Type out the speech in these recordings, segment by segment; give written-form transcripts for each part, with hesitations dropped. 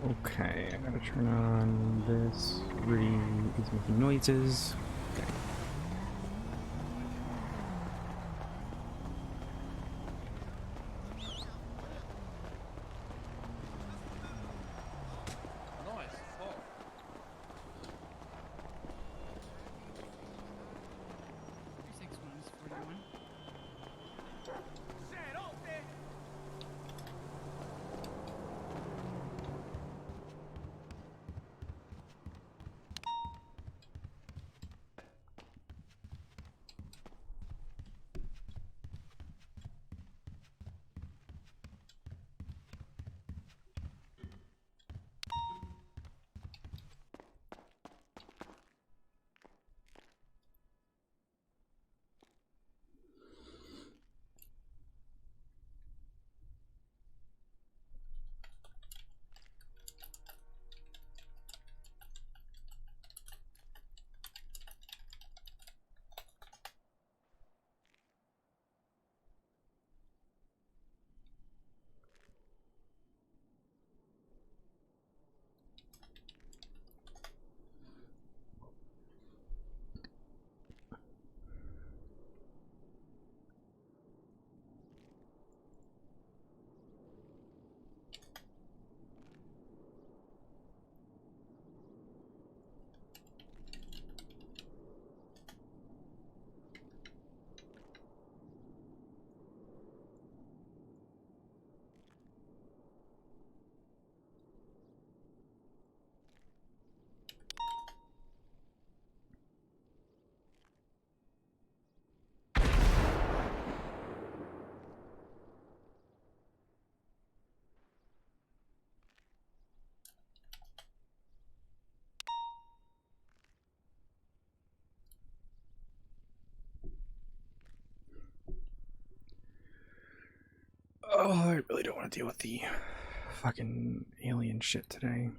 Okay, I gotta turn on this. Rudy is making noises. Okay. Oh, I really don't want to deal with the fucking alien shit today.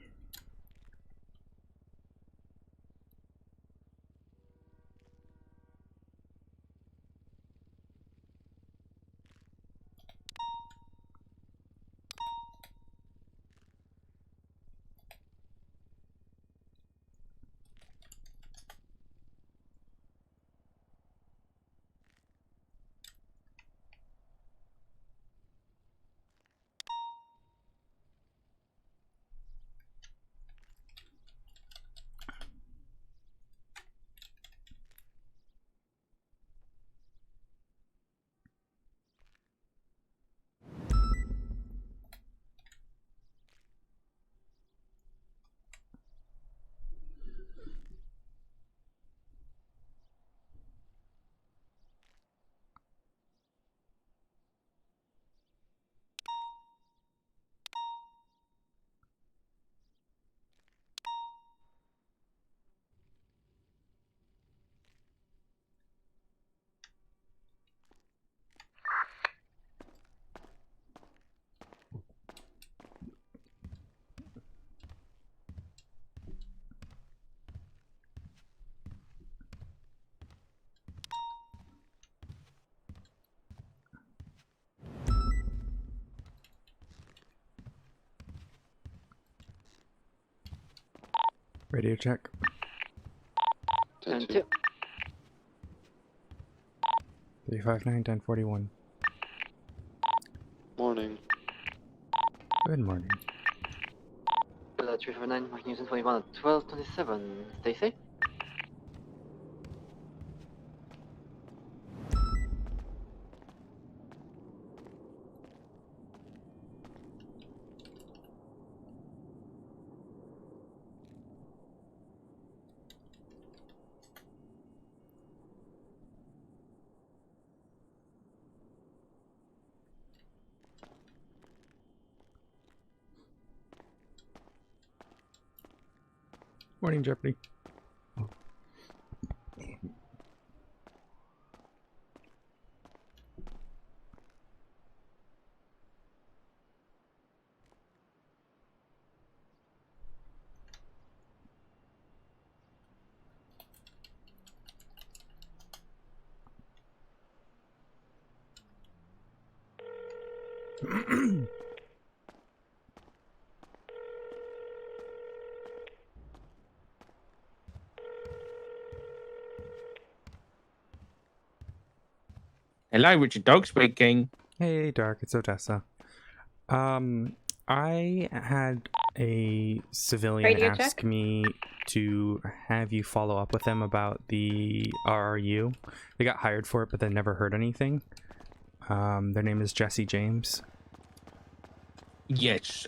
Radio check. 10-2. 359 1041. Morning. Good morning. 359, News 21 at 12:27. Stay safe. Morning, Jeopardy. Hello, Richard Dog speaking. Hey, Dark, it's Odessa. I had a civilian Radio ask check? me to have you follow up with them about the RRU. They got hired for it, but then never heard anything. Their name is Jesse James. Yes.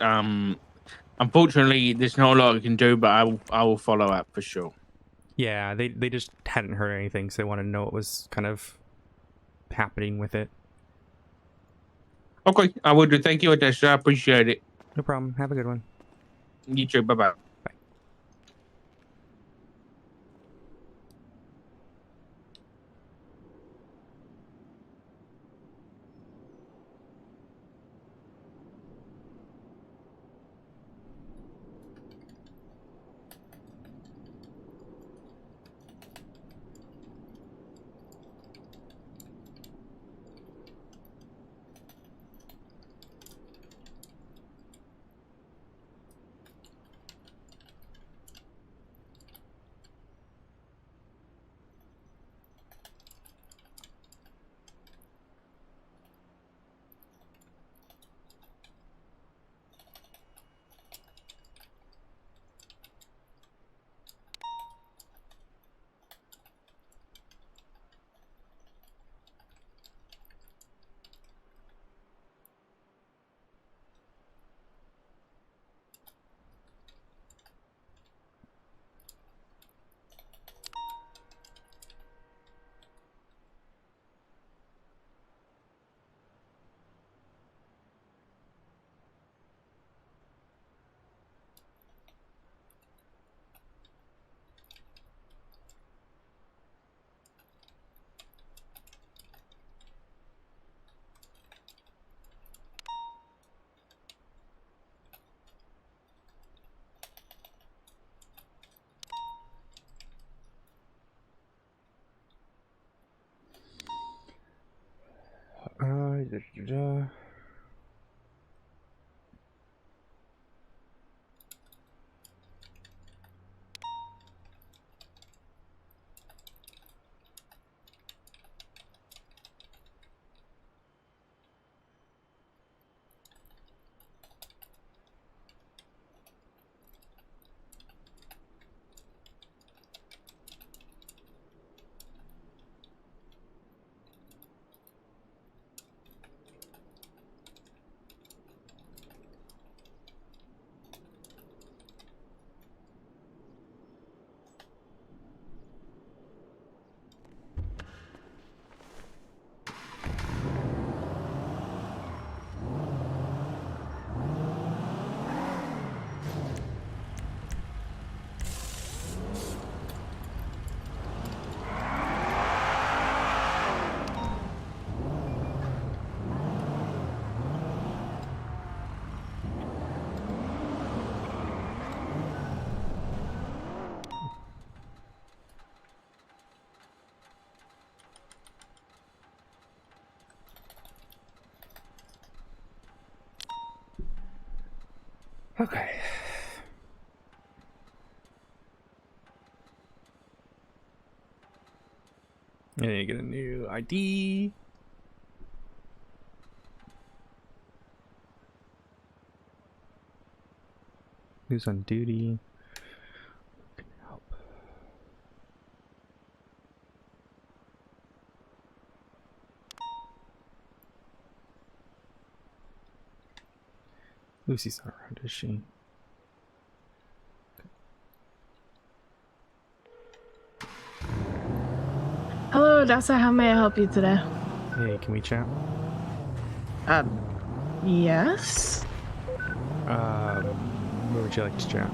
Unfortunately, there's not a lot I can do, but I will follow up for sure. Yeah, they just hadn't heard anything, so they wanted to know what was kind of happening with it. Okay, I will do. Thank you, Odessa. I appreciate it. No problem. Have a good one. You too. Bye bye. Okay. I need to get a new ID. Who's on duty? Can help. Lucy's not around, is she? Hello, Odessa. How may I help you today? Hey, can we chat? Yes. Where would you like to chat?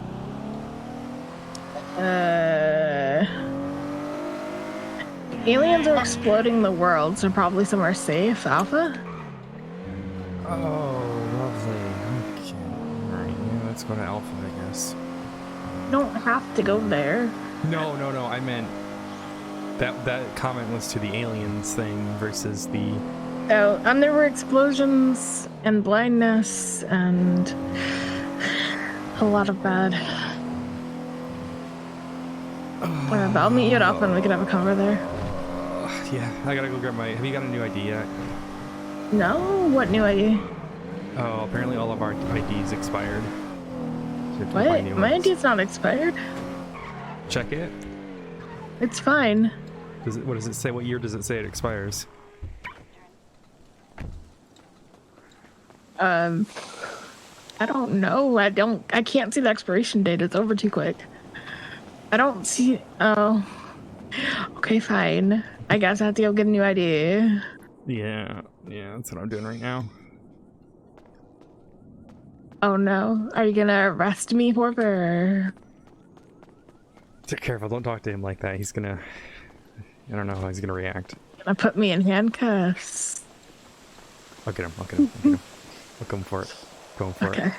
Aliens are exploding the world, so probably somewhere safe. Alpha? Oh, lovely. Okay. Alright, yeah, let's go to Alpha, I guess. You don't have to go there. No, I meant that comment was to the aliens thing versus the... Oh, and there were explosions and blindness and a lot of bad. But I'll meet you at Alpha and we can have a cover there. Yeah, I gotta go grab my... Have you got a new ID yet? No? What new ID? Oh, apparently all of our IDs expired. So you have to What? find new My ones. ID's not expired. Check it. It's fine. What does it say? What year does it say it expires? I don't know. I can't see the expiration date. It's over too quick. I don't see. Oh. Okay, fine. I guess I have to go get a new ID. Yeah, that's what I'm doing right now. Oh no. Are you gonna arrest me, Porker? So careful, don't talk to him like that. He's gonna... I don't know how he's gonna react. Gonna put me in handcuffs. I'll get him, I'll get him, I'll get him. I'll come for it. Going for it. Okay.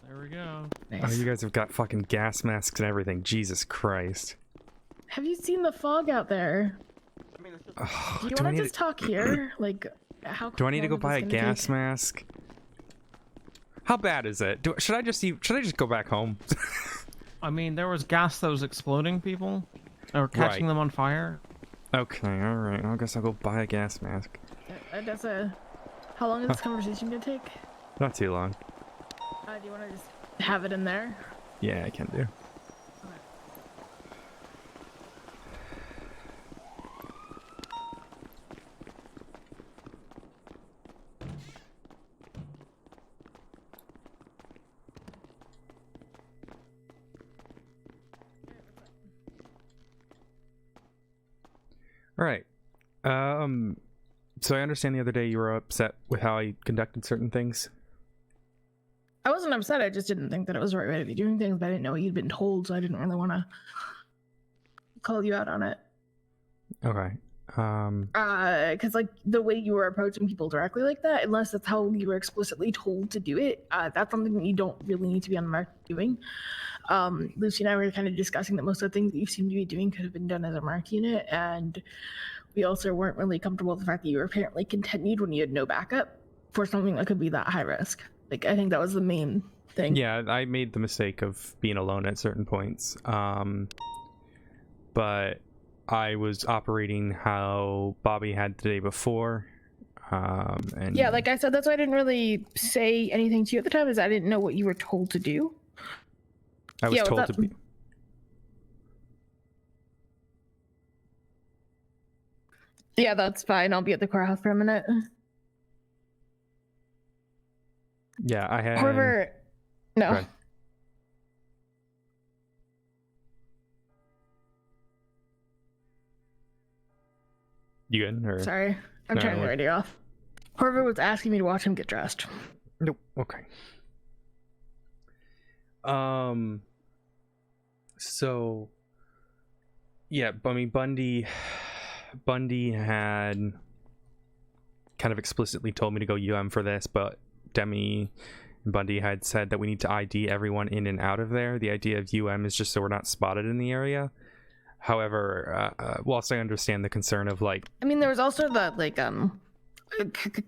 There we go. Oh, you guys have got fucking gas masks and everything. Jesus Christ. Have you seen the fog out there? Oh, Do you want to just talk here? Like, how? Do I need to go long is buy a this gonna gas take? mask? How bad is it? Should I just go back home? I mean, there was gas that was exploding people, or catching Right. them on fire. Okay, alright. I guess I'll go buy a gas mask. Odessa, how long is this conversation gonna take? Not too long. Do you want to just have it in there? Yeah, I can do. Alright. So I understand the other day you were upset with how I conducted certain things. I wasn't upset. I just didn't think that it was the right way to be doing things, but I didn't know what you'd been told, so I didn't really want to call you out on it. Okay. Because like the way you were approaching people directly like that, unless that's how you were explicitly told to do it, that's something that you don't really need to be on the mark doing. Lucy and I were kind of discussing that most of the things that you seem to be doing could have been done as a mark unit, and we also weren't really comfortable with the fact that you were apparently continued when you had no backup for something that could be that high risk. Like, I think that was the main thing. Yeah, I made the mistake of being alone at certain points. But I was operating how Bobby had the day before. And Yeah, like I said, that's why I didn't really say anything to you at the time, is I didn't know what you were told to do. I was Yeah, told what's to up? be... Yeah, that's fine. I'll be at the courthouse for a minute. Yeah, I had... However, no. Go ahead. You good? Or... Sorry, I'm No, turning the like- radio off. Horvath was asking me to watch him get dressed. Nope. Okay. So, yeah, I mean, Bundy had kind of explicitly told me to go UM for this, but Demi and Bundy had said that we need to ID everyone in and out of there. The idea of UM is just so we're not spotted in the area. However, whilst I understand the concern of like, I mean, there was also that like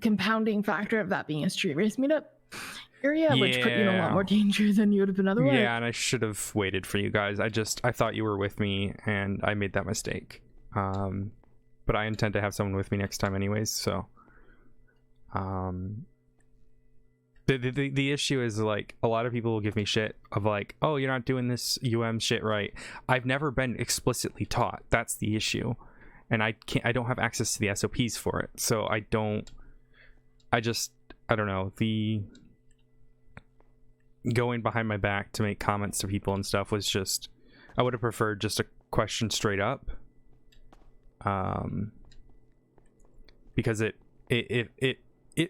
compounding factor of that being a street race meetup area, which put you in a lot more danger than you would have been otherwise. yeah, and I should have waited for you guys. I thought you were with me, and I made that mistake. But I intend to have someone with me next time, anyways. So, the issue is like a lot of people will give me shit of like, oh, you're not doing this shit right. I've never been explicitly taught. That's the issue, and I don't have access to the SOPs for it. So I don't know, the going behind my back to make comments to people and stuff was just, I would have preferred just a question straight up, because it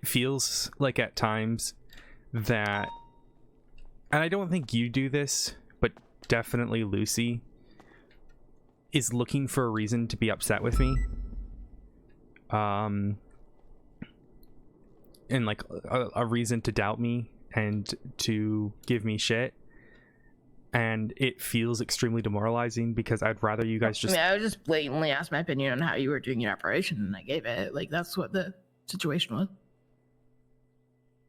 feels like at times that, and I don't think you do this, but definitely Lucy is looking for a reason to be upset with me, and like a reason to doubt me and to give me shit. and it feels extremely demoralizing because I'd rather you guys just. I mean, I would just blatantly ask my opinion on how you were doing your operation, and I gave it. Like, that's what the situation was.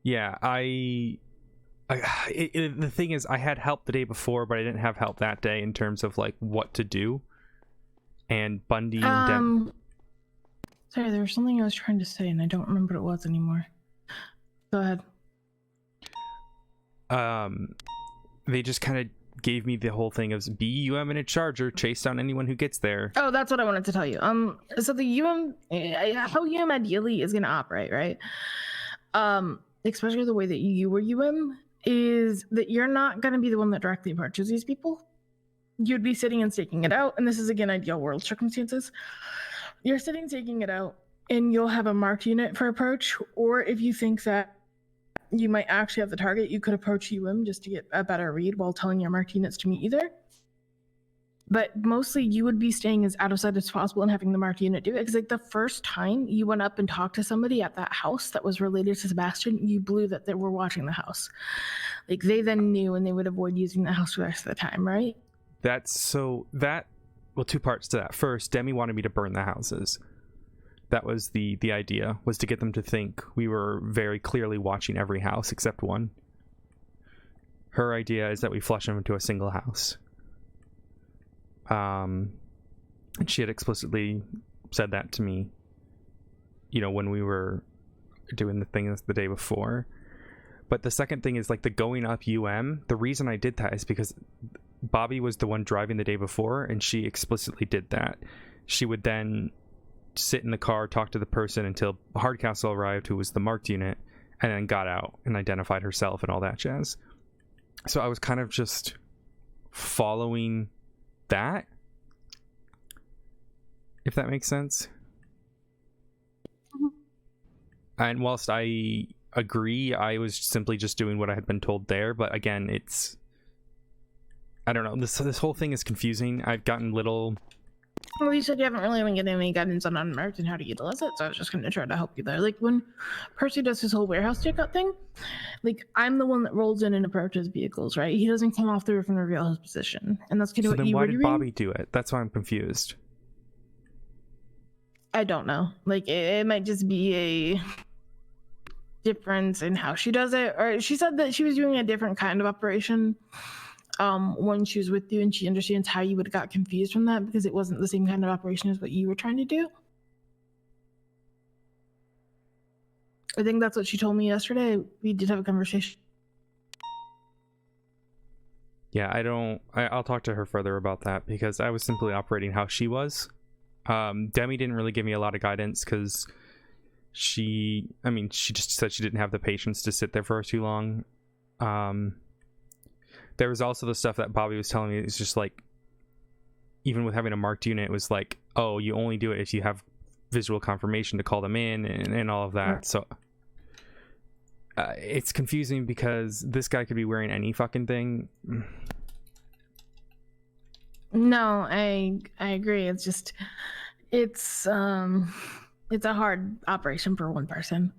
Yeah, the thing is, I had help the day before, but I didn't have help that day in terms of like what to do. And Bundy and sorry, there was something I was trying to say, and I don't remember what it was anymore. Go ahead. They just kind of gave me the whole thing of be UM in a charger, chase down anyone who gets there. Oh, that's what I wanted to tell you. So the UM, how UM ideally is going to operate, right? Especially the way that you were UM, is that you're not going to be the one that directly approaches these people. You'd be sitting and staking it out, and this is again ideal world circumstances. You're sitting taking it out, and you'll have a marked unit for approach, or if you think that you might actually have the target, you could approach UM just to get a better read while telling your marked units to meet you there. But mostly you would be staying as out of sight as possible and having the marked unit do it. Because like the first time you went up and talked to somebody at that house that was related to Sebastian, you blew that they were watching the house. Like they then knew and they would avoid using the house for the rest of the time, right? Well, two parts to that. First, Demi wanted me to burn the houses. That was the idea, was to get them to think we were very clearly watching every house except one. Her idea is that we flush them into a single house. And she had explicitly said that to me, you know, when we were doing the thing the day before. But the second thing is like the going up UM. The reason I did that is because Bobby was the one driving the day before, and she explicitly did that. She would then sit in the car, talk to the person until Hardcastle arrived, who was the marked unit, and then got out and identified herself and all that jazz. So I was kind of just following that, if that makes sense. And whilst I agree, I was simply just doing what I had been told there. But again, it's, I don't know, this whole thing is confusing. I've gotten little. Well, you said you haven't really been getting any guidance on unmarked and how to utilize it, so I was just going to try to help you there. Like when Percy does his whole warehouse checkout thing, like I'm the one that rolls in and approaches vehicles, right? He doesn't come off the roof and reveal his position, and that's kind of what you were doing. So then why did Bobby do it? That's why I'm confused. I don't know. Like it might just be a difference in how she does it, or she said that she was doing a different kind of operation when she was with you, and she understands how you would have got confused from that because it wasn't the same kind of operation as what you were trying to do. I think that's what she told me yesterday. We did have a conversation. Yeah, I'll talk to her further about that because I was simply operating how she was. Demi didn't really give me a lot of guidance because she just said she didn't have the patience to sit there for too long. There was also the stuff that Bobby was telling me. It's just like, even with having a marked unit, it was like, oh, you only do it if you have visual confirmation to call them in and all of that. Right. So it's confusing because this guy could be wearing any fucking thing. No, I agree. It's just, it's a hard operation for one person.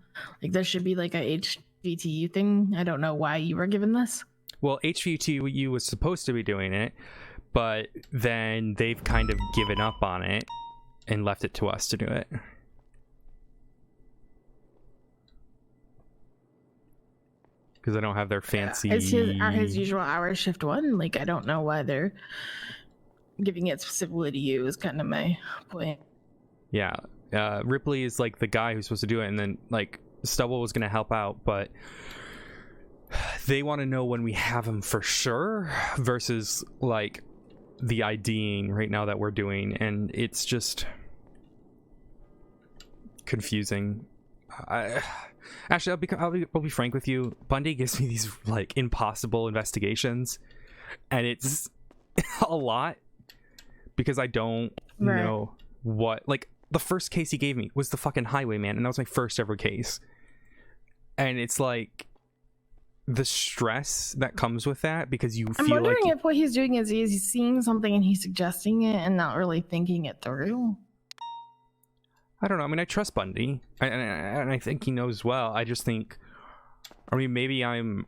Like there should be like a HVTU thing. I don't know why you were given this. Well, HVTU was supposed to be doing it, but then they've kind of given up on it and left it to us to do it. Because I don't have their fancy... Are his usual hours shift one? Like, I don't know why they're giving it specifically to you is kind of my point. Yeah. Ripley is like the guy who's supposed to do it, and then like Stubble was going to help out, but they want to know when we have him for sure versus like the IDing right now that we're doing, and it's just confusing. Actually, I'll be frank with you. Bundy gives me these like impossible investigations, and it's a lot because I don't know what. Like the first case he gave me was the fucking Highwayman, and that was my first ever case. And it's like the stress that comes with that because you feel like... I'm wondering if what he's doing is he's seeing something and he's suggesting it and not really thinking it through. I don't know. I mean, I trust Bundy, and I think he knows well. I just think, I mean, maybe I'm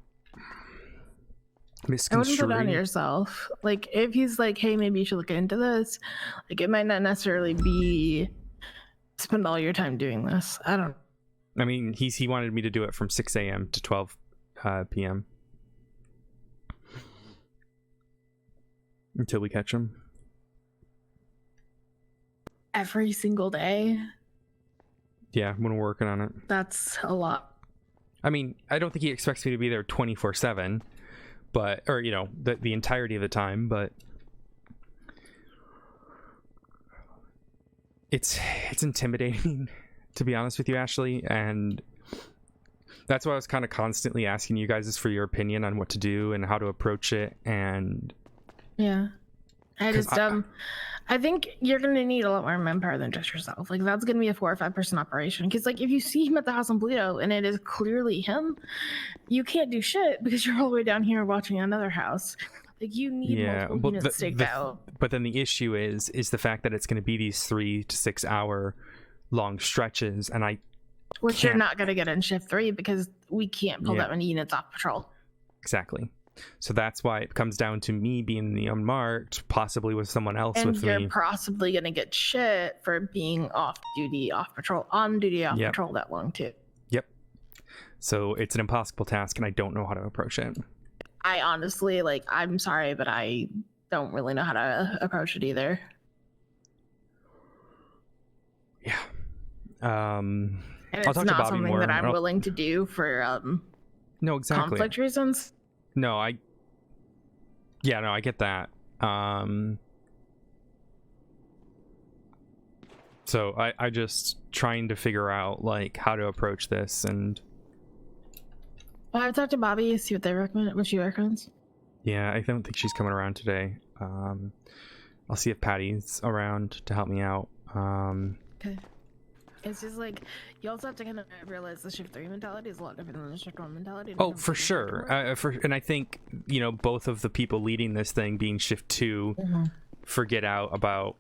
I wouldn't put it on misconstruing. yourself. Like, if he's like, hey, maybe you should look into this, like, it might not necessarily be spend all your time doing this. I don't. I mean, he wanted me to do it from 6 a.m. to 12 p.m. until we catch him. Every single day. Yeah, when we're working on it. That's a lot. I mean, I don't think he expects me to be there 24/7, but, or, you know, the entirety of the time, but it's intimidating, to be honest with you, Ashley, and that's why I was kind of constantly asking you guys for your opinion on what to do and how to approach it, and Yeah. I think you're gonna need a lot more manpower than just yourself. Like, that's gonna be a 4 or 5 person operation. Because, like, if you see him at the house on Pluto and it is clearly him, you can't do shit because you're all the way down here watching another house. Like, you need multiple units staked out. But then the issue is the fact that it's going to be these 3 to 6 hour long stretches, and which you're not gonna get in shift 3 because we can't pull that many units off patrol. Exactly. So that's why it comes down to me being in the unmarked, possibly with someone else with me. And you're possibly going to get shit for being off duty, off patrol, on duty, off patrol that long too. Yep. So it's an impossible task, and I don't know how to approach it. I honestly, like, I'm sorry, but I don't really know how to approach it either. Yeah. And I'll it's talk to not Bobby something more. that I'm willing to do for no, exactly. conflict reasons. No, I get that. So I just trying to figure out, like, how to approach this, and I've talked to Bobby, see what they recommend, what she recommends. yeah, I don't think she's coming around today. I'll see if Patty's around to help me out. Okay. It's just like, you also have to kind of realize the shift 3 mentality is a lot different than the shift 1 mentality. Oh, for sure. And I think, you know, both of the people leading this thing, being shift 2, forget out about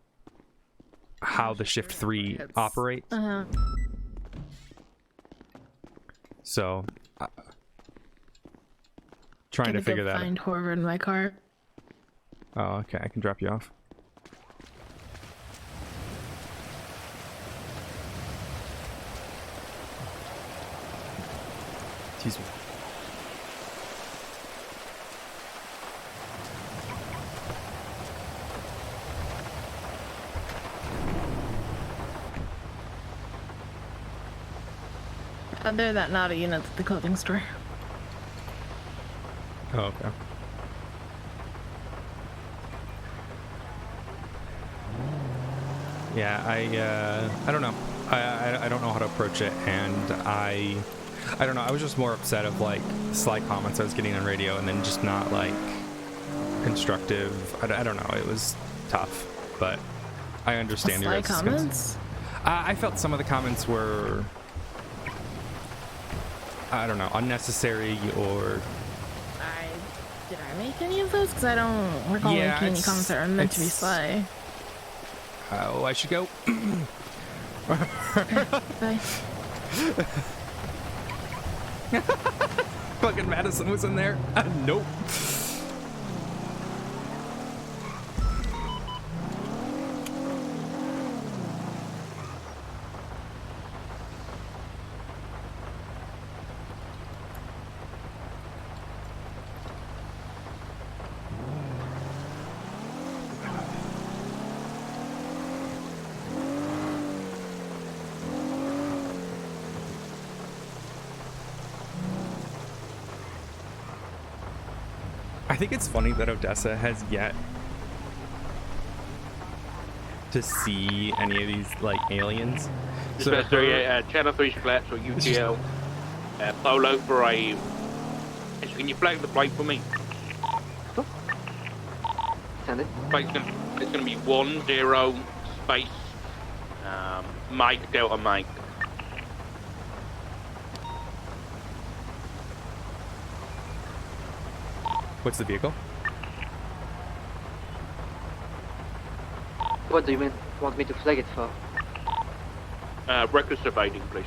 how the shift 3 operates. So, trying to figure that out. Find Horror in my car. Oh, okay. I can drop you off. Excuse me. They're that naughty units at the clothing store. Oh, okay. Yeah, I don't know. I don't know how to approach it, and I don't know. I was just more upset of, like, sly comments I was getting on radio, and then just not, like, constructive. I don't know. It was tough, but I understand your guys' comments. I felt some of the comments were, I don't know, unnecessary, or Did I make any of those? Because I don't recall making any comments that are meant to be sly. Oh, I should go. Bye. Fucking Madison was in there. Nope. I think it's funny that Odessa has yet to see any of these, like, aliens. So Channel 3 Glafx or UTL Polo for a... Can you flag the plate for me? Send it. It's gonna be 10 space Mike Delta Mike. What's the vehicle? What do you want me to flag it for? Reckless evading, please.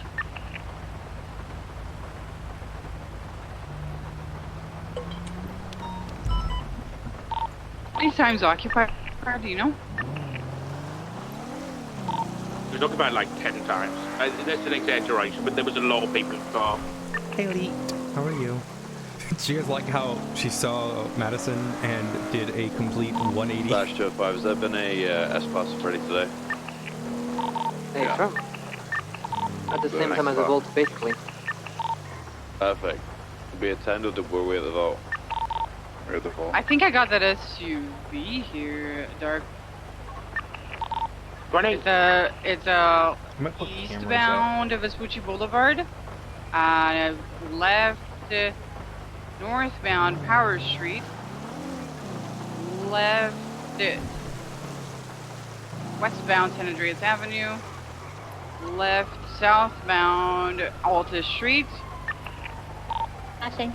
many times occupied, do you know? We're talking about like 10 times. That's an exaggeration, but there was a lot of people in the car. Hey, Lee. How are you? Did you guys like how she saw Madison and did a complete 180? Flash Joe 5, has there been a S-Pass ready today? Hey, Yeah. sure. At the same time as the Excellent. vault, basically. Perfect. To be attended, were we at the vault? We're at the vault. I think I got that SUV here, Dark. 20. It's a Might put cameras eastbound of Vespucci Boulevard. Left northbound Power Street. Left westbound San Andreas Avenue. Left southbound Alta Street. Flashing.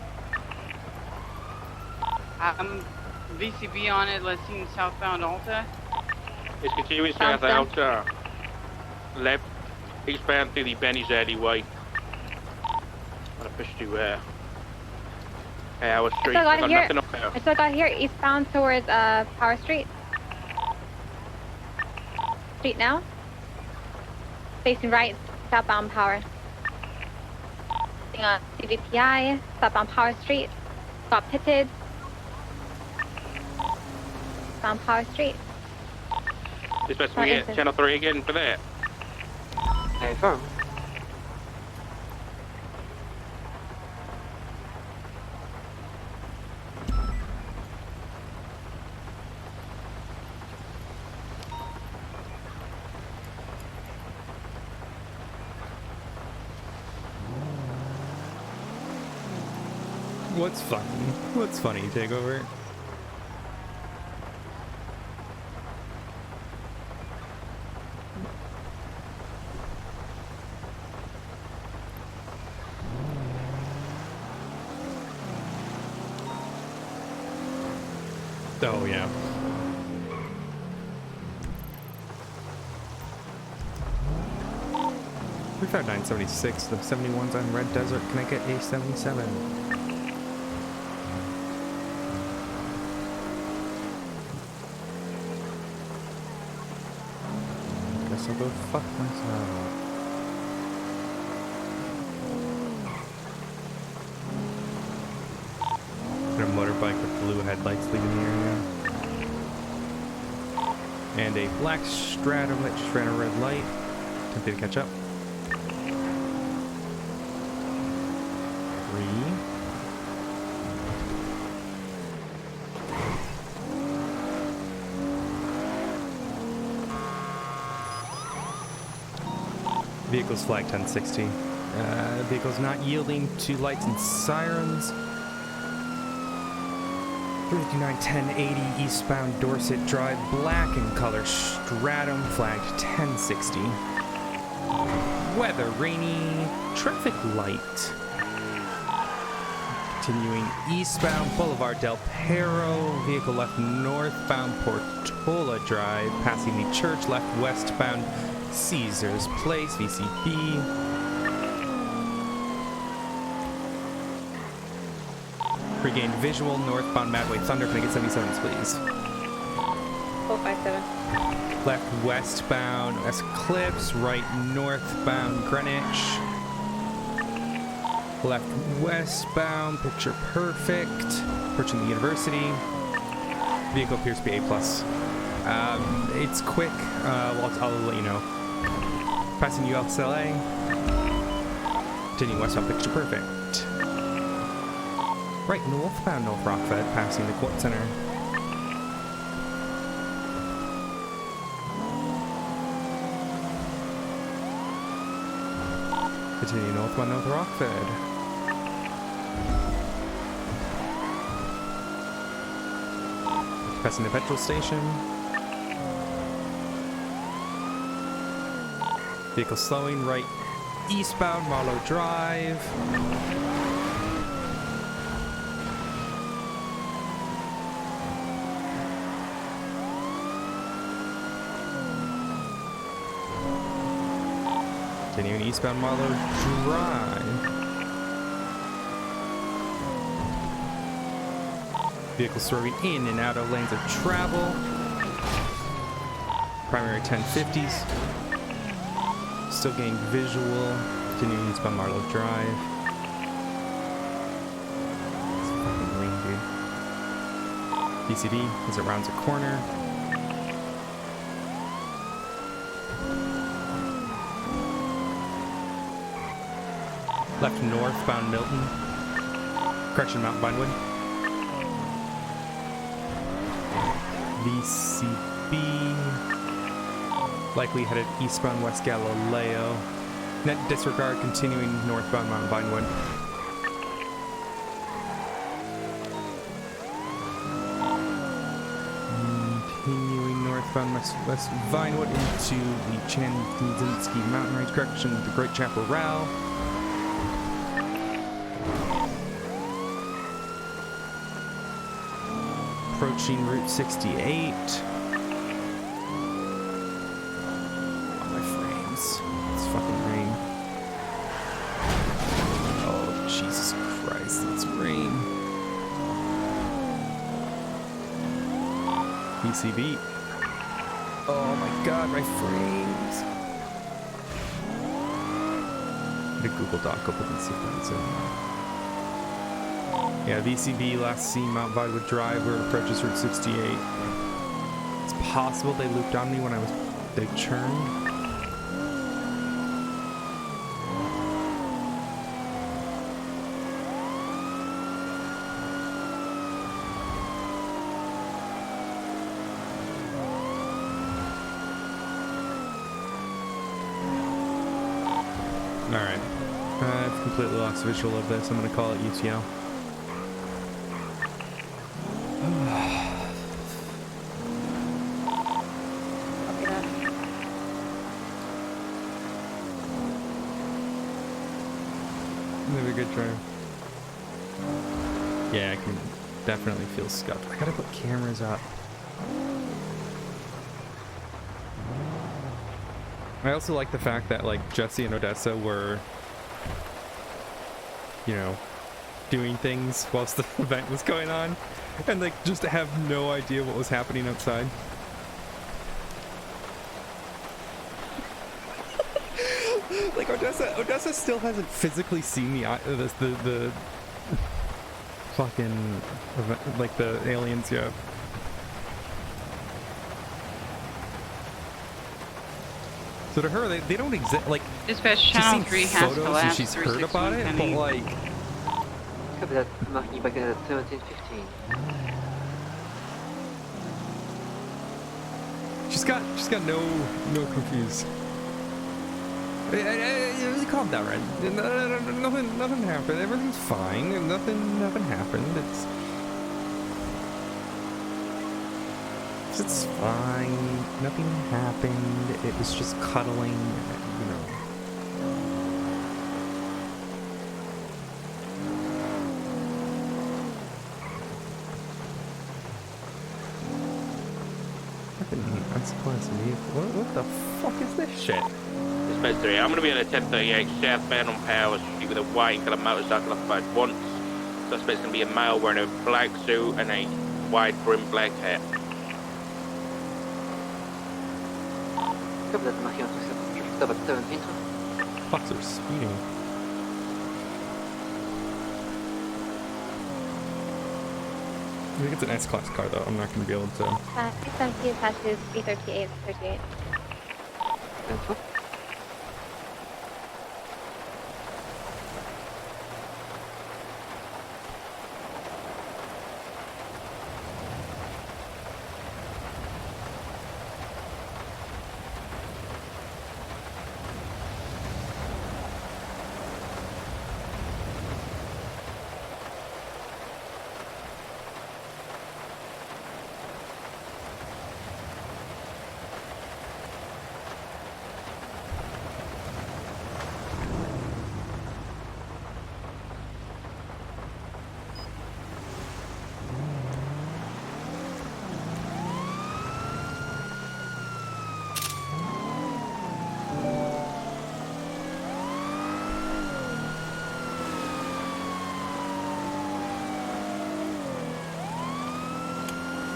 VCB on it, let's see southbound Alta. It's continuing south out, left, eastbound through the Benny's alleyway. I'm gonna push to our street. still got Got here. nothing up there. I still got here eastbound towards Power Street. Street now. Facing right, southbound Power. On CVPI, southbound Power Street. Got pitted. Southbound Power Street. It's best we get channel 3 again for that. Hey, firm. What's funny? What's funny, Takeover? Oh, yeah. We found 976. The 71's on Red Desert. Can I get a 77? Guess I'll go fuck myself. And a motorbike with blue headlights leaving the area. And a black Stratum that just ran a red light. Tempted to catch up. 3. Vehicle's flag 1060. Vehicle's not yielding to lights and sirens. 359 1080 eastbound Dorset Drive, black in color, Stratum flagged 1060. Weather rainy, traffic light. Continuing eastbound Boulevard Del Perro, vehicle left northbound Portola Drive, passing the church, left westbound Caesar's Place, VCB. Regained visual, northbound Madway Thunder. Can I get 77s, please? 457. Left westbound Eclipse, right northbound Greenwich. Left westbound Picture Perfect, approaching the university. Vehicle appears to be A+. It's quick, I'll let you know. Passing USLA. Continuing westbound Picture Perfect. Right northbound North Rockford, passing the Court Center. Continue northbound North Rockford. Passing the petrol station. Vehicle slowing right eastbound Marlow Drive. Continuing eastbound Marlow Drive. Vehicles swerving in and out of lanes of travel. Primary 1050s. Still getting visual. Continuing eastbound Marlow Drive. It's fucking lame, dude. BCD as it rounds a corner. Left northbound Milton. Correction, Mount Vinewood. VCB. Likely headed eastbound West Galileo. Net disregard continuing northbound Mount Vinewood. Continuing northbound West Vinewood into the Chandzinski Mountain Range. Correction, the Great Chaparral. Approaching Route 68. Oh, my frames. It's fucking rain. Oh, Jesus Christ, it's rain. PCB. Oh my god, my frames. Get a Google Doc open and see if that's it. Yeah, VCB last seen Mount Vinewood Drive where it approaches Route 68. It's possible they looped on me when they churned. Alright. I've completely lost visual of this. I'm going to call it UTL. Maybe a good drive. Yeah, I can definitely feel scuffed. I gotta put cameras up. I also like the fact that like Jesse and Odessa were, you know, doing things whilst the event was going on, and like just have no idea what was happening outside. Like Odessa still hasn't physically seen the fucking like the aliens yet. So to her, they don't exist. Like Dispatch Channel 3 has photos collapsed. and she's heard about it, but like. Copy that. Marking you back at 1715. She's got no confused. Calm down, Red. Nothing happened. Everything's fine. Nothing happened. It's fine. Nothing happened. It was just cuddling, you know. That's classic. What the fuck is this shit? Dispatch 3, I'm going to be on a 1038 southbound on Power Street with a white and colour motorcycle off about once. Suspect's going to be a male wearing a black suit and a wide brim black hat. Copy that. Marking you stop at 17. Fucks are speeding. I think it's an S-Class car, though. I'm not going to be able to... 670 attaches 338, 38. Info.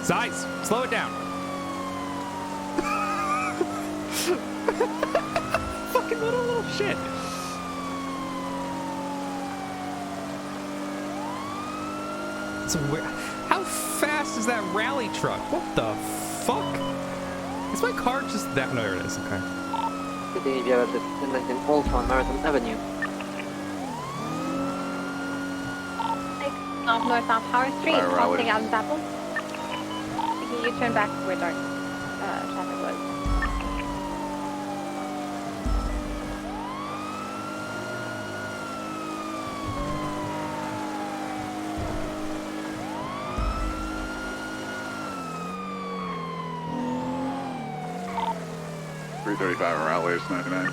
Size, slow it down. Fucking little shit. So how fast is that rally truck? What the fuck? Is my car just that? No, there it is. Okay. Today we are at the destination Old Town Marathon Avenue. Off northbound Power Street, Fire crossing rally. Adam's Apple. Taking a U-turn back to where dark traffic was. around latest 99.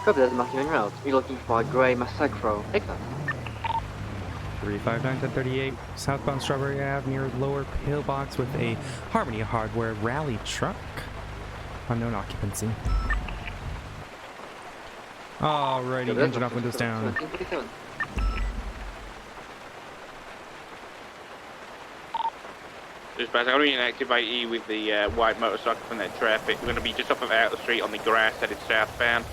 Copy that, marking en route. We're looking for a grey Massacro. Excellent. 359 1038 southbound Strawberry Ave near lower pillbox with a Harmony Hardware rally truck. Unknown occupancy. Alrighty, Copy that, engine off, windows down. 1747. Dispatch, I'm going to activate you with the white motorcycle from that traffic. We're going to be just off of Outer Street on the grass headed southbound.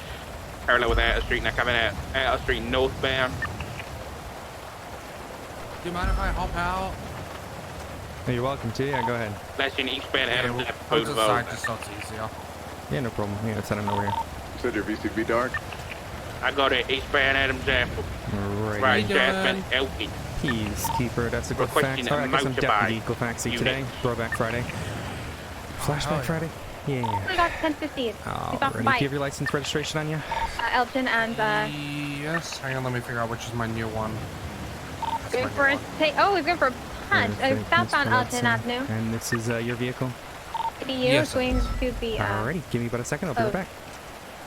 Parallel with Outer Street, now coming out Outer Street northbound. Do you mind if I hop out? Hey, you're welcome to. Yeah, go ahead. That's in eastbound Adams we'll Apple come to the side Boulevard. just so it's easier. Yeah, no problem. Yeah, let's send him over here. Said your VCB dark? I got it eastbound Adams Apple. Right. Right, you doing? southbound Elkin. Keys, keeper, that's a Requesting Glafx. a Alright, I guess I'm deputy motorbike Glafxy unit. today. Throwback Friday. Flashback yeah. Friday? Yeah. We got 1050. He's off the Alright, do you bike. have your license registration on you? Elton and Yes, hang on, let me figure out which is my new one. That's going my for new a one. he's going for a punch. Perfect, Southbound Mr. Elton Watson. Avenue. And this is your vehicle? You Yes, going it to the Alrighty, give me about a second, I'll be right back.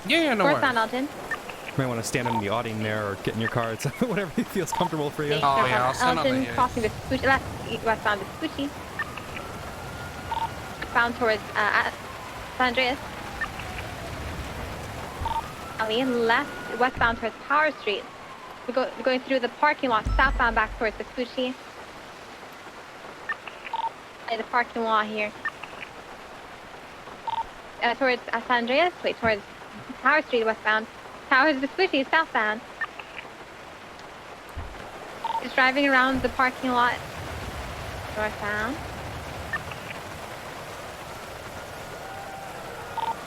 Yeah, no northbound worries. Elton. You might want to stand in the awning there or get in your car. It's whatever feels comfortable for you. Oh, yeah, I'll stand on Elton the crossing the Vespucci, westbound Vespucci. Bound towards San Andreas. Alley, left, westbound towards Power Street. We're going through the parking lot, southbound back towards Vespucci. And the parking lot here. Towards San Andreas, wait, towards Power Street, westbound. Towards Vespucci, southbound. Just driving around the parking lot, northbound.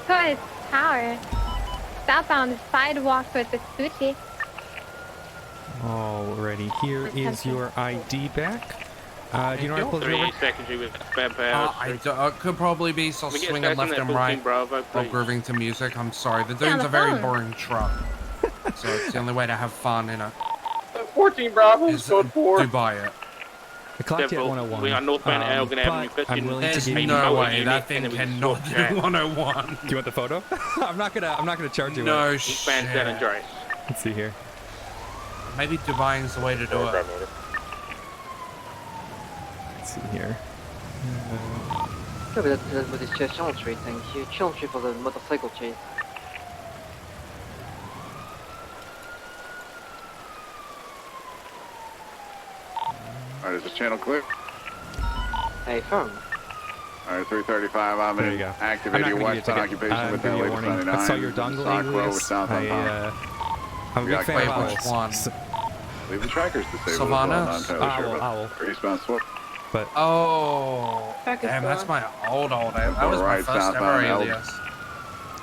Towards Tower. Southbound sidewalk towards Vespucci. Alrighty, here is your ID back. Do you know how to close it over? 38 secondary with spam power. I could probably be so We get swinging stationed left at and 14 right Bravo, while please. grooving to music. I'm sorry, the Yeah, on dude's the a very phone. boring truck. So it's the only way to have fun in it 14 Bravo, is to buy it. I clocked you at 101. We are northbound Elgin Avenue. but I'm willing to There's give you... no motor way unit, that and thing then we cannot swap do that. 101. Do you want the photo? I'm not gonna charge you with No it. Eastbound San shit. Andreas. Let's see here. Maybe Dubai's the way to do it. Let's see here. Copy that, with this chase Channel Street, thank you. Channel Street for the motorcycle chase. Alright, is this channel clear? Hey, firm. Alright, 335, I'm There you in go. active I'm not 80 gonna give you a westbound ticket. occupation with give that you a latest warning. 99. I saw your dongle Sock Road with alias. southbound power. I'm a We big got fan of Wait, owls. which one? Leave the trackers disabled Savannah? as well, non-Tyler Owl, Sherman. owl. For eastbound swap. But Oh, Track is damn, that's gone. my old. That was my Right, first ever southbound Elgin. alias.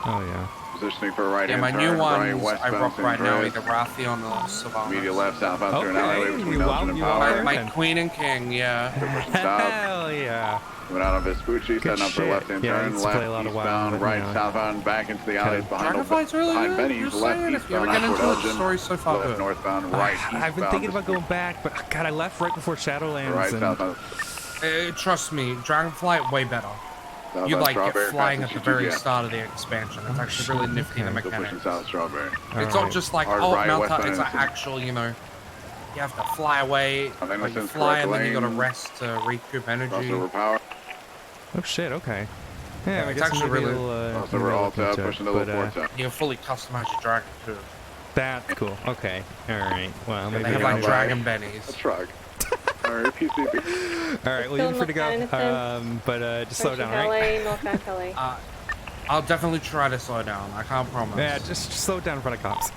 oh yeah. Positioning for a right Yeah, hand my turn. new right ones I westbound rock San right now, Andreas. either Raffion or Savannah. Immediate left southbound turn Okay, alleyway between you Elgin out, and you Power. are. My queen and king, yeah. Pushing south. Hell yeah. Went out on Vespucci, setting up for shit. left hand Yeah, I turn. used to Left play a lot of WoW, eastbound, but, right you know. southbound, back into the alleys behind Dragonflight's really behind good. Benny's. Just Left saying, if you ever eastbound, get into Upward it, the Elgin. story's so far Left good. northbound, right I've been eastbound, thinking about going back, but God, I left right before Shadowlands. Right and southbound. Trust me, Dragonflight way better. Southbound You like get Strawberry, flying at passing the very GTS. start of the expansion. It's actually really nifty, the okay. Still pushing mechanics. south Strawberry. It's Alright. not just like, Hard oh, right, Mount westbound it's an Innocence. actual, you have to fly away, I think like you Innocence fly and correct then you gotta lane. rest to recoup energy. Crossover power. Oh shit, okay. Yeah, I it's guess actually maybe really- we'll, Crossover maybe I'll all look into tab, it, pushing to the but, fourth tab. You can fully customize your dragon too. That's cool. Okay. Alright. Well, maybe They have I'll like try. dragon A bennies. truck. Alright, PCB. All right, well, Still you're free to go. Northbound But just slow down, all right? Northbound Calais. I'll definitely try to slow down. I can't promise. Yeah, just slow down in front of cops.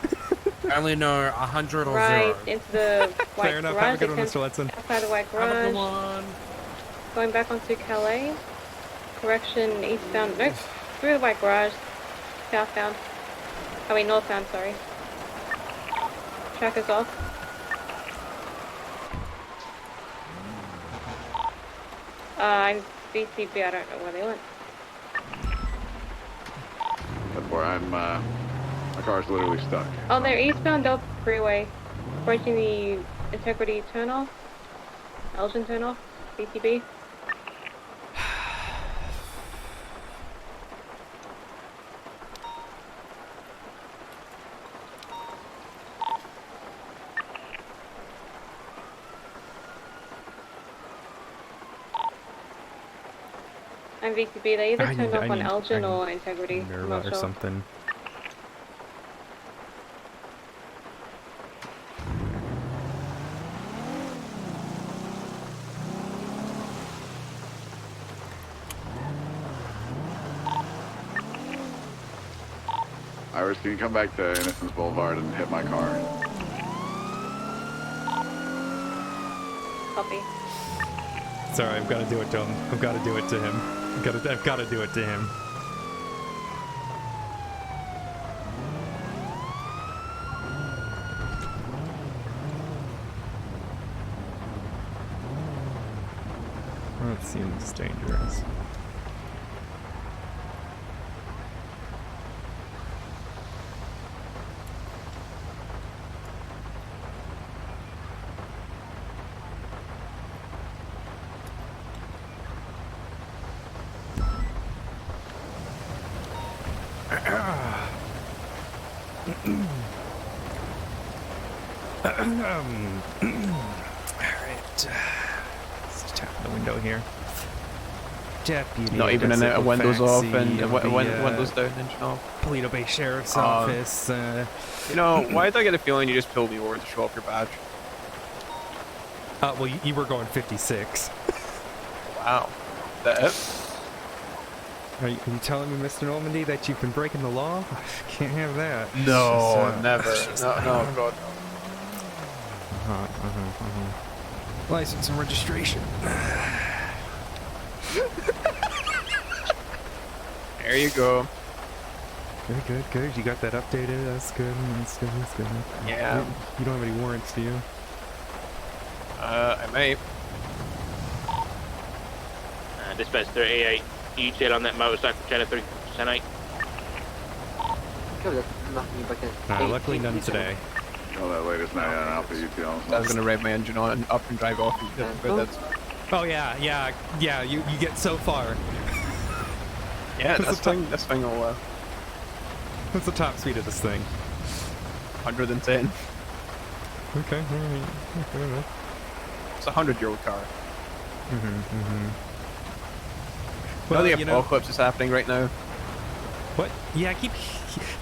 I only know 100 or Right 0. into the white Fair enough. garage. Have a good one, They Mr. Letson. outside the white Have a good garage. one. Going back onto Calais. Correction, eastbound. Nope. Through the white garage. Southbound. Oh wait, northbound, sorry. Track is off. I'm BCB, I don't know where they went. That's where I'm, my car's literally stuck. Oh, they're eastbound Delta Freeway. Approaching the Integrity turnoff. Elgin turnoff. BCB. I'm VCB. They either turned off on Elgin or Integrity. I'm Nerva not or sure. something. Iris, can you come back to Innocence Boulevard and hit my car? Copy. Sorry, I've got to do it to him. I've got to do it to him. I've got to do it to him. That seems dangerous. Alright. Let's tap the window here. Deputy. Not even in it, windows off and windows down, engine off. Toledo Bay Sheriff's Office. You know, why do I get a feeling you just pulled me over to show off your badge? Well, you were going 56. Wow. That it? Are you telling me, Mr. Normandy, that you've been breaking the law? Can't have that. No, never. No, God, no. License and registration. There you go. Good. You got that updated. That's good. Yeah. You don't have any warrants, do you? I may. Dispatch 38. You said on that motorcycle, channel 3%. Cover that, knocking you back in. Luckily none today. Oh, that latest night on Alpha UTL. I was gonna rev my engine on up and drive off. Oh yeah. You get so far. Yeah, this thing will. What's the top speed of this thing? 110. Okay. Alright. Fair enough. It's a 100-year-old car. Well, the apocalypse is happening right now. What? Yeah,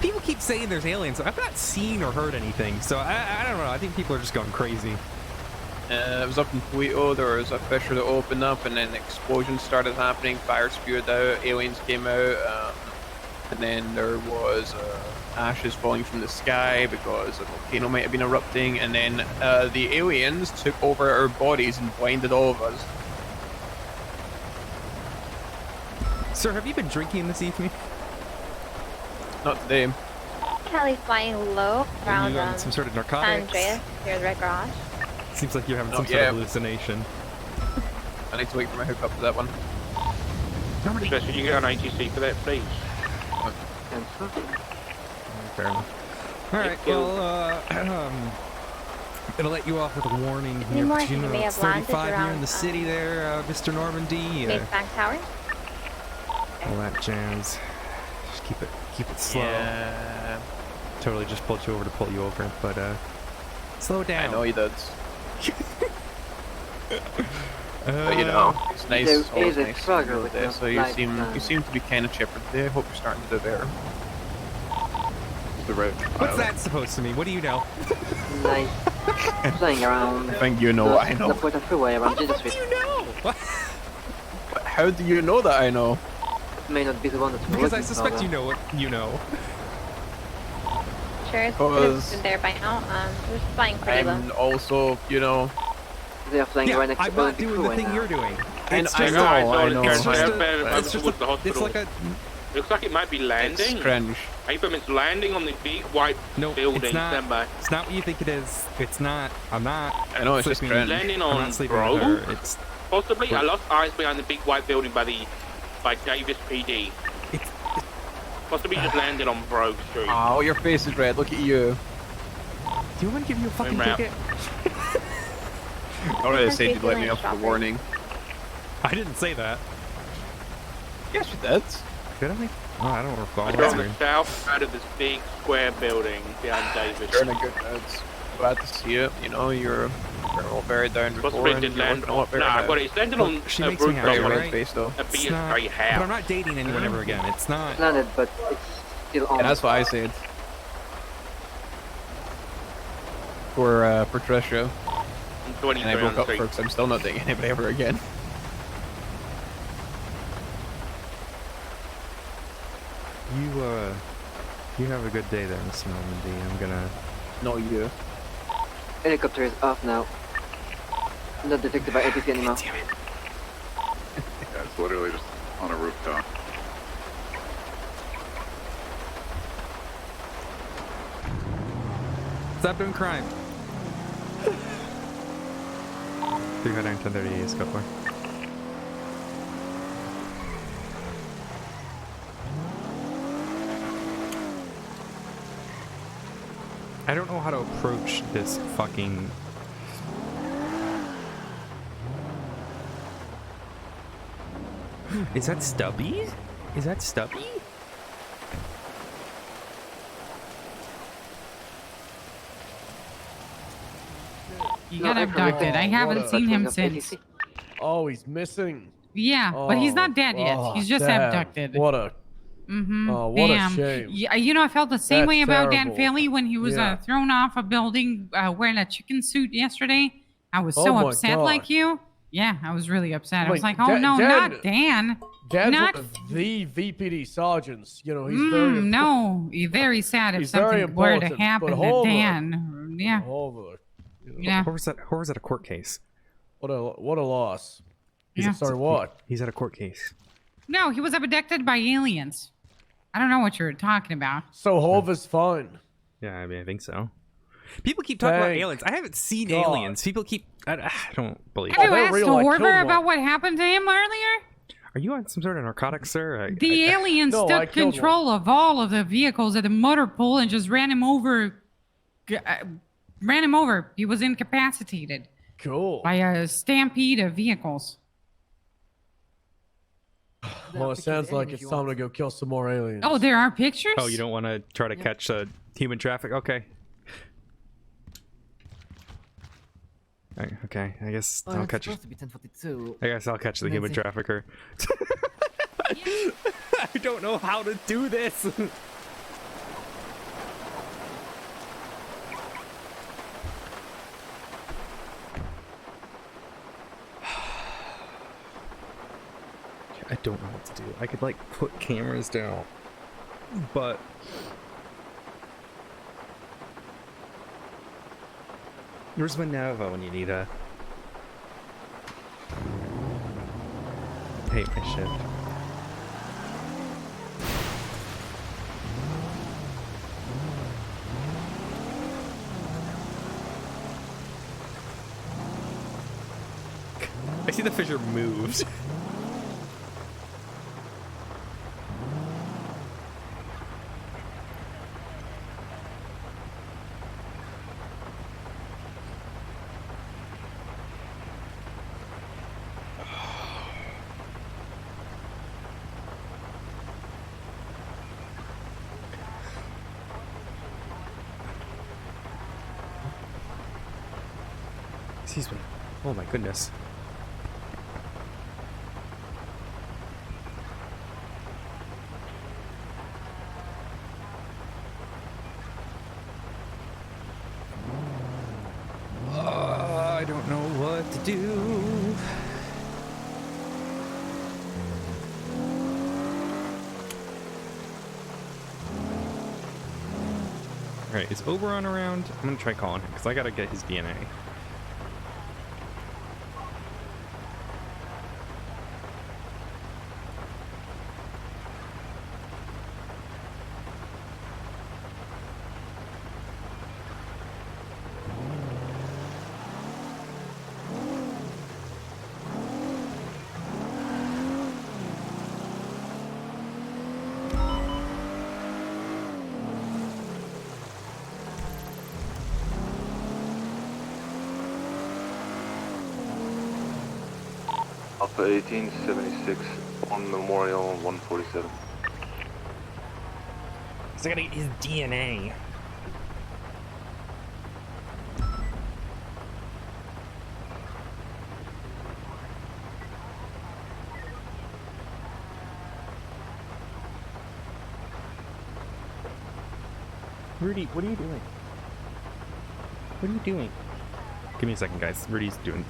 people keep saying there's aliens. I've not seen or heard anything, so I don't know. I think people are just going crazy. It was up in Toledo. There was a fissure that opened up, and then explosions started happening. Fire spewed out. Aliens came out, and then there was ashes falling from the sky because a volcano might have been erupting. And then the aliens took over our bodies and blinded all of us. Sir, have you been drinking this evening? Not today. Kelly's flying low Are you around on some sort of San narcotics? Andreas near the red garage. Seems like you're having some sort of hallucination. I need to wait for my hookup for that one. Dispatch, would you get on ATC for that, please? Fair enough. Alright, well, gonna let you off with a warning here. More But you know, may it's have landed 35 here in around, the city there, Mr. Normandy. Base Bank Tower. All that jazz. Just keep it slow. Yeah. Totally just pulled you over to pull you over, but slow down. I know you did. But you know, it's nice. There It's always is a nice struggle to with do this. the So you lights seem on. to be kind of chipper today. I hope you're starting to do better. The red What's that supposed to mean? What do you know? Nice. Flying around. I think you know the, what I know. The Porter Freeway around Jesus Street. How do you know that I know? It may not be the one that's Because I looking for, suspect though. you know what you know. Sure, it's Because been there by now. We're just flying pretty low. I'm also, you know. They are flying Yeah, right next I'm to not Olympic doing the Freeway thing now. you're doing. And It's I just know, I It's know. just it's just towards the hospital. it's like a Looks like it might be landing. It's cringe. Abram, it's landing on the big white no. building. It's not. Stand by. It's not what you think it is. It's not. I'm not. I know, it's just sleeping- cringe. Landing I'm on not sleeping with Grove? her. It's Possibly. I lost eyes behind the big white building by Davis PD. it's Possibly just landed on Brogue Street. Oh, your face is red. Look at you. Do you want to give you a fucking route. ticket? I already said you'd let me up for the Stop it. warning. I didn't say that. Yes, you did. Did I? Oh, I don't recall. We're That's on the weird. south side of this big square building behind Davis. You're in a good mood. Glad to see it. You know, you're all very down before Possibly and did you're land looking a lot on. better Nah, now. but it's landed on She a makes me roof happy, Very of red right? face though. a It's BS not, grey but I'm house. not dating anyone ever again. It's not. It's landed, but it's still on. And that's what I said. For Tricia. On 23 And I on broke the up for street. because I'm still not dating anybody ever again. You have a good day there, Mr. Normandy. I'm gonna. No, you. Helicopter is off now. Not detected by APC anymore. Yeah, it's literally just on a rooftop. Stop doing crime. 309 1030 is go for. I don't know how to approach this fucking. Is that Stubby? Is that Stubby? He No, got I abducted. I haven't seen him since. Oh, he's missing. Yeah, but he's not dead yet. Oh, He's just damn. abducted. What a Mm-hmm. Oh, what Damn. a shame. Yeah, you know, I felt the same That's way about Dan terrible. Fairley when he was Yeah. thrown off a building wearing a chicken suit yesterday. I was Oh so my upset God. like you. Yeah, I was really upset. I was Like, like, oh no, Dan- not Dan. Dad's Not one of the VPD sergeants. You know, he's very no, very sad if He's very something were to important, happen but to hold on. Dan. Yeah. Over. Yeah. Or was that a court case? What a loss. Yeah. Sorry, what? He's at a court case. No, he was abducted by aliens. I don't know what you're talking about. So Hov is fine. Yeah, I mean, I think so. People keep talking about Thank aliens. I haven't seen God. aliens. People keep. I don't believe Have it. you they're asked real, I killed Horver one. about what happened to him earlier? Are you on some sort of narcotics, sir? The aliens No, I took killed control of all of the vehicles at the motor pool and just ran him over. Ran him over. He was incapacitated Cool. by a stampede of vehicles. Well, it sounds like it's time to go kill some more aliens. Oh, there are pictures? Oh, you don't want to try to catch human traffic? Okay. Okay, I guess Oh, I'll catch. I guess I'll catch the human trafficker. I don't know how to do this. I don't know what to do. I could like put cameras down, but where's Minerva when you need a? Hate my shift. I see the fissure moved. Excuse me. Oh my goodness. move. Alright, is Oberon around? I'm gonna try calling him because I gotta get his DNA. Alpha 1876 on Memorial 147. So I gotta get his DNA. Rudy, what are you doing? What are you doing? Give me a second, guys. Rudy's doing...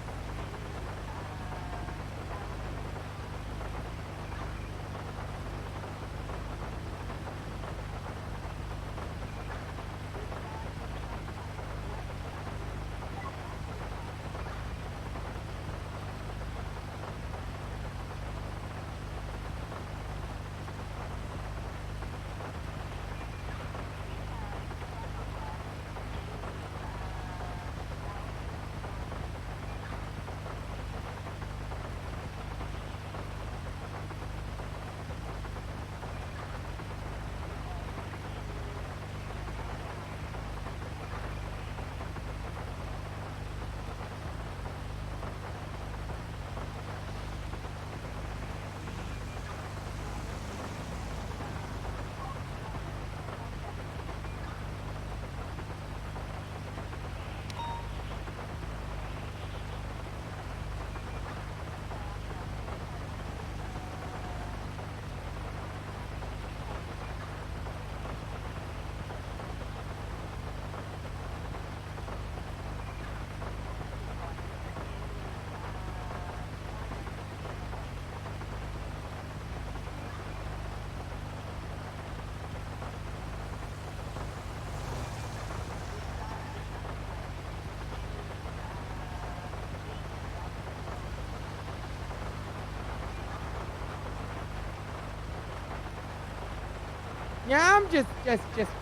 Yeah, I'm just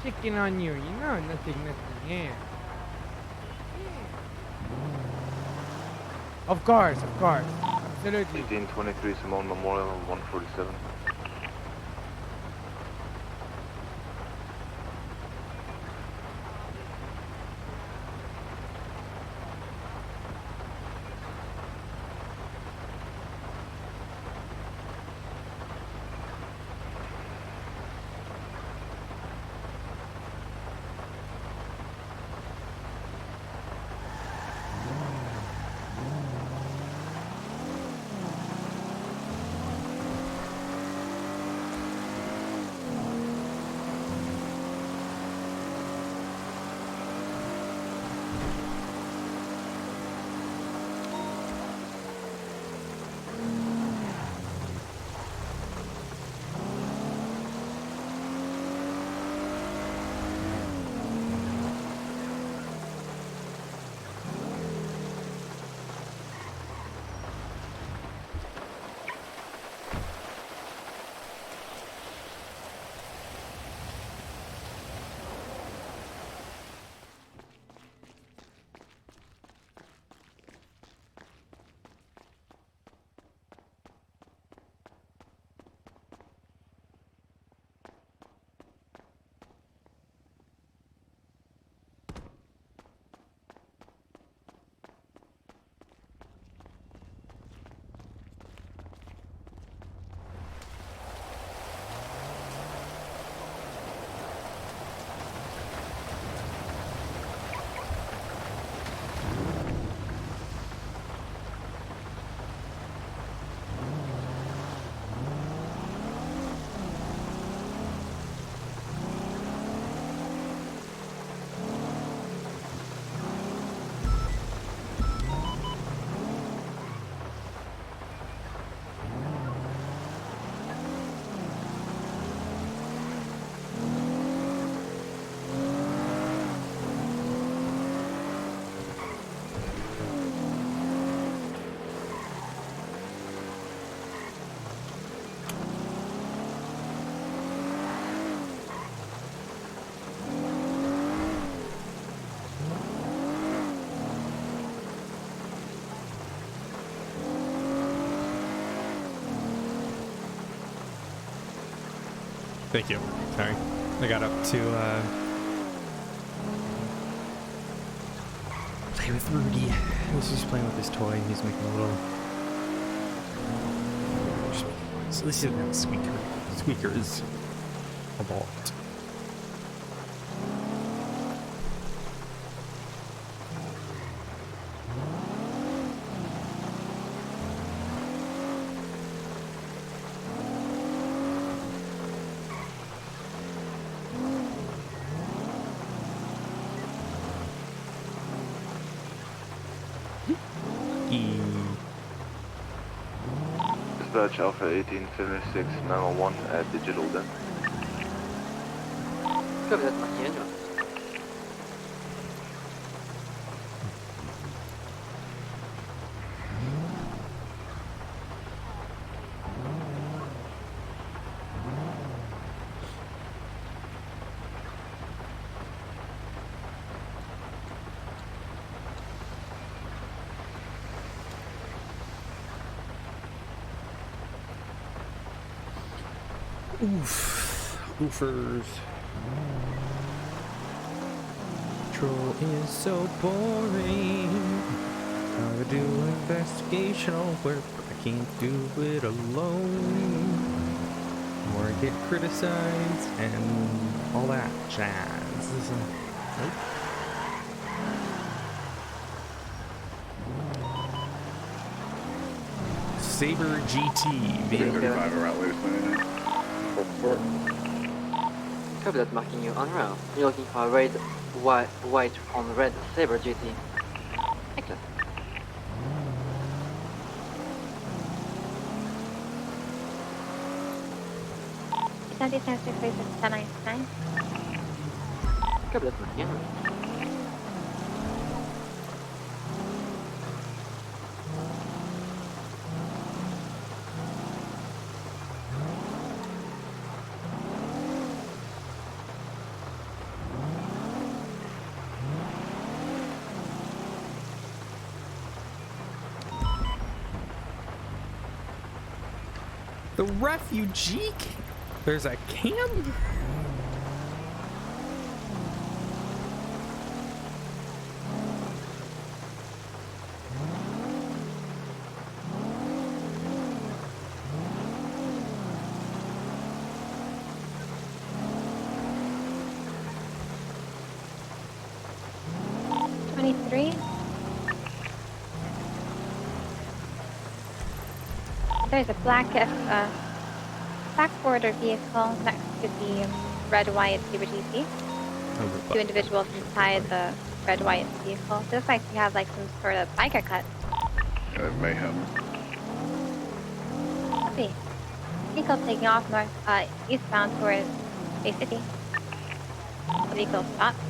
picking on you. You know, nothing. Yeah. Of course. Absolutely. 1823 Simone Memorial 147. Thank you. Sorry. I got up to play with Rudy. He's just playing with his toy. He's making a little... So at least he doesn't have a squeaker. Squeaker is a ball. Dispatch Alpha 18, Finish 6, 901 at Digital then. Copy that, Machiavelli. Oof. Oofers. Patrol is so boring. Gotta do investigational work. I can't do it alone. Or get criticized and all that jazz. Nope. Saber GT vehicle. 35 around latest minute. Copy that, marking you on route. You're looking for a red, white on red Saber GT. Excellent. Copy that, marking. The refugee? There's a camp? There's a black border vehicle next to the red, white Saber GT. Two individuals inside the red, white vehicle. It looks like you have like some sort of biker cut. Yeah, mayhem. Copy. Vehicle taking off north, eastbound towards Bay City. The vehicle stopped.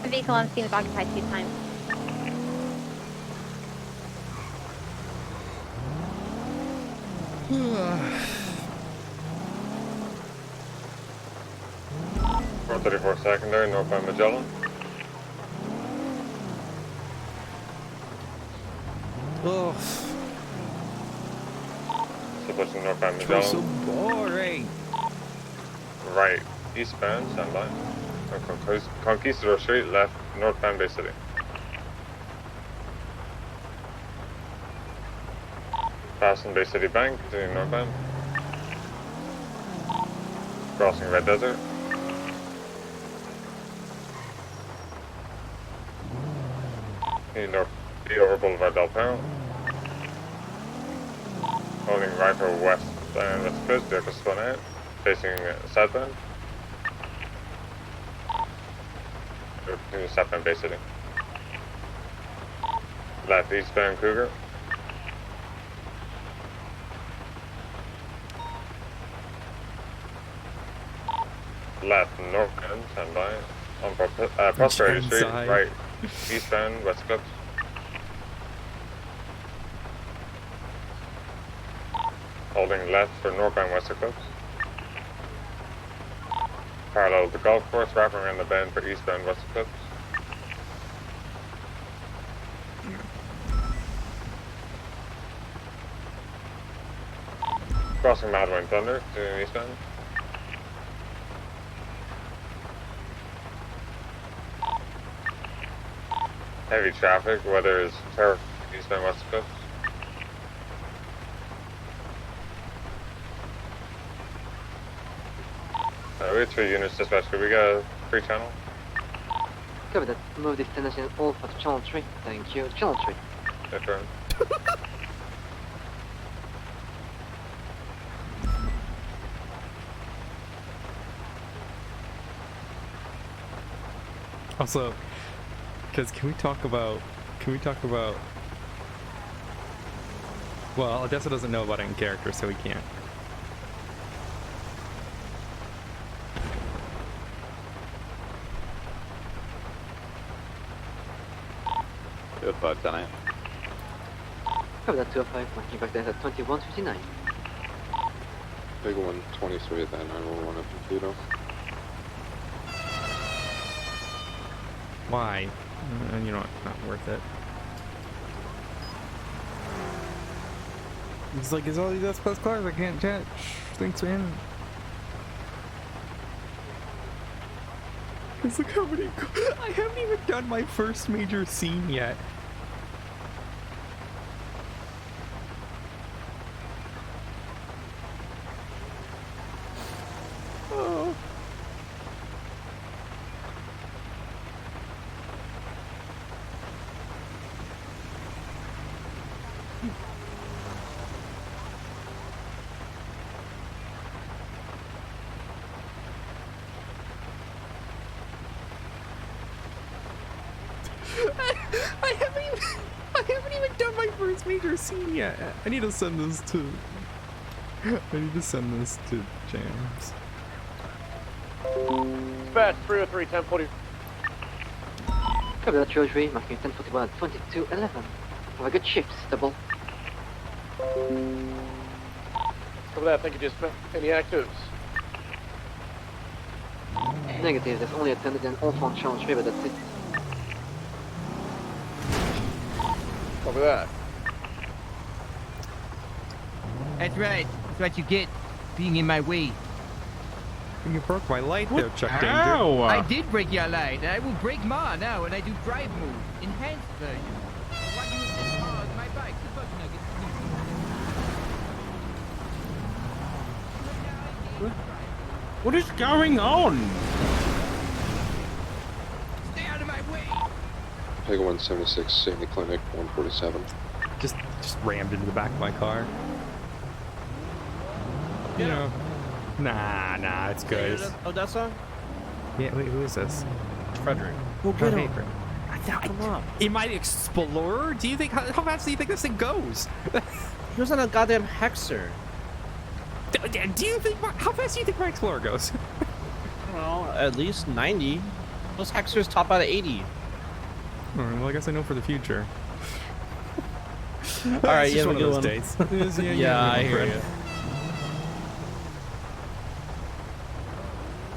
The vehicle on scene was occupied 2 times. Four 34 secondary, northbound Magellan. Oh. So pushing northbound Magellan. So boring. Right, eastbound, stand by. Conquistador Street, left, northbound Bay City. Passing Bay City Bank, continuing northbound. Crossing Red Desert. North over Boulevard Del Perro. Holding right for west and west coast, vehicle spun out. Facing southbound. Continue southbound Bay City. Left eastbound Cougar. Left northbound, stand by. On Prosperity Street, right eastbound West Clips. Holding left for northbound West Clips. Parallel to the golf course, wrapping around the bend for eastbound West Clips. Crossing Madwine Thunder to eastbound. heavy traffic, whether it's terrible eastbound West Coast. We have 3 units dispatched. We got a free channel. Copy that. Move destination Alpha to channel 3. Thank you. Channel 3. Confirmed. Also, because can we talk about, well, Odessa doesn't know about it in character, so we can't. Good 510. Copy that 205. Marking back there at 2159. Big 123 at that 911 up in Pluto. Why? You know what? Not worth it. He's like, is all these S plus cars? I can't chat. Thanks, man. Cause look how many. I haven't even done my first major scene yet. Oh. I haven't even done my first major scene yet. I need to send this to James. Dispatch 303, 1040. Copy that 303. Marking 1041 at 2211. Have a good shift, double. Cover that, thank you, dispatch. Any actives? Negative. There's only attended an Alpha on channel 3, but that's it. Cover that. That's right. That's what you get, being in my way. You broke my light there, Chuck Danger. I did break your light. I will break more now when I do drive mode. Enhanced version. What you said pause my bike. The bug nugget. What is going on? Stay out of my way. Pega 176, Sandy Clinic, 147. Just rammed into the back of my car. You know, nah, it's good. Odessa? Yeah, wait, who is this? Frederick. Well, get him. Paper. Come on. In my Explorer? Do you think, how fast do you think this thing goes? He was on a goddamn Hexer. Do you think, how fast do you think my Explorer goes? Well, at least 90. Those Hexers top out of 80. Alright, well, I guess I know for the future. Alright, yeah, one of those days. Yeah, I hear you.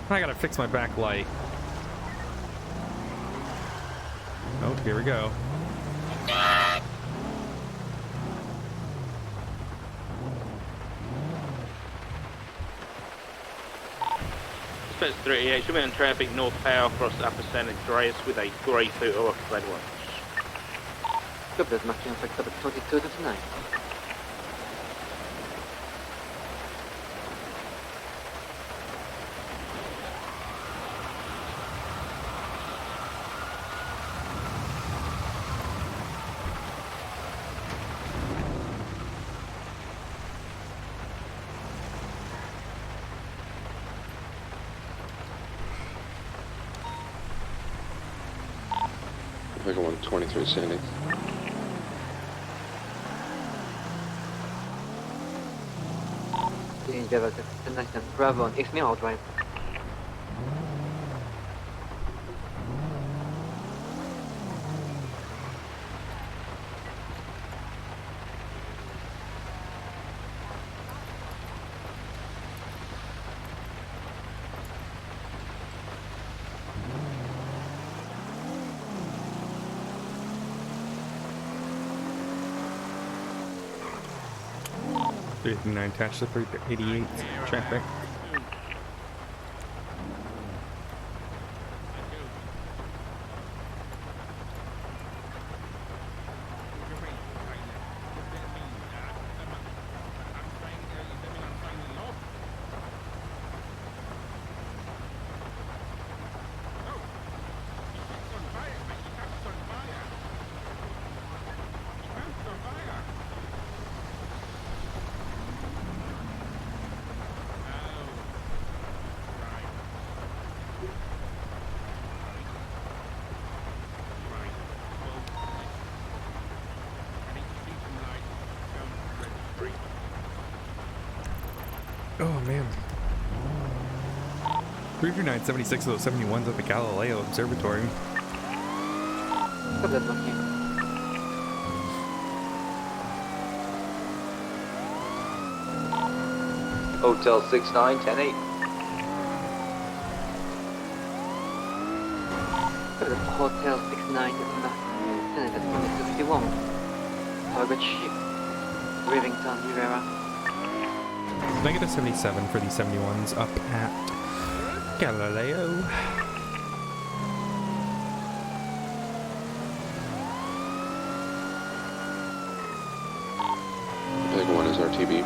I gotta fix my back light. Oh, here we go. Dispatch 38, should be in traffic north power across Upper San Andreas with a grey photo of red one. Copy that. Marking effect up at 2229. Pega 123, Sandy. Endeavor destination Bravo on East Mill Drive. Nine attached to 388 traffic. Oh man. 33976 of those 71s at the Galileo Observatory. Copy that, Monkey. Hotel 6910-8. Hotel 69, Senator 51. Target ship, Rivington, Rivera. Negative 77 for these 71s up at Galileo. Big one is RTB.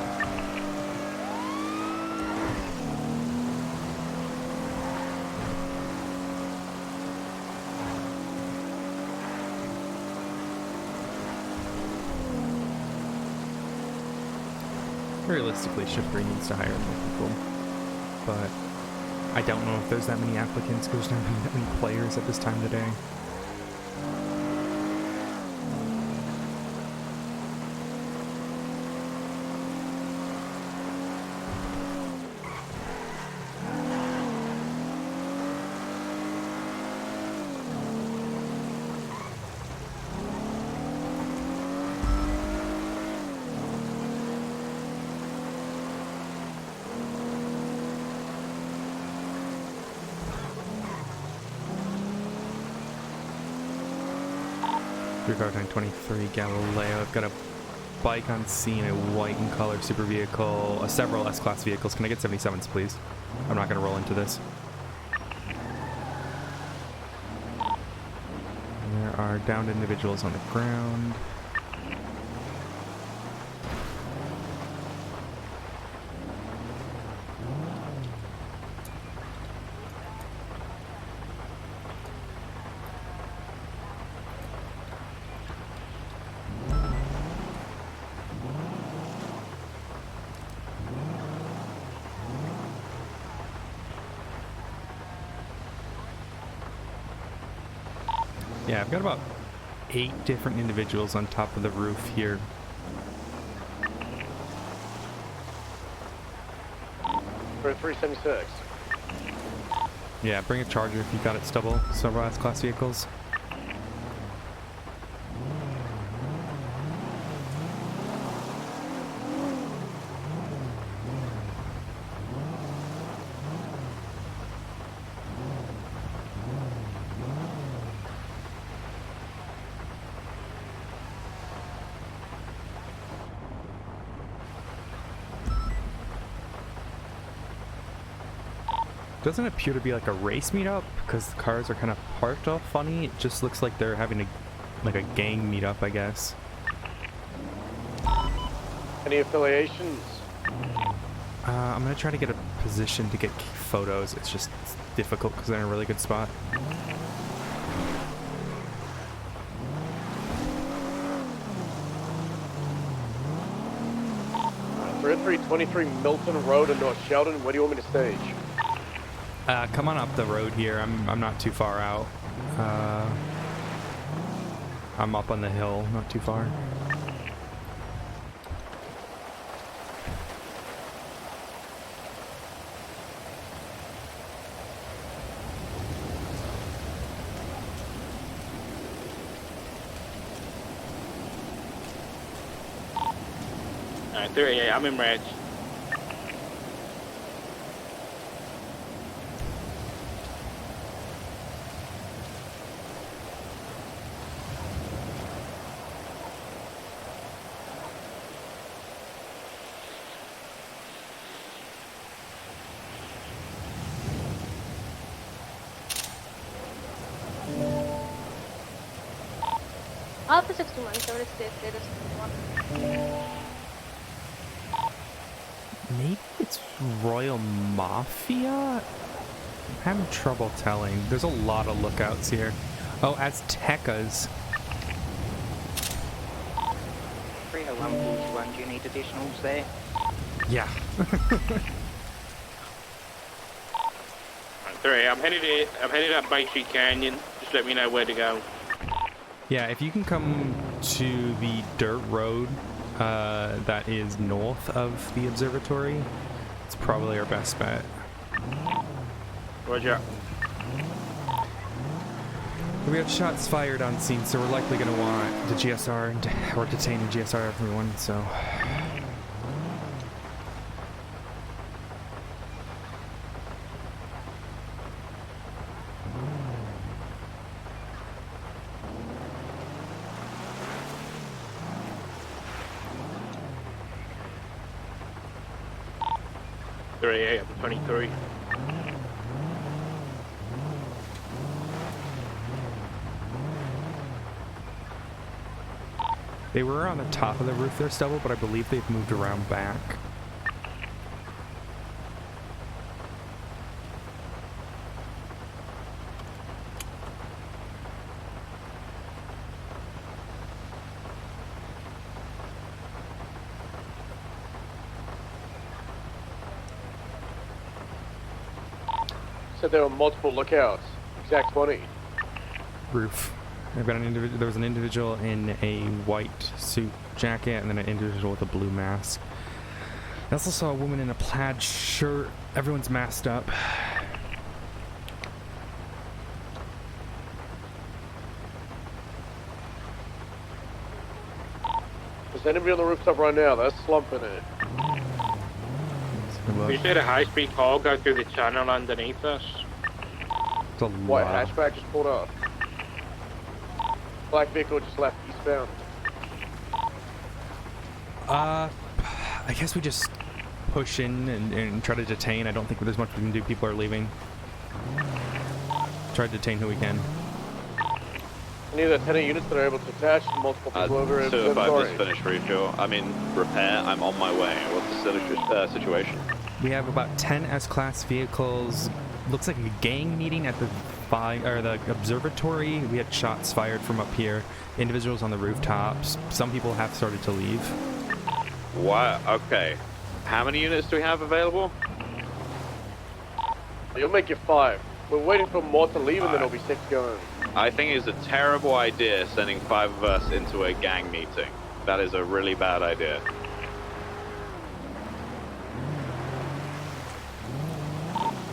Realistically, Shift3 needs to hire more people, but I don't know if there's that many applicants because there's not that many players at this time of the day. Regard 923 Galileo. I've got a bike on scene, a white and color super vehicle, several S-Class vehicles. Can I get 77s, please? I'm not going to roll into this. And there are downed individuals on the ground. Yeah, I've got about 8 different individuals on top of the roof here. For 376. Yeah, bring a charger if you've got it several S-Class vehicles. Doesn't appear to be like a race meetup because the cars are kind of parked all funny. It just looks like they're having a gang meetup, I guess. Any affiliations? I'm gonna try to get a position to get photos. It's just difficult because they're in a really good spot. We're at 323 Milton Road in North Sheldon. Where do you want me to stage? Come on up the road here. I'm not too far out. I'm up on the hill, not too far. Alright, 38, I'm in Reg. Alpha 61, 76, status 61. Maybe it's Royal Mafia? I'm having trouble telling. There's a lot of lookouts here. Oh, Aztecas. 30141, do you need additionals there? Yeah. Alright, I'm headed up Bay Street Canyon. Just let me know where to go. Yeah, if you can come to the dirt road that is north of the observatory, That's probably our best bet. Roger. We had shots fired on scene, so we're likely going to want the GSR or detain the GSR everyone, so... Yeah, 23. They were on the top of the roof there, Stubble, but I believe they've moved around back. Said there were multiple lookouts. Exact 20. Roof. I've got an there was an individual in a white suit jacket and then an individual with a blue mask. I also saw a woman in a plaid shirt. Everyone's masked up. Is anybody on the rooftop right now? They're slumping it. We just had a high-speed call go through the channel underneath us. It's a White lot. hatchback just pulled up. Black vehicle just left eastbound. I guess we just push in and try to detain. I don't think there's much we can do. People are leaving. Try to detain who we can. Any of the 10 units that are able to attach multiple people over. 205 is finished refuel. I'm in repair. I'm on my way. What's the situation? We have about 10 S-Class vehicles. Looks like a gang meeting at the observatory. We had shots fired from up here. Individuals on the rooftops. Some people have started to leave. What? Okay. How many units do we have available? You'll make it 5. We're waiting for more to leave and then it'll be 6 going. I think it's a terrible idea sending 5 of us into a gang meeting. That is a really bad idea.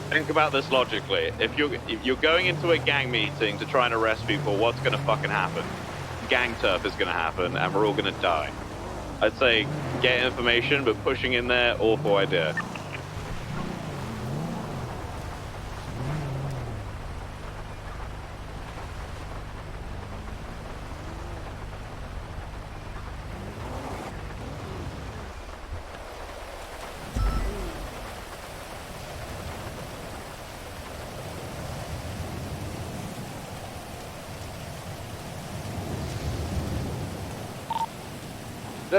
Think about this logically. If you're going into a gang meeting to try and arrest people, what's going to fucking happen? Gang turf is going to happen, and we're all going to die. I'd say get information, but pushing in there, awful idea.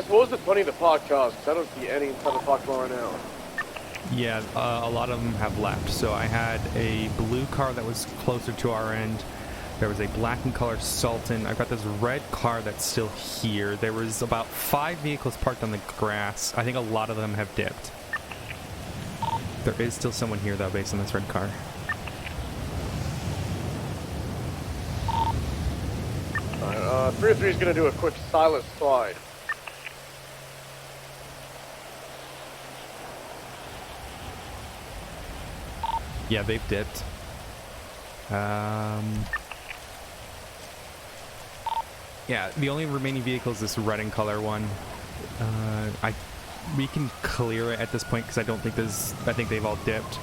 What was the 20 of the parked cars? Because I don't see any inside the parked car right now. Yeah, a lot of them have left. So I had a blue car that was closer to our end. There was a black and color Sultan. I've got this red car that's still here. There was about 5 vehicles parked on the grass. I think a lot of them have dipped. There is still someone here, though, based on this red car. Alright, 303 is going to do a quick silent slide. Yeah, they've dipped. Yeah, the only remaining vehicle is this red and color one. We can clear it at this point because I don't think there's. I think they've all dipped.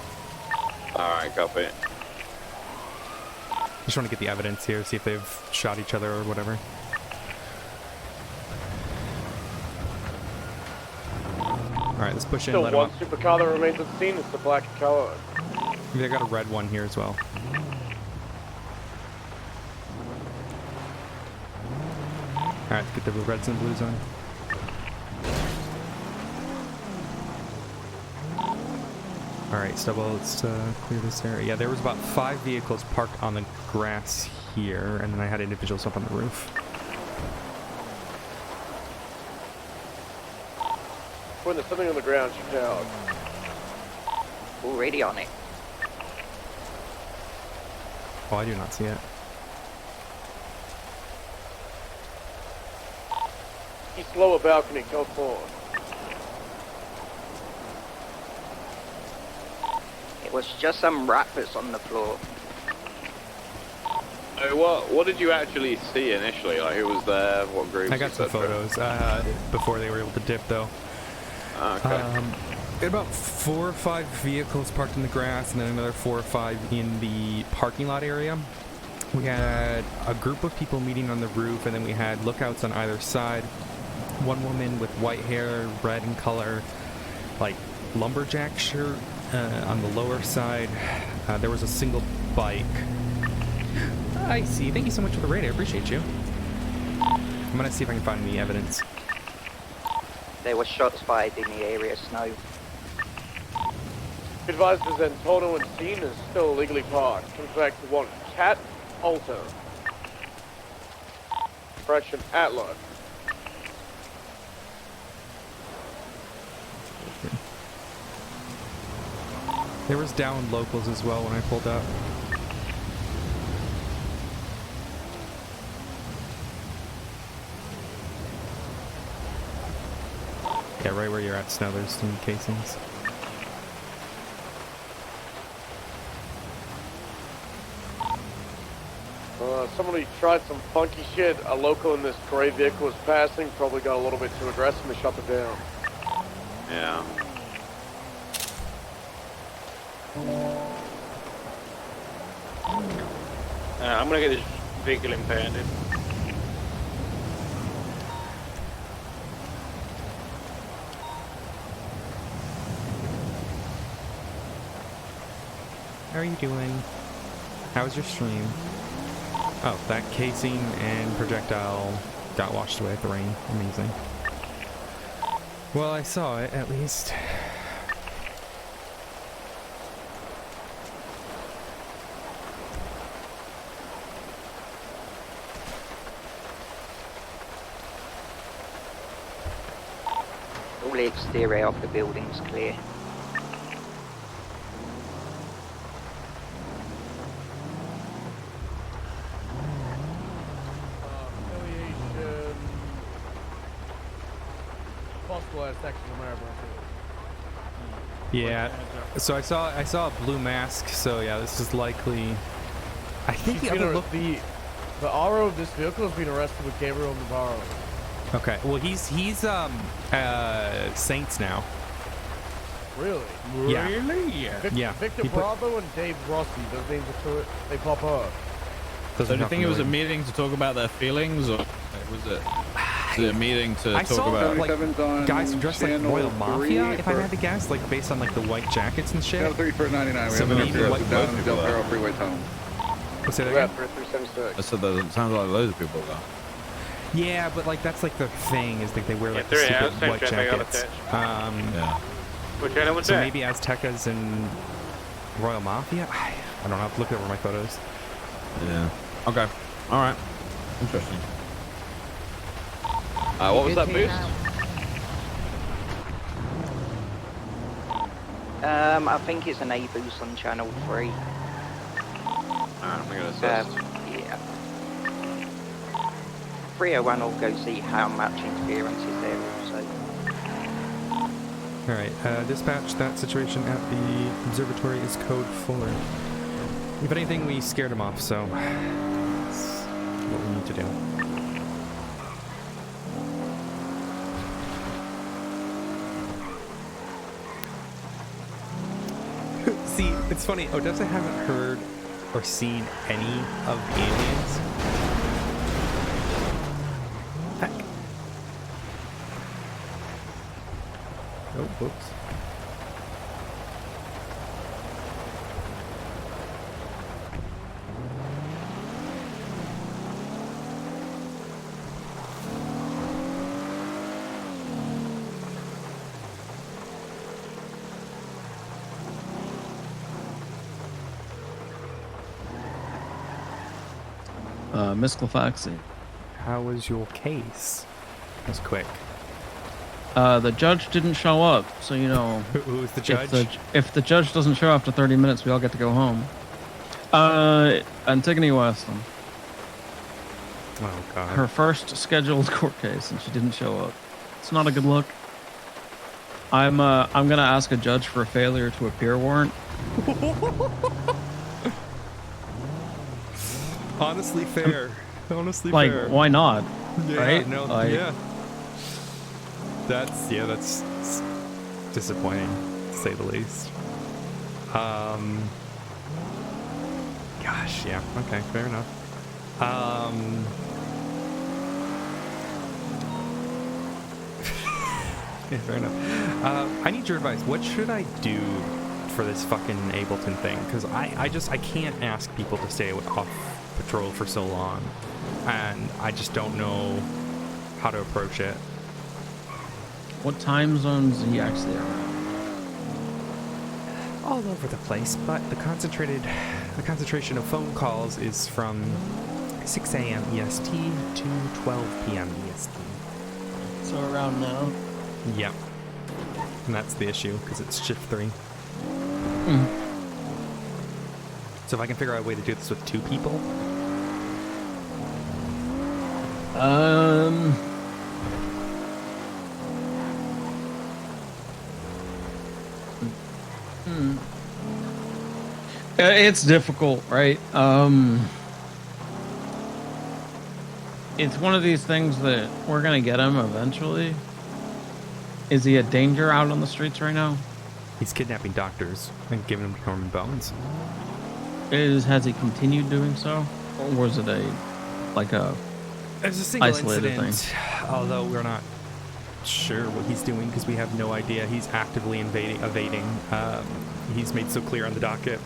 Alright, copy. Just want to get the evidence here, see if they've shot each other or whatever. Alright, let's push in. Still let one them supercar that remains on scene. It's the black color. They got a red one here as well. Alright, let's get the reds and blues on. Alright, Stubble, let's clear this area. Yeah, there was about 5 vehicles parked on the grass here, and then I had individuals up on the roof. When there's something on the ground, shoot out. Ooh, radio on it. Oh, I do not see it. East lower balcony, go forward. It was just some rat that's on the floor. What did you actually see initially? Like, who was there? What groups? I got some photos before they were able to dip, though. Okay. About 4 or 5 vehicles parked in the grass, and then another 4 or 5 in the parking lot area. We had a group of people meeting on the roof, and then we had lookouts on either side. One woman with white hair, red in color, like lumberjack shirt on the lower side. There was a single bike. I see. Thank you so much for the raid. I appreciate you. I'm gonna see if I can find any evidence. There were shots fired in the area, Snow. Advised is Antonio and Scene is still illegally parked. In fact, one Cat Alto. Correction, Atla. There was downed locals as well when I pulled up. Yeah, right where you're at, Snow, there's some casings. Somebody tried some funky shit. A local in this gray vehicle was passing, probably got a little bit too aggressive and shut it down. Yeah. I'm gonna get this vehicle impounded. How are you doing? How was your stream? Oh, that casing and projectile got washed away with the rain. Amazing. Well, I saw it, at least. All the exterior of the building's clear. Yeah, so I saw a blue mask, so yeah, this is likely. I think the other look. The RO of this vehicle has been arrested with Gabriel Navarro. Okay, well he's Saints now. Really? Yeah. Yeah. Victor Bravo and Dave Rossi, those names are they pop up. So do you think it was a meeting to talk about their feelings, or was it a meeting to talk about? Like guys dressed like Royal Mafia, if I had to guess, like based on like the white jackets and shit. 3 for 99. We So have maybe enough white down in Del Perro Freeway Tunnel. What's that again? I said that it sounds like loads of people though. Yeah, but like that's like the thing is like they wear like the they're stupid Aztec white that they got jackets. attached. Which I know So maybe Aztecas and Royal Mafia. I don't know. I have to look over my photos. Yeah. Okay. All right. Interesting. What was that boost? I think it's an A boost on channel 3. I'm gonna assist. Yeah. 301 will go see how much interference is there also. Alright, dispatch, that situation at the observatory is code 4. If anything, we scared him off, so that's what we need to do. See, it's funny, Odessa hasn't heard or seen any of the aliens. Heck. Oh, whoops. Miss Glafx. How was your case? That was quick. The judge didn't show up, so you know. Who's the judge? If the judge doesn't show after 30 minutes, we all get to go home. Antigone Weston. Oh God. Her first scheduled court case, and she didn't show up. It's not a good look. I'm gonna ask a judge for a failure to appear warrant Honestly fair. Honestly Like, fair. why not? Yeah, right? No, Like, yeah. That's disappointing, to say the least. Gosh, yeah. Okay, fair enough. Yeah, fair enough. I need your advice. What should I do for this fucking Ableton thing? Because I can't ask people to stay off patrol for so long, and I just don't know how to approach it. what time zones are you actually around? All over the place, but the concentration of phone calls is from 6 a.m. EST to 12 p.m. EST. So around now? Yep. And that's the issue, because it's shift 3. So if I can figure out a way to do this with 2 people. It's difficult, right? It's one of these things that we're gonna get him eventually. Is he a danger out on the streets right now? He's kidnapping doctors and giving them Norman bones. Has he continued doing so, or was it a It's a single isolated incident, thing? although we're not sure what he's doing because we have no idea. He's actively evading. He's made so clear on the docket.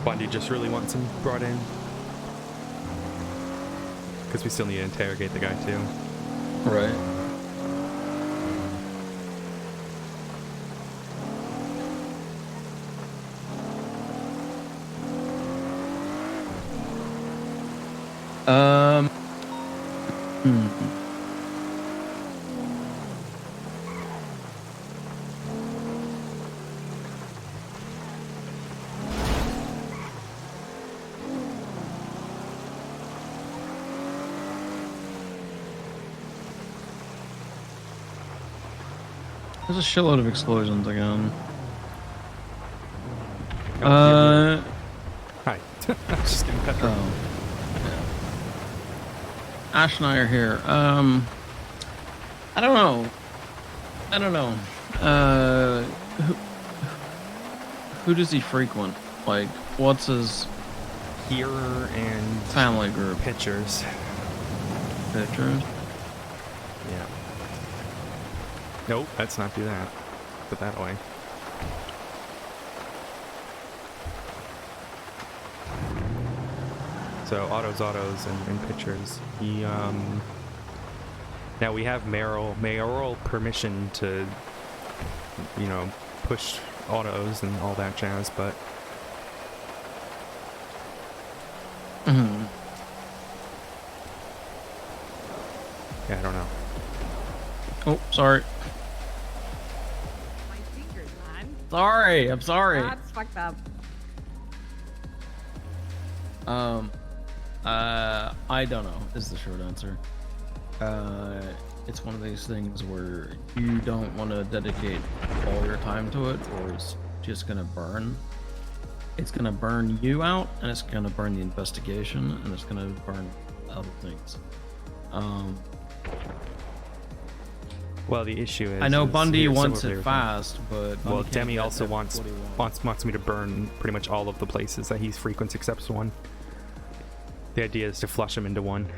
Bundy just really wants him brought in because we still need to interrogate the guy too. Right. There's a shitload of explosions again. Hi. Just getting petrol. Yeah. Ash and I are here. I don't know. Who does he frequent? Like, what's his here and family group? Pictures. Pictures? Yeah. Nope, let's not do that. Put that away. So autos, and pictures. He now we have mayoral permission to, push autos and all that jazz, but yeah, I don't know. Oh, sorry. My fingers, man. Sorry, I'm sorry. That's fucked up. I don't know is the short answer. It's one of these things where you don't want to dedicate all your time to it, or it's just gonna burn. It's gonna burn you out, and it's gonna burn the investigation, and it's gonna burn other things. Well, the issue is I know Bundy here's wants some of it the fast, but Bundy well, can't Demi get also what wants he wants. me to burn pretty much all of the places that he frequents except one. The idea is to flush him into one.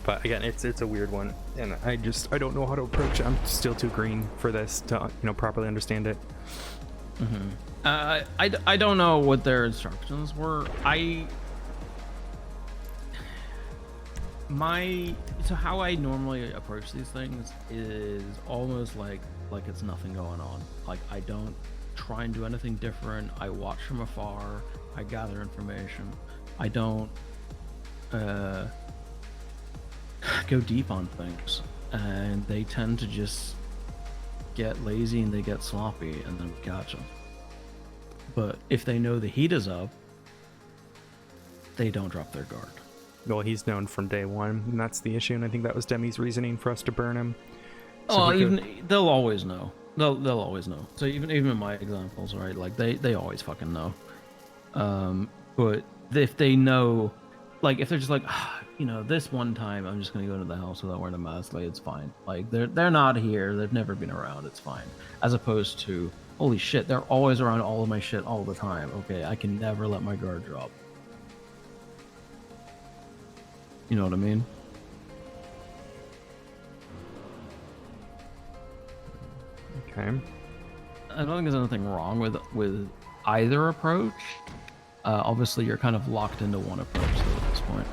But again, it's a weird one, and I don't know how to approach it. I'm still too green for this to properly understand it. I don't know what their instructions were. So how I normally approach these things is almost like it's nothing going on. Like, I don't try and do anything different. I watch from afar. I gather information. I don't go deep on things, and they tend to just get lazy and they get sloppy, and then catch them. But if they know the heat is up, they don't drop their guard. Well, he's known from day one, and that's the issue, and I think that was Demi's reasoning for us to burn him. They'll always know. They'll always know. So even in my examples, right? Like they always fucking know. But if they know, like if they're just like, you know, this one time I'm just gonna go into the house without wearing a mask, like it's fine. Like they're not here. They've never been around. It's fine. As opposed to, holy shit, they're always around all of my shit all the time. Okay, I can never let my guard drop. You know what I mean? Okay. I don't think there's anything wrong with either approach. Obviously, you're kind of locked into one approach though, at this point.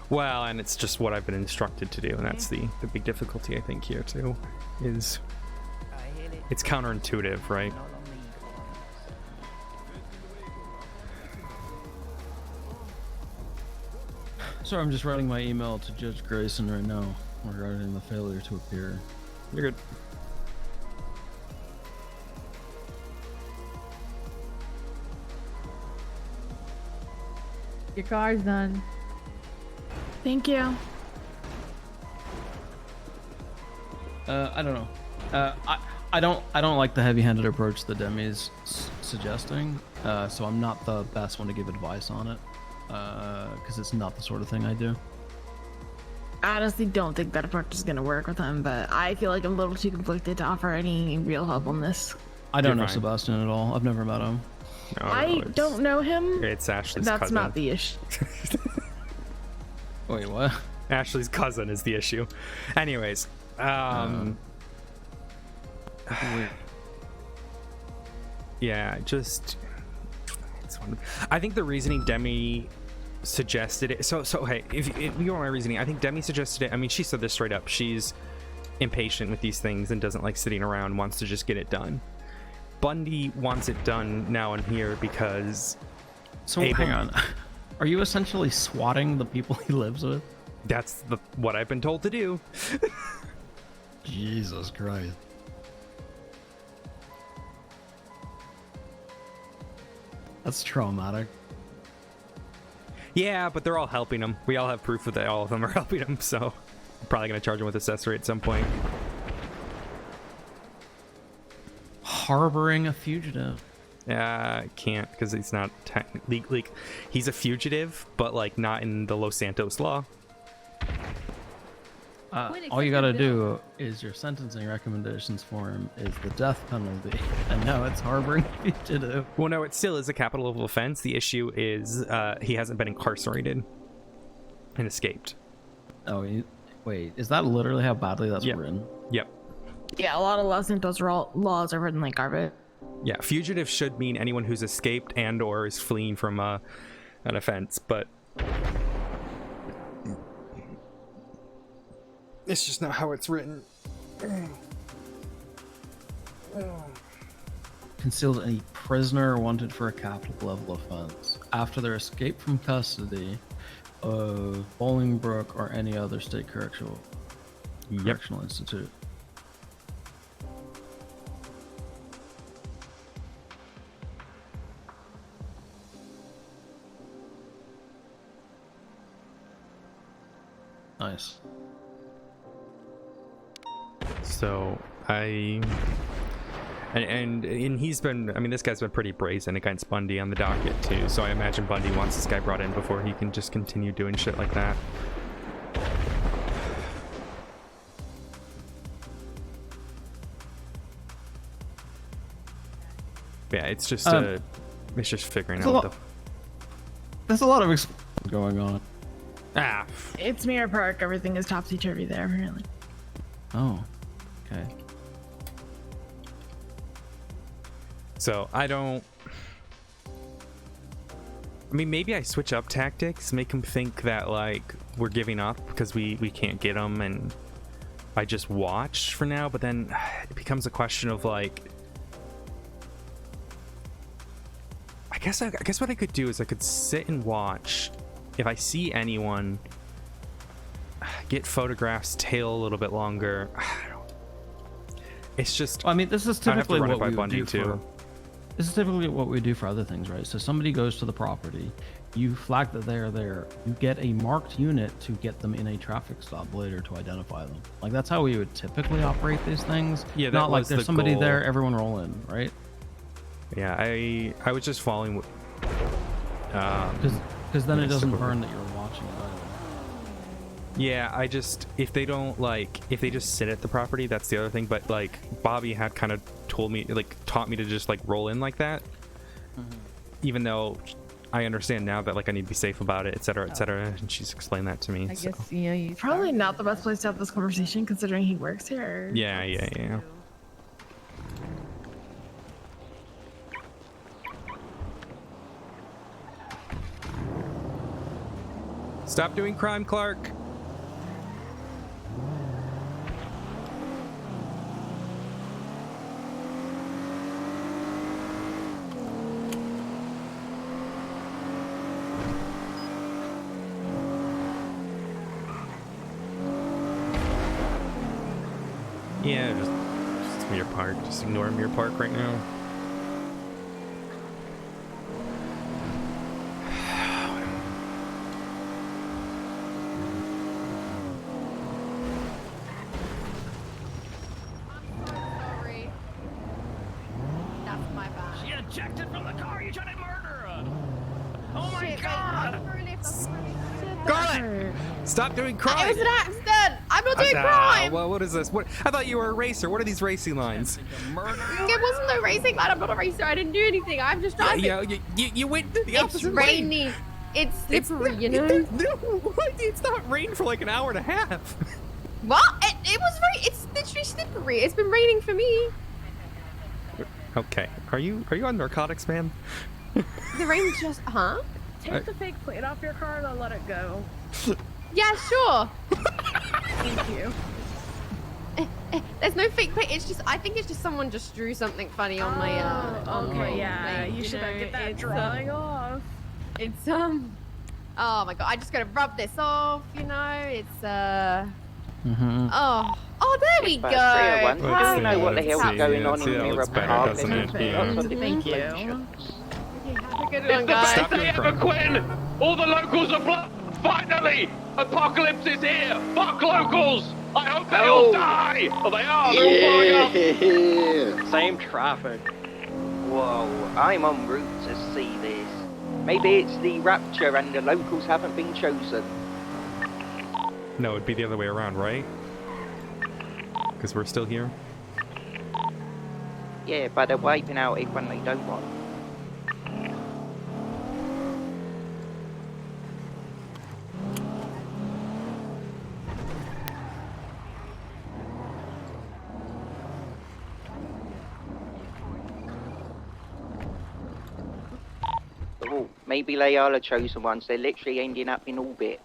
Well, and it's just what I've been instructed to do, and that's the big difficulty I think here too, is it's counterintuitive, right? Sorry, I'm just writing my email to Judge Grayson right now regarding the failure to appear. You're good. Your car's done. Thank you. I don't know. I don't like the heavy-handed approach that Demi's suggesting. So I'm not the best one to give advice on it, because it's not the sort of thing I do. I honestly don't think that approach is going to work with him, but I feel like I'm a little too conflicted to offer any real help on this. I don't know Sebastian at all. I've never met him. I don't know him. It's Ashley's That's cousin. not the issue. Wait, what? Ashley's cousin is the issue. Anyways, yeah, just it's one. I think the reasoning Demi suggested it. So hey, if you want my reasoning, I think Demi suggested it. I mean, she said this straight up. She's impatient with these things and doesn't like sitting around. Wants to just get it done. Bundy wants it done now and here because. So hang on. Are you essentially swatting the people he lives with? That's what I've been told to do. Jesus Christ. That's traumatic. Yeah, but they're all helping him. We all have proof that all of them are helping him, so I'm probably going to charge him with accessory at some point. Harboring a fugitive. Can't, because he's not technically, he's a fugitive, but like not in the Los Santos law. All you gotta do is your sentencing recommendations form is the death penalty, and now it's harboring a fugitive. Well, no, it still is a capital level offense. The issue is he hasn't been incarcerated and escaped. Oh, wait, is that literally how badly that's written? Yep. Yeah, a lot of Los Santos laws are written like garbage. Yeah, fugitive should mean anyone who's escaped and or is fleeing from an offense, but it's just not how it's written. Concealed any prisoner wanted for a capital level offense after their escape from custody of Bolingbrook or any other state correctional institute. Nice. So and he's been, I mean, this guy's been pretty brazen against Bundy on the docket too, so I imagine Bundy wants this guy brought in before he can just continue doing shit like that. Yeah, it's just figuring out what the... There's a lot of going on. It's Mirror Park. Everything is topsy-turvy there, apparently. Oh, okay. So I mean, maybe I switch up tactics, make them think that like we're giving up because we can't get them, and I just watch for now. But then it becomes a question of like, I guess what I could do is I could sit and watch. If I see anyone, get photographs, tail a little bit longer. It's just. Well, I mean, this is typically what we would do This is typically what we do for other things, right? So somebody goes to the property, you flag that they're there, you get a marked unit to get them in a traffic stop later to identify them. Like that's how we would typically operate these things. Yeah, that not like was there's the somebody goal. there, everyone roll in, right? Yeah, I was just following. Because then it doesn't burn that you're watching it either. Yeah, if they don't if they just sit at the property, that's the other thing. But like Bobby had kind of taught me to just like roll in like that. Even though I understand now that like I need to be safe about it, etc., etc. And she's explained that to me. I so. guess, you probably not the best place to have this conversation considering he works here. Yeah. Stop doing crime, Clark. Yeah, just Mirror Park. Just ignore Mirror Park right now. Sorry. That's my bad. She ejected from the car. You trying to murder her? Oh my Shit, god! Garlic! Stop doing crime! It was an accident! I'm not doing crime! Well, what is this? What? I thought you were a racer. What are these racing lines? It wasn't no racing line. I'm not a racer. I didn't do anything. I'm just driving. Yeah, you went the opposite It's lane. rainy. It's slippery, you know? No, it's not rain for like an hour and a half. What? It was it's literally slippery. It's been raining for me. Okay, are you on narcotics, man? The rain just, huh? Take the fake plate off your car and I'll let it go. Yeah, sure. Thank you. There's no fake plate. It's just, I think it's just someone just drew something funny on my, okay, yeah. plate, You should know, get that it's, drawing off. It's, oh my god, I just gotta rub this off, you know? It's, oh, there we go. I don't know what the Let's hell's see, going on see, in that Mirror looks better, Park. doesn't it? Yeah. Thank you. Have a good It's one, the guys. best day ever, Quinn! All the locals are finally! Apocalypse is here! Fuck locals! I hope they all die! Oh, they are! They're all blowing up! Same traffic. Whoa, I'm en route to see this. Maybe it's the rapture and the locals haven't been chosen. No, it'd be the other way around, right? Because we're still here. Yeah, but they're wiping out everyone they don't want. Oh, maybe they are the chosen ones. They're literally ending up in orbit.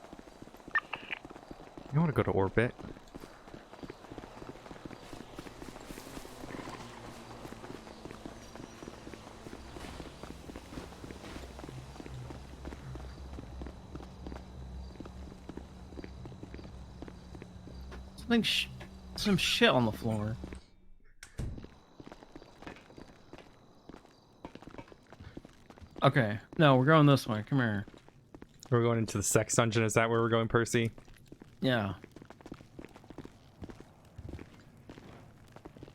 You want to go to orbit? Some shit on the floor. Okay, no, we're going this way. Come here. We're going into the sex dungeon. Is that where we're going, Percy? Yeah.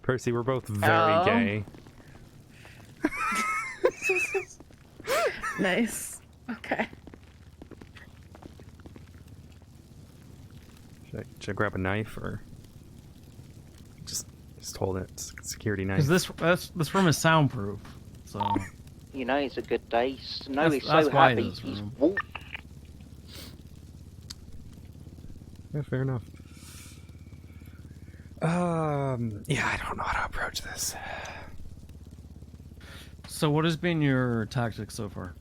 Percy, we're both very gay. Nice. Okay. Should I grab a knife or just hold it? It's a security knife. Because this room is soundproof, so. You know, it's a good day. Snow is That's so why happy. this He's room. walked. Yeah, fair enough. Yeah, I don't know how to approach this. So what has been your tactics so far?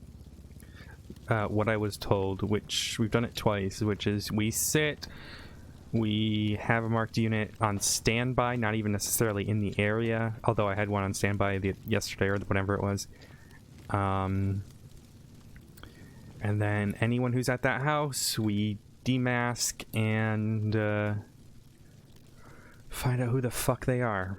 What I was told, which we've done it twice, which is we sit, we have a marked unit on standby, not even necessarily in the area, although I had one on standby yesterday or whatever it was. And then anyone who's at that house, we demask and find out who the fuck they are.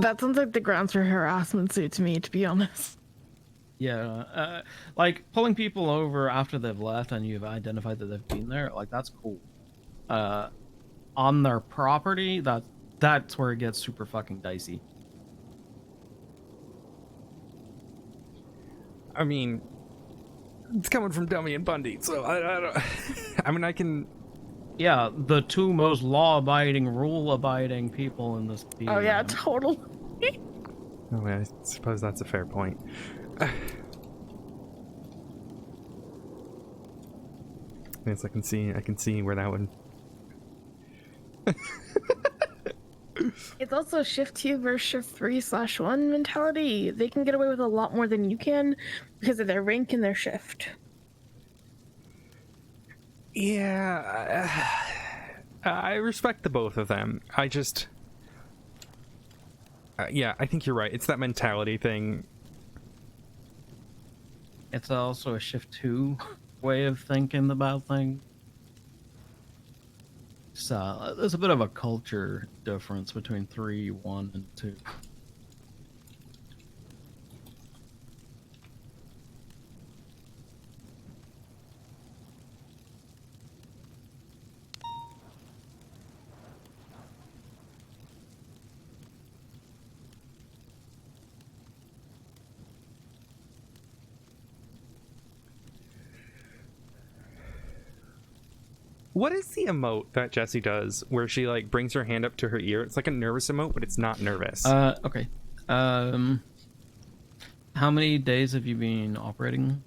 That sounds like the grounds for harassment suit to me, to be honest. Yeah, like pulling people over after they've left and you've identified that they've been there, like that's cool. On their property, that's where it gets super fucking dicey. I mean, it's coming from Dummy and Bundy, so I don't. I mean, I can. Yeah, the two most law-abiding, rule-abiding people in this team. Oh yeah, totally. Oh, I suppose that's a fair point. Yes, I can see where that would. It's also shift 2 versus shift 3/1 mentality. They can get away with a lot more than you can because of their rank and their shift. Yeah, I respect the both of them. I just, yeah, I think you're right. It's that mentality thing. It's also a shift 2 way of thinking about things. So there's a bit of a culture difference between 3, 1, and 2. What is the emote that Jessie does where she like brings her hand up to her ear? It's like a nervous emote, but it's not nervous. Okay. How many days have you been operating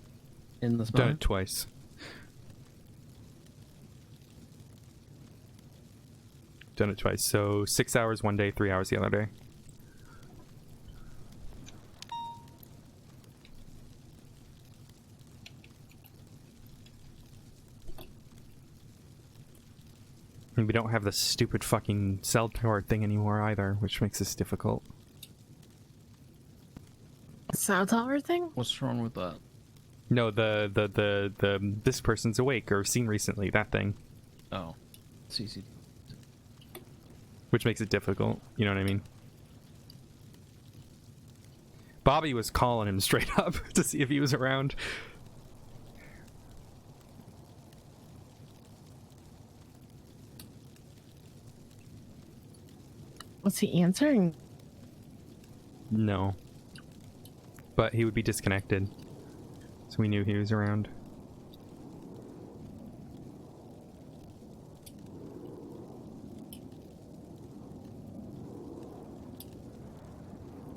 in this mode? Done it twice. Done it twice. So 6 hours one day, 3 hours the other day. And we don't have the stupid fucking cell tower thing anymore either, which makes this difficult. Cell tower thing? What's wrong with that? No, the this person's awake or seen recently, that thing. Oh. CCD. Which makes it difficult, you know what I mean? Bobby was calling him straight up to see if he was around. What's he answering? No. But he would be disconnected. So we knew he was around.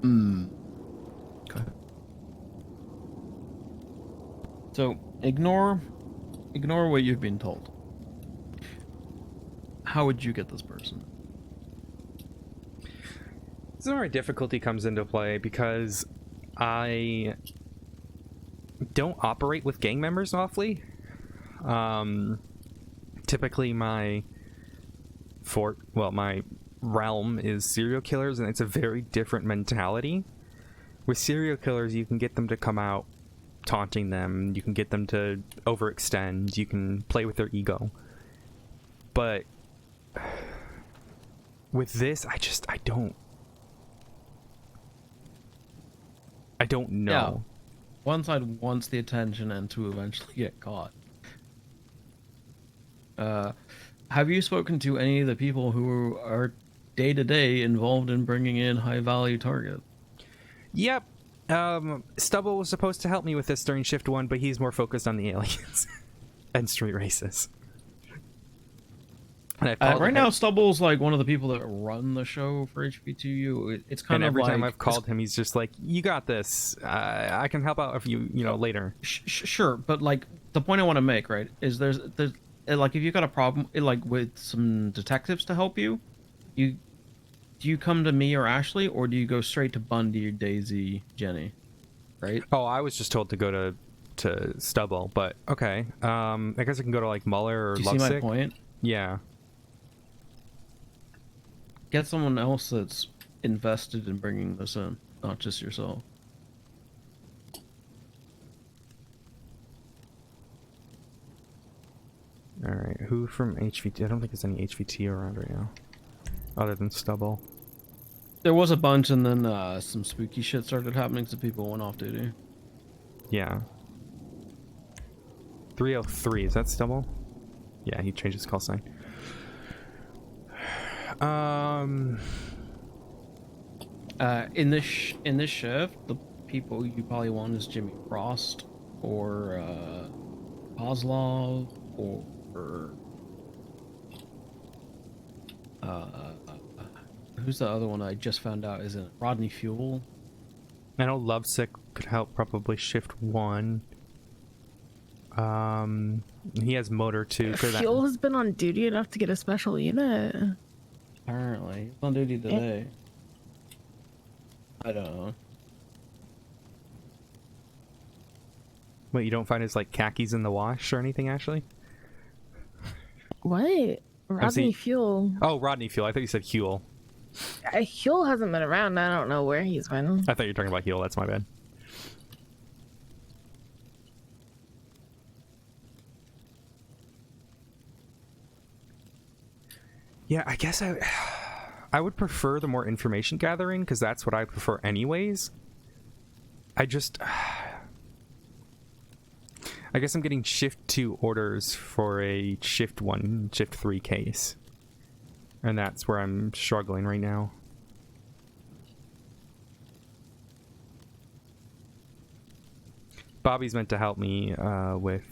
Okay. So ignore what you've been told. How would you get this person? This is where difficulty comes into play because I don't operate with gang members awfully. Typically my my realm is serial killers, and it's a very different mentality. With serial killers, you can get them to come out taunting them, you can get them to overextend, you can play with their ego. But with this, I don't know. Yeah. One side wants the attention and to eventually get caught. Have you spoken to any of the people who are day-to-day involved in bringing in high-value targets? Yep. Stubble was supposed to help me with this during Shift 1, but he's more focused on the aliens and street races. And right now, Stubble's like one of the people that run the show for HP2U. It's kind and of every like, time I've called him, he's just like, "You got this. I can help out if you know later." Sure, but like the point I want to make, right, is there's like if you got a problem like with some detectives to help you, do you come to me or Ashley, or do you go straight to Bundy or Daisy, Jenny, right? Oh, I was just told to go to Stubble, but okay. I guess I can go to like Muller or Do you see my point? Yeah. Get someone else that's invested in bringing this in, not just yourself. All right. Who from HVT? I don't think there's any HVT around right now, other than Stubble. There was a bunch, and then some spooky shit started happening, so people went off duty. Yeah. 303, is that stubble? Yeah, he changed his call sign. In this shift, the people you probably want is Jimmy Frost or Kozlov or who's the other one I just found out isn't Rodney Fuel? I know Lovesick could help probably shift 1. He has motor 2. Fuel has been on duty enough to get a special unit. Apparently, he's on duty today. I don't know. Wait, you don't find his like khakis in the wash or anything, Ashley? What? Rodney Fuel. Oh, Rodney Fuel. I thought you said Huel. Huel hasn't been around. I don't know where he's been. I thought you were talking about Huel. That's my bad. Yeah, I guess I would prefer the more information gathering because that's what I prefer anyways. I guess I'm getting shift 2 orders for a shift 1, shift 3 case. And that's where I'm struggling right now. Bobby's meant to help me with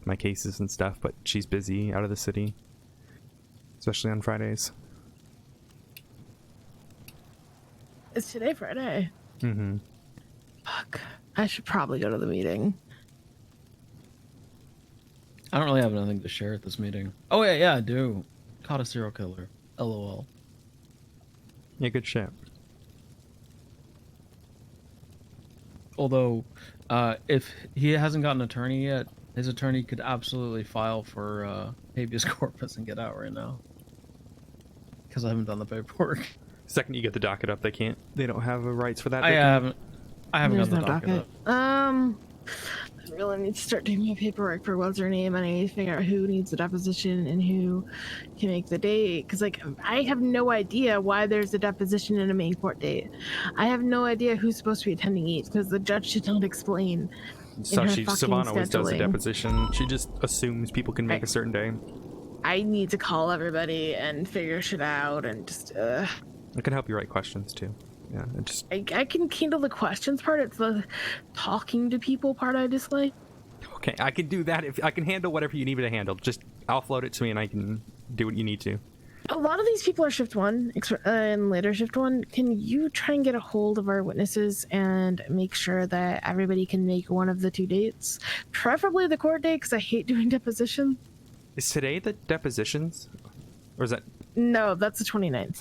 my cases and stuff, but she's busy out of the city. Especially on Fridays. Is today Friday? Mm-hmm. Fuck. I should probably go to the meeting. I don't really have anything to share at this meeting. Oh yeah, I do. Caught a serial killer. LOL. Yeah, good shit. Although, if he hasn't got an attorney yet, his attorney could absolutely file for habeas corpus and get out right now. Because I haven't done the paperwork. Second you get the docket up, they don't have rights for that. I haven't There's got the no docket up. I really need to start doing my paperwork for what's her name, and I need to figure out who needs the deposition and who can make the date. Because, like, I have no idea why there's a deposition and a main court date. I have no idea who's supposed to be attending each, because the judge did not explain. Savannah always does a scheduling. deposition. She just assumes people can make a certain day. I need to call everybody and figure shit out and just, I can help you write questions too. Yeah, I can handle the questions part. It's the talking to people part I dislike. Okay, I can do that. If I can handle whatever you need me to handle, just offload it to me and I can do what you need to. A lot of these people are shift 1 and later shift 1. Can you try and get a hold of our witnesses and make sure that everybody can make one of the 2 dates? Preferably the court date, because I hate doing depositions. Is today the depositions? Or is that... No, that's the 29th.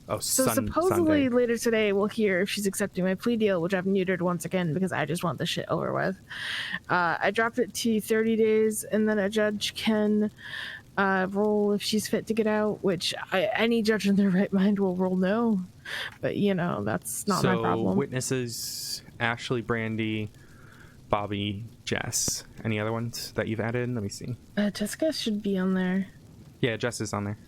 Oh, So supposedly later today we'll hear if she's accepting my plea deal, which I've neutered once again because I just want this shit over with. I dropped it to 30 days, and then a judge can roll if she's fit to get out, which any judge in their right mind will roll no. But, you know, that's not my problem. So witnesses, Ashley, Brandy, Bobby, Jess. Any other ones that you've added? Let me see. Jessica should be on there. Yeah, Jess is on there.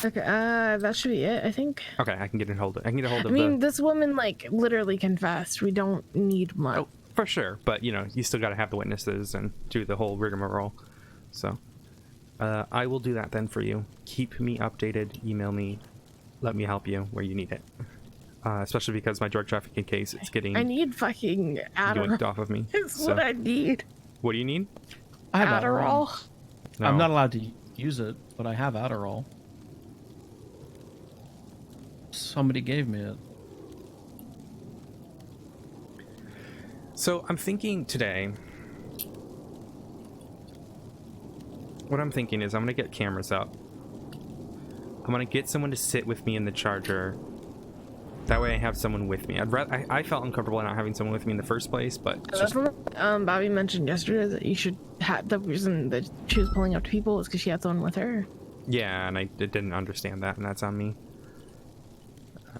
Okay, that should be it, I think. Okay, I can get a hold of. This woman like literally confessed. We don't need much. Oh, for sure, but you know, you still got to have the witnesses and do the whole rigmarole. So, I will do that then for you. Keep me updated. Email me. Let me help you where you need it. Especially because my drug trafficking case, it's getting. I need fucking Adderall. Yoinked off of me. It's what I need. What do you need? I have Adderall. No. I'm not allowed to use it, but I have Adderall. Somebody gave me it. So I'm thinking today. What I'm thinking is I'm gonna get cameras up. I'm gonna get someone to sit with me in the Charger. That way I have someone with me. I felt uncomfortable not having someone with me in the first place, but That's what Bobby mentioned yesterday, that you should have the reason that she was pulling up to people is because she had someone with her. yeah, and I didn't understand that, and that's on me.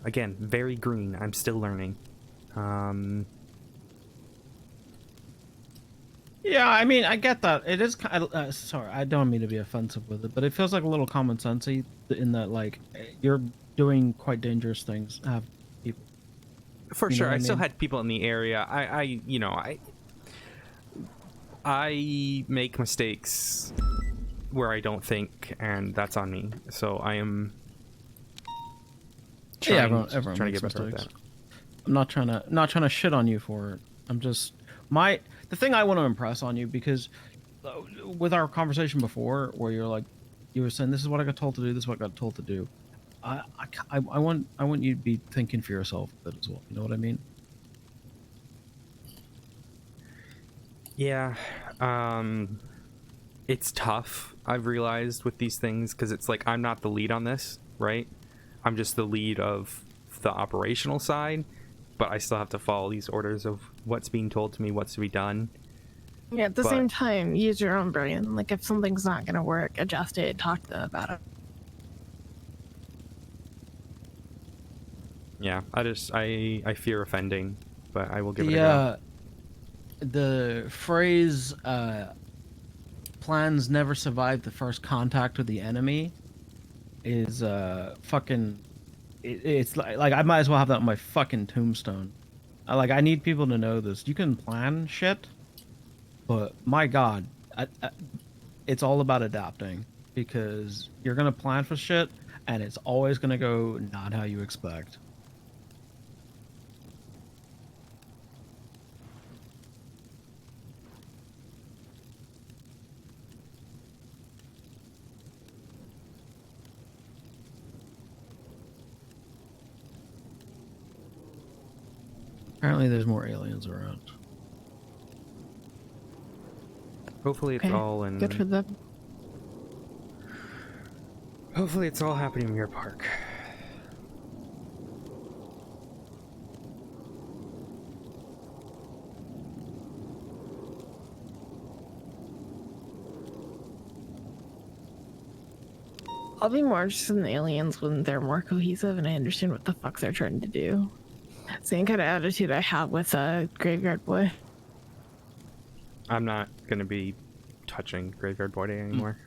Again, very green. I'm still learning. Yeah, I mean, I get that. It is kind of, sorry, I don't mean to be offensive with it, but it feels like a little common sensey in that, like, you're doing quite dangerous things have people. For You know sure, what I I still mean? had people in the area. I make mistakes where I don't think, and that's on me. So I am trying, Everyone trying to makes get better mistakes. at that. I'm not trying to shit on you for it. I'm just the thing I want to impress on you, because with our conversation before, where you were saying, this is what I got told to do, this is what I got told to do. I want you to be thinking for yourself a bit as well. You know what I mean? Yeah, it's tough. I've realized with these things, because it's like I'm not the lead on this, right? I'm just the lead of the operational side, but I still have to follow these orders of what's being told to me, what's to be done. Yeah, at the But- same time, use your own brain. Like, if something's not going to work, adjust it, talk to them about it. Yeah, I fear offending, but I will give it a go. The phrase "plans never survive the first contact with the enemy" is fucking. It's like I might as well have that on my fucking tombstone. I need people to know this. You can plan shit, but my God, it's all about adapting, because you're gonna plan for shit and it's always gonna go not how you expect. Apparently there's more aliens around. Hopefully it's all in... Good for them. Hopefully it's all happening in your park. I'll be more interested in the aliens when they're more cohesive and I understand what the fuck they're trying to do. Same kind of attitude I have with Graveyard Boy. I'm not gonna be touching Graveyard Boy Day anymore.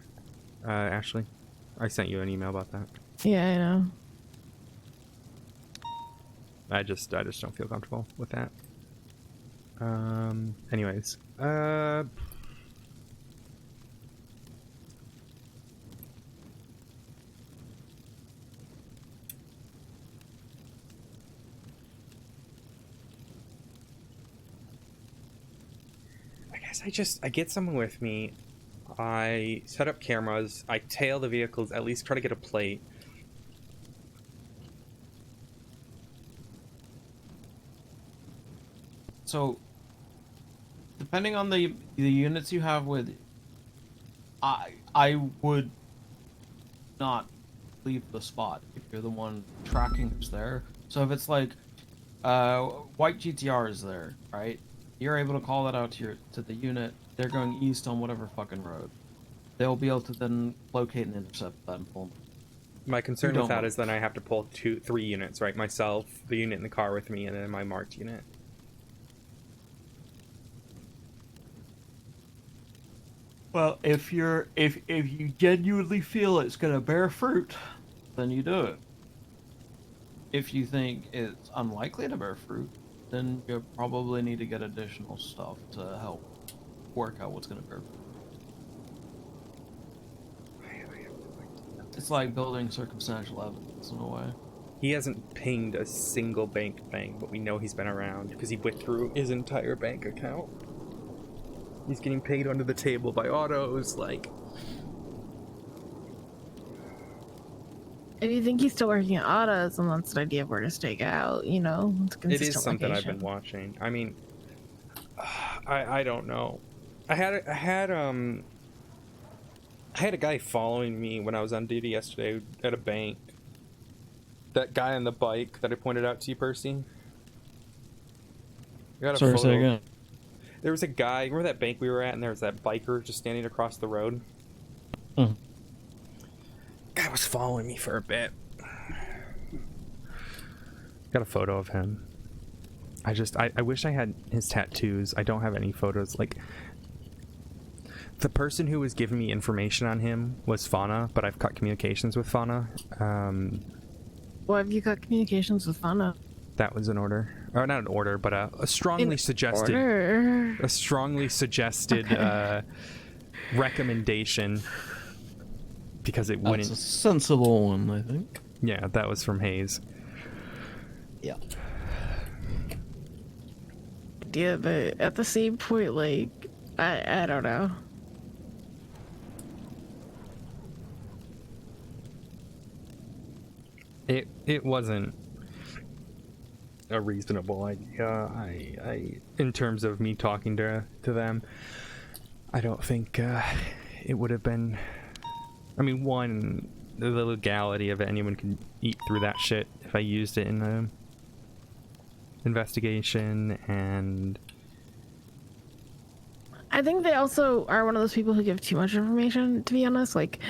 Ashley, I sent you an email about that. Yeah, I know. I just don't feel comfortable with that. Anyways, I get someone with me, I set up cameras, I tail the vehicles, at least try to get a plate. So, depending on the units you have with, I would not leave the spot if you're the one tracking who's there. So if it's like, white GTR is there, right? You're able to call that out to the unit. They're going east on whatever fucking road. They'll be able to then locate and intercept that and pull them. My concern with that is then I have to pull 3 units, right? Myself, the unit in the car with me, and then my marked unit. Well, if you genuinely feel it's gonna bear fruit, then you do it. If you think it's unlikely to bear fruit, then you probably need to get additional stuff to help work out what's gonna bear fruit. It's like building circumstantial evidence in a way. He hasn't pinged a single bank thing, but we know he's been around because he withdrew his entire bank account. He's getting paid under the table by autos, like... If you think he's still working at autos, then that's an idea of where to stake out, you know? It's a It consistent is something location. I've been watching. I mean, I don't know. I had a guy following me when I was on duty yesterday at a bank. That guy on the bike that I pointed out to you, Percy. I got a Sorry, photo. say again. There was a guy, remember that bank we were at, and there was that biker just standing across the road? Mm. Guy was following me for a bit. Got a photo of him. I wish I had his tattoos. I don't have any photos. Like, the person who was giving me information on him was Fauna, but I've cut communications with Fauna. Well, have you got communications with Fauna? That was an order, or not an order, but a strongly suggested, order. a strongly suggested recommendation, because it wouldn't. That's a sensible one, I think. Yeah, that was from Hayes. Yeah. Yeah, but at the same point, like, I don't know. It wasn't a reasonable idea. I in terms of me talking to them, I don't think it would have been. I mean, one, the legality of it, anyone can eat through that shit if I used it in a investigation, and I think they also are one of those people who give too much information, to be honest. Like,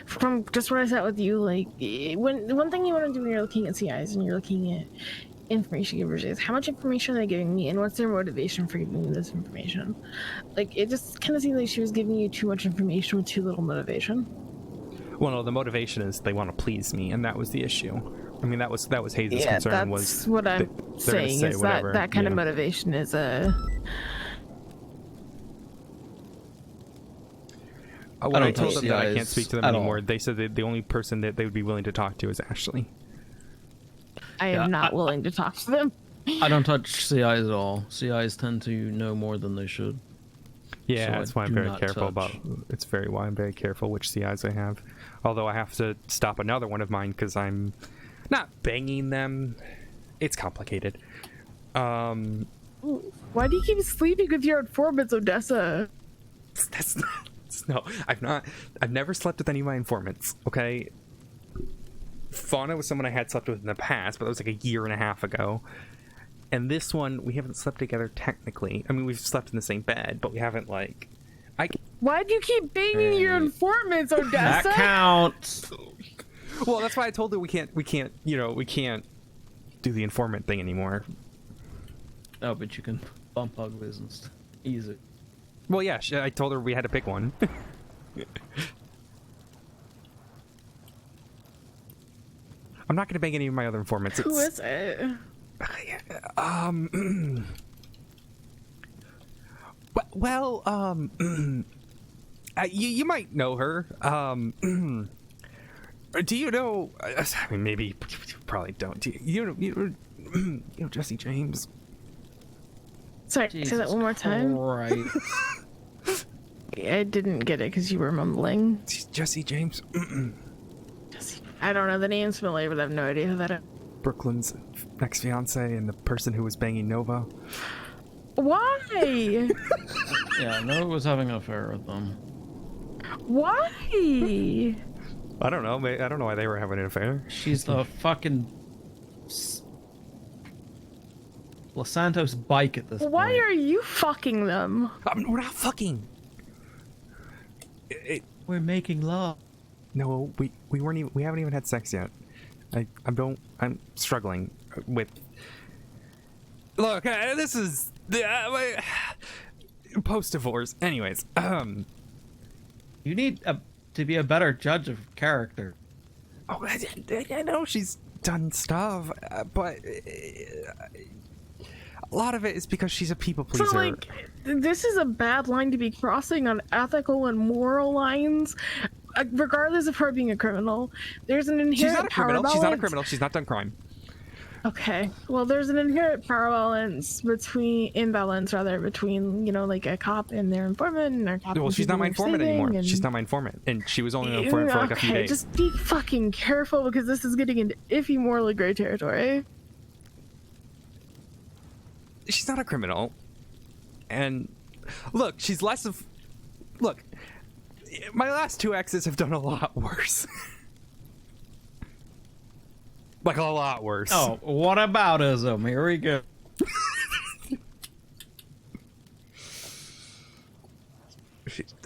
from just what I said with you, like, one thing you want to do when you're looking at CIs and you're looking at information givers is how much information are they giving me and what's their motivation for giving me this information. Like, it just kind of seemed like she was giving you too much information with too little motivation. Well, no, the motivation is they want to please me, and that was the issue. I mean, that was Hayes' concern. That's what I'm saying, is that kind of motivation is a... When I told them that I can't speak to them anymore, they said that the only person that they would be willing to talk to is Ashley. I am not willing to talk to them. I don't touch CIs at all. CIs tend to know more than they should. Yeah, So that's why I'm very careful about. It's why I'm very careful which CIs I have. Although I have to stop another one of mine because I'm not banging them. It's complicated. Why do you keep sleeping with your informants, Odessa? That's not. No, I've never slept with any of my informants, okay? Fauna was someone I had slept with in the past, but that was like a year and a half ago. And this one, we haven't slept together technically. I mean, we've slept in the same bed, but we haven't, like... Why do you keep banging your informants, Odessa? That counts! Well, that's why I told her we can't do the informant thing anymore. Oh, but you can bump uglies and stuff. Easy. Well, yeah, I told her we had to pick one. I'm not going to bang any of my other informants. Who is it? You might know her. Do you know? I mean, maybe you probably don't. Do you know Jesse James? Sorry, say that one more time. Right. I didn't get it because you were mumbling. Jesse James. I don't know, the name's familiar, but I have no idea who that is. Brooklyn's ex-fiance and the person who was banging Nova. Why? Yeah, Nova was having an affair with them. Why? I don't know. I don't know why they were having an affair. She's the fucking Los Santos bike at this point. Why are you fucking them? We're not fucking. We're making love. No, we weren't even. We haven't even had sex yet. I'm struggling with. Look, this is post divorce. Anyways, you need to be a better judge of character. Oh, I know she's done stuff, but a lot of it is because she's a people pleaser. So, like, this is a bad line to be crossing on ethical and moral lines, regardless of her being a criminal. There's an inherent She's not a criminal. power She's not a balance. criminal. She's not done crime. Okay, well, there's an inherent power imbalance between, you know, like a cop and their informant, and their cop. Well, she's not my informant anymore. She's not my informant, and she was only an informant for like a few days. Just be fucking careful because this is getting into iffy, morally gray territory. She's not a criminal, and look, she's less of. Look, my last two exes have done a lot worse. Like a lot worse. Oh, what about ism? Here we go.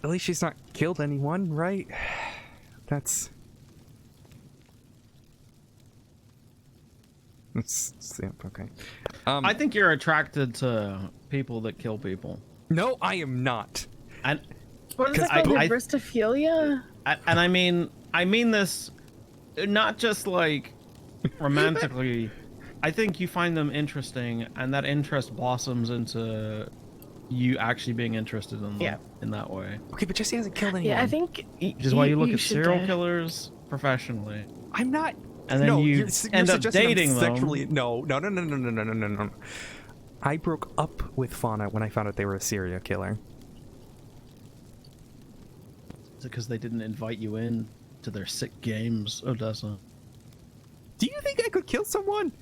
At least she's not killed anyone, right? That's okay. I think you're attracted to people that kill people. No, I am not. And what is it called? Bristophilia? And I mean this not just like romantically, I think you find them interesting, and that interest blossoms into you actually being interested in them in that way. Okay, but Jesse hasn't killed anyone. Yeah, I think. Which is why you look at should serial get- killers professionally. I'm not. And then you end up dating them. Sexually. No. I broke up with Fauna when I found out they were a serial killer. Is it because they didn't invite you in to their sick games, Odessa? Do you think I could kill someone?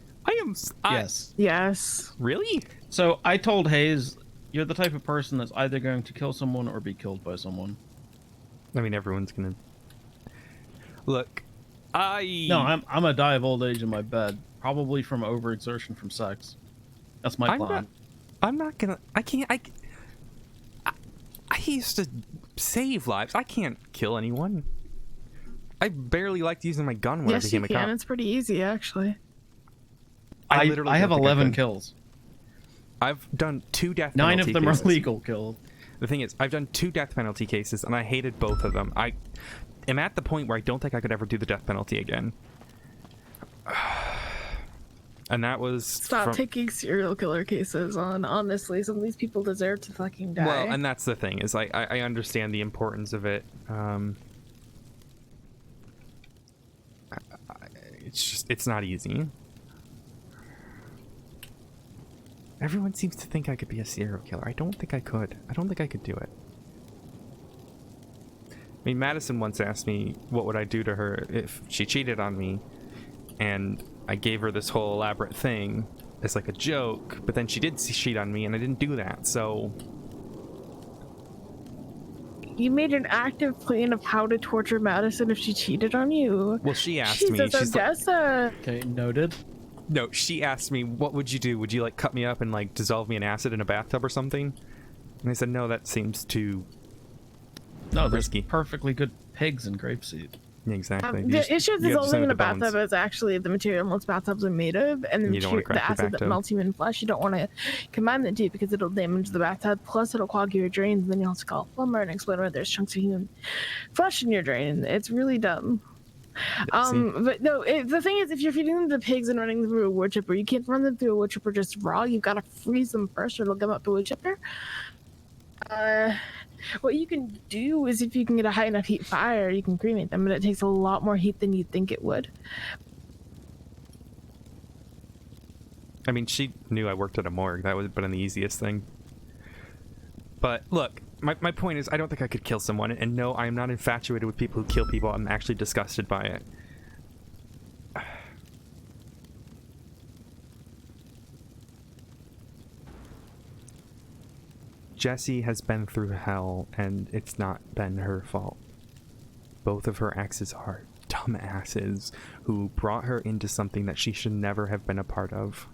Yes. Yes. Really? So I told Hayes, you're the type of person that's either going to kill someone or be killed by someone. I mean, everyone's gonna. Look, No, I'm gonna die of old age in my bed, probably from overexertion from sex. That's my plan. I'm not gonna. I can't. I used to save lives. I can't kill anyone. I barely liked using my gun when I became a cop. It's pretty easy, actually. I literally have don't think 11 could. kills. I've done 2 death 9 penalty of them cases. are legal kills. The thing is, I've done 2 death penalty cases, and I hated both of them. I am at the point where I don't think I could ever do the death penalty again. And that was Stop taking serial killer cases on. Honestly, some of these people deserve to fucking die. Well, and that's the thing, is I understand the importance of it. It's not easy. Everyone seems to think I could be a serial killer. I don't think I could. I don't think I could do it. I mean, Madison once asked me what would I do to her if she cheated on me, and I gave her this whole elaborate thing as like a joke, but then she did cheat on me and I didn't do that, so... You made an active plan of how to torture Madison if she cheated on you. Well, she asked me. Jesus, She's like, Odessa. Okay, noted. no, she asked me, what would you do? Would you like cut me up and like dissolve me in acid in a bathtub or something? And I said, no, that seems too risky. There's perfectly good pigs in grapeseed. Exactly. The issue is you dissolving send in the a bathtub bones. is actually the material most bathtubs are made of, and You don't wanna crack the your acid that bathtub. melts human flesh. You don't want to combine the two because it'll damage the bathtub. Plus, it'll clog your drains, and then you'll have to call a plumber and explain why there's chunks of human flesh in your drain. It's really dumb. But no, the thing is, if you're feeding them to pigs and running them through a wood chipper, you can't run them through a wood chipper just raw. You've got to freeze them first, or it'll come up to a wood chipper. What you can do is, if you can get a high enough heat fire, you can cremate them, but it takes a lot more heat than you'd think it would. I mean, she knew I worked at a morgue. That would have been the easiest thing. But look, my point is, I don't think I could kill someone. And no, I am not infatuated with people who kill people. I'm actually disgusted by it. Jessie has been through hell, and it's not been her fault. Both of her exes are dumbasses who brought her into something that she should never have been a part of.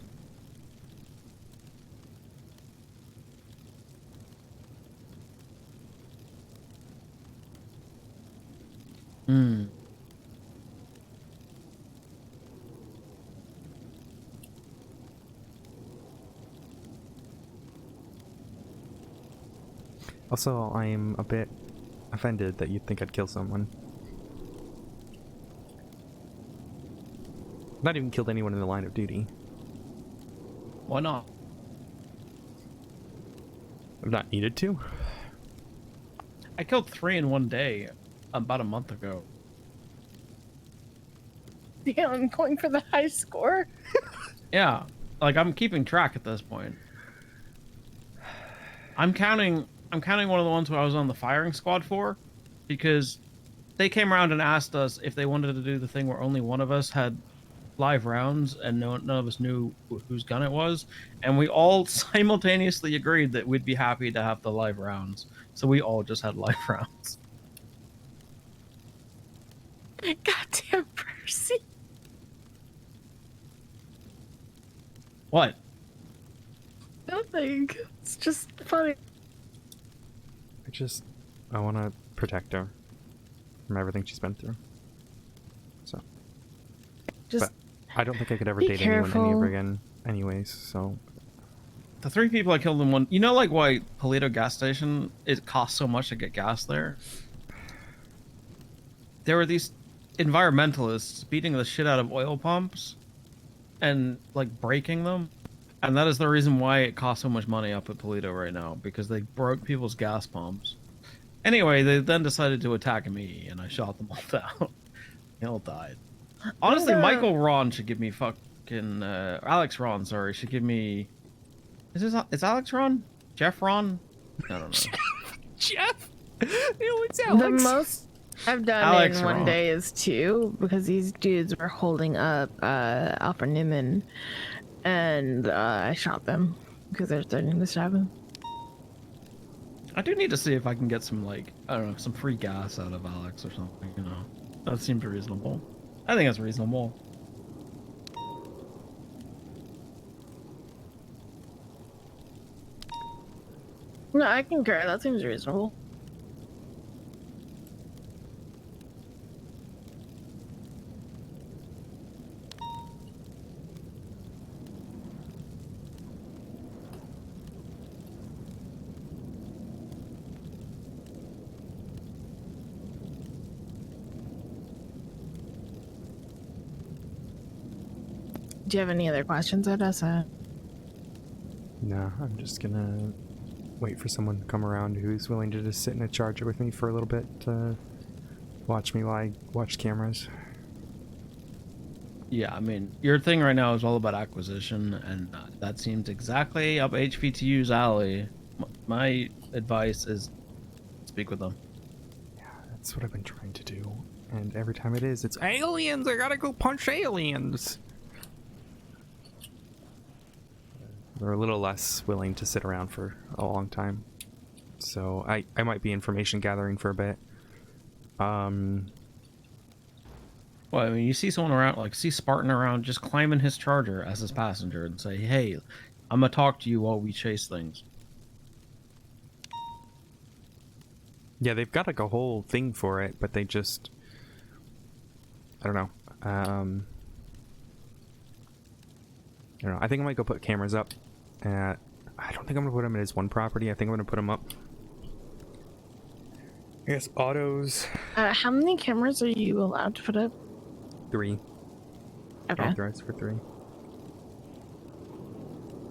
Also, I am a bit offended that you'd think I'd kill someone. I've not even killed anyone in the line of duty. Why not? I've not needed to. I killed 3 in one day about a month ago. Yeah, I'm going for the high score. Yeah, like I'm keeping track at this point. I'm counting one of the ones who I was on the firing squad for, because they came around and asked us if they wanted to do the thing where only one of us had live rounds and none of us knew whose gun it was, and we all simultaneously agreed that we'd be happy to have the live rounds. So we all just had live rounds. Goddamn Percy. What? Nothing. It's just funny. I want to protect her from everything she's been through. So. Just but I don't think I could ever be date anyone any careful. ever again anyways, so. The 3 people I killed in one... You know, like, why Paleto gas station, it costs so much to get gas there? There were these environmentalists beating the shit out of oil pumps and like breaking them, and that is the reason why it costs so much money up at Polito right now, because they broke people's gas pumps. Anyway, they then decided to attack me, and I shot them all down. They all died. Honestly, Michael Ron should give me fucking Alex Ron, sorry, should give me. Is Alex Ron? Jeff Ron? I don't know. Jeff? It's Alex. The most I've done Alex in one Ron. day is 2, because these dudes were holding up Alpha Newman, and I shot them because they're threatening to stab him. I do need to see if I can get some, like, I don't know, some free gas out of Alex or something, you know. That seems reasonable. I think that's reasonable. No, I concur. That seems reasonable. Do you have any other questions, Odessa? No, I'm just gonna wait for someone to come around who's willing to just sit in a charger with me for a little bit to watch me while I watch cameras. Yeah, I mean, your thing right now is all about acquisition, and that seems exactly up HVTU's alley. My advice is speak with them. Yeah, that's what I've been trying to do. And every time it's aliens! I gotta go punch aliens! They're a little less willing to sit around for a long time. So I might be information gathering for a bit. Well, I mean, you see someone around, like, see Spartan around, just climb in his charger as his passenger and say, hey, I'm gonna talk to you while we chase things. Yeah, they've got like a whole thing for it, but they just... I don't know. I don't know. I think I might go put cameras up. I don't think I'm gonna put them in his one property. I think I'm gonna put them up. I guess autos. How many cameras are you allowed to put up? 3. Okay. Authorized for 3.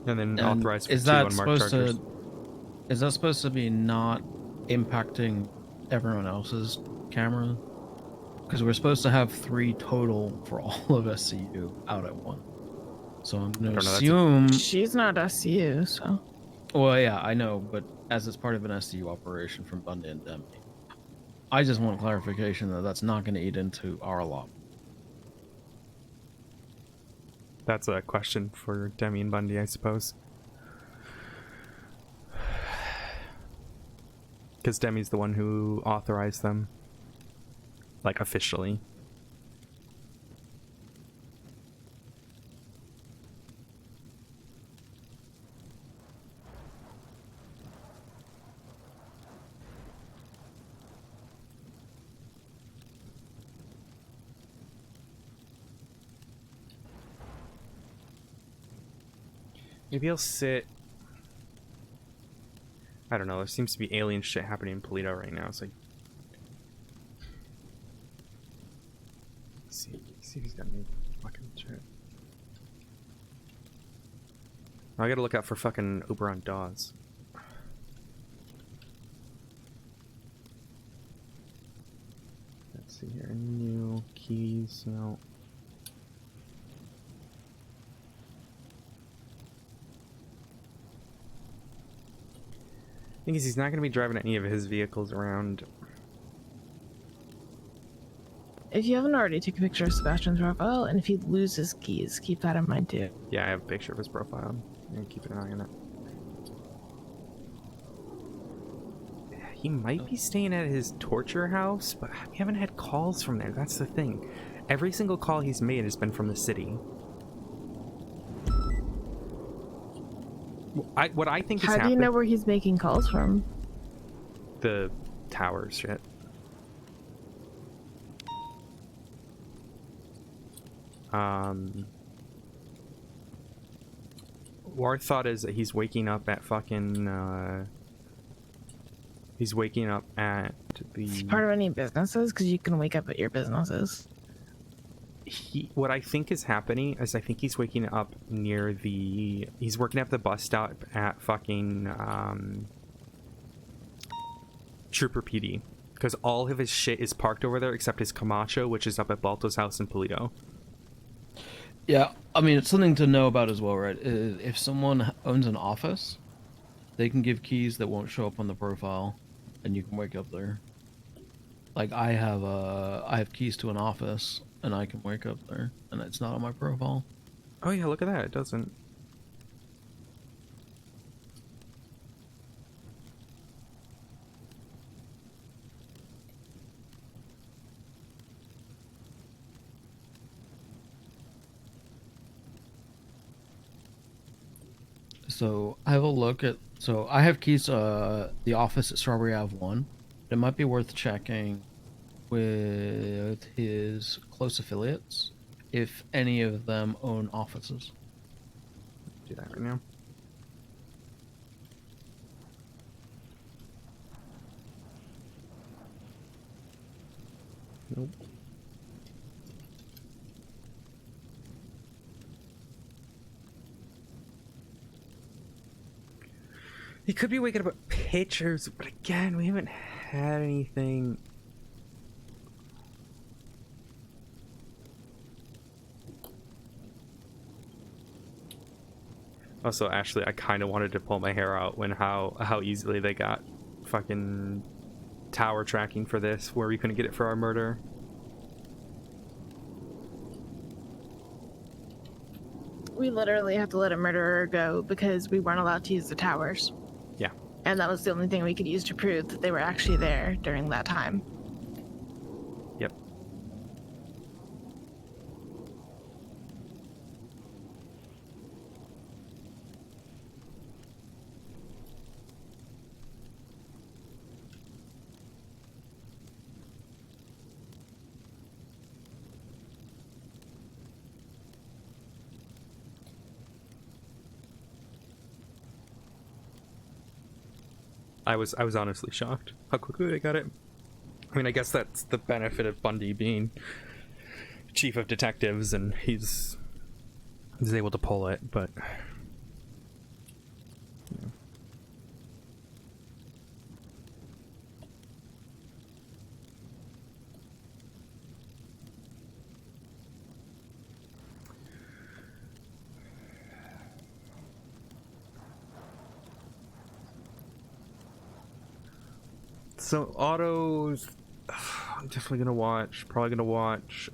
And then And authorized for is 2 that unmarked supposed chargers. is that supposed to be not impacting everyone else's camera? Because we're supposed to have 3 total for all of SCU out at one. So I'm gonna assume she's not SCU, so. Well, yeah, I know, but as it's part of an SCU operation from Bundy and Demi, I just want clarification that that's not going to eat into our law. That's a question for Demi and Bundy, I suppose. Because Demi's the one who authorized them. Like, officially. Maybe he'll sit... I don't know, there seems to be alien shit happening in Polito right now, so... Let's see if he's got any fucking shit. I gotta look out for fucking Oberon Dawes. Let's see here, new keys, no... thing is, he's not going to be driving any of his vehicles around. If you haven't already, take a picture of Sebastian's profile, and if he loses keys, keep that in mind too. Yeah, I have a picture of his profile. I'm going to keep an eye on it. He might be staying at his torture house, but we haven't had calls from there. That's the thing. Every single call he's made has been from the city. What I think is happening... How do you know where he's making calls from? The towers shit. Our thought is that he's waking up at fucking, he's waking up at the... It's part of any businesses, because you can wake up at your businesses. what I think is happening is I think he's waking up near he's working at the bus stop at fucking Trooper PD, because all of his shit is parked over there except his Camacho, which is up at Balto's house in Polito. Yeah, I mean, it's something to know about as well, right? If someone owns an office, they can give keys that won't show up on the profile, and you can wake up there. Like I have keys to an office, and I can wake up there, and it's not on my profile. Oh yeah, look at that. It doesn't. So I have a look at. So I have keys to the office at Strawberry Ave 1. It might be worth checking with his close affiliates if any of them own offices. Do that right now. Nope. He could be waking up at pictures, but again, we haven't had anything. Also, Ashley, I kind of wanted to pull my hair out when how easily they got fucking tower tracking for this, where we couldn't get it for our murder. We literally have to let a murderer go because we weren't allowed to use the towers. Yeah. And that was the only thing we could use to prove that they were actually there during that time. Yep. I was honestly shocked how quickly they got it. I mean, I guess that's the benefit of Bundy being chief of detectives, and he's able to pull it, but you know. So autos, I'm definitely gonna watch. Probably gonna watch.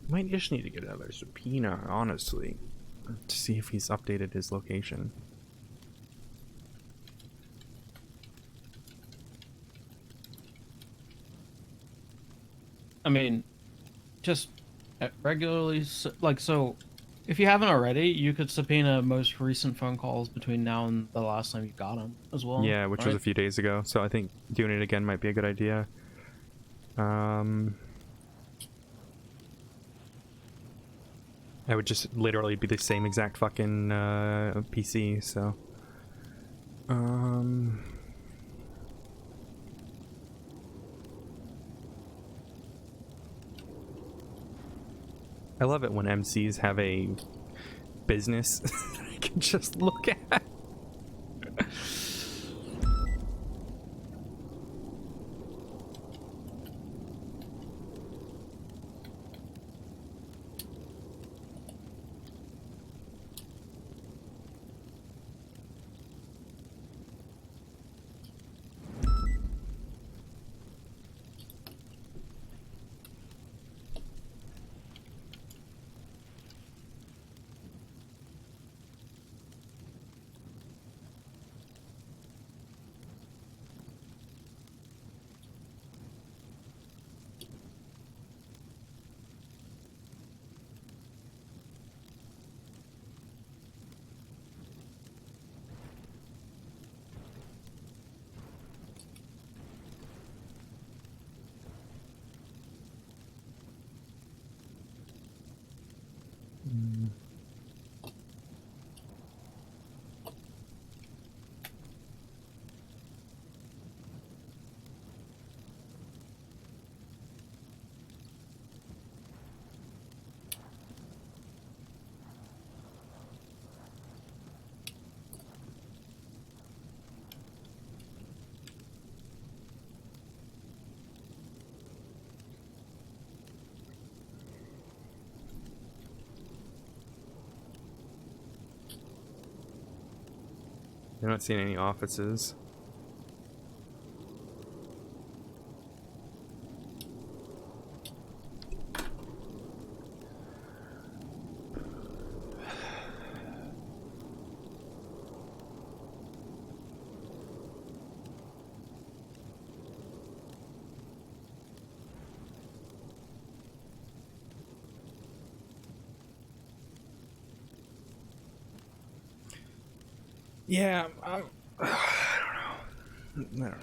Might just need to get another subpoena, honestly, to see if he's updated his location. I mean, just regularly, like, so if you haven't already, you could subpoena most recent phone calls between now and the last time you got them as well. Yeah, which was a few days ago, so I think doing it again might be a good idea. I would just literally be the same exact fucking PC, so I love it when MCs have a business I can just look at. I'm not seeing any offices. Yeah, I don't know.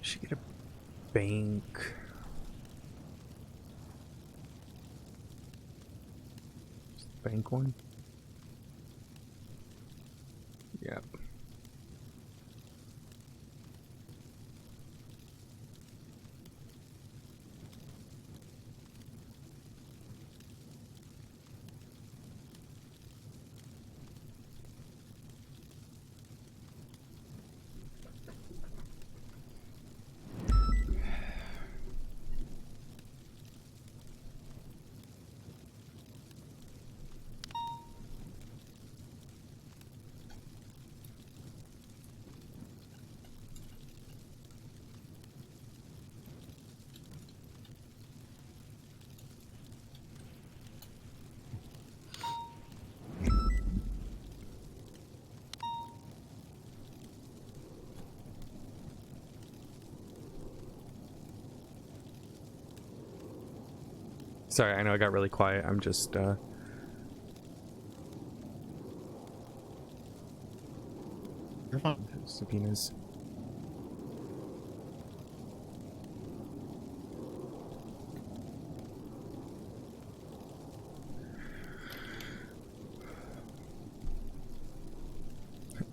Should get a bank. Bank one? Yep. Sorry, I know I got really quiet. I'm just, You're fine. Subpoenas.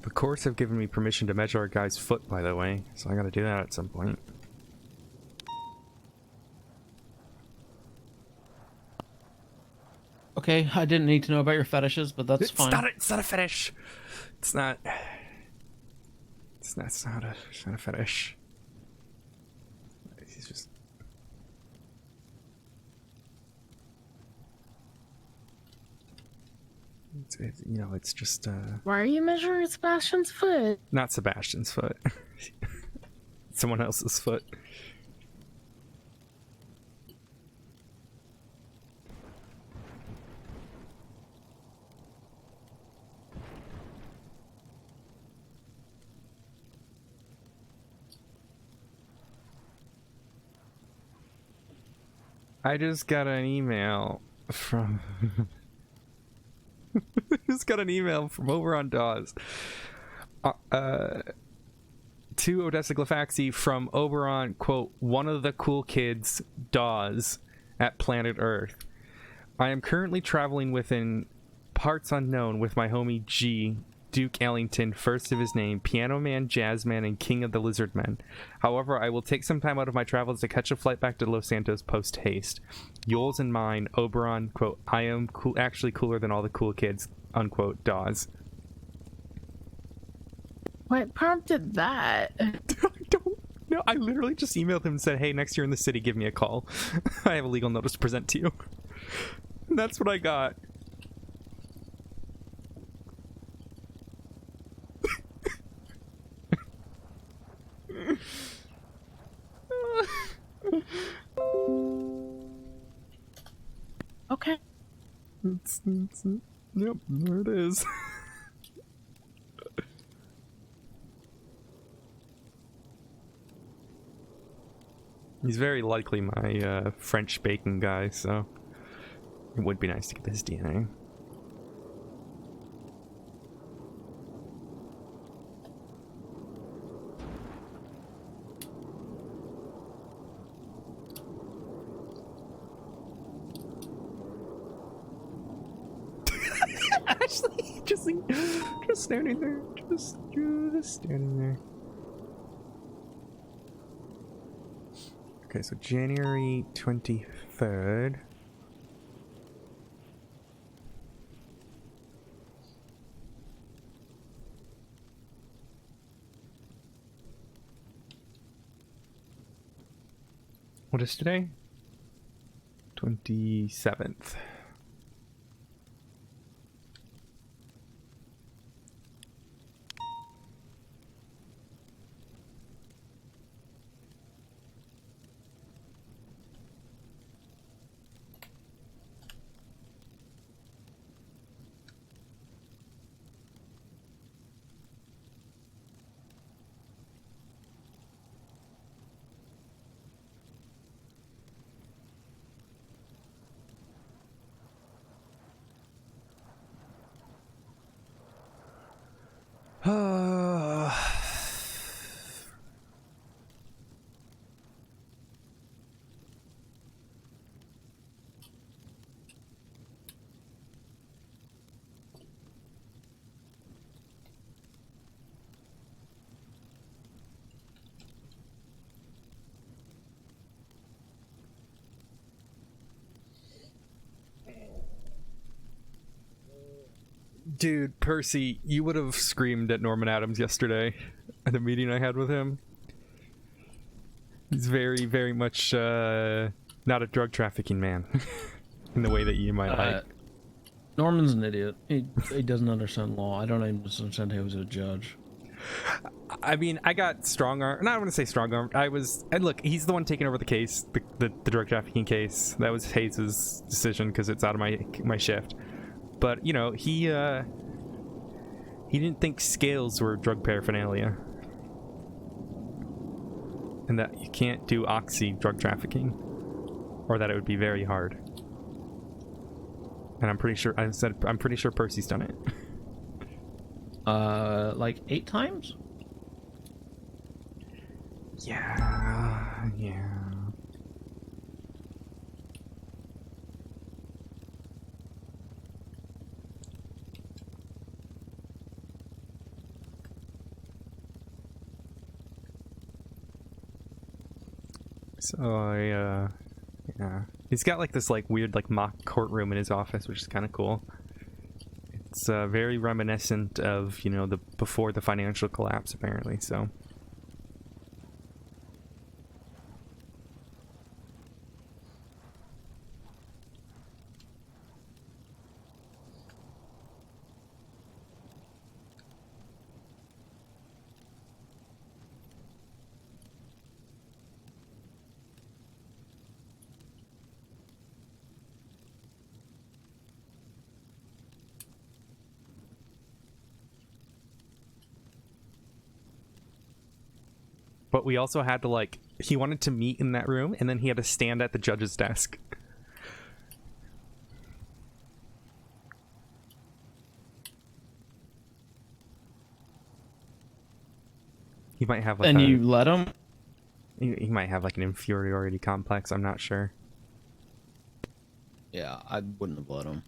The courts have given me permission to measure our guy's foot, by the way, so I gotta do that at some point. Okay, I didn't need to know about your fetishes, but that's fine. It's not a fetish. It's not a fetish. He's just. You know, it's just. Why are you measuring Sebastian's foot? Not Sebastian's foot. Someone else's foot. I just got an email from Just got an email from over on Dawes. To Odessa Glafx from Oberon, quote, one of the cool kids, Dawes, at Planet Earth. I am currently traveling within parts unknown with my homie G, Duke Ellington, first of his name, Piano Man, Jazz Man, and King of the Lizard Men. However, I will take some time out of my travels to catch a flight back to Los Santos post haste. Yours and mine, Oberon, quote, I am actually cooler than all the cool kids, unquote, Dawes. What prompted that? No, I literally just emailed him and said, hey, next year in the city, give me a call. I have a legal notice to present to you. And that's what I got. Okay. Yep, there it is. He's very likely my French bacon guy, so it would be nice to get his DNA. Actually, just standing there, just standing there. Okay, so January 23rd. What is today? 27th. Dude, Percy, you would have screamed at Norman Adams yesterday at a meeting I had with him. He's very, very much not a drug trafficking man in the way that you might like. Norman's an idiot. He doesn't understand law. I don't even understand how he was a judge. I mean, I got strong arm. No, I don't want to say strong arm. And look, he's the one taking over the case, the drug trafficking case. That was Hayes' decision because it's out of my shift. But, you know, he didn't think scales were drug paraphernalia. And that you can't do oxy drug trafficking. Or that it would be very hard. And I'm pretty sure Percy's done it. Like 8 times? Yeah. So yeah. He's got like this weird mock courtroom in his office, which is kind of cool. It's very reminiscent of, you know, before the financial collapse, apparently, so. But we also had to he wanted to meet in that room, and then he had to stand at the judge's desk. He might have like And you let him? He might have like an inferiority complex. I'm not sure. Yeah, I wouldn't have let him.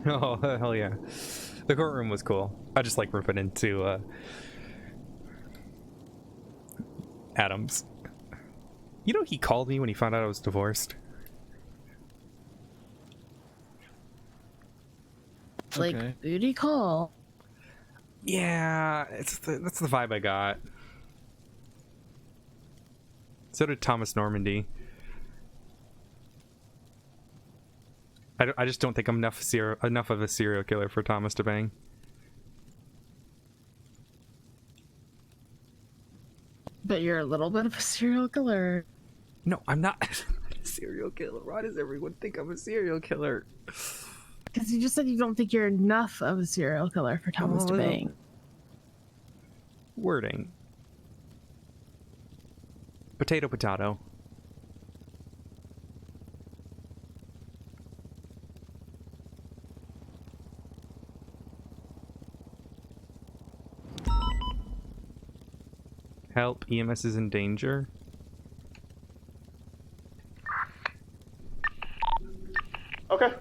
Oh, hell yeah. The courtroom was cool. I just like ripping into Adams. You know, he called me when he found out I was divorced. Like, Okay. booty call. Yeah, that's the vibe I got. So did Thomas Normandy. I just don't think I'm enough of a serial killer for Thomas to bang. But you're a little bit of a serial killer. No, I'm not a serial killer. Why does everyone think I'm a serial killer? Because you just said you don't think you're enough of a serial killer for Thomas to bang. Wording. Potato, potato. Help, EMS is in danger. Okay.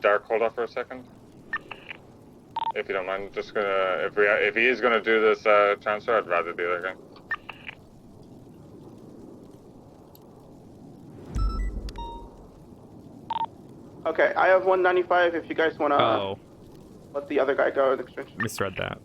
Dark, hold off for a second. If you don't mind, just gonna, if he is gonna do this transfer, I'd rather do that again. Okay, I have 195 if you guys want to let the other guy go in exchange. Misread that.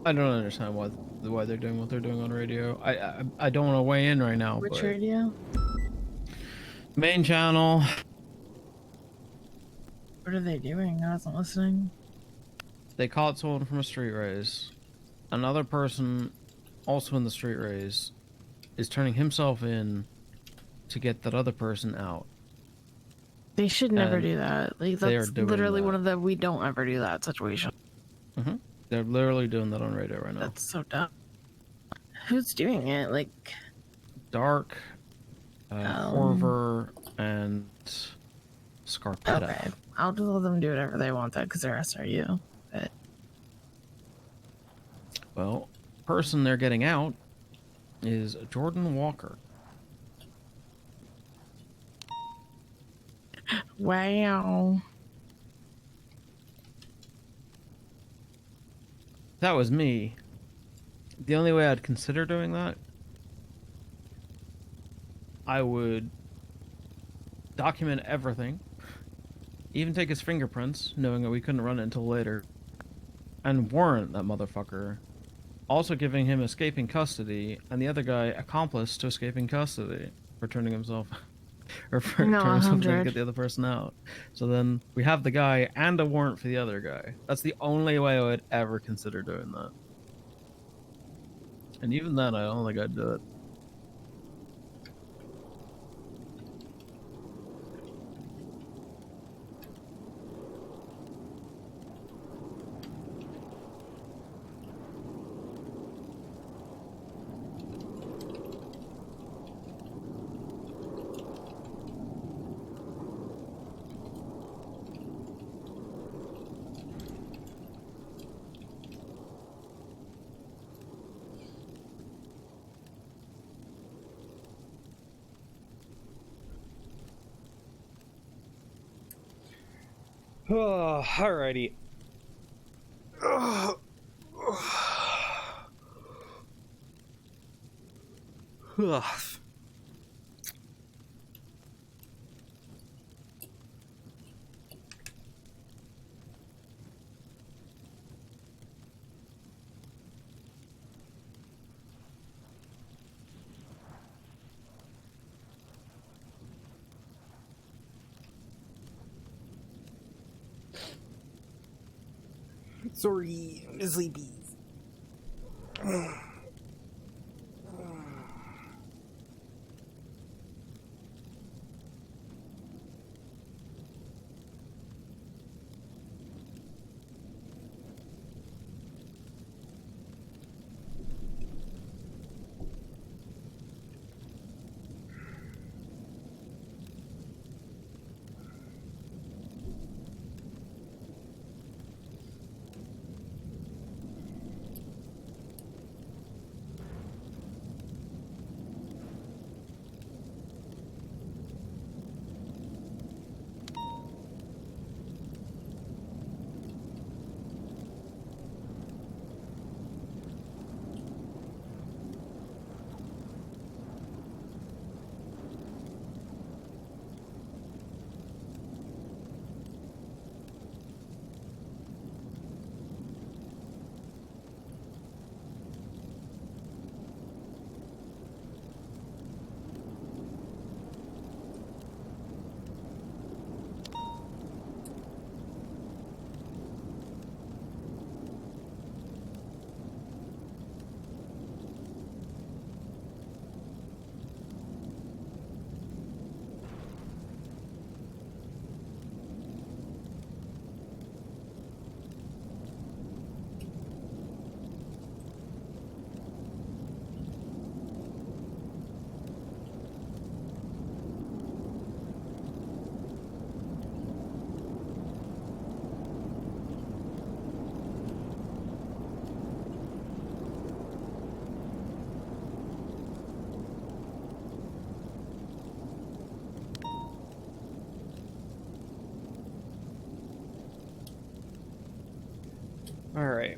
I don't understand why they're doing what they're doing on radio. I don't want to weigh in right now. Which but radio? Main channel. What are they doing? I wasn't listening. They caught someone from a street race. Another person, also in the street race, is turning himself in to get that other person out. They should never And do that. Like, they are that's doing literally that. one of the we don't ever do that situation. They're literally doing that on radio right now. That's so dumb. Who's doing it? Like, Dark, Corver, and Scarpetta. okay, I'll just let them do whatever they want that because they're SRU. But Well, person they're getting out is Jordan Walker. wow. If that was me, the only way I'd consider doing that, I would document everything, even take his fingerprints, knowing that we couldn't run it until later, and warrant that motherfucker, also giving him escaping custody, and the other guy accomplice to escaping custody for turning himself, or for No, turning himself in to 100. get the other person out. So then we have the guy and a warrant for the other guy. That's the only way I would ever consider doing that. And even then, I don't think I'd do it. Oh, alrighty. Ugh. Sorry, I'm sleepy. All right.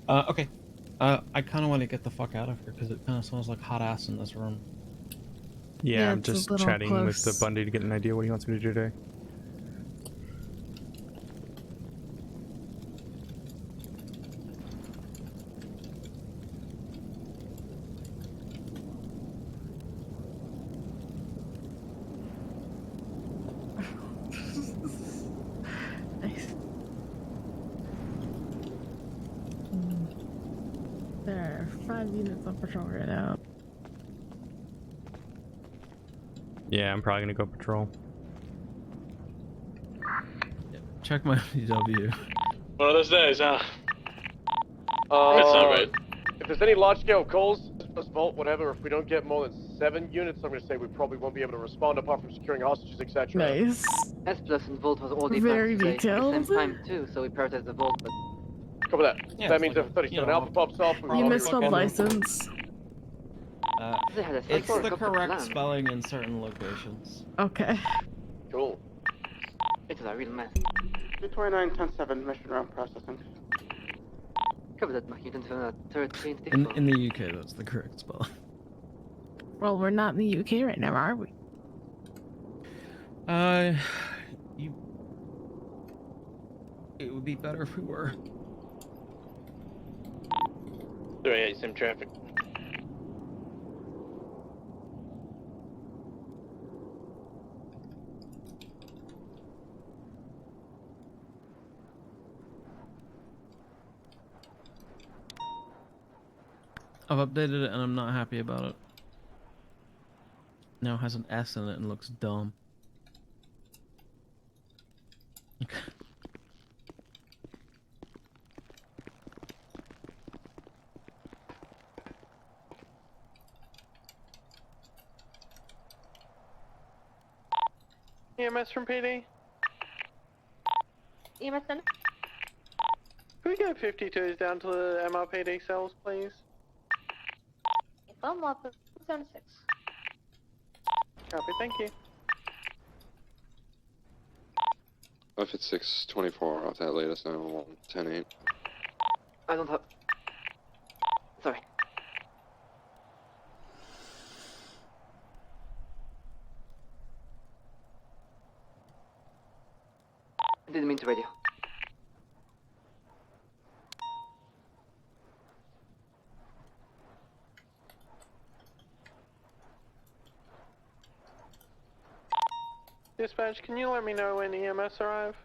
Okay. I kind of want to get the fuck out of here because it kind of smells like hot ass in this room. Yeah, I'm it's a just little chatting with the close. Bundy to get an idea what he wants me to do today. Nice. There are 5 units on patrol right now. Yeah, I'm probably gonna go patrol. Check my DW. One of those days, huh? It's not right. If there's any large-scale calls, vault, whatever, if we don't get more than 7 units, I'm going to say we probably won't be able to respond apart from securing hostages, etc. Nice. S plus and Vault was all Very defense today. At the same detailed. time too, so we prioritized the Vault, but... Cover that. Yeah, That it's means like if a, 37 you know, Alpha pops off, we You will misspelled license. They had a It's cycle the helicopter correct plan. spelling in certain locations. Okay. Cool. It was a real mess. 229-10-7, mission round processing. Cover that, Mach. You didn't fill out 13th In the UK, that's the correct spelling. Well, we're not in the UK right now, are we? It would be better if we were. 38 sim traffic. I've updated it and I'm not happy about it. Now it has an S in it and looks dumb. EMS from PD? EMS done? Can we get 52s down to the MRPD cells, please? Film up 76. Copy, thank you. If it's 624 off that latest 911, 10-8. I don't have... Sorry. I didn't mean to radio. Dispatch, can you let me know when EMS arrive?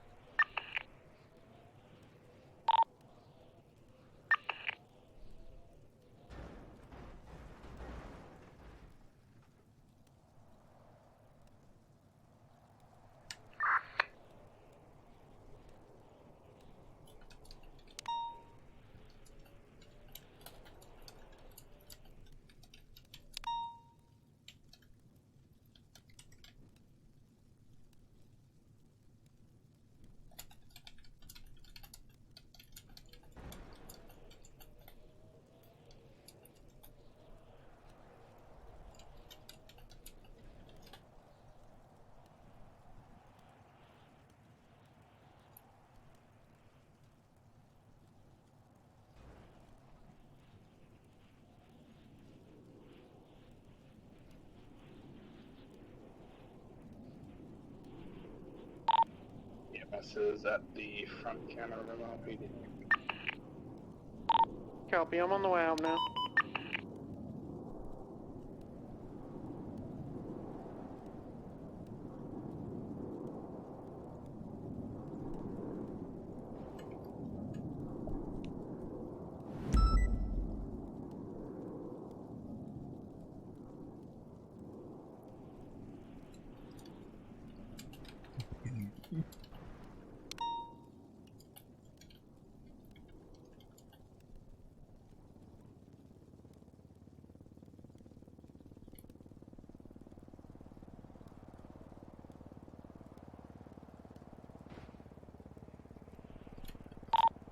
EMS is at the front counter of MLPD. Copy, I'm on the way out now.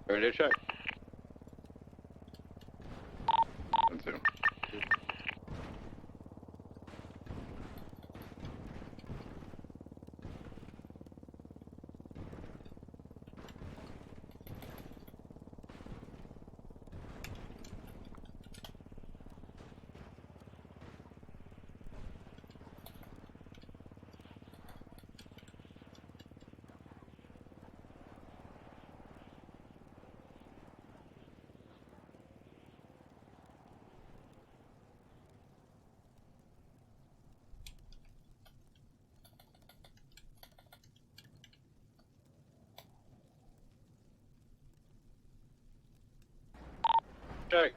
Ready to check. 1-2. check.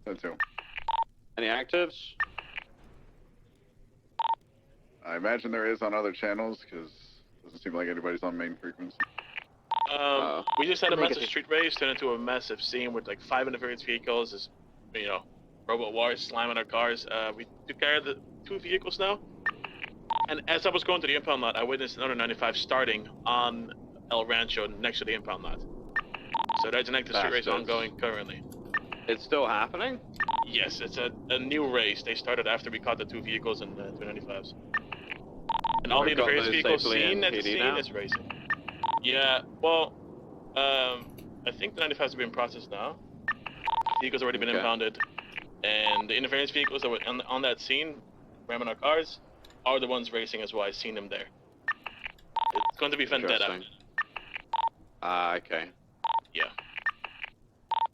That too. Any actives? I imagine there is on other channels, because it doesn't seem like anybody's on main frequency. We just had a massive Negative. street race turn into a massive scene with like 5 interference vehicles, as robot wars slamming our cars. We took care of the 2 vehicles now. And as I was going to the impound lot, I witnessed another 95 starting on El Rancho next to the impound lot. So there's an active street race Bastards. ongoing currently. It's still happening? Yes, it's a new race. They started after we caught the 2 vehicles and 295s. And all the We've got interference those vehicles safely in seen at the PD scene now? is racing. Yeah, well, I think the 95s have been processed now. Vehicles already been Okay. impounded. And the interference vehicles that were on that scene, ramming our cars, are the ones racing as well. I've seen them there. It's going to be vendetta. Interesting. Okay. Yeah.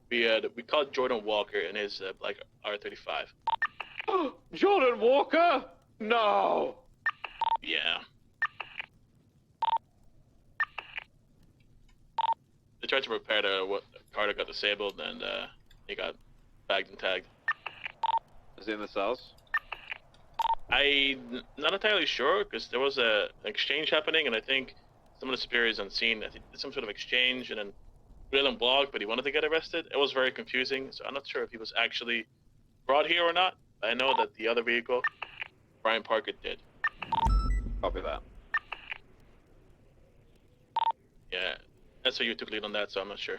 We caught Jordan Walker in his black R35. Jordan Walker? No! Yeah. They tried to repair the car that got disabled, and he got bagged and tagged. Is he in the cells? I'm not entirely sure, because there was an exchange happening, and I think some of the superiors on scene, I think did some sort of exchange, and then put him blocked, but he wanted to get arrested. It was very confusing, so I'm not sure if he was actually brought here or not. I know that the other vehicle, Brian Parker, did. Copy that. Yeah, that's who you took lead on that, so I'm not sure.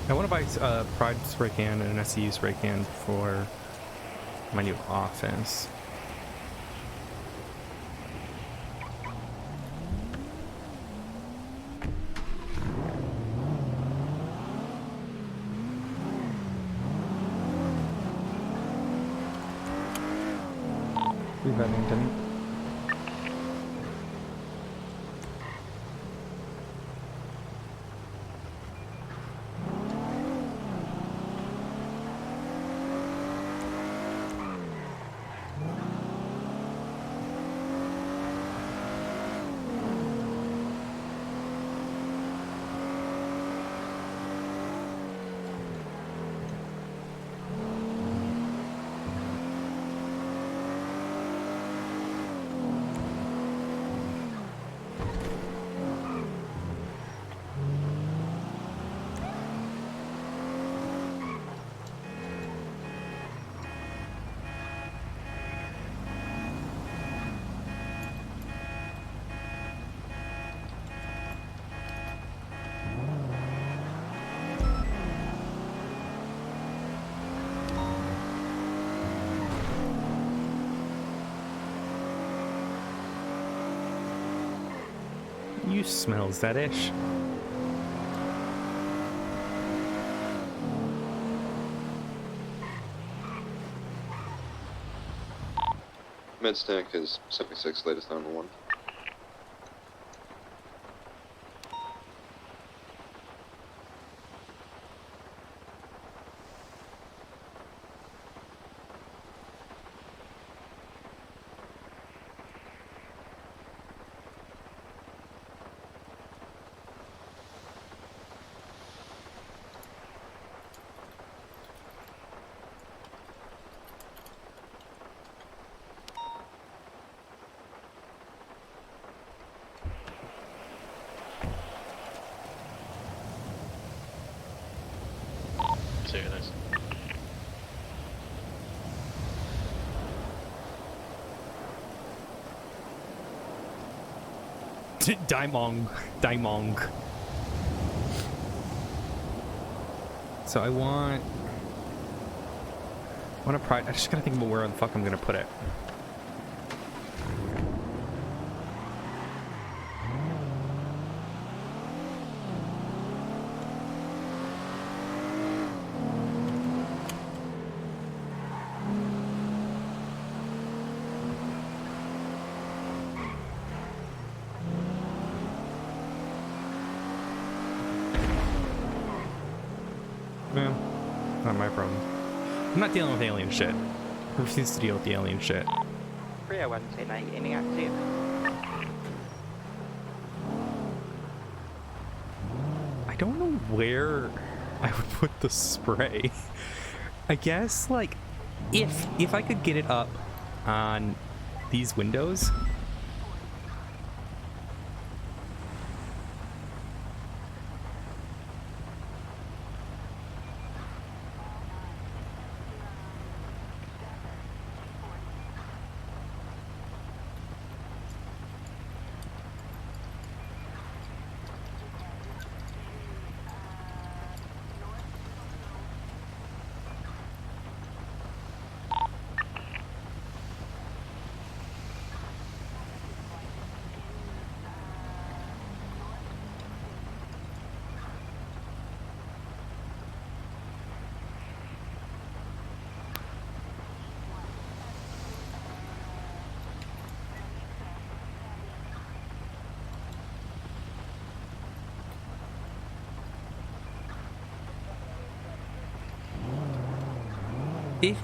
I want to buy a Pride spray can and an SCU spray can for my new office. Revetting, Denny. You smells that ish. Meds tank is 76, latest down to 1. Very nice. Daimong. So I want a Pride. I just gotta think about where the fuck I'm gonna put it. Well, not my problem. I'm not dealing with alien shit. I refuse to deal with the alien shit. 301-10-8, any active? I don't know where I would put the spray. I guess, like, if I could get it up on these windows.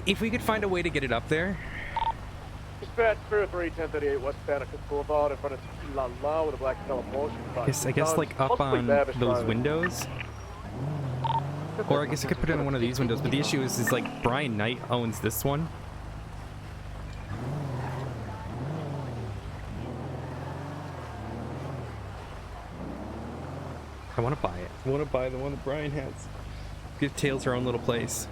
If we could find a way to get it up there. Dispatch 303, 1038 westbound at Cook Boulevard in front of La La with a black teleportation. I guess like up on those windows. Or I guess I could put it on one of these windows, but the issue is like Brian Knight owns this one. I want to buy it. I want to buy the one that Brian has. Give Tails her own little place.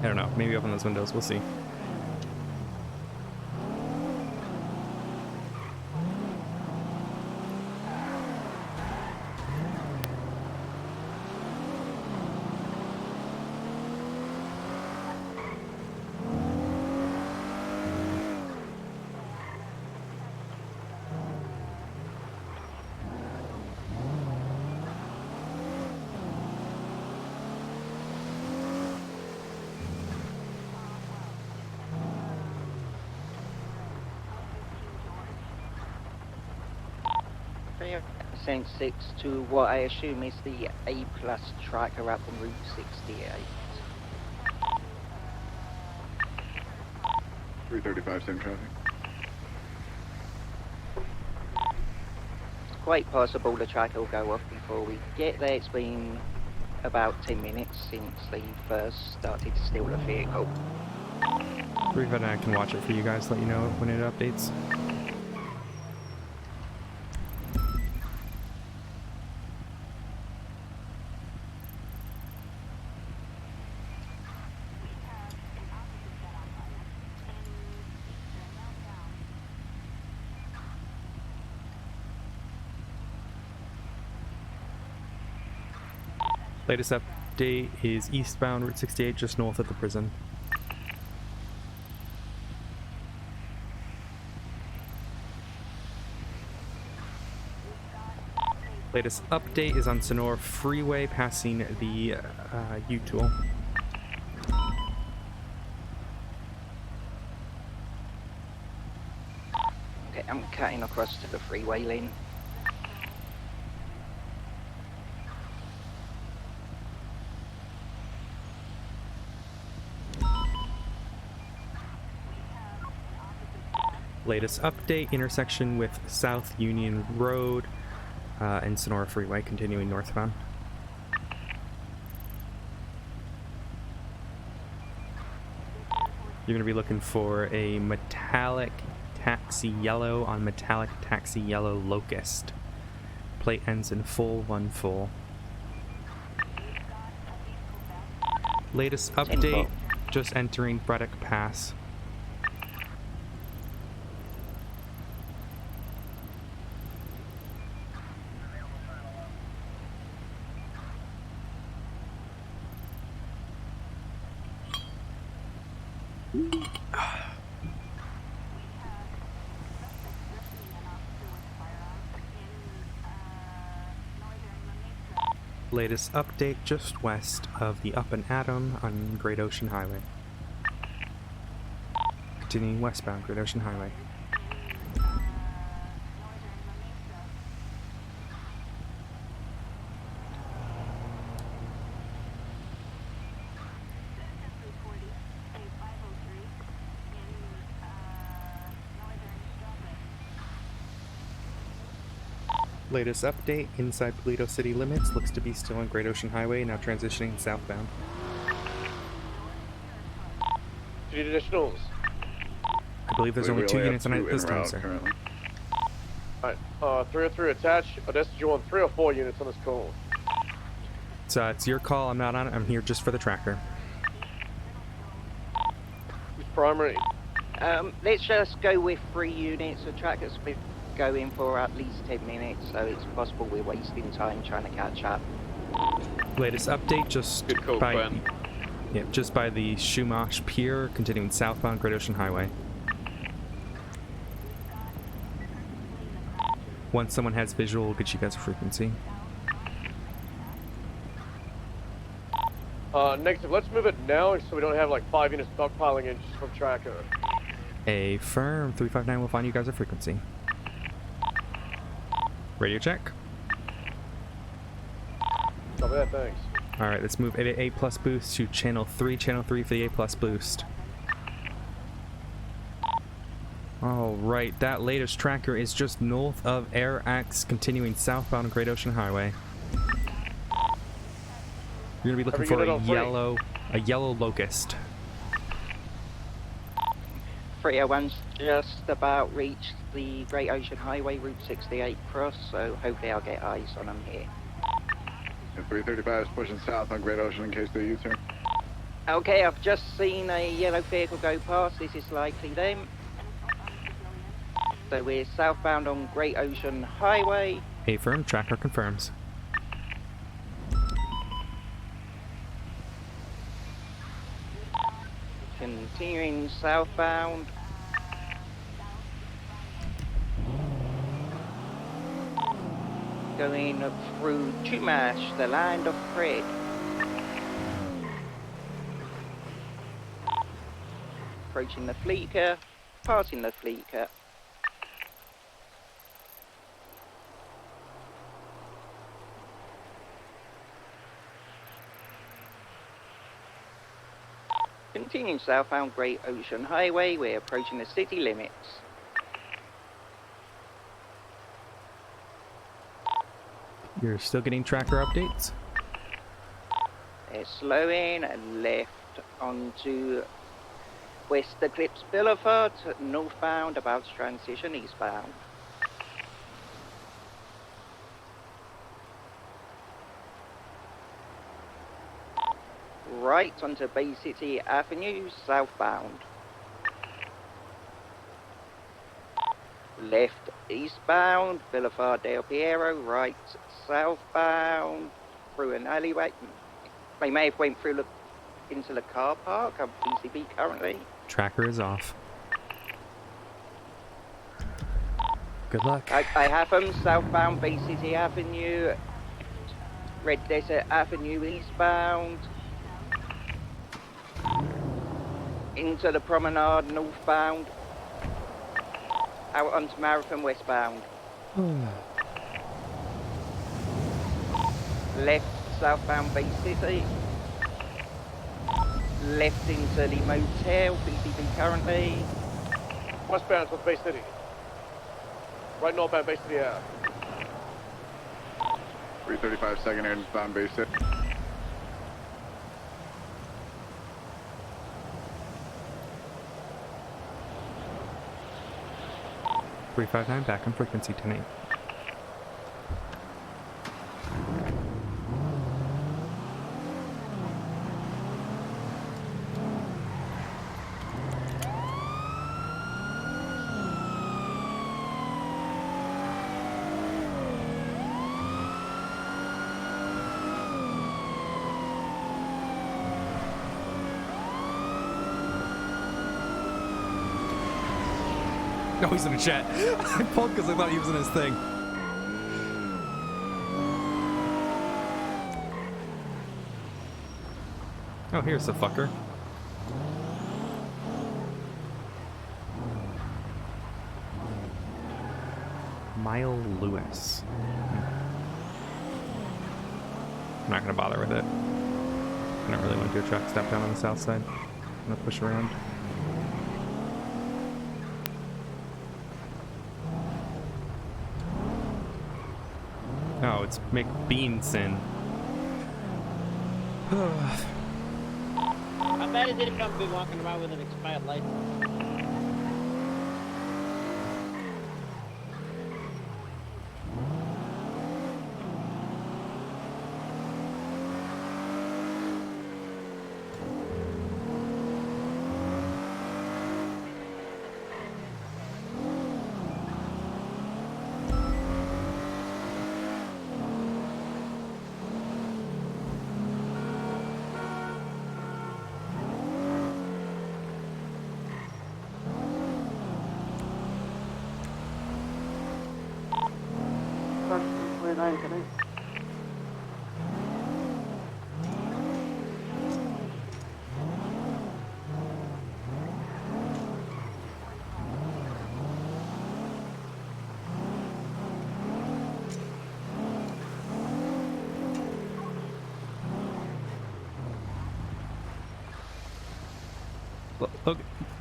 I don't know. Maybe open those windows. We'll see. Send 6 to what I assume is the A+ tracker up on Route 68. 335, same traffic. It's quite possible the tracker will go off before we get there. It's been about 10 minutes since they first started to steal the vehicle. Brief and I can watch it for you guys, let you know when it updates. Latest update is eastbound Route 68, just north of the prison. Latest update is on Sonora Freeway, passing the U-Tool. Okay, I'm cutting across to the freeway lane. Latest update, intersection with South Union Road and Sonora Freeway, continuing northbound. You're going to be looking for a metallic taxi yellow on metallic taxi yellow Locust. Plate ends in full, one full. Latest update, just entering Braddock Pass. Latest update, just west of the Up and Atom on Great Ocean Highway. Continuing westbound Great Ocean Highway. Latest update, inside Paleto city limits, looks to be still on Great Ocean Highway, now transitioning southbound. Do you need additionals? I believe there's only 2 units on it this time, sir. Currently. Alright, 303 attached. Odessa, do you want 3 or 4 units on this call? So it's your call, I'm not on it, I'm here just for the tracker. Who's primary? Let's just go with 3 units. The tracker's been going for at least 10 minutes, so it's possible we're wasting time trying to catch up. Latest update, just just by the Shumash Pier, continuing southbound Great Ocean Highway. Once someone has visual, we'll get you guys a frequency. Negative. Let's move it now so we don't have like 5 units stockpiling in just from tracker. Affirm. 359 will find you guys a frequency. Radio check. Copy that, thanks. Alright, let's move A plus boost to channel 3 for the A plus boost. Alright, that latest tracker is just north of Air X, continuing southbound on Great Ocean Highway. You're gonna be looking for a yellow locust. 301's just about reached the Great Ocean Highway, Route 68 cross, so hopefully I'll get eyes on them here. And 335 is pushing south on Great Ocean in case they U-turn. Okay, I've just seen a yellow vehicle go past. This is likely them. So we're southbound on Great Ocean Highway. Affirm, tracker confirms. Continuing southbound. Going up through Chumash, the land of Fred. Approaching the Fleeker, passing the Fleeker. Continuing southbound Great Ocean Highway, we're approaching the city limits. You're still getting tracker updates? They're slowing and left onto West Eclipse Boulevard, northbound, about to transition eastbound. Right onto Bay City Avenue, southbound. Left eastbound, Boulevard del Piero, right southbound, through an alleyway. They may have went through into the car park on PCB currently. Tracker is off. Good luck. I have them southbound Bay City Avenue, Red Desert Avenue eastbound, into the promenade northbound, out onto Marathon westbound. Left southbound Bay City, left into the motel, PCB currently. Westbound towards Bay City. Right northbound Bay City Ave. 335 second air bound Bay City. .359 back on frequency 10-8. No, he's in a chat. I pulled because I thought he was in his thing. Oh, here's the fucker. Mile Lewis. I'm not gonna bother with it. I don't really want to do a track step down on the south side. I'm gonna push around. let's make beans in. How bad is it if I'm be walking around with an expired license?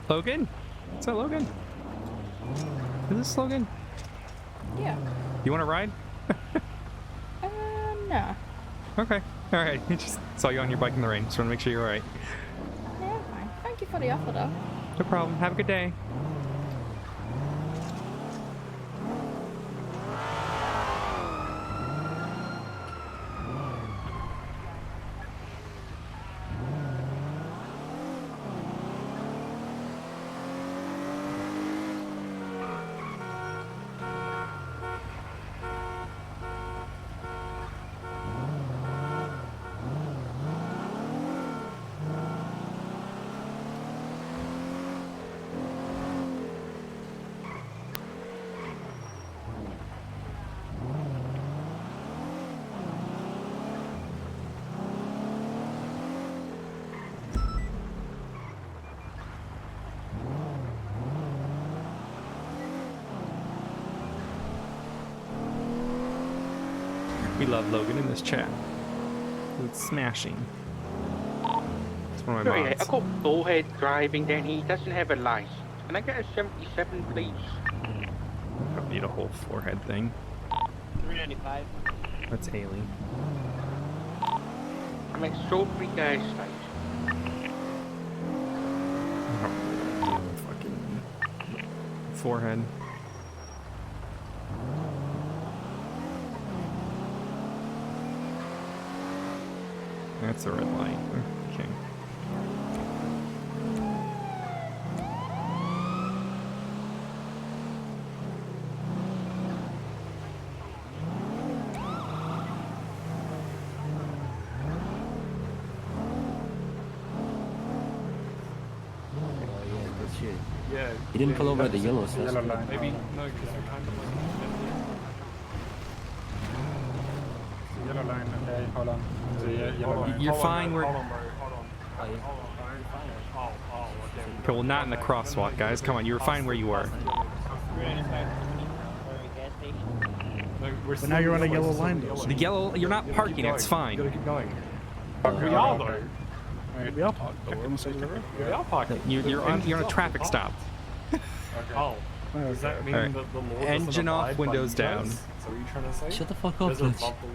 Logan? Is that Logan? Is this Logan? Yeah. You want to ride? No. Okay. All right. Just saw you on your bike in the rain. Just want to make sure you're all right. Yeah, fine. Thank you for the offer, though. No problem. Have a good day. We love Logan in this chat. It's smashing. It's one of my Sorry, mods. I got Bullhead driving down here. He doesn't have a license. Can I get a 77, please? Don't need a whole forehead thing. 395. That's Haley. I'm at Strawberry Gas Station. Fucking forehead. That's a red light. Okay. Yeah. He didn't pull over at the yellow stuff. Yellow line. Maybe no, because you're kind of like yellow line. Okay, hold on. Yellow line. You're fine. We're. Hold on. Okay, well, not in the crosswalk, guys. Come on, you were fine where you were. But now you're on a yellow line, though. The yellow. You're not parking. It's fine. You gotta keep going. We are though. We are parked, though. We're on the side of the road. We are parked. You're on a traffic stop. Oh. Does that mean Right. that the law Engine off, windows down. Is that what you're trying to say? Shut the fuck up, Does it Glitch. above the law?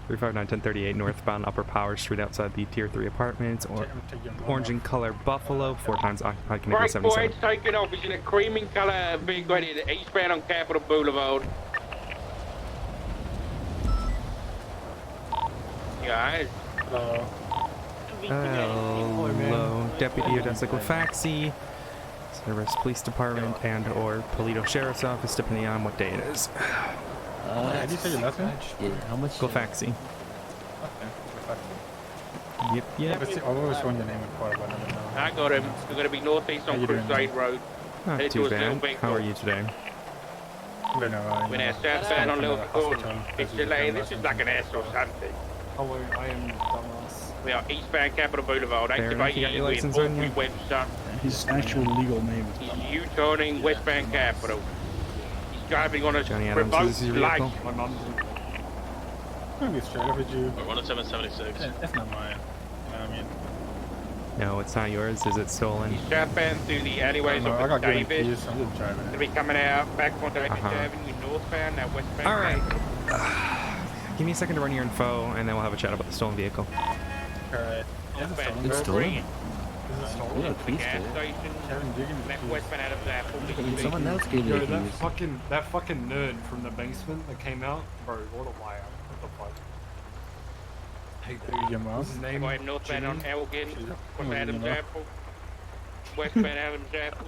359 1038 northbound Upper Power Street outside the Tier 3 apartments. Or orange in color Buffalo, 4 times occupied, connected Right, 77. boys, taking off. He's in a creaming colour vehicle headed eastbound on Capitol Boulevard. Guys. Hello, Deputy Odessa Glafx, Service Police Department, and or Toledo Sheriff's Office, depending on what day it is. How do you say your last name? Yeah, how much? Glafx. Okay, Yep, yep. I've always sworn your name in quite a while. I got him. We're going to be northeast on Crusade Road. Not Headed too towards Little bad. Big How are Hill. you today? We're now southbound on Little Corner. It's delayed. This is like an S or something. Hello, I am dumbass. We are eastbound Capitol Boulevard. Fair enough, you got your Activating license with on you? Aubrey Webster. His actual legal name is He's U-turning westbound Capitol. He's driving on a Johnny Adams, remote is this your light. vehicle? My mum's. I'm gonna be straight up with you. We're on a 776. That's not mine. You know what I mean? No, it's not yours. Is it stolen? Southbound through the alleyways No, I of got given Davis. keys. I'm just driving Gonna it. be coming out back on Davis Avenue northbound, now westbound. All right. Give me a second to run your info, and then we'll have a chat about the stolen vehicle. Alright. Northbound. It's stolen? Is it stolen? Yeah, please Gas do. station. Kevin, you can Back westbound out of that. Someone else gave me the that keys. fucking nerd from the basement that came out, bro. What a liar! What the fuck? Hey, your mom. What's his name? Going northbound on Elgin. West Oh, Adams you know. Apple. Westbound Adams Apple.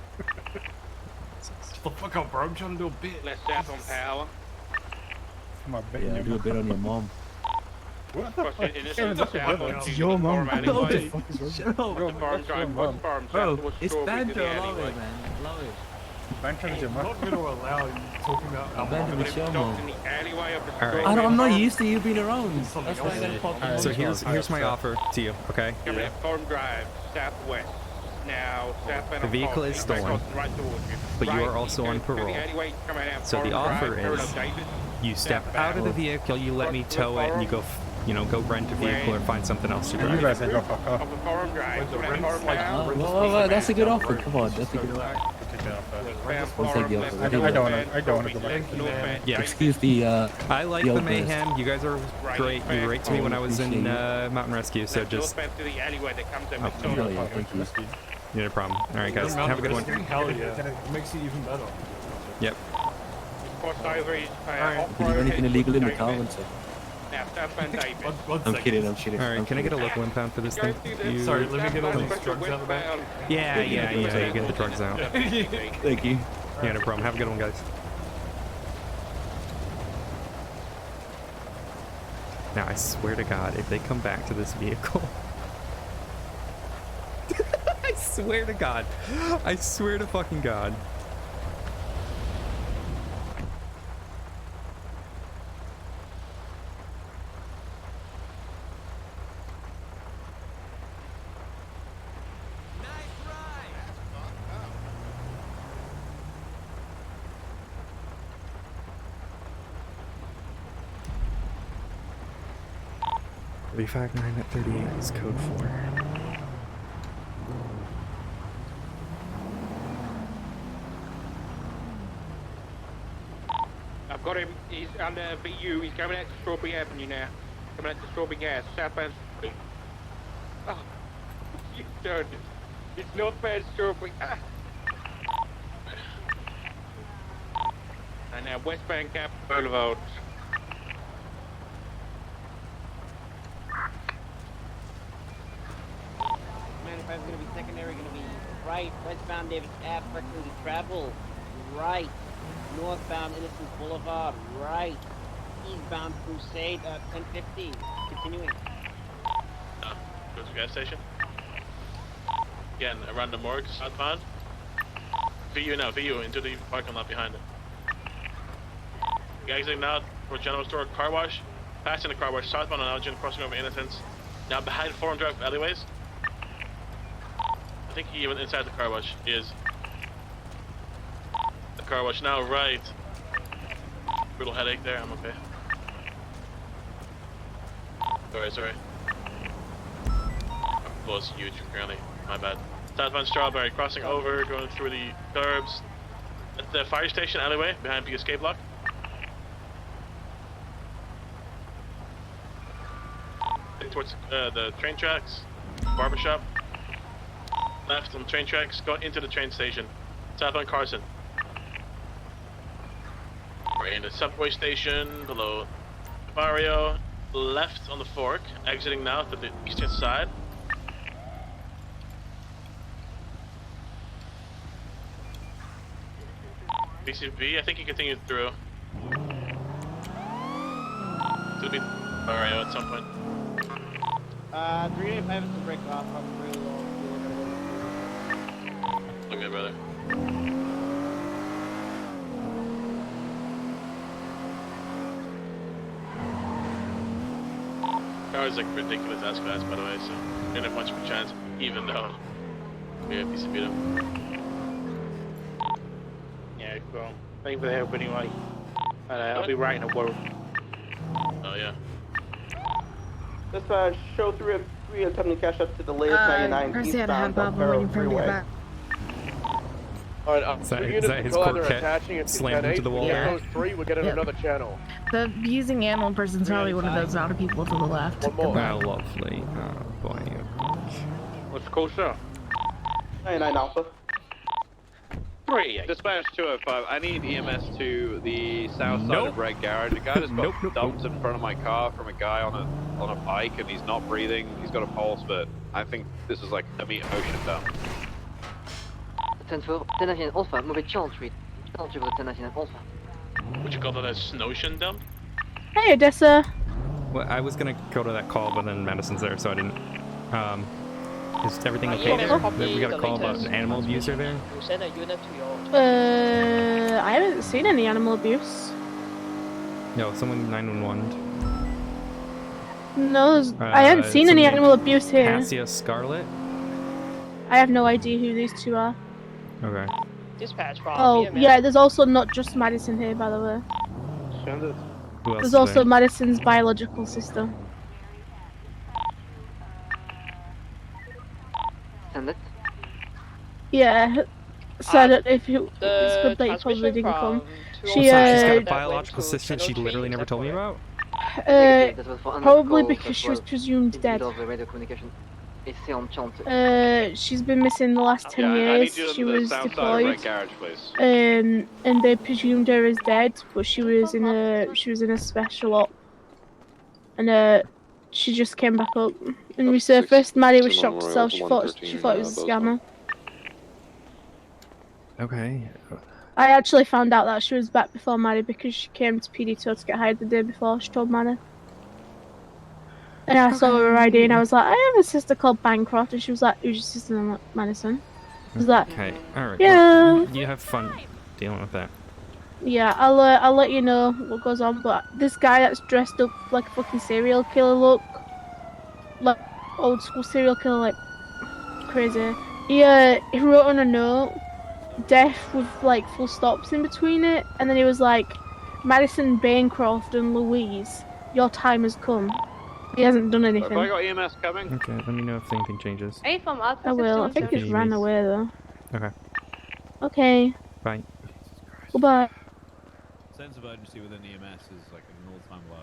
Shut the fuck up, bro. I'm trying to do a bit. Left south on Power. My bit. Yeah, do a bit on your mom. What the Cross fuck? Innocent south on It's your mom. Forum What the Alleyway. fuck is wrong? Shut up. What's the farm drive? What's the farm Bro, south? What's it's Strawberry bad to to the allow alleyway? it, man. Allow it. Banter is your mom. I'm not gonna allow you talking about our Abandon mom. the show, Stopped mom. in the alleyway of the All right. I'm not used to you being around. That's why I gotta pop All right, so here's my offer to you, okay? Coming up Farm Drive, southwest. Now, southbound The on vehicle Farm, is eastbound stolen, crossing right towards you. but you Right, are also you on go through the parole. alleyway, coming out So the Farm offer Drive, turn is up Davis, you step southbound. out of the vehicle, you let me tow it, and you go, go rent a vehicle or find something else to You drive. guys ain't gonna fuck up. Off of Farm Drive, coming out Farm Drive. Well, that's a good offer. Come on, that's a good offer. We'll take the offer. I don't wanna go back. Yeah. Excuse the I like the the outburst. mayhem. You guys are great. You were great to me when I was in Appreciate Mountain Rescue, so just Northbound through the alleyway that comes up Oh, with hell yeah, thank you. no problem. All right, guys, have a good one. Hell yeah. It makes it even better. Yep. cross over is Did you do anything illegal in the car? One second. Now, southbound Davis. I'm kidding, I'm kidding. All right, can I get a local impound for this thing? You... Sorry, let me get all these drugs out of the back. Yeah, you get the drugs out. Thank you. Yeah, no problem. Have a good one, guys. Now, I swear to God, if they come back to this vehicle... I swear to God. I swear to fucking God. Refact 9 at 38 is code 4. I've got him. He's under BU. He's coming out to Strawberry Avenue now. Coming out to Strawberry Gas, southbound Street. Oh, you turned it. It's northbound Strawberry. Ah. And now westbound Cap Boulevard. Manifest gonna be secondary, gonna be right. Westbound Davis Ave, correctly to travel. Right. Northbound Innocence Boulevard. Right. Eastbound Crusade, 1050. Continuing. Go to the gas station. Again, around the morgue, southbound. VU now, VU, into the parking lot behind it. Exiting now for General Store Car Wash. Passing the car wash, southbound on Elgin, crossing over Innocence. Now behind Forum Drive alleyways. I think he even inside the car wash is. The car wash now, right. Brutal headache there, I'm okay. Sorry. Was huge currently, my bad. Southbound Strawberry, crossing over, going through the curbs. At the fire station alleyway, behind the escape block. Towards the train tracks, barbershop. Left on train tracks, going into the train station. Southbound Carson. We're in the subway station, below the barrio. Left on the fork, exiting now to the eastern side. BCB, I think he continued through. To the barrio at some point. 385 is to break off up through. Okay, brother. Car is like ridiculous ass class, by the way, so we didn't have much of a chance, even though we have BCB'd him. Yeah, cool. Thank you for the help anyway. I'll be writing a word. Oh, yeah. Let's show through him. We attempting to cash up to the latest 99 Press the eastbound Bob, I'm waiting for him to get back. Alright, Is that- 3 is units that his patrol either Corvette attaching into slammed into 10-8. the wall We get there? those 3, we're getting another channel. The using animal person's probably one of those out of people to the left. One more. Wow, lovely. Oh, boy. What's the call, sir? 99 Alpha. 3. Dispatch 205. I need EMS to the south side Nope. of Red Garage. A guy just got Nope. dumped in front of my car from a guy on a bike, and he's not breathing. He's got a pulse, but I think this is like a ocean dump. 10-4, 10-9 Alpha, mauvais challenge, oui. Challenge with 10-9 Alpha. Would you call that a snowshoe dump? Hey, Odessa. Well, I was gonna go to that call, but then Madison's there, so I didn't. Is everything okay there? We got a call about an animal abuser there. We'll send a unit to your... I haven't seen any animal abuse. No, someone 911. No, I haven't seen any animal abuse here. Cassia Scarlet? I have no idea who these two are. Okay. Dispatch from Oh, yeah, there's also not just Madison here, by the way. Who else There's is also there? Madison's biological sister. Send it. Yeah, so I don't know if you, it's good that you probably didn't come. She, She's got a biological assistant she literally never told me about? Probably because she was presumed dead. She's been missing the last 10 years. She was deployed. And they presumed her as dead, but she was in a special op. And she just came back up and resurfaced. Maddie was shocked herself. She thought it was a scammer. Okay. I actually found out that she was back before Maddie because she came to PD to get hired the day before. She told Maddie. And I saw her ID and I was like, I have a sister called Bancroft, and she was like, who's your sister? I'm like, Madison. I was like, Okay, alright. yeah. Well, you have fun dealing with that. Yeah, I'll let you know what goes on. But this guy that's dressed up like a fucking serial killer look, like old school serial killer, like crazy. He wrote on a note, death with like full stops in between it, and then he was like, Madison, Bancroft, and Louise, your time has come. He hasn't done anything. Have I got EMS coming? Okay, let me know if anything changes. Are you from Alpha? I will. I think he just ran away though. Okay. Okay. Bye. Goodbye. Sense of urgency within EMS is like an all-time low.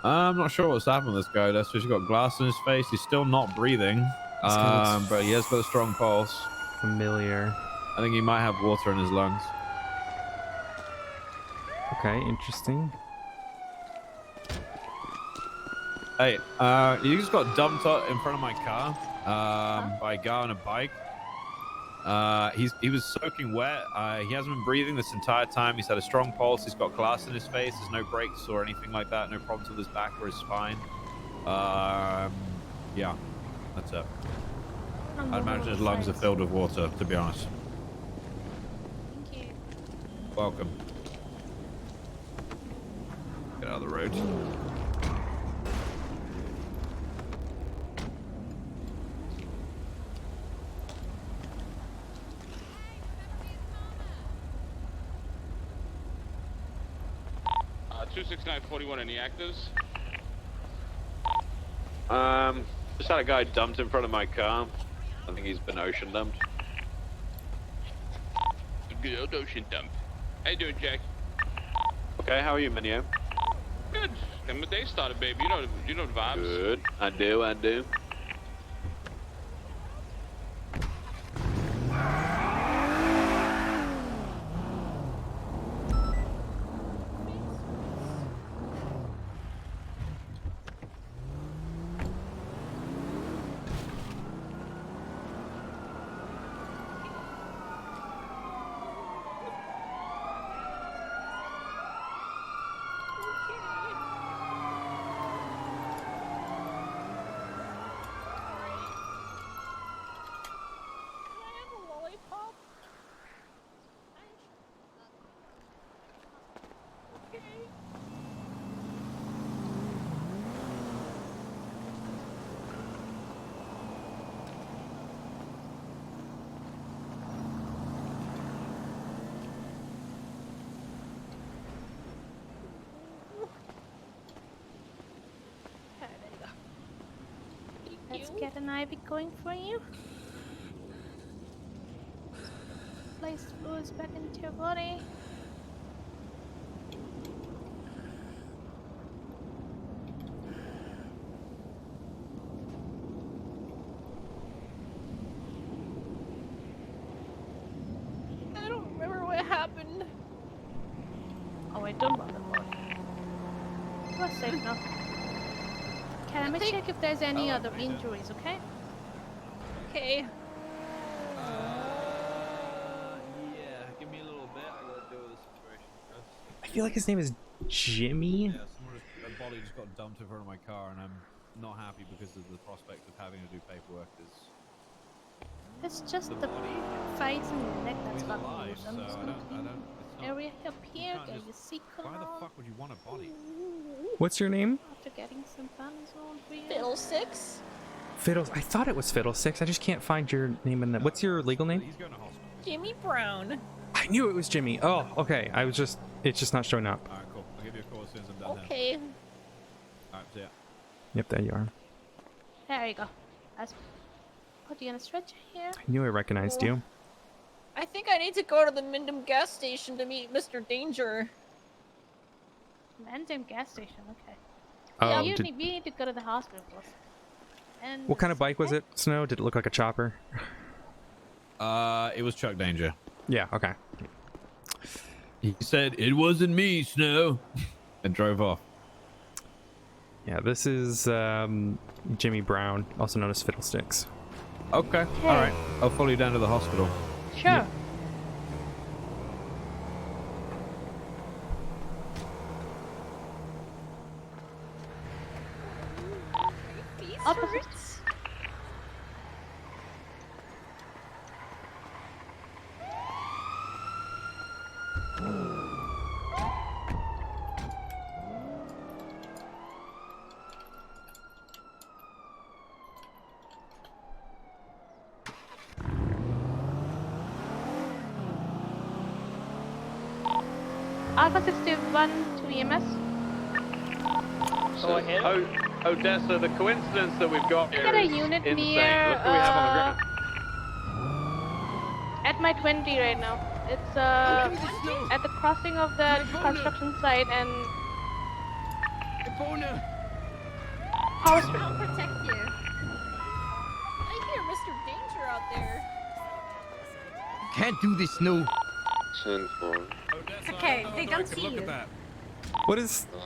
I'm not sure what's happened with this guy. That's just got glass in his face. He's still not breathing, but he has got a strong pulse. Familiar. I think he might have water in his lungs. Okay, interesting. Hey, he just got dumped in front of my car by a guy on a bike. He was soaking wet. He hasn't been breathing this entire time. He's had a strong pulse. He's got glass in his face. There's no breaks or anything like that. No problems with his back or his spine. Yeah, that's it. I'd imagine his lungs are filled with water, to be honest. Thank you. Welcome. Get out of the road. Uh, 26941, any actives? Just had a guy dumped in front of my car. I think he's been ocean dumped. Good old ocean dump. How you doing, Jack? Okay, how are you, Minio? Good. And the day started, baby. You know the vibes. Good. I do. Just get an IV going for you. Place fluids back into your body. I don't remember what happened. Oh wait, don't bother. You are safe now. Okay, let me check if there's any other injuries, okay? Okay. Yeah, give me a little bit. I gotta deal with the situation first. I feel like his name is Jimmy. Yeah, a body just got dumped in front of my car, and I'm not happy because of the prospect of having to do paperwork. It's just the face and the neck that's got alive, loose. so I'm just I gonna don't. clean It's not. area up here, can't get just- your sequel Why the on. fuck would you want a body? What's your name? After getting some bands on for you. Fiddlesticks? Fiddles. I thought it was Fiddlesticks. I just can't find your name in the. What's your legal name? He's going to hospital. Jimmy Brown. I knew it was Jimmy. Oh, okay. It's just not showing up. Alright, cool. I'll give you a call as soon as I'm done. Okay. Alright, see ya. Yep, there you are. There you go. Let's put you on a stretcher here. I knew I recognized you. I think I need to go to the Mindom gas station to meet Mr. Danger. Random gas station, okay. Oh, you did- need to go to the hospital first. And What kind of bike was it, Snow? Did it look like a chopper? It was Chuck Danger. Yeah, okay. He said, "It wasn't me, Snow," and drove off. Yeah, this is Jimmy Brown, also known as Fiddlesticks. Okay, alright. I'll follow you down to the hospital. Sure. Opposites. Alpha 61 to EMS. Go ahead. Odessa, the coincidence that we've got here Get a is unit insane. near, Look what we have on the ground. At my 20 right now. It's at the crossing of the construction site and power strip. I'll protect you. I hear Mr. Danger out there. Can't do this, Snow. 10-4. Okay, they don't see you. What is I'm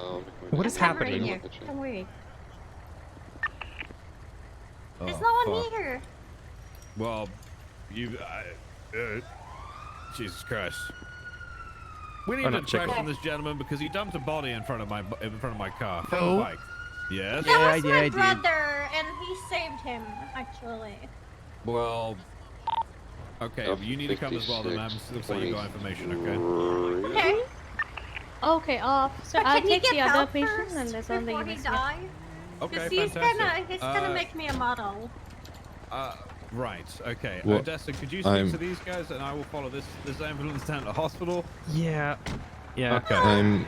covering happening? you. Don't worry. Oh, There's no one fuck. here. Well, Jesus Christ. We need Oh, to not chicken. question this gentleman because he dumped a body in front of my car. From Oh. a bike. Yes. That was my brother, and he saved him, actually. Well. Okay, Oh, you need to come as well, then, ma'am. 56, Looks like you got information, okay? Okay. Okay, off. So But I'll can he take get the other help patient first and there's on the before he unit. dies? Okay, Because he's fantastic. gonna make me a model. Right, okay. Well, Odessa, could you speak to these guys and I will follow this ambulance down to the hospital? Yeah. Yeah. Okay.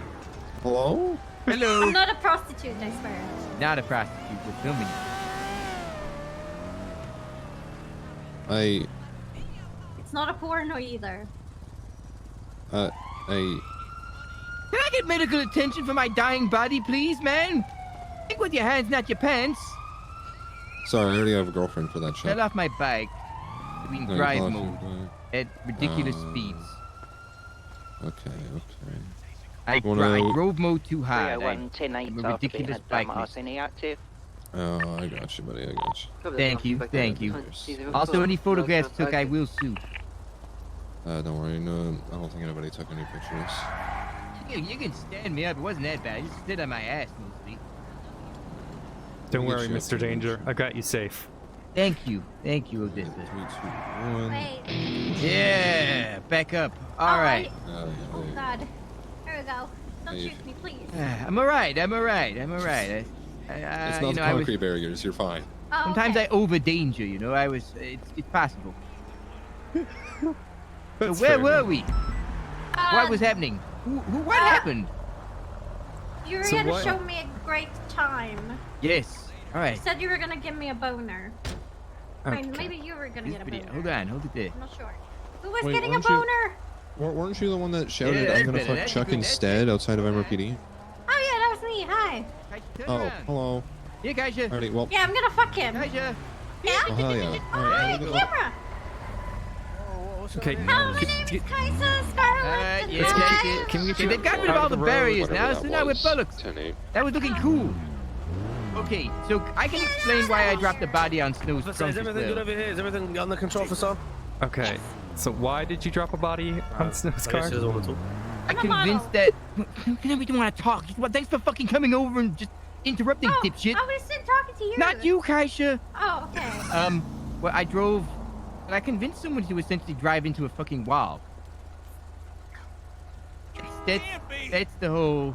Hello? Hello. I'm not a prostitute, I swear. Not a prostitute. We're filming. It's not a porno either. Can I get medical attention for my dying body, please, man? Think with your hands, not your pants. Sorry, I already have a girlfriend for that shit. Fell off my bike doing No, drive you mode lost at ridiculous speeds. Okay. I drove mode too hard. 301 10 I'm a 8 after being ridiculous a bike dumbass racer. inactive. Oh, I got you, buddy. I got you. Thank you, thank you. Also, any photographs took, I will sue. Don't worry. No, I don't think anybody took any pictures. You can stand me up. It wasn't that bad. I just stood on my ass mostly. Don't We'll worry, get you Mr. up Danger. I got you safe. Thank you, Odessa. 3, 2, 1. Wait. Yeah, back up. All right. Oh, God. There we go. Don't shoot me, please. I'm alright. I'm alright. It's not you the know, I was. concrete barriers. You're fine. Oh, Sometimes okay. I over danger. You know, I was. It's possible. So That's where fair were enough. we? What was happening? What happened? You were So here to what- show me a great time. Yes, All right. You said you were gonna give me a boner. Okay. Wait, maybe you were gonna get a boner. Hold on, hold it there. I'm not sure. Who was Wait, getting a weren't you- boner? Weren't you the one that shouted, Yeah, I'm gonna that's fuck better, Chuck that's instead outside of MRPD? Oh yeah, that was me. Hi. Oh, hello. Here, Kaisha. Alrighty, well. Yeah, I'm gonna fuck him. Kaisha. Yeah. Oh, hell yeah. Oh, Alright, hey, well, camera. Okay. Hello, my name is Kaisa Scarlet. Yes, Kaisha. Can we get you They've got rid of out all of the the road? barriers now, Whatever so that now we're was, bullocks. 10-8. That was looking cool. Okay, so I can explain why I dropped the body on Snow's trunk as well. over here? Is everything under control for some? Okay. So why did you drop a body on Snow's car? I'm convinced that... We don't want to talk. Well, thanks for fucking coming over and just interrupting, dipshit. I was still talking to you. Not you, Kaisha. Oh, okay. Well, I drove... I convinced someone to essentially drive into a fucking wall. That's the whole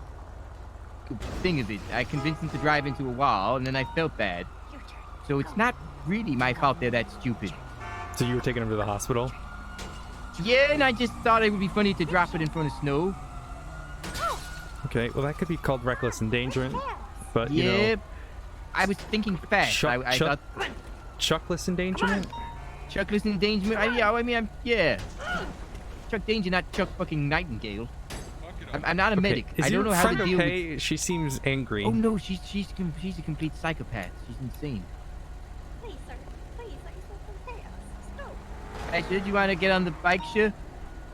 thing of it. I convinced him to drive into a wall, and then I felt bad. So it's not really my fault they're that stupid. So you were taking him to the hospital? Yeah, and I just thought it would be funny to drop it in front of Snow. Okay, well that could be called reckless endangerment, but you Yeah, know... I was thinking fast. I thought... Chuckless endangerment? Chuckless endangerment? Yeah. Chuck Danger, not Chuck fucking Nightingale. I'm not a medic. Is I don't your know how to friend deal okay? with... She seems angry. Oh no, she's a complete psychopath. She's insane. Please, sir. Please, I just want to pay us. Stop. Hey, should you want to get on the bike, sure?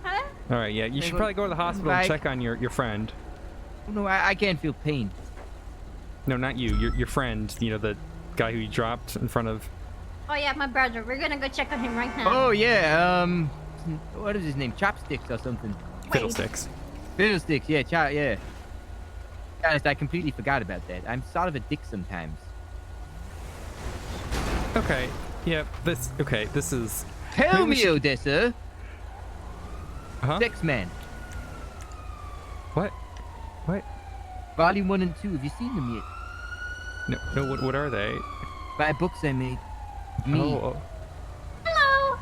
Huh? All right, yeah, you should probably go to the hospital and check on your friend. Oh, no, I can't feel pain. No, not you. Your friend. You know, the guy who you dropped in front of. Oh yeah, my brother. We're gonna go check on him right now. Oh yeah, what is his name? Chopsticks or something? Fiddlesticks. Fiddlesticks, yeah, yeah. Honest, I completely forgot about that. I'm sort of a dick sometimes. Okay. Yeah. This is. Tell me, Odessa. Huh? Sex Man. What? What? Volume 1 and 2. Have you seen them yet? No. What are they? By books I made. Me. Oh. Hello.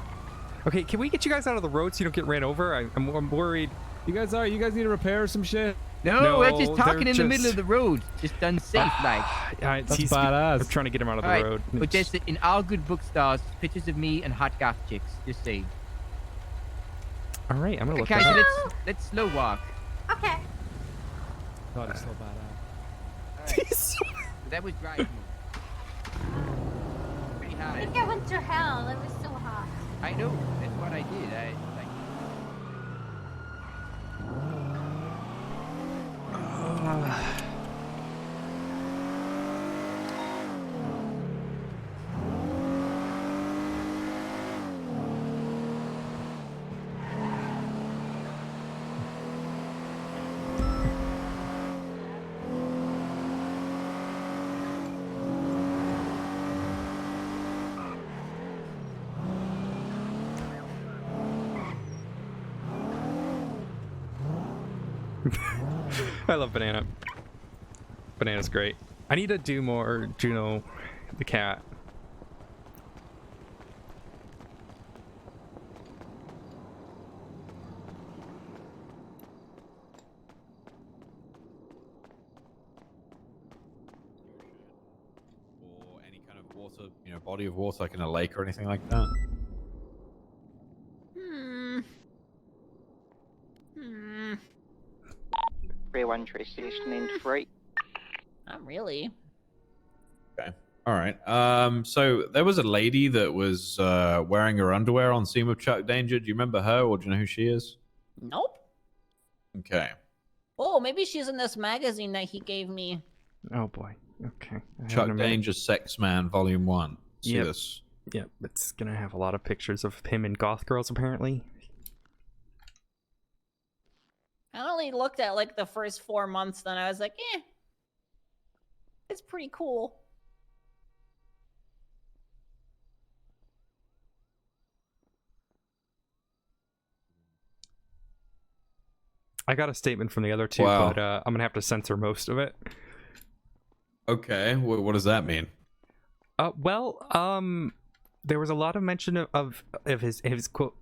Okay, can we get you guys out of the road so you don't get ran over? I'm worried. You guys need to repair some shit? No, we're just talking in the middle of the road. Just unsafe, like. That's badass. I'm trying to get him out of the road. But just in all good bookstores, pictures of me and hot goth chicks. Just saying. All right, I'm gonna look. Okay, that up. so let's slow walk. Okay. God, it's so badass. That was drive mode. Pretty I high. think I went to hell. It was so hot. I know. That's what I did. I love Banana. Banana's great. I need to do more Juno the cat. Or any kind of water, body of water, like in a lake or anything like that. 3-1 trace station in 3. Not really. Okay. All right. So there was a lady that was wearing her underwear on scene with Chuck Danger. Do you remember her, or do you know who she is? Nope. Okay. Oh, maybe she's in this magazine that he gave me. Oh boy. Okay. Chuck Danger, Sex Man, Volume 1. See this. Yep. It's gonna have a lot of pictures of him and goth girls, apparently. I only looked at like the first 4 months, then I was like, it's pretty cool. I got a statement from the other two, Wow. but I'm gonna have to censor most of it. Okay. What does that mean? There was a lot of mention of his quote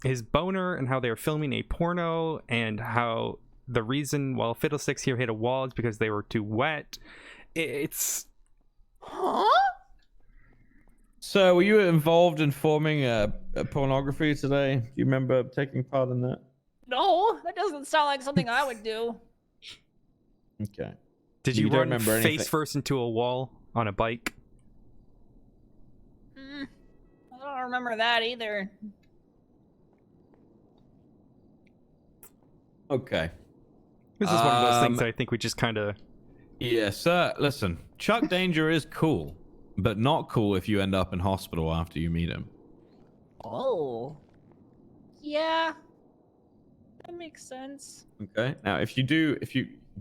his boner and how they were filming a porno, and how the reason Fiddlesticks here hit a wall is because they were too wet. It's Huh? So, were you involved in forming a pornography today? Do you remember taking part in that? No, that doesn't sound like something I would do. Okay. Did You you don't run remember anything? face first into a wall on a bike? I don't remember that either. Okay. This is one of those things that I think we just kind of... Yeah, sir. Listen, Chuck Danger is cool, but not cool if you end up in hospital after you meet him. Oh. Yeah. That makes sense. Okay. Now, if you do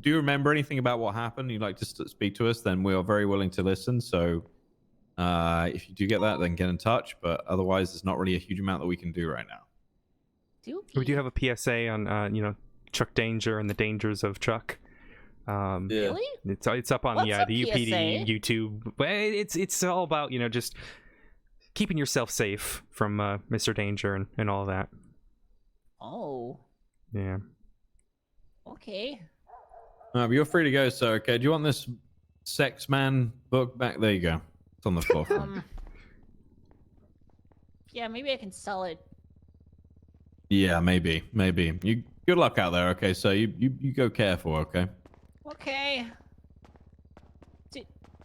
remember anything about what happened, you'd like to speak to us, then we are very willing to listen. So, if you do get that, then get in touch. But otherwise, there's not really a huge amount that we can do right now. We do have a PSA on, Chuck Danger and the dangers of Chuck. Really? It's up on What's the a UPD PSA? YouTube. Well, it's all about just keeping yourself safe from Mr. Danger and all that. Oh. Yeah. Okay. But you're free to go, sir. Okay. Do you want this sex man book back? There you go. It's on the floor. Yeah, maybe I can sell it. Yeah, maybe. You good luck out there. Okay, so you go careful. Okay. Okay.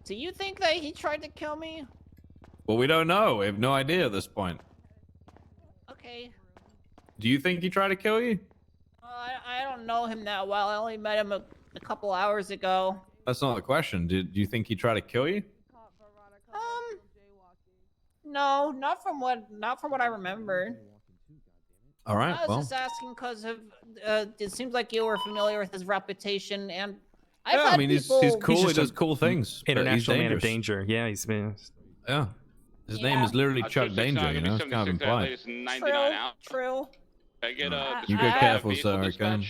Do you think that he tried to kill me? Well, we don't know. We have no idea at this point. Okay. Do you think he tried to kill you? I don't know him that well. I only met him a couple hours ago. That's not the question. Do you think he tried to kill you? No, not from what I remember. All right. I was Well. just asking because of it seems like you were familiar with his reputation, and I've Yeah, had I mean, he's people... cool. He does cool things. but he's International man of dangerous. danger. Yeah, he's been. Yeah. His name is literally Chuck Danger. You know, it's kind of implied. True. I get You go careful, sir. Okay.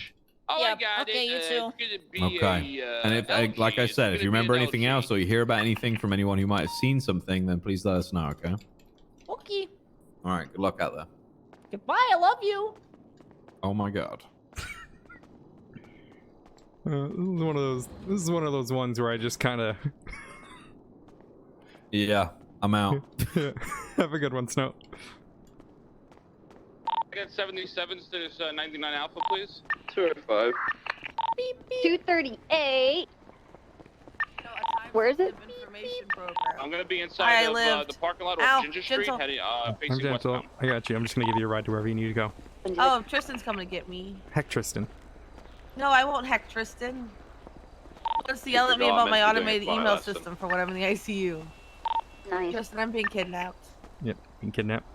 Oh, Yep. I got Okay, you too. Okay. And if, like I said, if you remember anything else or you hear about anything from anyone who might have seen something, then please let us know. Okay. Okay. All right. Good luck out there. Goodbye. I love you. Oh my God. This is one of those ones where I just kind of. Yeah, I'm out. Have a good one, Snow. I got 77s to this 99 Alpha, please. 205. 238. Where is it? I'm gonna be inside of the parking lot of Ginger Street, gentle. heading I'm facing gentle. westbound. I got you. I'm just gonna give you a ride to wherever you need to go. Oh, Tristan's coming to get me. Heck, Tristan. No, I won't heck Tristan. Just to yell at me about my automated email system for when I'm in the ICU. Nice. Tristan, I'm being kidnapped. Yep, being kidnapped.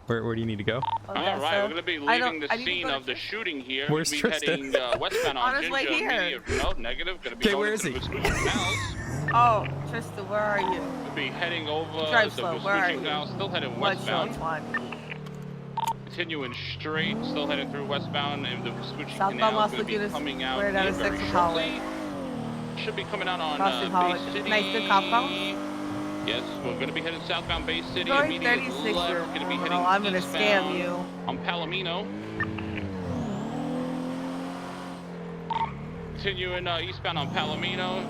Where do you need to go? All right, we're gonna be leaving the scene of the shooting here. Where's We'll be Tristan? heading westbound on On his way Ginger. here. No, negative. Gonna be Okay, going where into is the he? Vespucci Canals. Oh, Tristan, where are you? We'll be heading over Drive the slow, where are Vespucci you? Canals. Still heading What show westbound. it's on? Continuing straight. Still heading through westbound, and the Vespucci Southbound Canals Las gonna be Lagunas, coming out right out here of very Sixth shortly. Hallway. Should be coming out on Crossing Bay Hallway. City. Nice, good cop phone. Yes, we're going to be heading southbound Bay City. Going Immediately 36 left. year We're going to be heading criminal. I'm gonna eastbound scam you. on Palomino. Continuing eastbound on Palomino.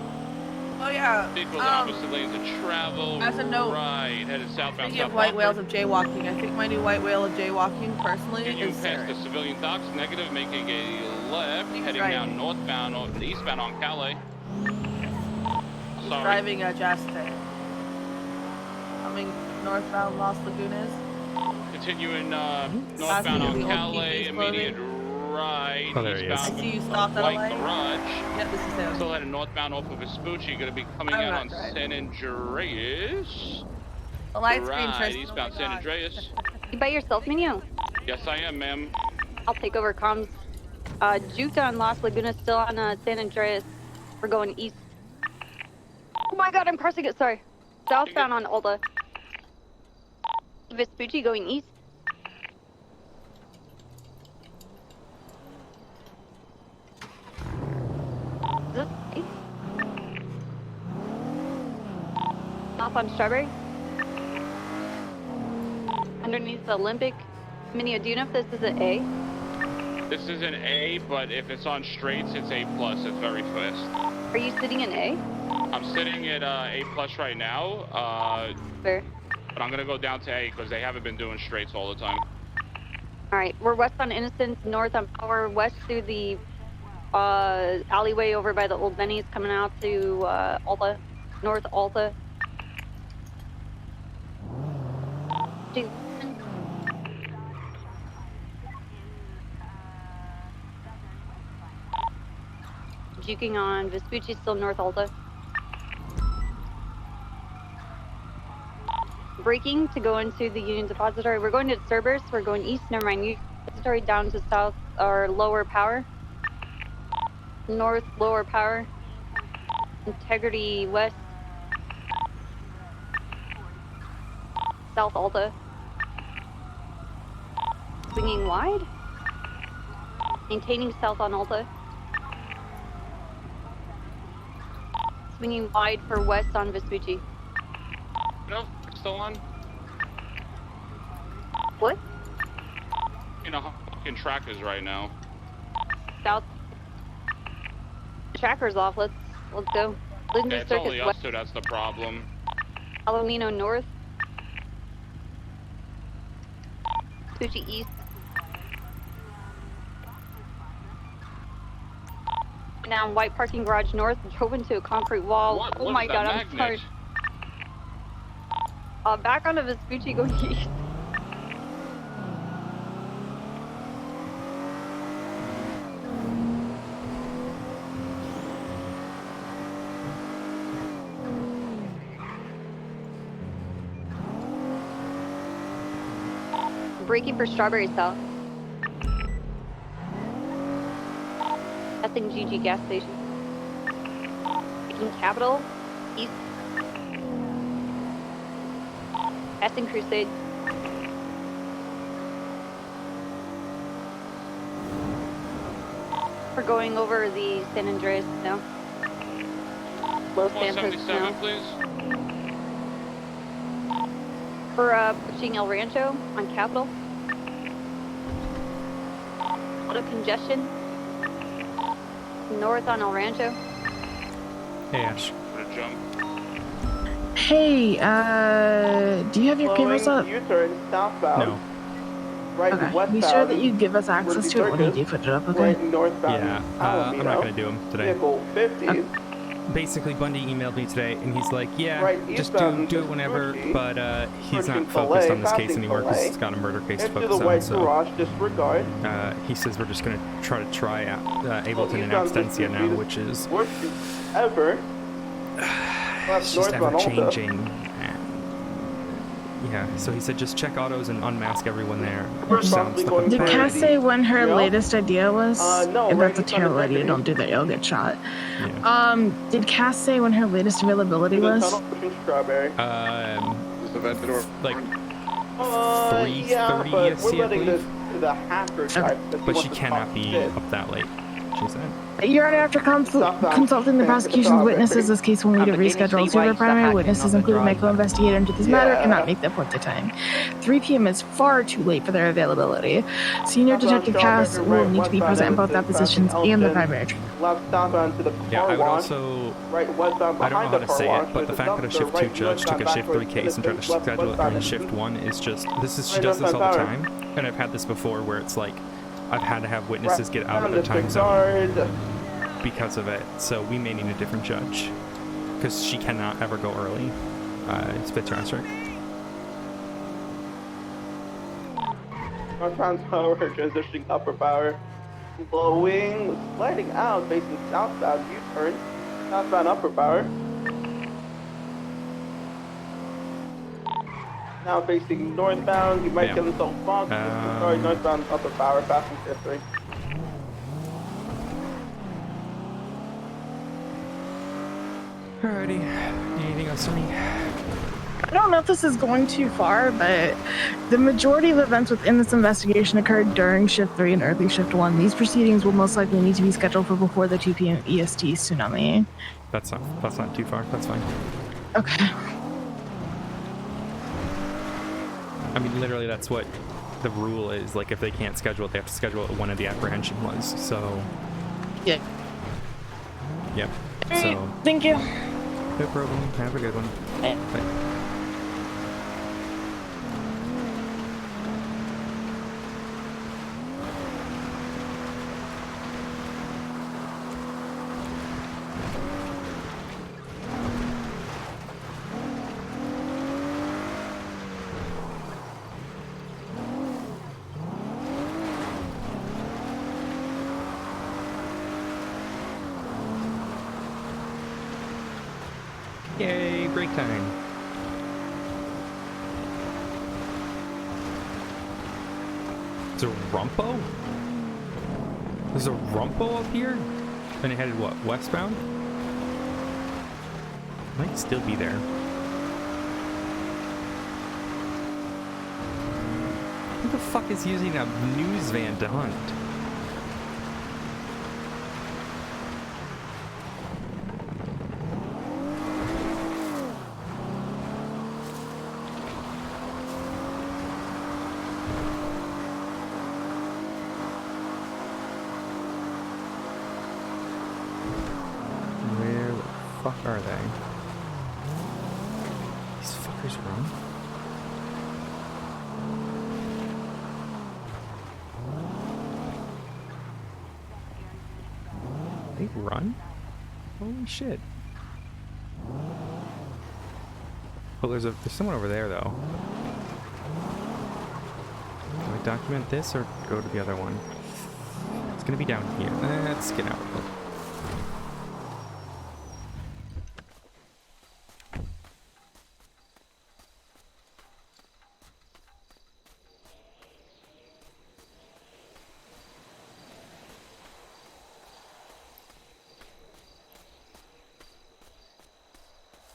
Oh yeah. Vehicles in opposite lanes of travel. As a note, right, headed southbound. Speaking of South white Rockford. whales of jaywalking, I think my new white whale of jaywalking, personally, Continue is past Sarah. the civilian docks, negative, making a left, heading right. down northbound, or eastbound on Calais. He's Sorry. driving a Jasta. Coming northbound Las Lagunas. Continuing northbound on the old Calais, Kiki's immediate clothing. right. Oh, there he is. eastbound I see you stopped at White LA. Garage. Yep, this is him. Still heading northbound off of Vespucci, going to be coming I'm out not on driving. San Andreas. The light screen, Right, Tristan. eastbound Oh my San God. Andreas. You by yourself, Minio? Yes, I am, ma'am. I'll take over comms. Juta and Las Lagunas still on San Andreas. We're going east. Oh my God, I'm crossing it. Sorry. Southbound on Olda. Vespucci going east. Is this east? Off on Strawberry. Underneath the Olympic. Minio, do you know if this is an A? This is an A, but if it's on straights, it's A+. It's very fast. Are you sitting in A? I'm sitting at A+ right now. Fair. But I'm gonna go down to A because they haven't been doing straights all the time. All right, we're west on Innocence, north on Power, west through the alleyway over by the old Benny's, coming out to Alta, north Alta. Juking on Vespucci, still north Alta. Braking to go into the Union Depository. We're going to Cerberus. We're going east. Never mind. Union Depository down to south or lower Power. North lower Power. Integrity west. South Alta. Swinging wide. Maintaining south on Alta. Swinging wide for west on Vespucci. No, still on. What? You know how fucking track is right now. South. Tracker's off. Let's go. Lindsay Yeah, it's Circus only us west. two. That's the problem. Palomino north. Vespucci east. Now white parking garage north. Drove into a concrete wall. What? Oh What my is god, that I'm magnet? sorry. Back onto Vespucci going east. Braking for Strawberry South. Passing GG gas station. Taking Capital east. Passing Crusade. We're going over the San Andreas now. Los Santos 177, now. please. We're pushing El Rancho on Capital. Auto congestion. North on El Rancho. Hey, Ash. Gonna jump. Hey, do you have your cameras up? U-turn southbound. No. Right Okay. westbound. Be sure that you give us access to it when you do put it up, okay? Right northbound. Yeah, I'm not gonna do them today. Vehicle 50. Basically, Bundy emailed me today, and he's like, "Yeah, Right just eastbound do it whenever." But he's not Approaching focused on this Filet, case anymore because Filet. he's got a murder case to Into the focus on. white So garage, disregard. he says we're just gonna try Ableton and eastbound Abstencia now, Vespucci, which is worst ever. it's just northbound ever Alta. changing. Yeah, so he said just check autos and unmask everyone there. Responsibly going Did for Cass say when her Yeah. latest idea was? no, If right that's a east on terrible idea, Integrity. don't do that, you'll get shot. Did Cass say when her latest availability The was? tunnel pushing Strawberry. Is the vent door like Yeah, 3:30 but EST, we're I letting believe. the hacker type. But she cannot be up that late. She said. You're after consulting the prosecution's witnesses. This case will need a reschedule. Two of the primary witnesses, including my co-investigator into this matter, cannot make the appointed time. 3 p.m. is far too late for their availability. Senior Detective Cass will need to be present in both depositions and the primary trial. Left southbound to the Yeah, car I would wash. also. Right westbound I don't know behind how the to car say wash. it, but the There's fact that a dumpster shift 2 right judge took a northbound shift 3 backwards case and tried to Innocence, schedule it westbound during shift Innocence. 1 is just. She Right does this all the northbound time, and I've had this before where it's like I've had to have witnesses get out of their time Disregard. zone because of it. So we may need a different judge because she cannot ever go early. It's a bit drastic. Northbound power, transitioning upper power. Blowing, sliding out, facing southbound U-turn. Southbound upper power. Now facing northbound, you might Yeah. get himself boxed. Sorry, northbound upper power, passing tier 3. Alrighty. Anything else from me? I don't know if this is going too far, but the majority of events within this investigation occurred during Shift 3 and early Shift 1. These proceedings will most likely need to be scheduled for before the 2 p.m. EST tsunami. That's not too far. That's fine. Okay. I mean, literally, that's what the rule is. Like, if they can't schedule it, they have to schedule it when the apprehension was. So. Yeah. Yep. Alright, So. thank you. No problem. Have a good one. Bye. Yay, break time. There's a Rumpo? There's a Rumpo up here? And it headed what, westbound? Might still be there. Who the fuck is using a news van to hunt? Fuck are they? These fuckers run? They run? Holy shit. Oh, there's someone over there though. Do I document this or go to the other one? It's gonna be down here. Let's get out of it.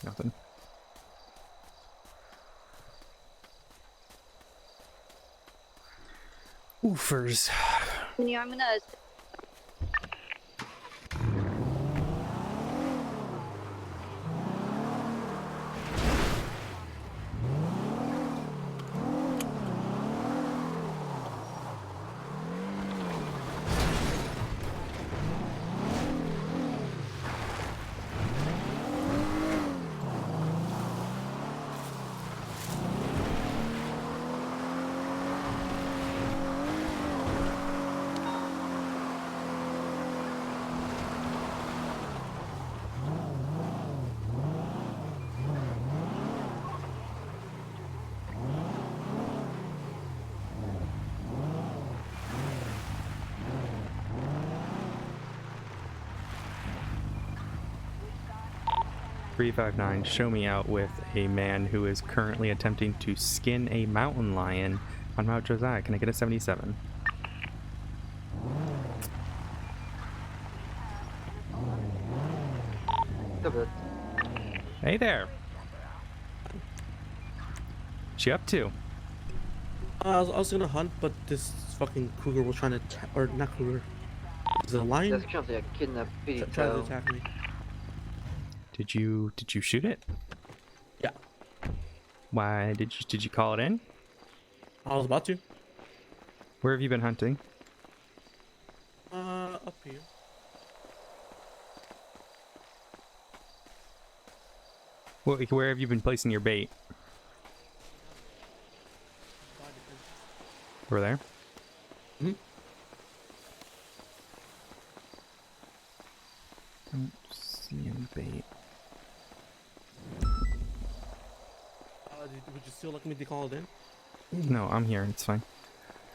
Nothing. Oofers. Yeah, I'm gonna. .359, show me out with a man who is currently attempting to skin a mountain lion on Mount Josiah. Can I get a 77? Hey there. What you up to? I was gonna hunt, but this fucking cougar was trying to, or not cougar. Is it a lion? There's currently a kidnapped Trying to attack me. Did you shoot it? Yeah. Why did you call it in? I was about to. Where have you been hunting? Up here. Where have you been placing your bait? Over there? Mm-hmm. Don't see any bait. Would you still like me to call it in? No, I'm here. It's fine.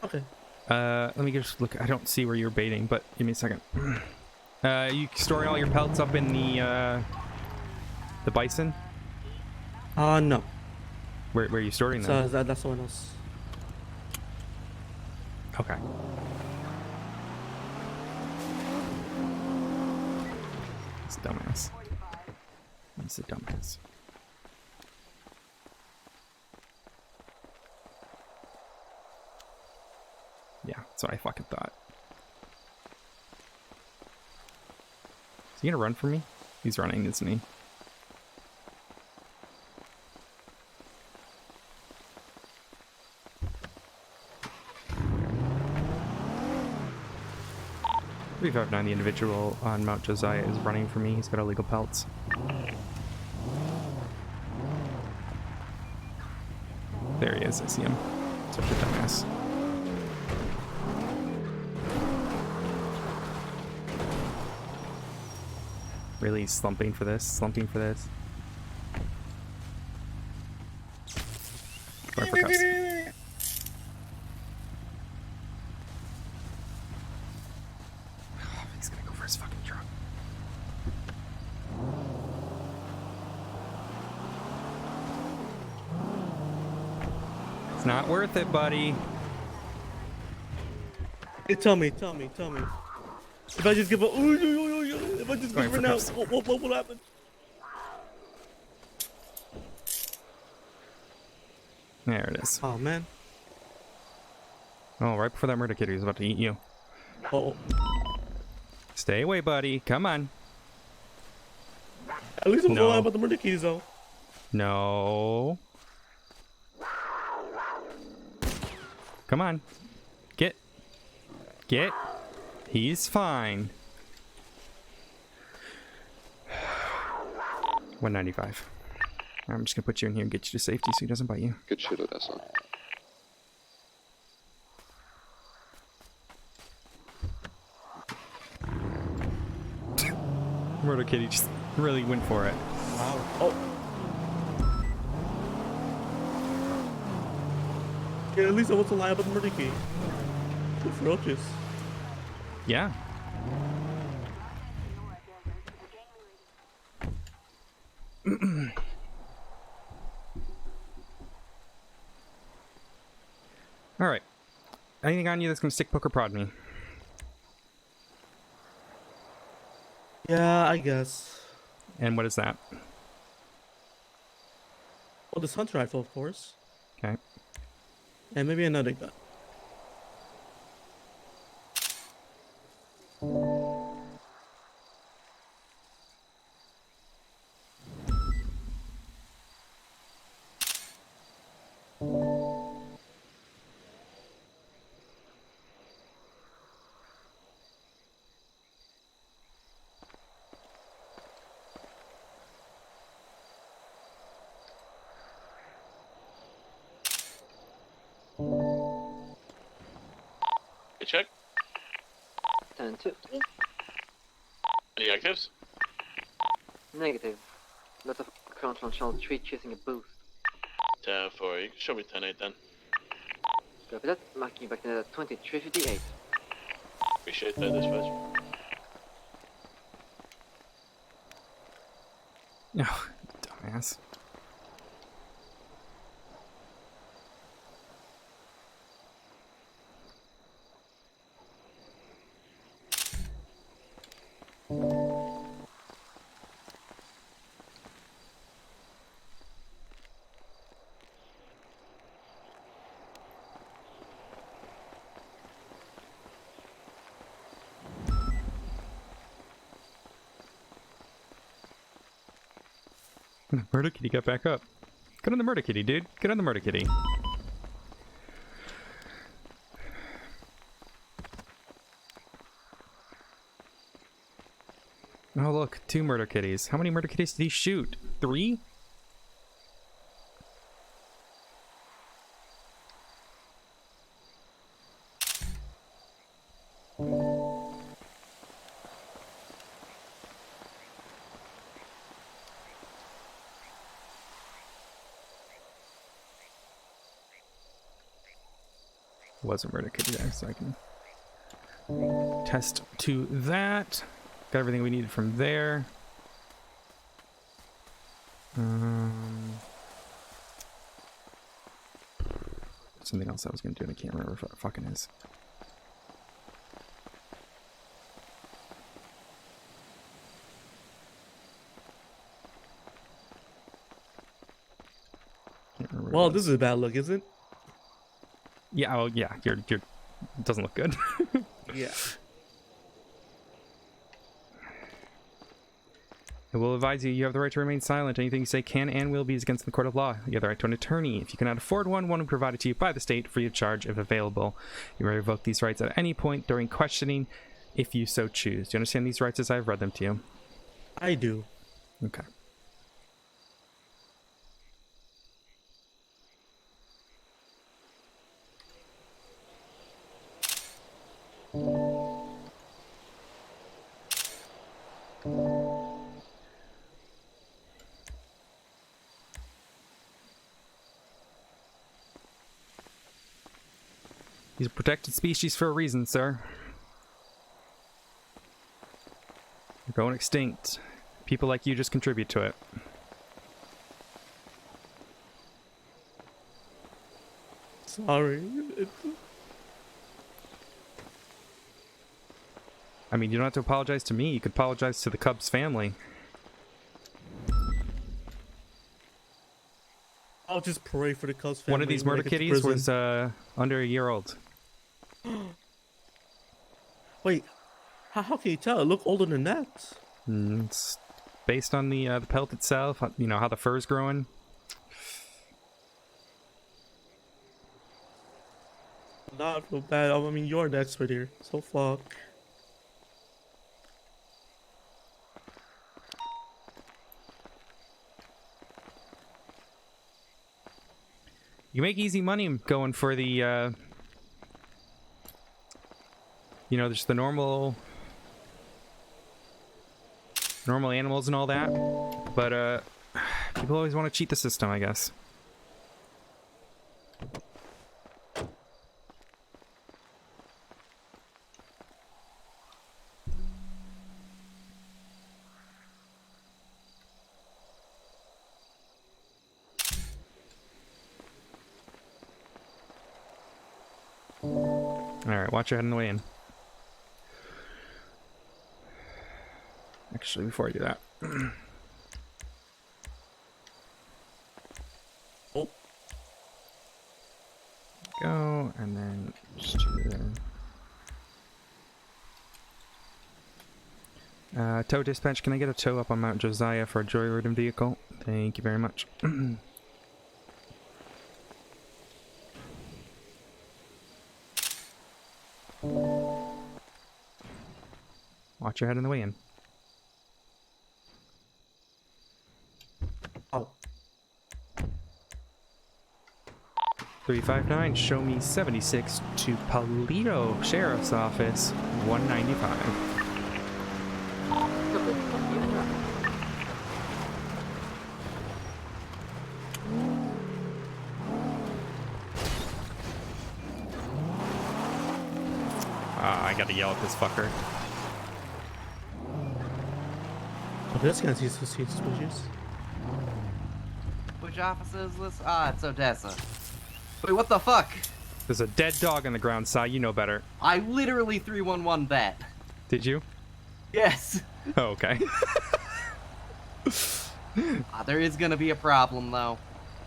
Okay. Let me just look. I don't see where you're baiting, but give me a second. You storing all your pelts up in the bison? No. Where are you storing them? That's someone else. Okay. This dumbass. He's a dumbass. Yeah, that's what I fucking thought. Is he gonna run for me? He's running, isn't he? .359, the individual on Mount Josiah is running for me. He's got illegal pelts. is. I see him. Such a dumbass. Really slumping for this. Slumping for this. Going for cups. He's gonna go for his fucking truck. It's not worth it, buddy. Hey, tell me. If I just give a if I just give her now, what will happen? There it is. Oh man. Oh, right before that murder kitty was about to eat you. Oh. Stay away, buddy. Come on. At least I'm lying about the murder keys, though. No. Come on. Get. He's fine. 195. I'm just gonna put you in here and get you to safety so he doesn't bite you. Good shit, Odessa. Murder kitty just really went for it. Wow. Oh. Yeah, at least I want to lie about the murder key. They're ferocious. Yeah. All right. Anything on you that's gonna stick, poke, or prod me? Yeah, I guess. And what is that? Well, this hunter rifle, of course. Okay. And maybe another gun. Good check. 10-2. Any actives? Negative. Lots of crunch on channel 3 chasing a boost. 10-4. You can show me 10-8 then. Copy that. Marking you back to 2358. Appreciate that, dispatch. Oh, dumbass. Murder kitty got back up. Get on the murder kitty, dude. Get on the murder kitty. Oh look, 2 murder kitties. How many murder kitties did he shoot? 3? Was a murder kitty there, so I can test to that. Got everything we needed from there. Something else I was going to do and I can't remember what it fucking is. Well, this is a bad look, isn't it? Yeah, oh yeah, you're it doesn't look good. Yeah. I will advise you, you have the right to remain silent. Anything you say can and will be used against the court of law. You have the right to an attorney. If you cannot afford one, one will be provided to you by the state free of charge if available. You may revoke these rights at any point during questioning if you so choose. Do you understand these rights as I have read them to you? I do. Okay. He's a protected species for a reason, sir. We're going extinct. People like you just contribute to it. Sorry. I mean, you don't have to apologize to me. You could apologize to the Cubs family. I'll just pray for the Cubs family. One of these murder kitties was under a year old. Wait, how can you tell? It look older than that. It's based on the pelt itself. You know how the fur's growing. Not feel bad. I mean, you're the expert here, so fuck. You make easy money going for the, you know, just the normal animals and all that. But, people always want to cheat the system, I guess. Alright, watch your head on the way in. Actually, before I do that. Oh. Go, and then just do the... tow dispatch, can I get a tow up on Mount Josiah for a joyriding vehicle? Thank you very much. Watch your head on the way in. Oh. 359, show me 76 to Palito Sheriff's Office, 195. I gotta yell at this fucker. Oh, this guy's used to see switches. Which office is this? Ah, it's Odessa. Wait, what the fuck? There's a dead dog on the ground, Si. You know better. I literally 311 that. Did you? Yes. Oh, okay. There is gonna be a problem, though.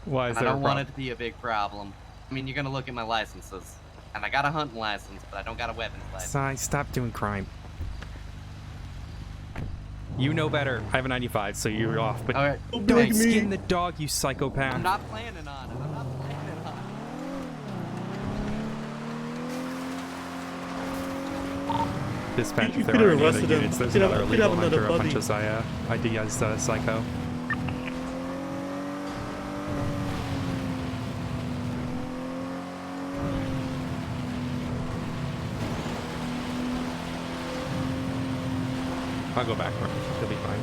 Why is and there I don't a want problem? it to be a big problem. I mean, you're gonna look at my licenses. And I got a hunting license, but I don't got a weapons license. Si, stop doing crime. You know better. I have a 95, so you're off. But Alright. don't skin the dog, you psychopath. I'm not planning on it. I'm not planning on it. Dispatch, You if there could are have any other arrested him. units, there's You could another have illegal another hunter up on buddy. Josiah. ID as psycho. I'll go back. He'll be fine.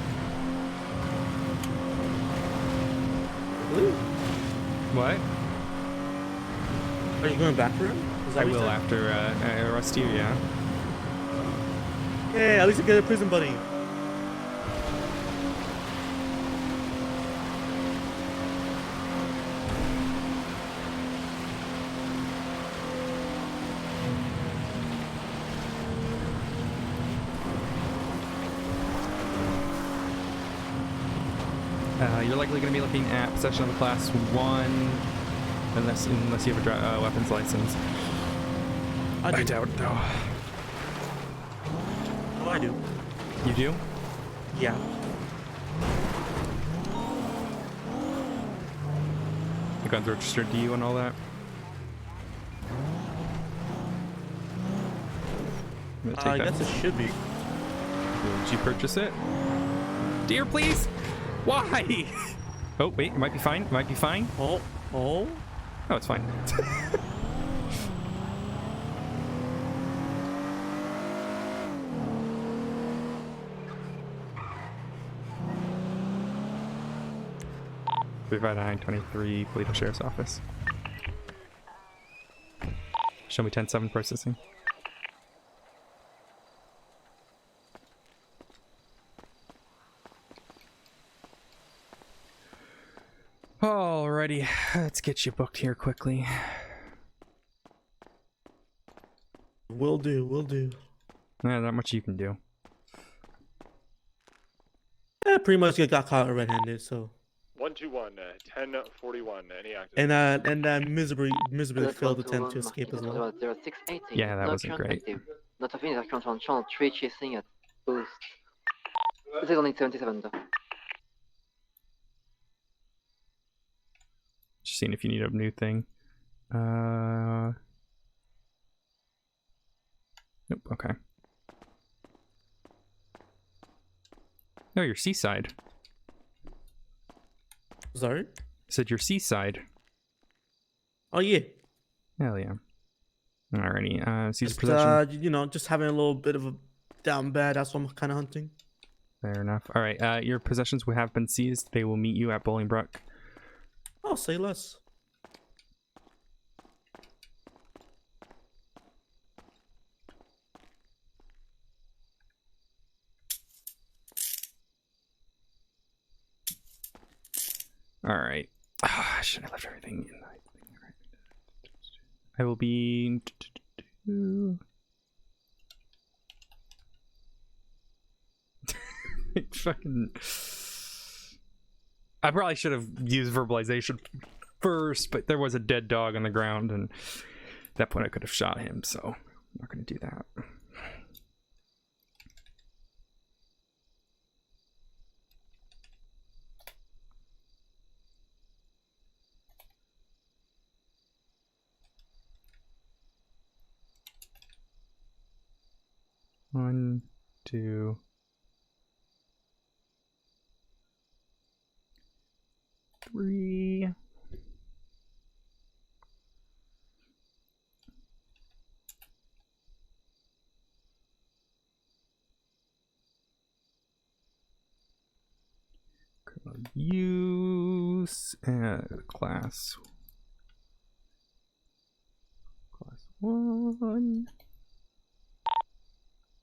What? Are you going back for him? Is that I what you will said? after I arrest you, yeah. Yeah, at least I get a prison buddy. You're likely going to be looking at possession of a class 1, unless you have a weapons license. I doubt it, though. Oh, I do. You do? Yeah. The gun's registered to you and all that? I'm gonna take I that. guess it should be. Did you purchase it? Dear, please! Why? Oh, wait, it might be fine. It might be fine. Oh. Oh, it's fine. By 923, Polito Sheriff's Office. Show me 10-7 processing. Alrighty, let's get you booked here quickly. Will do, will do. Yeah, not much you can do. Yeah, pretty much got caught red-handed, so. 121, 1041. Any active? And miserably That's failed 121, attempt to escape as well. 0680. Yeah, that No wasn't current great. active. Not of any account on channel 3 chasing at boost. This is only 77 though. Just seeing if you need a new thing. Nope, okay. No, you're seaside. Sorry? I said you're seaside. Oh, yeah. Hell yeah. Alrighty, Caesar Just, possession. you know, just having a little bit of a down bad. That's what I'm kind of hunting. Fair enough. Alright, your possessions have been seized. They will meet you at Bolingbrook. Oh, say less. Alright. I should have left everything in. I will be... Fucking... I probably should have used verbalization first, but there was a dead dog on the ground, and at that point I could have shot him, so I'm not going to do that. One, two, three. Use class 1.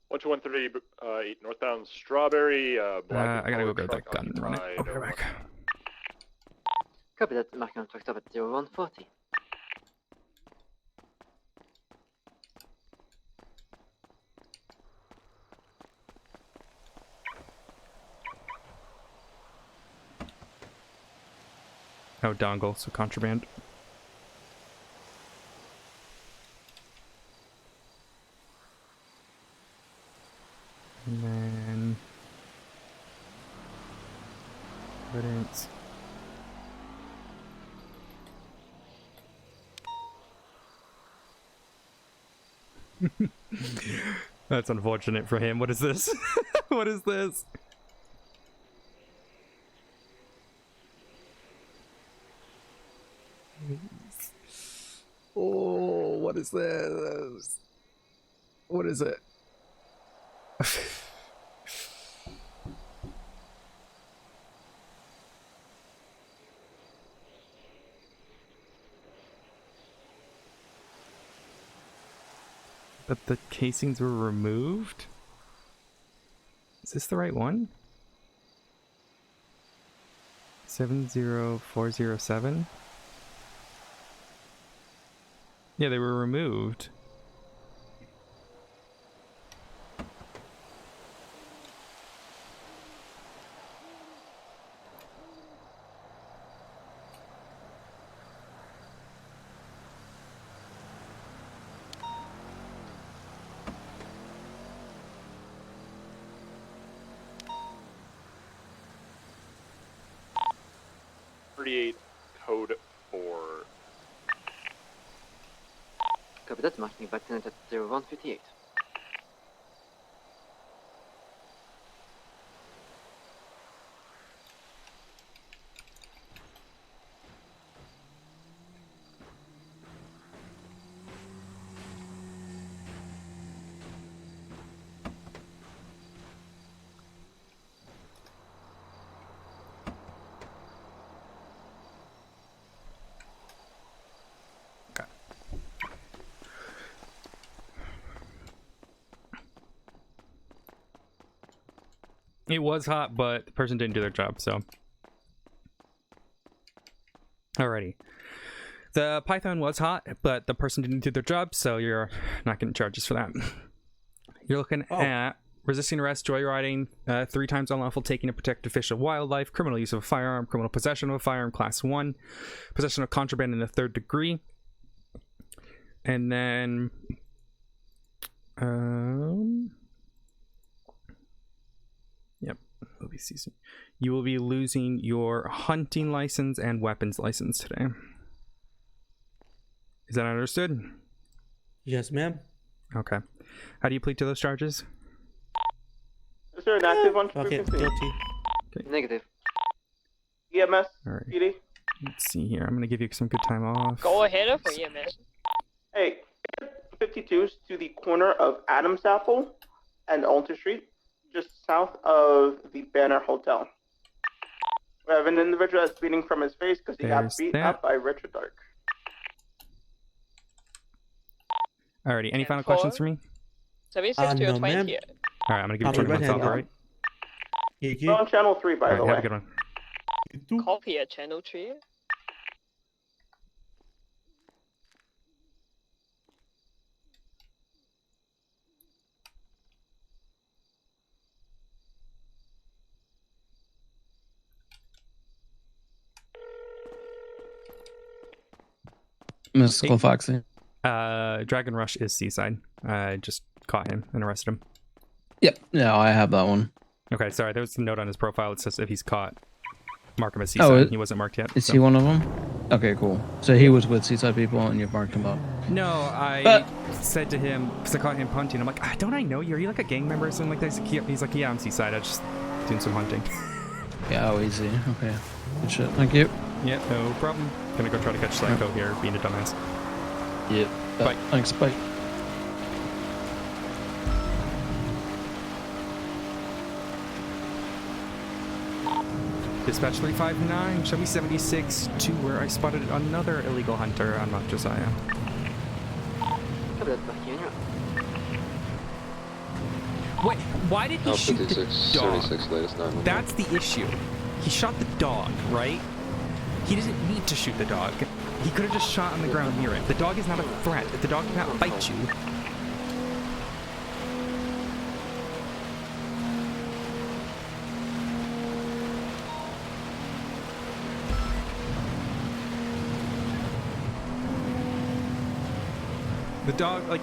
1213, northbound Strawberry. I gotta go get that gun and run it. I'll be right back. Copy that. Marking on truck stop at 0140. Oh, dongle, so contraband. And then evidence. That's unfortunate for him. What is this? What is this? Oh, what is this? What is it? But the casings were removed? Is this the right one? 70407? Yeah, they were removed. Code 4. Copy that. Marking back to at 0158. It was hot, but the person didn't do their job, so. Alrighty. The Python was hot, but the person didn't do their job, so you're not getting charges for that. You're looking at resisting arrest, joyriding, 3 times unlawful taking to protect official wildlife, criminal use of a firearm, criminal possession of a firearm class 1, possession of contraband in the 3rd degree, and then yep, you will be losing your hunting license and weapons license today. Is that understood? Yes, ma'am. Okay. How do you plead to those charges? Is there an active on Okay, frequency? guilty. Negative. EMS, Alright. PD. Let's see here. I'm gonna give you some good time off. Go ahead for EMS. Hey, 52s to the corner of Adams Apple and Alter Street, just south of the Banner Hotel. We have an individual that's bleeding from his face because he got There's beat that. up by Richard Dark. Alrighty. Any final questions for me? 76 to no, 20 ma'am. here. Alright, I'm gonna give you I'll 20 be minutes off, right-handed. alright? We're on channel 3, by the Alright, way. have a good one. Copy at channel 3. Miss Glafx. Dragon Rush is Seaside. I just caught him and arrested him. Yep. No, I have that one. Okay, sorry. There was a note on his profile that says if he's caught, mark him as Seaside. He wasn't marked yet. Is so. he one of them? Okay, cool. So he was with Seaside people and you've marked him up. No, I said to him, because I caught him punting, I'm like, don't I know you? Are you like a gang member or something like that? He's like, yeah, I'm Seaside. I was just doing some hunting. Yeah, oh, easy. Okay. Good shit. Thank you. Yeah, no problem. Gonna go try to catch Psycho here, being a dumbass. Yep. Bye. Thanks. Bye. Dispatch 359, show me 76 to where I spotted another illegal hunter on Mount Josiah. Wait, why did he shoot the dog? 36, latest 911. That's the issue. He shot the dog, right? He doesn't need to shoot the dog. He could have just shot on the ground near it. The dog is not a threat. The dog cannot bite you. The dog, like,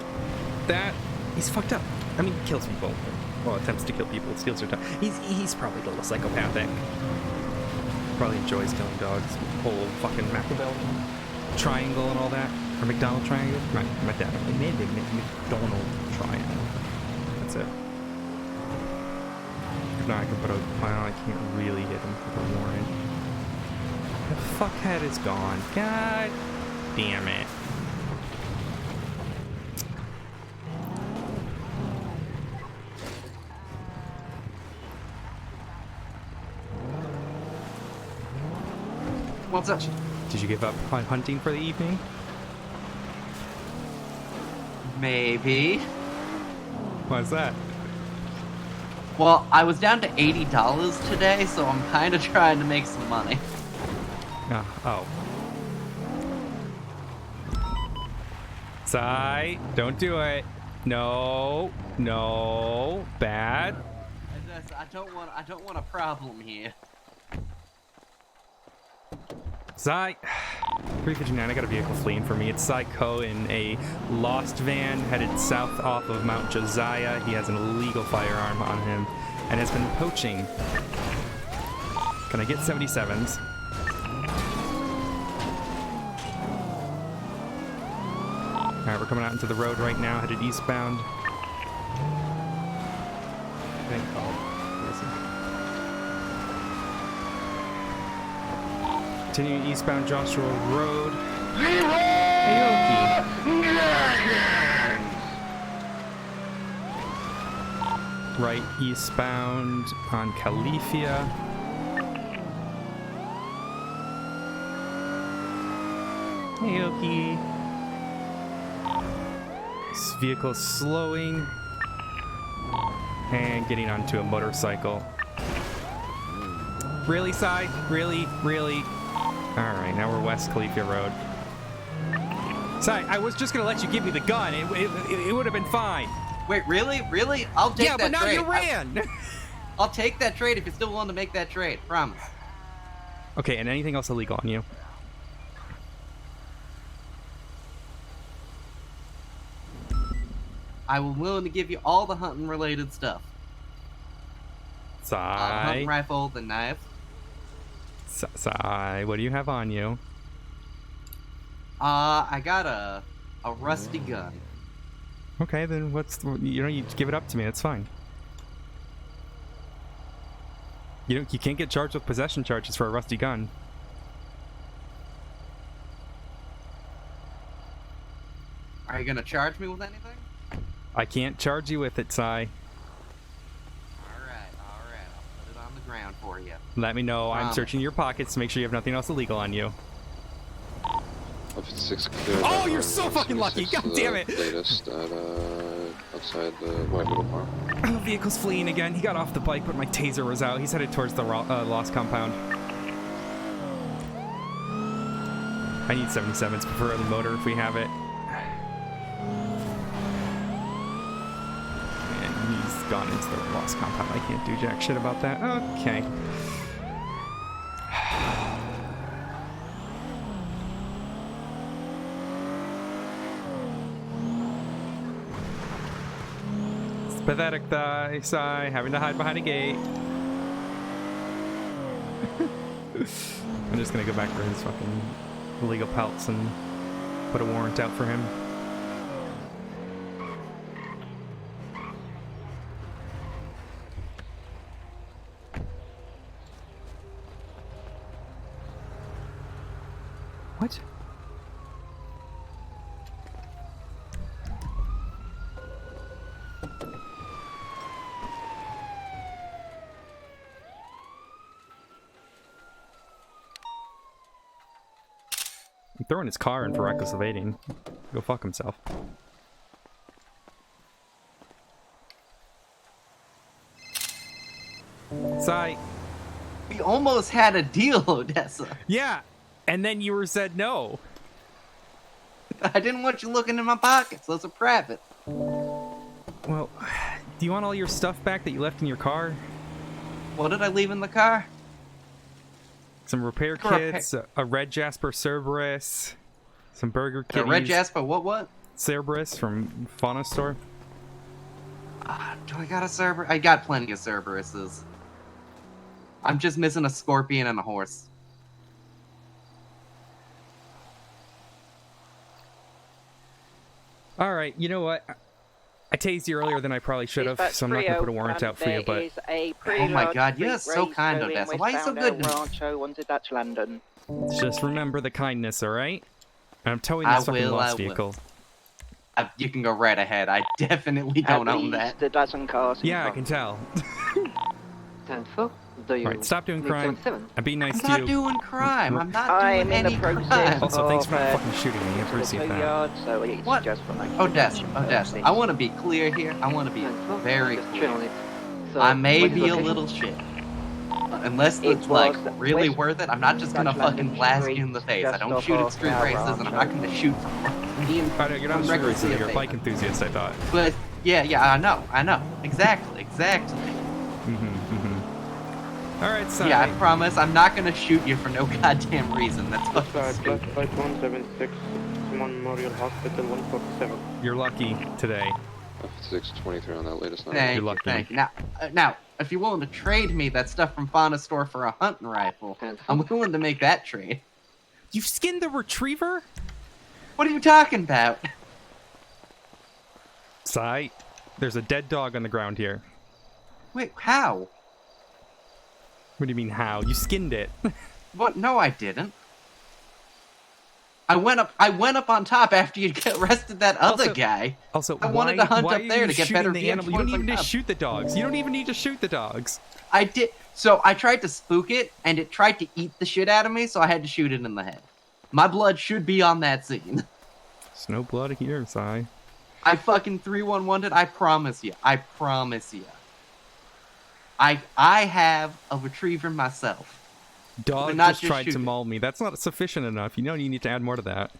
that, he's fucked up. I mean, kills people. Well, attempts to kill people, steals their time. He's probably a little psychopathic. Probably enjoys killing dogs. Whole fucking Machiavellian triangle and all that. Or McDonald triangle. My dad made the McDonald triangle. That's it. If not, I can put a, well, I can't really hit him with a warrant. The fuckhead is gone. God damn it. What's up? Did you give up on hunting for the evening? Maybe. Why's that? Well, I was down to $80 today, so I'm kind of trying to make some money. Oh. Sai, don't do it. No, no, bad. I don't want a problem here. Sai, 359, I got a vehicle fleeing for me. It's Psycho in a lost van headed south off of Mount Josiah. He has an illegal firearm on him and has been poaching. Can I get 77s? Alright, we're coming out into the road right now, headed eastbound. Thank God. Continuing eastbound Joshua Road. Right eastbound on Califia. Hey, this vehicle slowing and getting onto a motorcycle. Really, Si? Really? Really? Alright, now we're West Califia Road. Si, I was just gonna let you give me the gun. It would have been fine. Wait, really? Really? I'll take Yeah, that but now trade. you ran! I'll take that trade if you're still willing to make that trade. Promise. Okay, and anything else illegal on you? I will willing to give you all the hunting related stuff. Si. Hunting rifle, the knife. Si, what do you have on you? I got a rusty gun. Okay, then you give it up to me. That's fine. You can't get charged with possession charges for a rusty gun. Are you gonna charge me with anything? I can't charge you with it, Si. Alright. I'll put it on the ground for you. Let me know. I'm searching your pockets to make sure you have nothing else illegal on you. Oh, you're so fucking lucky! God damn it! Latest at outside the White Little Farm. Oh, the vehicle's fleeing again. He got off the bike, but my taser was out. He's headed towards the Lost Compound. I need 77s, preferably motor if we have it. And he's gone into the Lost Compound. I can't do jack shit about that. Okay. Pathetic Si, having to hide behind a gate. I'm just gonna go back for his fucking illegal pelts and put a warrant out for him. What? Throwing his car in for reckless evading. Go fuck himself. Si. We almost had a deal, Odessa. Yeah, and then you said no. I didn't want you looking in my pockets. Those are private. Well, do you want all your stuff back that you left in your car? What did I leave in the car? Some repair kits, a red Jasper Cerberus, some burger kitties. A red Jasper what? Cerberus from Fauna Store. Do I got a Cerberus? I got plenty of Cerberuses. I'm just missing a scorpion and a horse. Alright, you know what? I tased you earlier than I probably should have, so I'm not going to put a warrant out for you, but... Oh my god, you're so kind, Odessa. Why are you so good to me? Just remember the kindness, alright? I'm towing this fucking lost vehicle. You can go right ahead. I definitely don't own that. A dozen cars. Yeah, I can tell. Alright, stop doing crime and be nice to you. I'm not doing crime. I'm not doing any crime. Also, thanks for not fucking shooting me. I appreciate that. What? Odessa, I want to be clear here. I want to be very clear. I may be a little shit. Unless it's like really worth it, I'm not just gonna fucking blast you in the face. I don't shoot at street races, and I'm not gonna shoot. I know, you're not a street racer, you're a bike enthusiast, I thought. But yeah, I know, exactly. Alright, so yeah, I promise I'm not gonna shoot you for no goddamn reason. That's fucking stupid. Flight 176, Memorial Hospital 147. You're lucky today. 623 on that latest number. Thank you. Now, if you're willing to trade me that stuff from Fauna Store for a hunting rifle, I'm willing to make that trade. You've skinned the retriever? What are you talking about? Si, there's a dead dog on the ground here. Wait, how? What do you mean how? You skinned it. What? No, I didn't. I went up on top after you arrested that other guy. Also, I wanted to hunt up there to get better the animal. You don't even need to shoot the dogs. You don't even need to shoot the dogs. I did. So I tried to spook it, and it tried to eat the shit out of me, so I had to shoot it in the head. My blood should be on that scene. There's no blood here, Si. I fucking 311'd it. I promise you. I have a retriever myself. Dog not just tried shoot to it. maul me. That's not sufficient enough. You know you need to add more to that.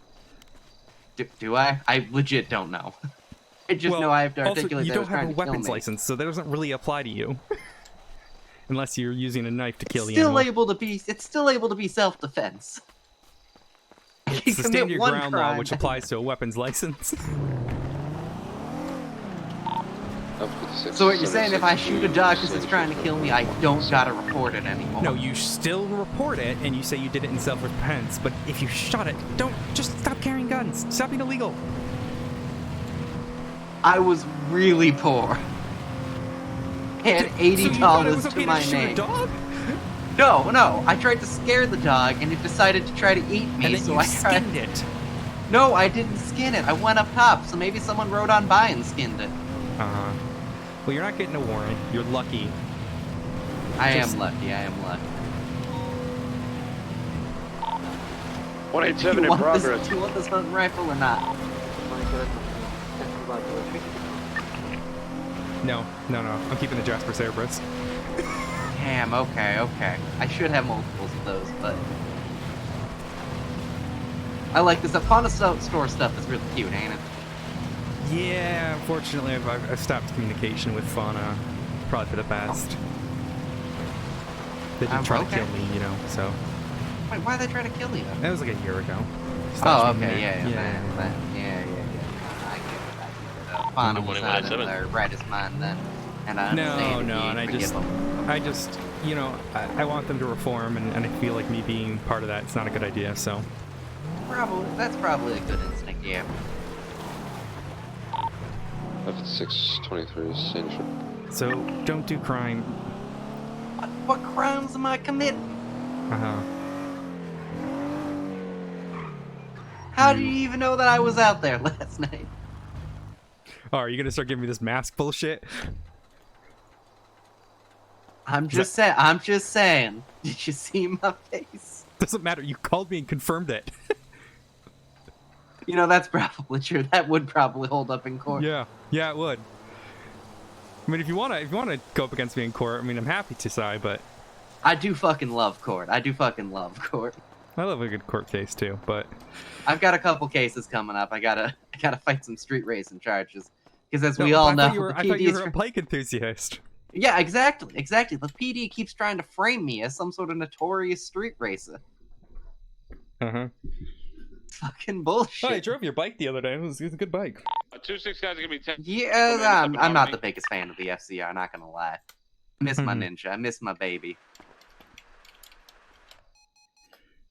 Do I? I legit don't know. I just know I have to Also, articulate you that don't it's have a trying to kill weapons me. license, so that doesn't really apply to you. Unless you're using a knife to kill the Still animal. able to be. It's still able to be self-defense. It's the commit stand your one ground law, crime which and- applies to a weapons license. So what you're saying? If I shoot a dog because it's trying to kill me, I don't gotta report it anymore? No, you still report it, and you say you did it in self-defense, but if you shot it, don't just stop carrying guns. Stop being illegal. I was really poor. And $80 to my name. Dog? No. I tried to scare the dog, and it decided to try to eat me. And then so you I tried. skinned it. No, I didn't skin it. I went up top, so maybe someone rode on by and skinned it. Well, you're not getting a warrant. You're lucky. I am lucky. 187 in progress. Do you want this hunting rifle or not? No. I'm keeping the Jasper Cerberus. Damn, okay. I should have multiples of those, but... I like this. The Fauna Store stuff is really cute, ain't it? Yeah, unfortunately, I've stopped communication with Fauna. Probably for the best. They did try to kill me, so... Wait, why are they trying to kill you? That was like a year ago. Oh, okay, yeah. I get it. Fauna was not in their rightest mind then. And I understand and I just, I want them to reform, and I feel like me being part of that, it's not a good idea, so... That's probably a good instinct, yeah. F623 Central. So, don't do crime. What crimes am I committing? How do you even know that I was out there last night? Oh, are you gonna start giving me this mask bullshit? I'm just saying. Did you see my face? Doesn't matter. You called me and confirmed it. That's probably true. That would probably hold up in court. Yeah, it would. I mean, if you wanna go up against me in court, I mean, I'm happy to side, but I do fucking love court. I love a good court case too, but I've got a couple cases coming up. I gotta fight some street racing charges because, as we all know, I thought you were a bike enthusiast. Yeah, exactly. The PD keeps trying to frame me as some sort of notorious street racer. Fucking bullshit. Oh, I drove your bike the other day. It was a good bike. 2-6 guys are gonna be 10. Yeah, I'm not the biggest fan of the FCR, not gonna lie. I miss my Ninja. I miss my baby.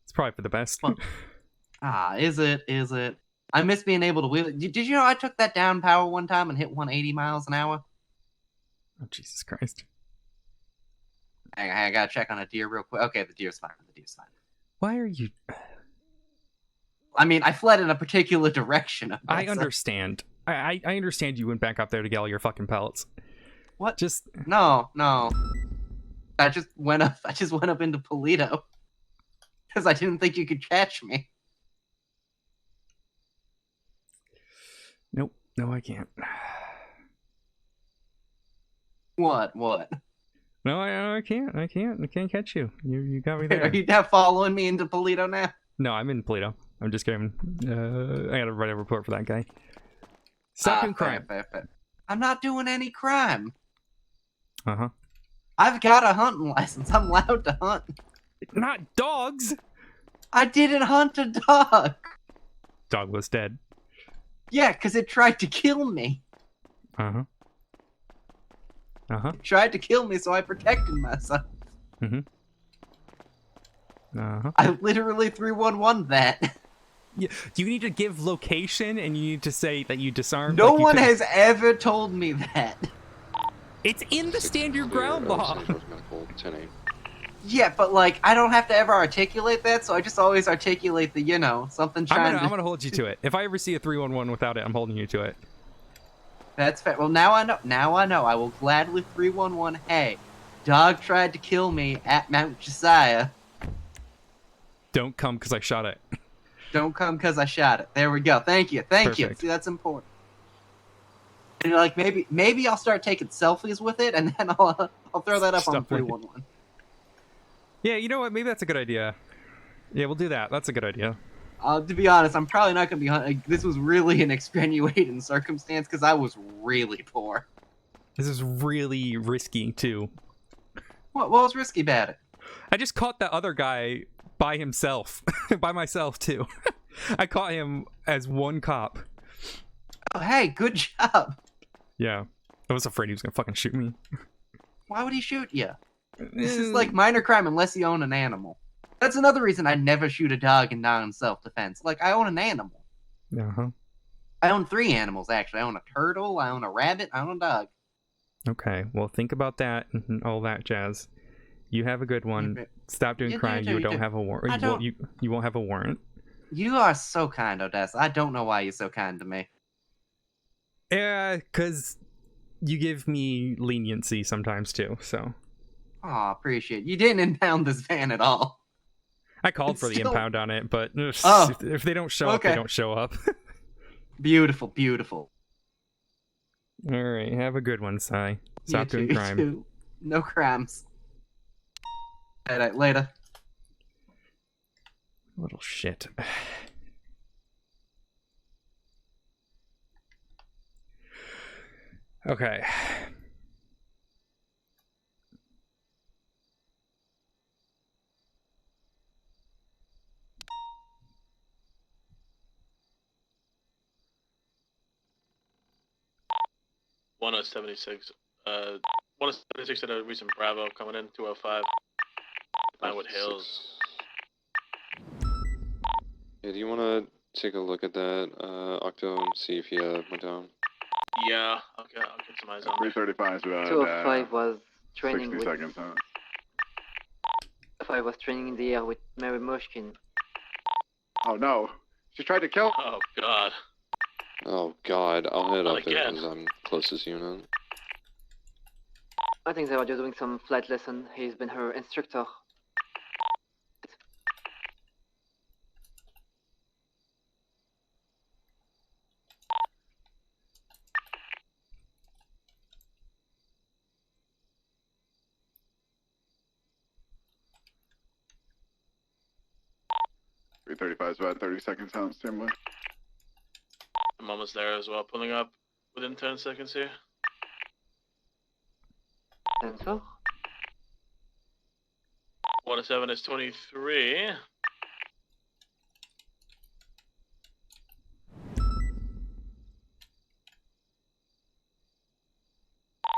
It's probably for the best. Is it? I miss being able to wheel it. Did you know I took that down power one time and hit 180 miles an hour? Oh, Jesus Christ. I gotta check on a deer real quick. Okay, the deer's fine. Why are you... I mean, I fled in a particular direction. I understand. I understand you went back up there to get all your fucking pellets. What? Just... No. I just went up into Polito. Because I didn't think you could catch me. Nope. No, I can't. What? No, I can't. I can't catch you. You got me there. Are you now following me into Polito now? No, I'm in Polito. I'm just kidding. I gotta write a report for that guy. Stop doing crime. Fair. I'm not doing any crime. I've got a hunting license. I'm allowed to hunt. Not dogs! I didn't hunt a dog. Dog was dead. Yeah, because it tried to kill me. It tried to kill me, so I protected myself. I literally 311 that. Yeah, you need to give location, and you need to say that you disarmed. No one has ever told me that. It's in the stand your ground law. Yeah, but I don't have to ever articulate that, so I just always articulate the, something trying I'm gonna hold you to it. If I ever see a 311 without it, I'm holding you to it. That's fair. Well, now I know. I will gladly 311. Hey, dog tried to kill me at Mount Josiah. Don't come because I shot it. Don't come because I shot it. There we go. Thank you. See, that's important. And maybe I'll start taking selfies with it, and then I'll throw that up on Stuff like- 311. Yeah, you know what? Maybe that's a good idea. Yeah, we'll do that. That's a good idea. To be honest, I'm probably not going to be... this was really an extenuating circumstance because I was really poor. This is really risky, too. What was risky about it? I just caught that other guy by himself. By myself, too. I caught him as one cop. Oh, hey, good job. Yeah. I was afraid he was going to fucking shoot me. Why would he shoot you? This is like minor crime unless you own an animal. That's another reason I never shoot a dog in non-self-defense. Like, I own an animal. Uh-huh. I own 3 animals, actually. I own a turtle, I own a rabbit, I own a dog. Okay, well, think about that and all that jazz. You have a good one. Stop doing crime. You don't have a warrant. You won't have a warrant. You are so kind, Odessa. I don't know why you're so kind to me. Yeah, because you give me leniency sometimes, too, so... Aw, appreciate it. You didn't impound this van at all. I called for the impound on it, but Oh, if they don't show up, they don't show up. Beautiful, beautiful. All right, have a good one, Sai. Stop doing You crime. too. No crimes. All right, later. Little shit. Okay. One of 76. 176 at a recent Bravo coming in 205. Pinewood Hills. Yeah, do you want to take a look at that, Octo, and see if he went down? Yeah, I'll get some eyes on it. 335 is about 205 was training 60 with... seconds, huh? 205 was training in the air with Mary Mushkin. Oh no, she tried to kill. Oh god. Oh god, I'll head Not up there again. because I'm closest unit. I think they were just doing some flight lesson. He's been her instructor. .335 is about 30 seconds out. Stand by. I'm almost there as well, pulling up within 10 seconds here. Sensor. 107 is 23.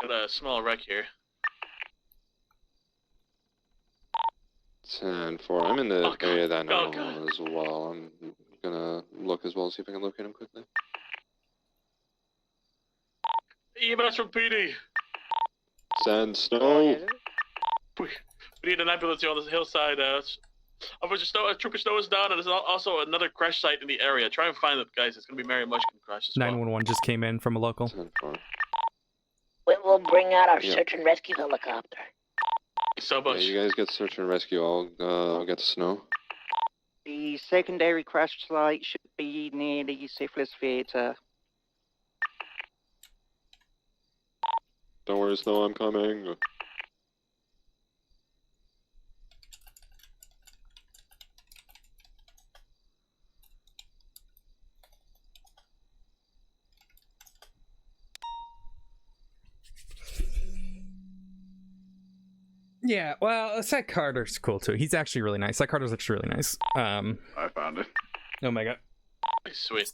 Got a small wreck here. 10-4. I'm in the area that God. now as well. I'm gonna look as well, see if I can locate him quickly. EMS from PD. Send snow. We need an ambulance here on this hillside. A troop of snow is down, and there's also another crash site in the area. Try and find it, guys. It's gonna be Mary Mushkin crash as well. 911 just came in from a local. 10-4. We will bring out our Yeah. search and rescue helicopter. So Yeah, much. you guys get search and rescue. I'll get the snow. The secondary crash site should be near the Syphilis Theatre. Don't worry, Snow, I'm coming. Yeah, well, Seth Carter's cool too. He's actually really nice. Seth Carter's actually really nice. I found it. Oh my god. Sweet.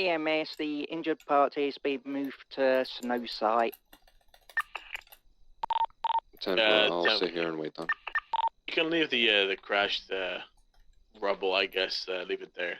EMS, the injured party has been moved to snow site. 10 I'll sit here and wait then. You can leave the crashed rubble, I guess. Leave it there.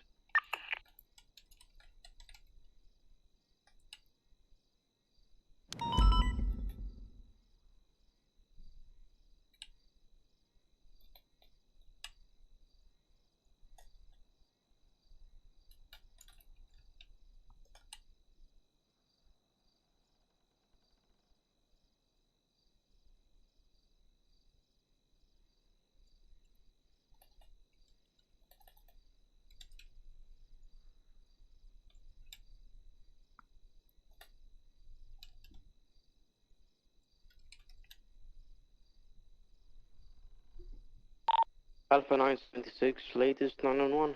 Alpha 976, latest 911.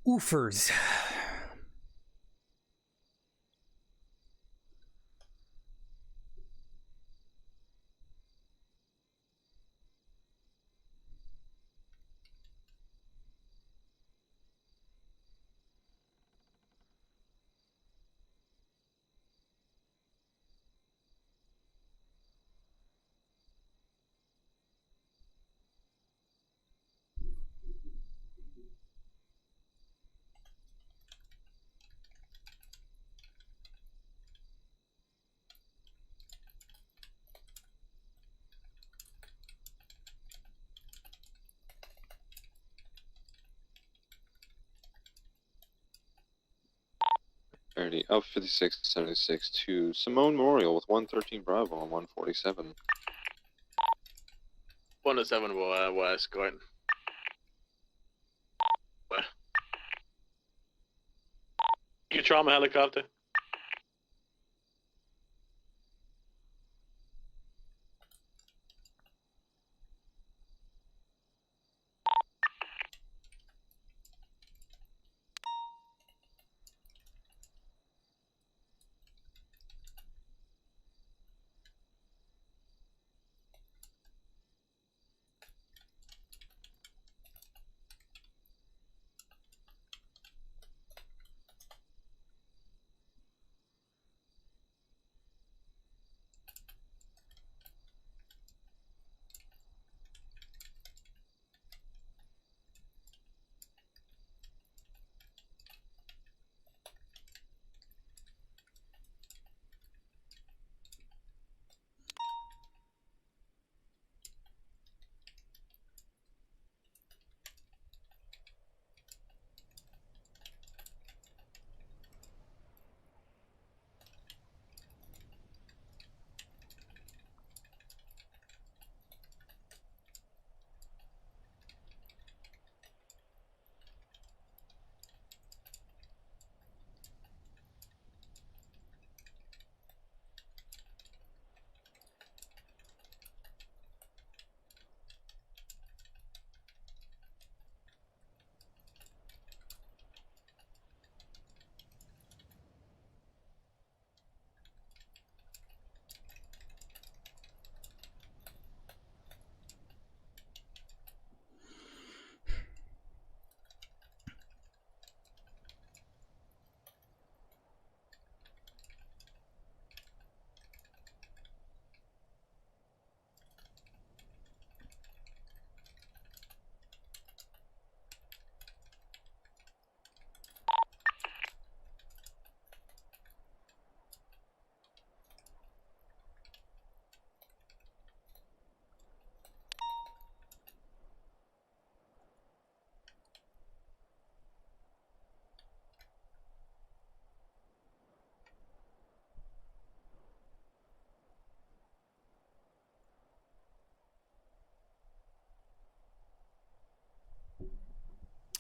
Oofers. Up 5676 to Simone Memorial with 113 Bravo on 147. 107 will escort. Well, you can trauma helicopter.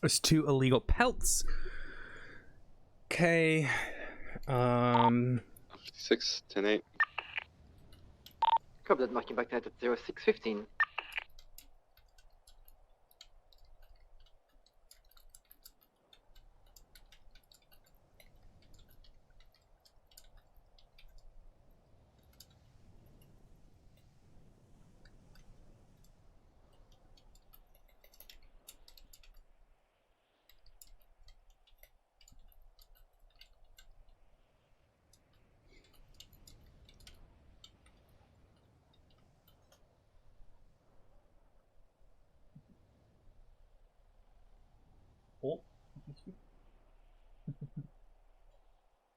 There's 2 illegal pelts. Okay. 56 10-8. Copy that, marking back at 0615.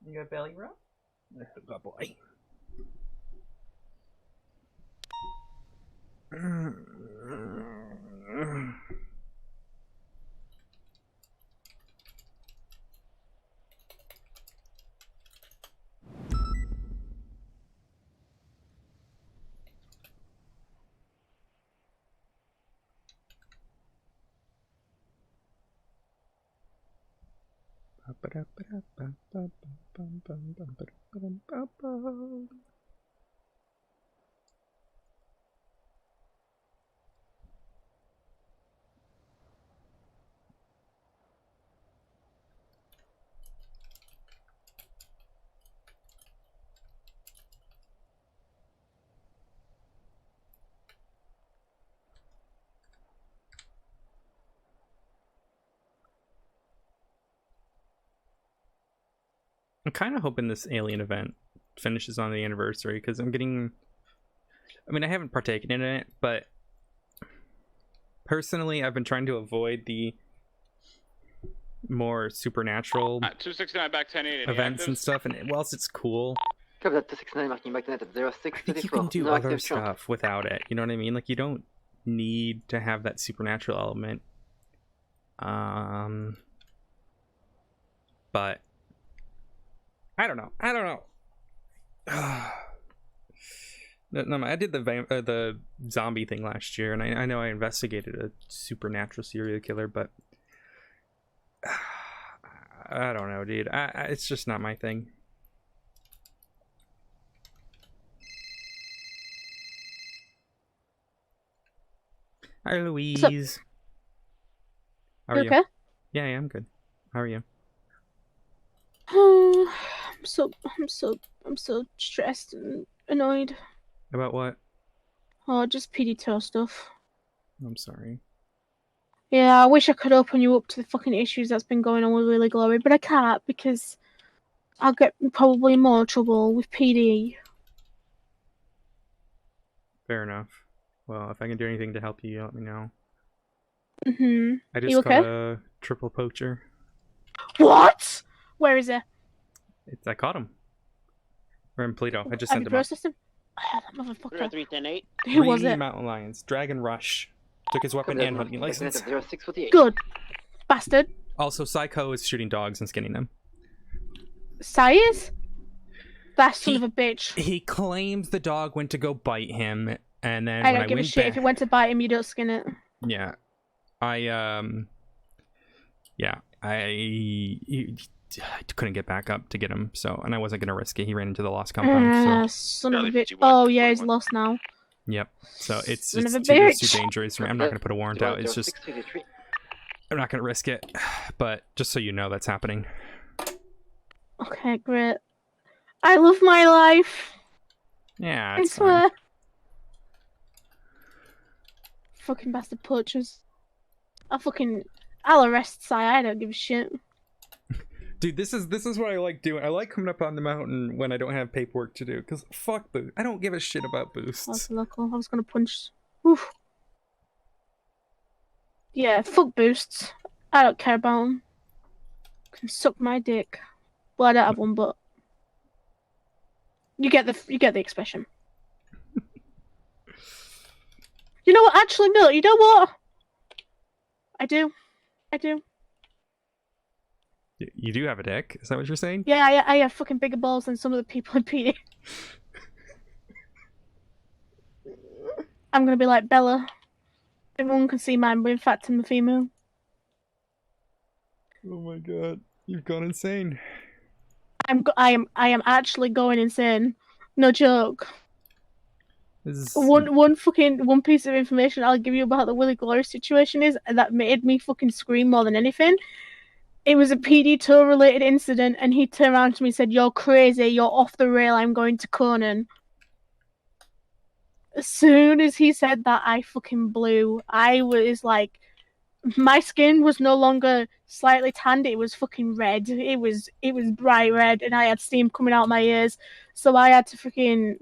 You got belly rub? Good boy. I'm kind of hoping this alien event finishes on the anniversary because I'm getting. I mean, I haven't partaken in it, but personally, I've been trying to avoid the more supernatural 269 back 1080. events and stuff. And whilst it's cool, Copy that 269 marking back to net at 06 I think you can do other stuff without it. You know what I mean? Like, you don't need to have that supernatural element. But I don't know. No, I did the zombie thing last year, and I know I investigated a supernatural serial killer, but I don't know, dude. It's just not my thing. Hi, Louise. How are you? Okay? Yeah, I'm good. How are you? I'm so stressed and annoyed. About what? Oh, just PD tour stuff. I'm sorry. Yeah, I wish I could open you up to the fucking issues that's been going on with Lily Glory, but I can't because I'll get probably more trouble with PD. Fair enough. Well, if I can do anything to help you, let me know. Mm-hmm. I just You okay? caught a triple poacher. What? Where is it? I caught him. We're in Pluto. I just Have sent you him up. processed him? Oh, that motherfucker. 310-8. Who was Three it? mountain lions. Dragon Rush. Took his weapon and hunting license. Good. Bastard. Also, Psycho is shooting dogs and skinning them. Size? That son of a bitch. He claims the dog went to go bite him, and then I when don't I give a went shit. back, If it went to bite him, you don't skin it. yeah, I couldn't get back up to get him, so, and I wasn't gonna risk it. He ran into the lost compound. So Son of a bitch. Oh, yeah, he's lost now. yep. So it's Son of a too bitch. dangerous for me. I'm not gonna put a warrant out. It's just I'm not gonna risk it. But just so you know, that's happening. Okay, great. I love my life. Yeah, I it's swear. fine. Fucking bastard poachers. I'll arrest Sai. I don't give a shit. Dude, this is what I like doing. I like coming up on the mountain when I don't have paperwork to do, because fuck boost. I don't give a shit about boosts. That's local. I was gonna punch. Oof. Yeah, fuck boosts. I don't care about them. Can suck my dick. Well, I don't have one, but you get the expression. You know what? Actually, no. You know what? I do. You do have a dick? Is that what you're saying? Yeah, I have fucking bigger balls than some of the people in PD. I'm gonna be like Bella. Everyone can see mine, but in fact, I'm a female. Oh my god, you've gone insane. I am actually going insane. No joke. One piece of information I'll give you about the Willie Glory situation is that made me fucking scream more than anything. It was a PD tour related incident, and he turned around to me and said, "You're crazy. You're off the rail. I'm going to Conan." As soon as he said that, I fucking blew. I was like, my skin was no longer slightly tanned. It was fucking red. It was bright red, and I had steam coming out of my ears. So I had to freaking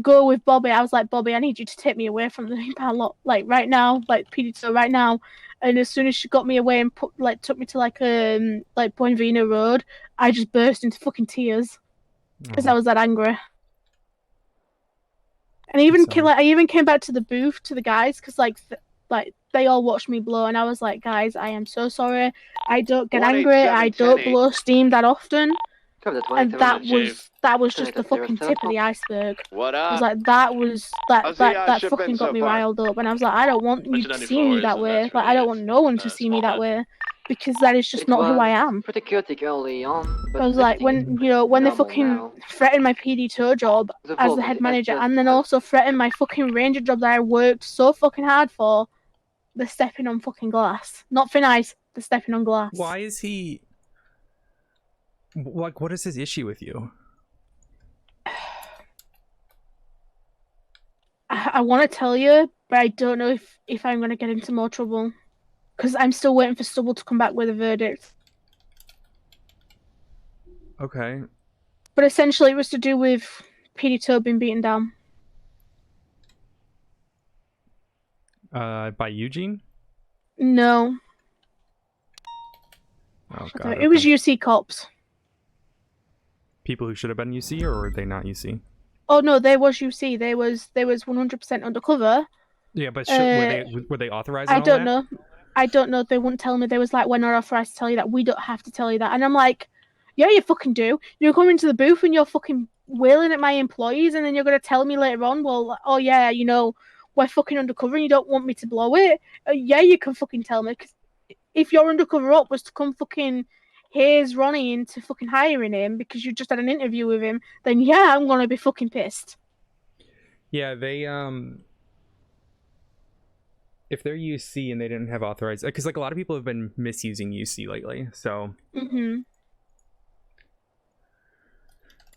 go with Bobby. I was like, "Bobby, I need you to take me away from the impound lot, like right now, like PD tour right now." And as soon as she got me away and took me to like Buenavina Road, I just burst into fucking tears because I was that angry. And I even came back to the booth to the guys because they all watched me blow, and I was like, guys, I am so sorry. I don't get angry. I don't blow steam that often. And that was just the fucking tip of the iceberg. What I was up? like, that fucking got me riled up, and I was like, I don't want you to see me that way. Like, I don't want no one to see me that way, because that is just not who I am. Pretty chaotic early on, but I was like, when they fucking threatened my PD tow job as the head manager, and then also threatened my fucking ranger job that I worked so fucking hard for, they're stepping on fucking glass. Not thin ice, they're stepping on glass. Why is he... Like, what is his issue with you? I want to tell you, but I don't know if I'm going to get into more trouble. Because I'm still waiting for Stubble to come back with a verdict. Okay. But essentially it was to do with PD Toe being beaten down. By Eugene? No. Oh, God. It was UC cops. People who should have been UC, or were they not UC? Oh no, they was UC. They was 100% undercover. Yeah, but were they authorized? I don't know. I don't know. They wouldn't tell me. They was like, we're not authorized to tell you that. We don't have to tell you that. And I'm like, yeah, you fucking do. You're coming to the booth and you're fucking wailing at my employees, and then you're gonna tell me later on, well, oh yeah, we're fucking undercover and you don't want me to blow it. Yeah, you can fucking tell me. Cause if your undercover up was to come fucking haze Ronnie into fucking hiring him because you just had an interview with him, then yeah, I'm gonna be fucking pissed. Yeah, they if they're UC and they didn't have authorized, because like a lot of people have been misusing UC lately, so.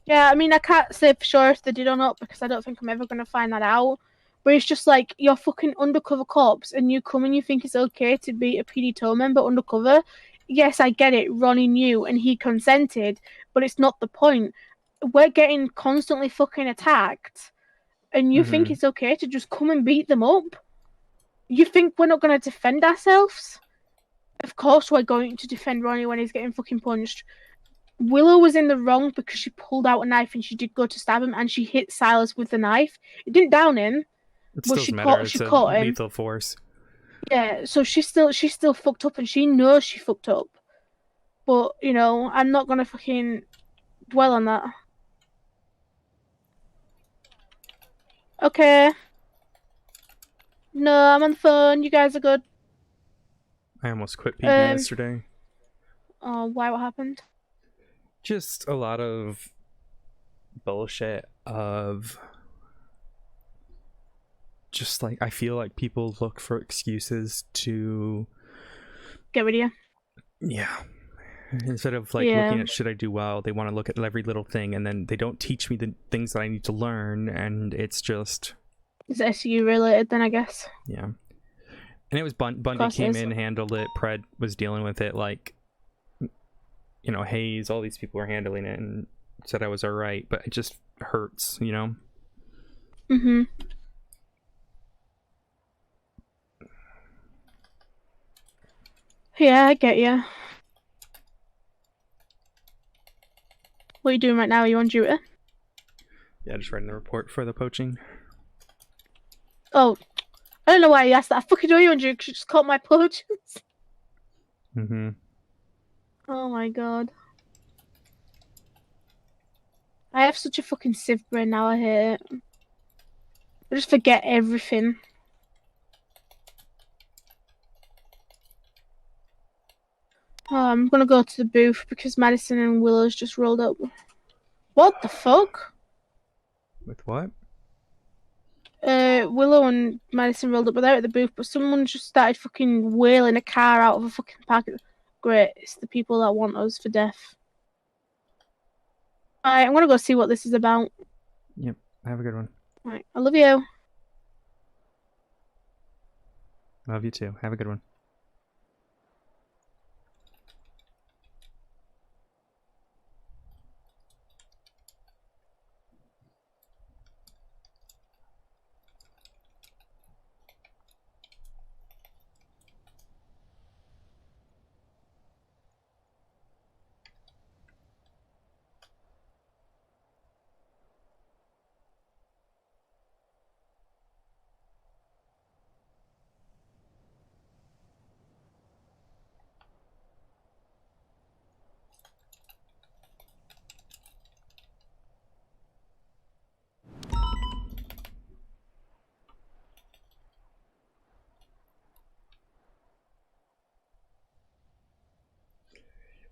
Yeah, I mean, I can't say for sure if they did or not because I don't think I'm ever gonna find that out. But it's just like, you're fucking undercover cops and you come and you think it's okay to be a PD tow member undercover. Yes, I get it. Ronnie knew and he consented, but it's not the point. We're getting constantly fucking attacked, and you think it's okay to just come and beat them up? You think we're not going to defend ourselves? Of course we're going to defend Ronnie when he's getting fucking punched. Willow was in the wrong because she pulled out a knife and she did go to stab him, and she hit Silas with the knife. It didn't down him, but she caught him. Lethal force. Yeah, so she's still fucked up, and she knows she fucked up. But, I'm not gonna fucking dwell on that. Okay. No, I'm on the phone. You guys are good. I almost quit PD yesterday. Oh, why? What happened? Just a lot of bullshit of just like, I feel like people look for excuses to get rid of you. Yeah. Instead of looking at should I do well, they want to look at every little thing, and then they don't teach me the things that I need to learn, and it's just... It's SU related then, I guess. Yeah. And it was Bundy came in, handled it, Pred was dealing with it, like, Hayes, all these people were handling it and said I was alright, but it just hurts, Yeah, I get you. What are you doing right now? Are you on duty? Yeah, just writing the report for the poaching. Oh, I don't know why you asked that. I fucking know you're on duty because you just caught my poachers. Oh my god. I have such a fucking sieve brain now, I hate it. I just forget everything. Oh, I'm gonna go to the booth because Madison and Willow's just rolled up. What the fuck? With what? Willow and Madison rolled up, but they're at the booth, but someone just started fucking wheeling a car out of a fucking parking. Great, it's the people that want us for death. Alright, I'm gonna go see what this is about. Yep, have a good one. Alright, I love you. Love you too. Have a good one.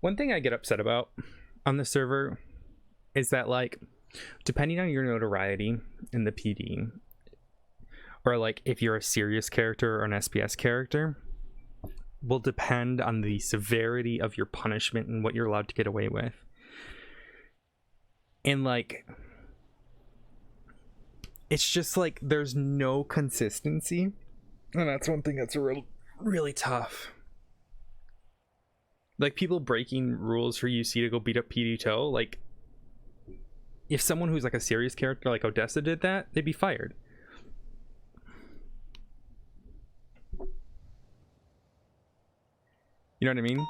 One thing I get upset about on the server is that, like, depending on your notoriety in the PD, or like if you're a serious character or an SPS character, will depend on the severity of your punishment and what you're allowed to get away with. And like, it's just like there's no consistency, and that's one thing that's really tough. Like, people breaking rules for UC to go beat up PD Toe, like, if someone who's like a serious character like Odessa did that, they'd be fired. You know what I mean?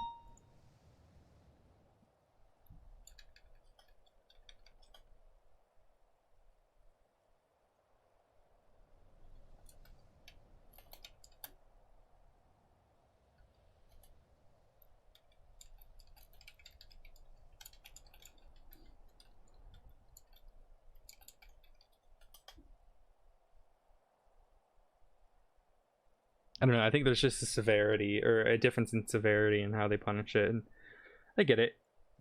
I don't know. I think there's just a severity or a difference in severity in how they punish it. And I get it.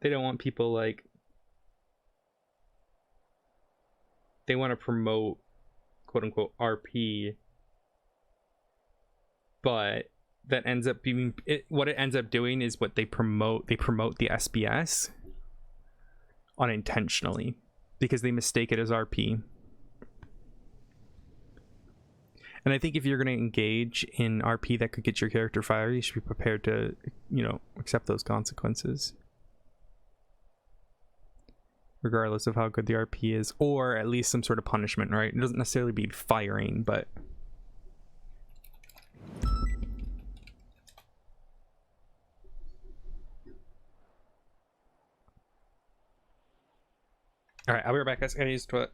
They don't want people like, they want to promote quote unquote RP, but that ends up being what it ends up doing is what they promote. They promote the SBS unintentionally because they mistake it as RP. And I think if you're going to engage in RP that could get your character fired, you should be prepared to, you know, accept those consequences. Regardless of how good the RP is, or at least some sort of punishment, right? It doesn't necessarily be firing, but... Alright, I'll be right back, guys. I gotta use the toilet.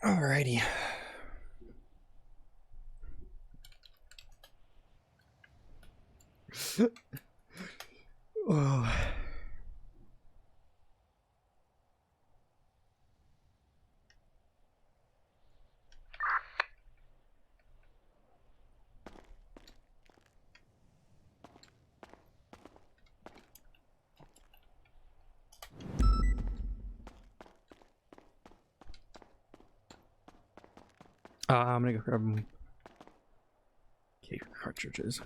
Alrighty. Oh. I'm gonna go grab cartridges.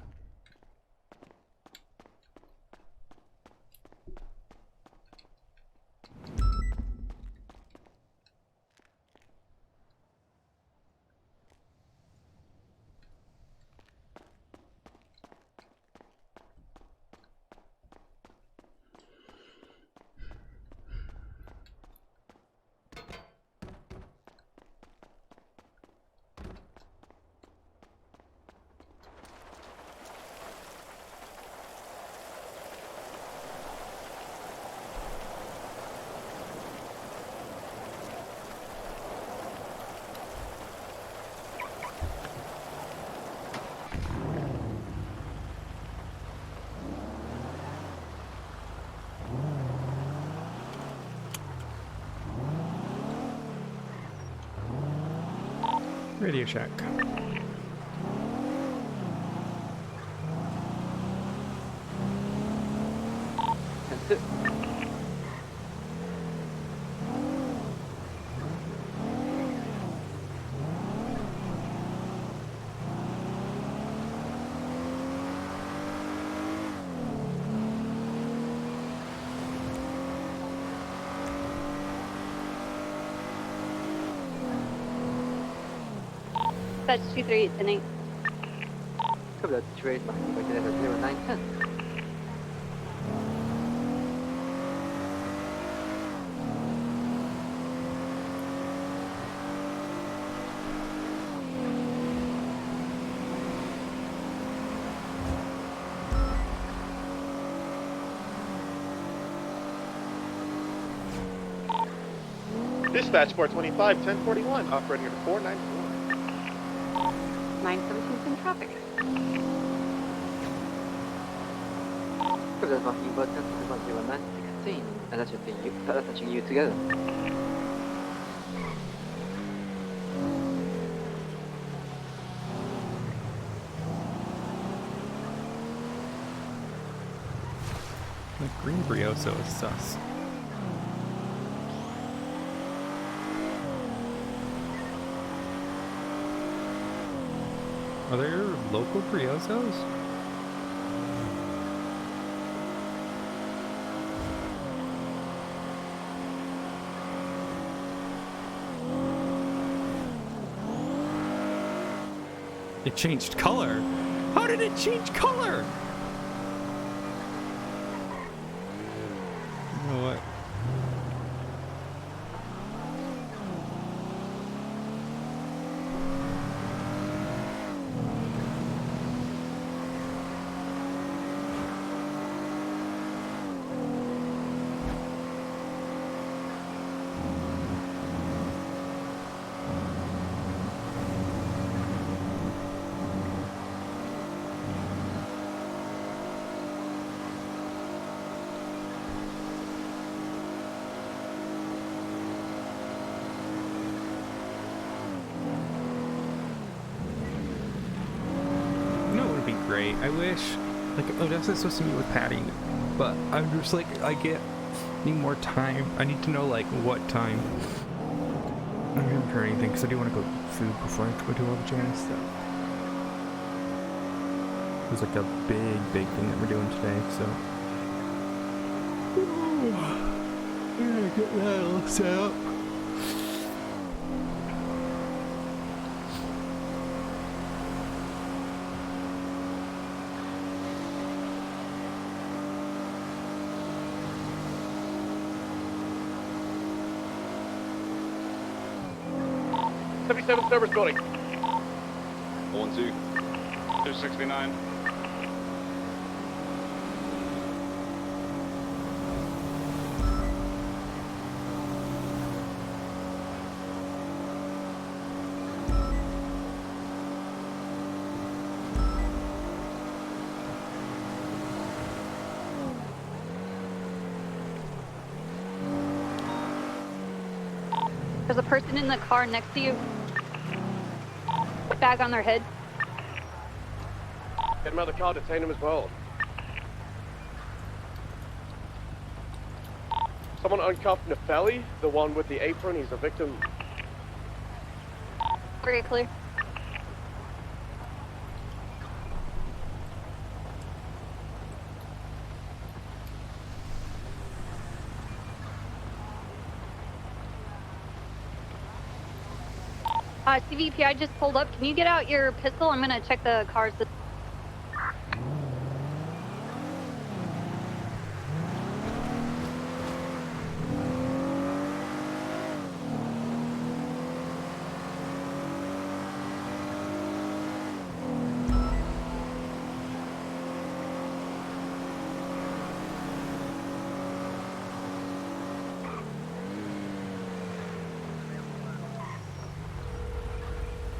Radio Shack. That's it. That's 238 Copy that, trade marking by letter 0910. Dispatch 425, 1041, operating at 494. 917's in traffic. Copy that, marking by 10410916, and attaching you together. The green Brioso is sus. Are there local Briosos? It changed color? How did it change color? You know what? Great. I wish, like, Odessa's supposed to meet with Patty, but I'm just like, need more time. I need to know, like, what time. I haven't heard anything, because I do want to go food before I go do all the jazz stuff. There's, like, a big thing that we're doing today, so. I'm gonna get that all set up. Service building. 1-2. 269. There's a person in the car next to you. Bag on their head. Get him out of the car, detain him as well. Someone uncuffed Nefeli, the one with the apron, he's a victim. Very clear. CVP, I just pulled up. Can you get out your pistol? I'm gonna check the cars.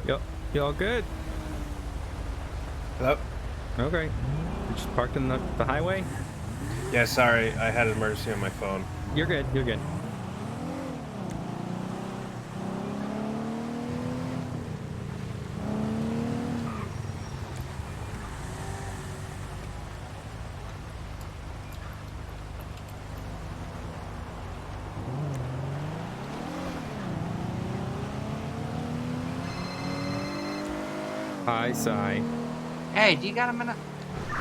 Yep. You all good? Hello? Okay. You just parked in the highway? Yeah, sorry. I had an emergency on my phone. You're good. You're good. Hi, Sai. Hey, do you got a minute?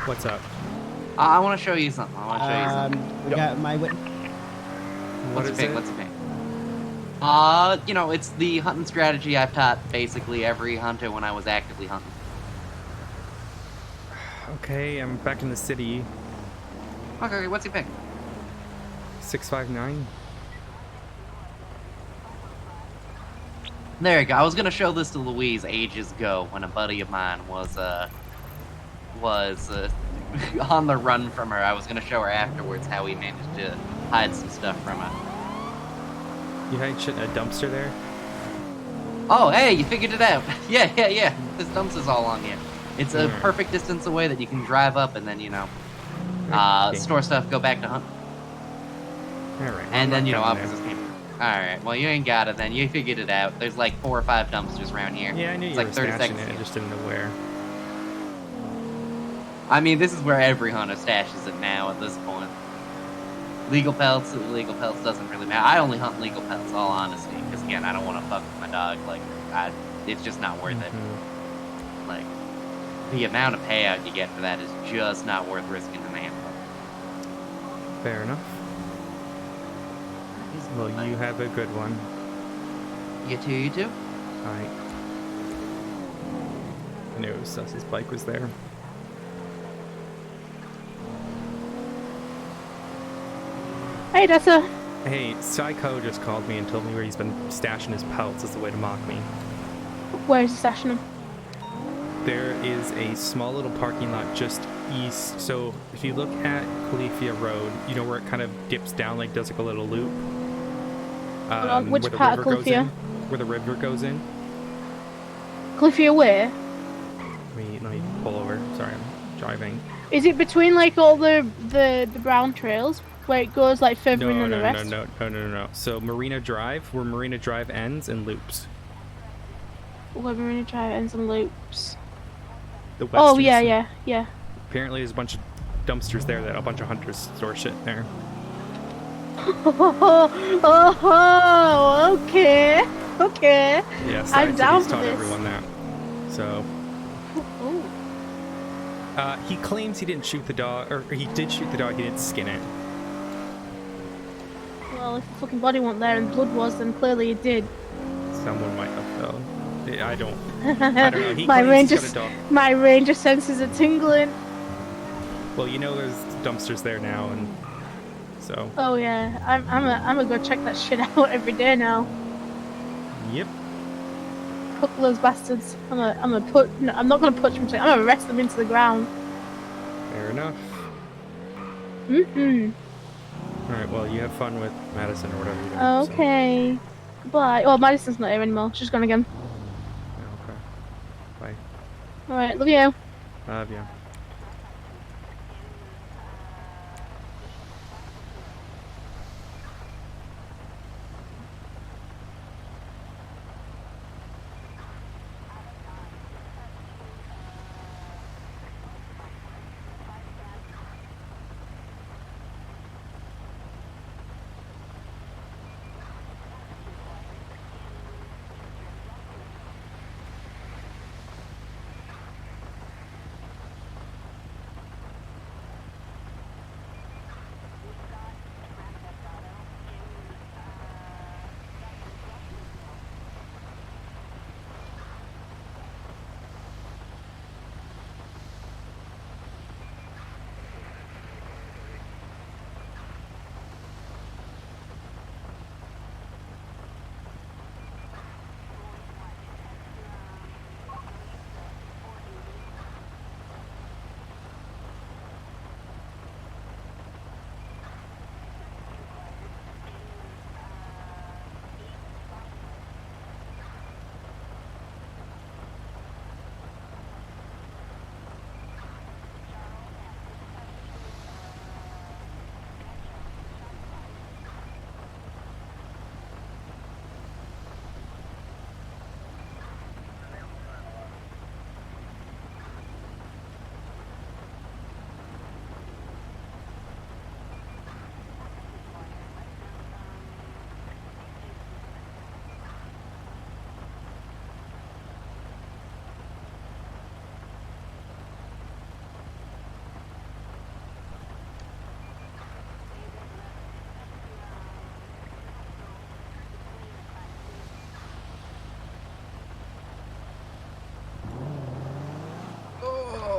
What's up? I want to show you something. I want to show you something. We got my witness. What's is a ping? it? What's a ping? You know, it's the hunting strategy I've taught basically every hunter when I was actively hunting. Okay, I'm back in the city. Okay, what's your ping? 659. There you go. I was gonna show this to Louise ages ago when a buddy of mine was on the run from her. I was gonna show her afterwards how he managed to hide some stuff from her. You had shit in a dumpster there? Oh, hey, you figured it out. Yeah. This dumpster's all on here. It's a perfect distance away that you can drive up and then, you know, store stuff, go back to hunt. Alright. And then, you know, officers came. Alright, well, you ain't got it then. You figured it out. There's like 4 or 5 dumpsters around here. Yeah, I knew it's you like were 30 stashing seconds. it. I just didn't know where. I mean, this is where every hunter stashes it now at this point. Legal pelts doesn't really matter. I only hunt legal pelts, all honesty, because again, I don't want to fuck with my dog. Like, it's just not worth it. Like, the amount of payout you get for that is just not worth risking an animal. Fair enough. Well, you have a good one. You too? Alright. I knew Suss's bike was there. Hey, Odessa. Hey, Psycho just called me and told me where he's been stashing his pelts as a way to mock me. Where is he stashing them? There is a small little parking lot just east. So if you look at Califia Road, you know where it kind of dips down, like does like a little loop? Which where the part of river goes in? Califia? Where the river goes in? Califia where? Let me pull over. Sorry, I'm driving. Is it between like all the brown trails where it goes like further in than the rest? No. So Marina Drive, where Marina Drive ends and loops. Where Marina Drive ends and loops. The western Oh yeah, side. yeah. Apparently there's a bunch of dumpsters there that a bunch of hunters store shit there. Oh, okay. Yeah, I'm down he's for taught this. everyone that. So Ooh. he claims he didn't shoot the dog, or he did shoot the dog, he didn't skin it. Well, if the fucking body wasn't there and blood was, then clearly it did. Someone might have though. I don't know. He my claims ranger, he's got a dog. my ranger senses are tingling. Well, you know there's dumpsters there now, and so. Oh yeah, I'm gonna go check that shit out every day now. Yep. Hook those bastards. I'm not gonna punch them. I'm gonna arrest them into the ground. Fair enough. Mm-hmm. All right. Well, you have fun with Madison or whatever you're doing. Okay. Bye. Oh, Madison's not here anymore. She's gone again. So. Okay. Bye. All right. Love you. Love you.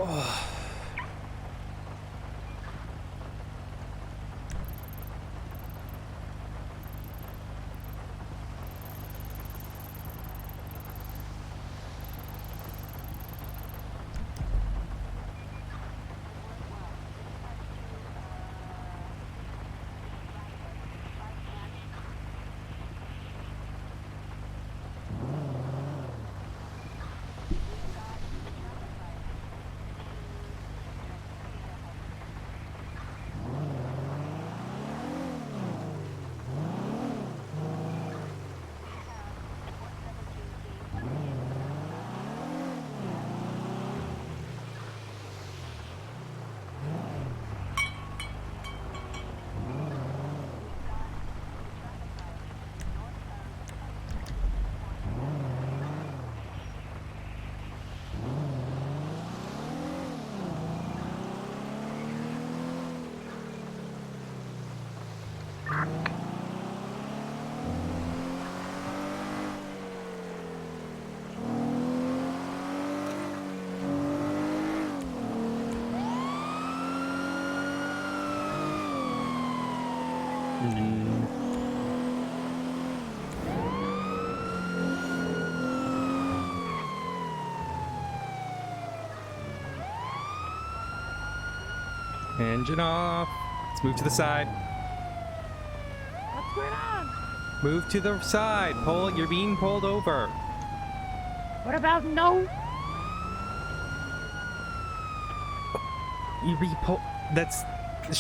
Oh. Engine off. Let's move to the side. What's going on? Move to the side. Pull. You're being pulled over. What about no? You pulled. It's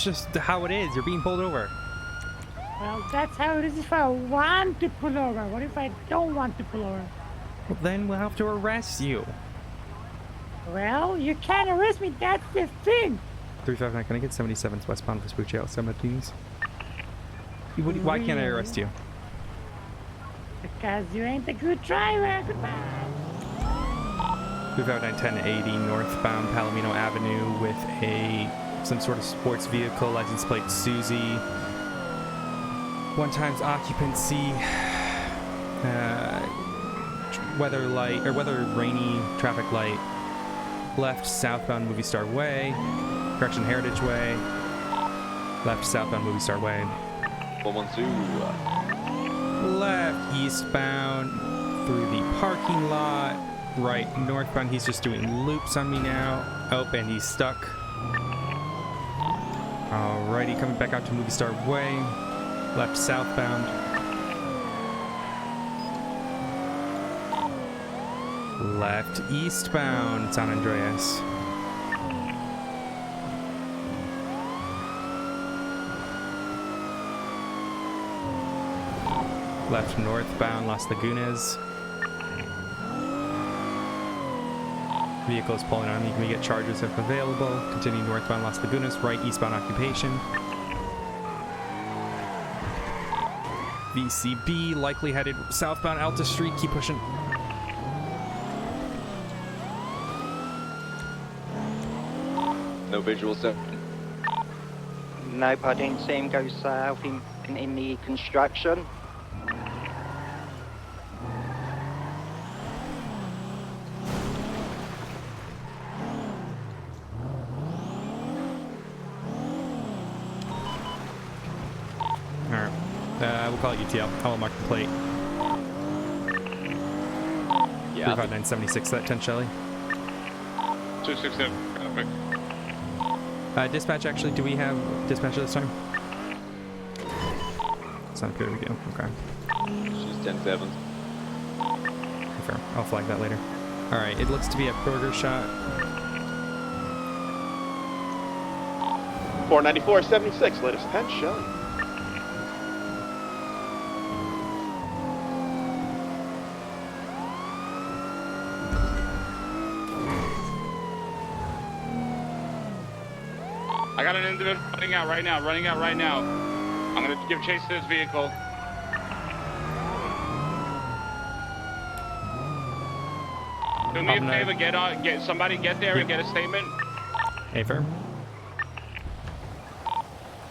just how it is. You're being pulled over. Well, that's how it is if I want to pull over. What if I don't want to pull over? Well, then we'll have to arrest you. Well, you can't arrest me. That's the thing. 359, can I get 77s westbound Vespucci out 17s? Why can't I arrest you? Because you ain't a good driver. Goodbye. 359, 1080 northbound Palomino Avenue with some sort of sports vehicle, license plate Susie. 1 times occupancy. Weather rainy traffic light. Left southbound Movie Star Way. Correction, Heritage Way. Left southbound Movie Star Way. 112. Left eastbound through the parking lot. Right northbound. He's just doing loops on me now. Oh, and he's stuck. Alrighty, coming back out to Movie Star Way. Left southbound. Left eastbound San Andreas. Left northbound Las Lagunas. Vehicle is pulling on me. Can we get charges if available? Continue northbound Las Lagunas. Right eastbound occupation. VCB likely headed southbound Alta Street. Keep pushing. No visual set. Nope, I didn't see him go south in the construction. Alright. We'll call it UTL. I will mark the plate. Yeah. 35976, that 10 Shelly. 267. Perfect. Dispatch, actually, do we have dispatcher this time? Sound good, we do. Okay. She's 10-7. Fair. I'll flag that later. Alright, it looks to be a burger shot. 494.76, latest 10 Shelly. I got an individual running out right now. I'm gonna give chase to this vehicle. Do me a favor, somebody get there and get a statement. Hey, fair.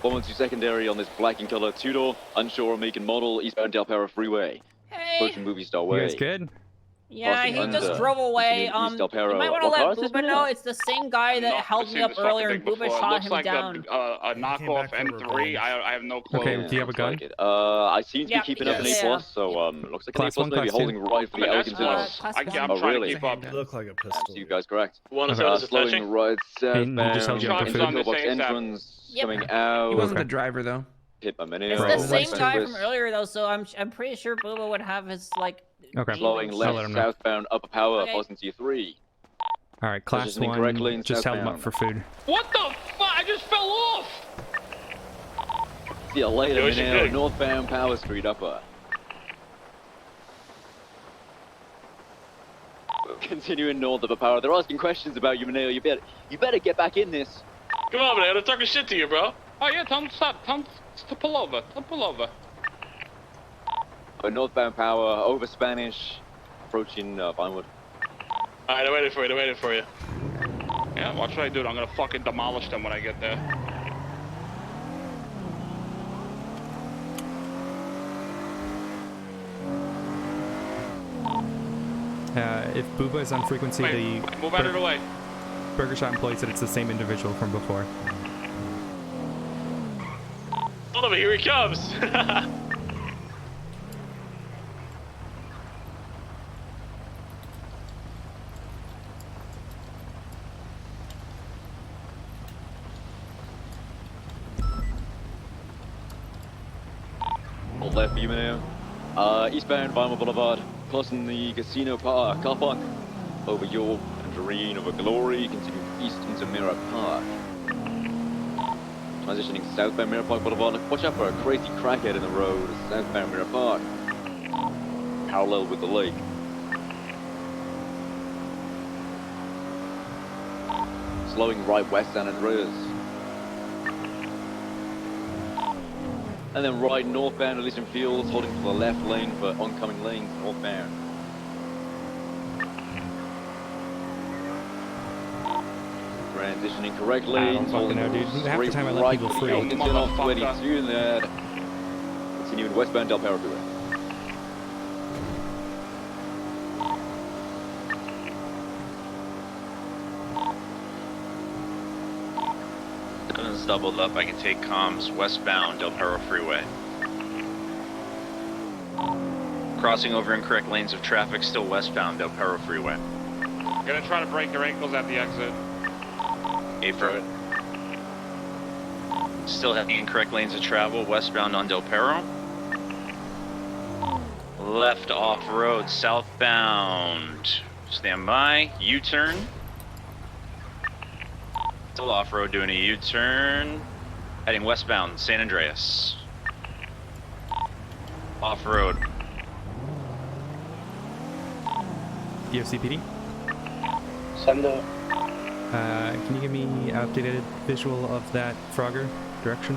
112 secondary on this black and color two-door, unsure make and model, eastbound Del Perro Freeway. Hey. Approaching Movie Star Way. You guys good? Yeah, Crossing he just under, drove away. continuing east Del You Perro. might want to What car let is this, Booba man? know it's the same guy that held me up earlier, and Booba It shot looks him like down. a knockoff M3. I have no clue. Okay, do you have a gun? Like it. I seem to Yeah, be keeping up an A+, yeah. so looks like Class an A+ one, may be class two. holding right for the elegant class Class one. I'm oh, trying really? to keep up. You look like a So pistol. you guys correct. One is notice Slowing attaching. right Hayden, you just held southbound you up for into food? the pillbox Shots on the same entrance, Yep. coming out. He wasn't Okay. the driver though. Hit by Mineo. It's the Right. same guy surface. from earlier though, so I'm pretty sure Booba would have his like. Okay. name Slowing and I'll let left him know. southbound upper power, Okay. passing to your 3. All right, class Positioning correctly one. in Just held him up southbound. for food. What the fuck? I just fell off. See you later, Yo, she Mineo. big. Northbound Power Street upper. Continuing north of a power. They're asking questions about you, Mineo. You better get back in this. Come on, man. They're talking shit to you, bro. Oh yeah, tell him to stop. Tell him to pull over. Tell him to pull over. Northbound Power over Spanish, approaching Vinewood. Alright, they're waiting for you. They're waiting for you. Yeah, watch what I do. I'm gonna fucking demolish them when I get there. If Booba is on frequency, Wait, move out of the way. Burger Shot employee said it's the same individual from before. Son of a, here he comes. Hold left for you, Mineo. Eastbound Vinewood Boulevard, crossing the casino car park. Over York and Doreen, over Glory, continuing east into Mirror Park. Transitioning southbound Mirror Park Boulevard. Watch out for a crazy crackhead in the road. Southbound Mirror Park. Parallel with the lake. Slowing right west San Andreas. And then right northbound Elysian Fields, holding to the left lane for oncoming lanes northbound. Transitioning correctly. I don't fucking know, dude. Half the time I let people free. Continue off 22 there. Continuing westbound Del Perro Freeway. Seven's doubled up. I can take comms westbound Del Perro Freeway. Crossing over incorrect lanes of traffic, still westbound Del Perro Freeway. Gonna try to break your ankles at the exit. Affirmative. Still heading incorrect lanes of travel, westbound on Del Perro. Left off-road, southbound. Stand by. U-turn. Still off-road doing a U-turn. Heading westbound, San Andreas. Off-road. Do you have CPD? Send it. Can you give me an updated visual of that Frogger direction?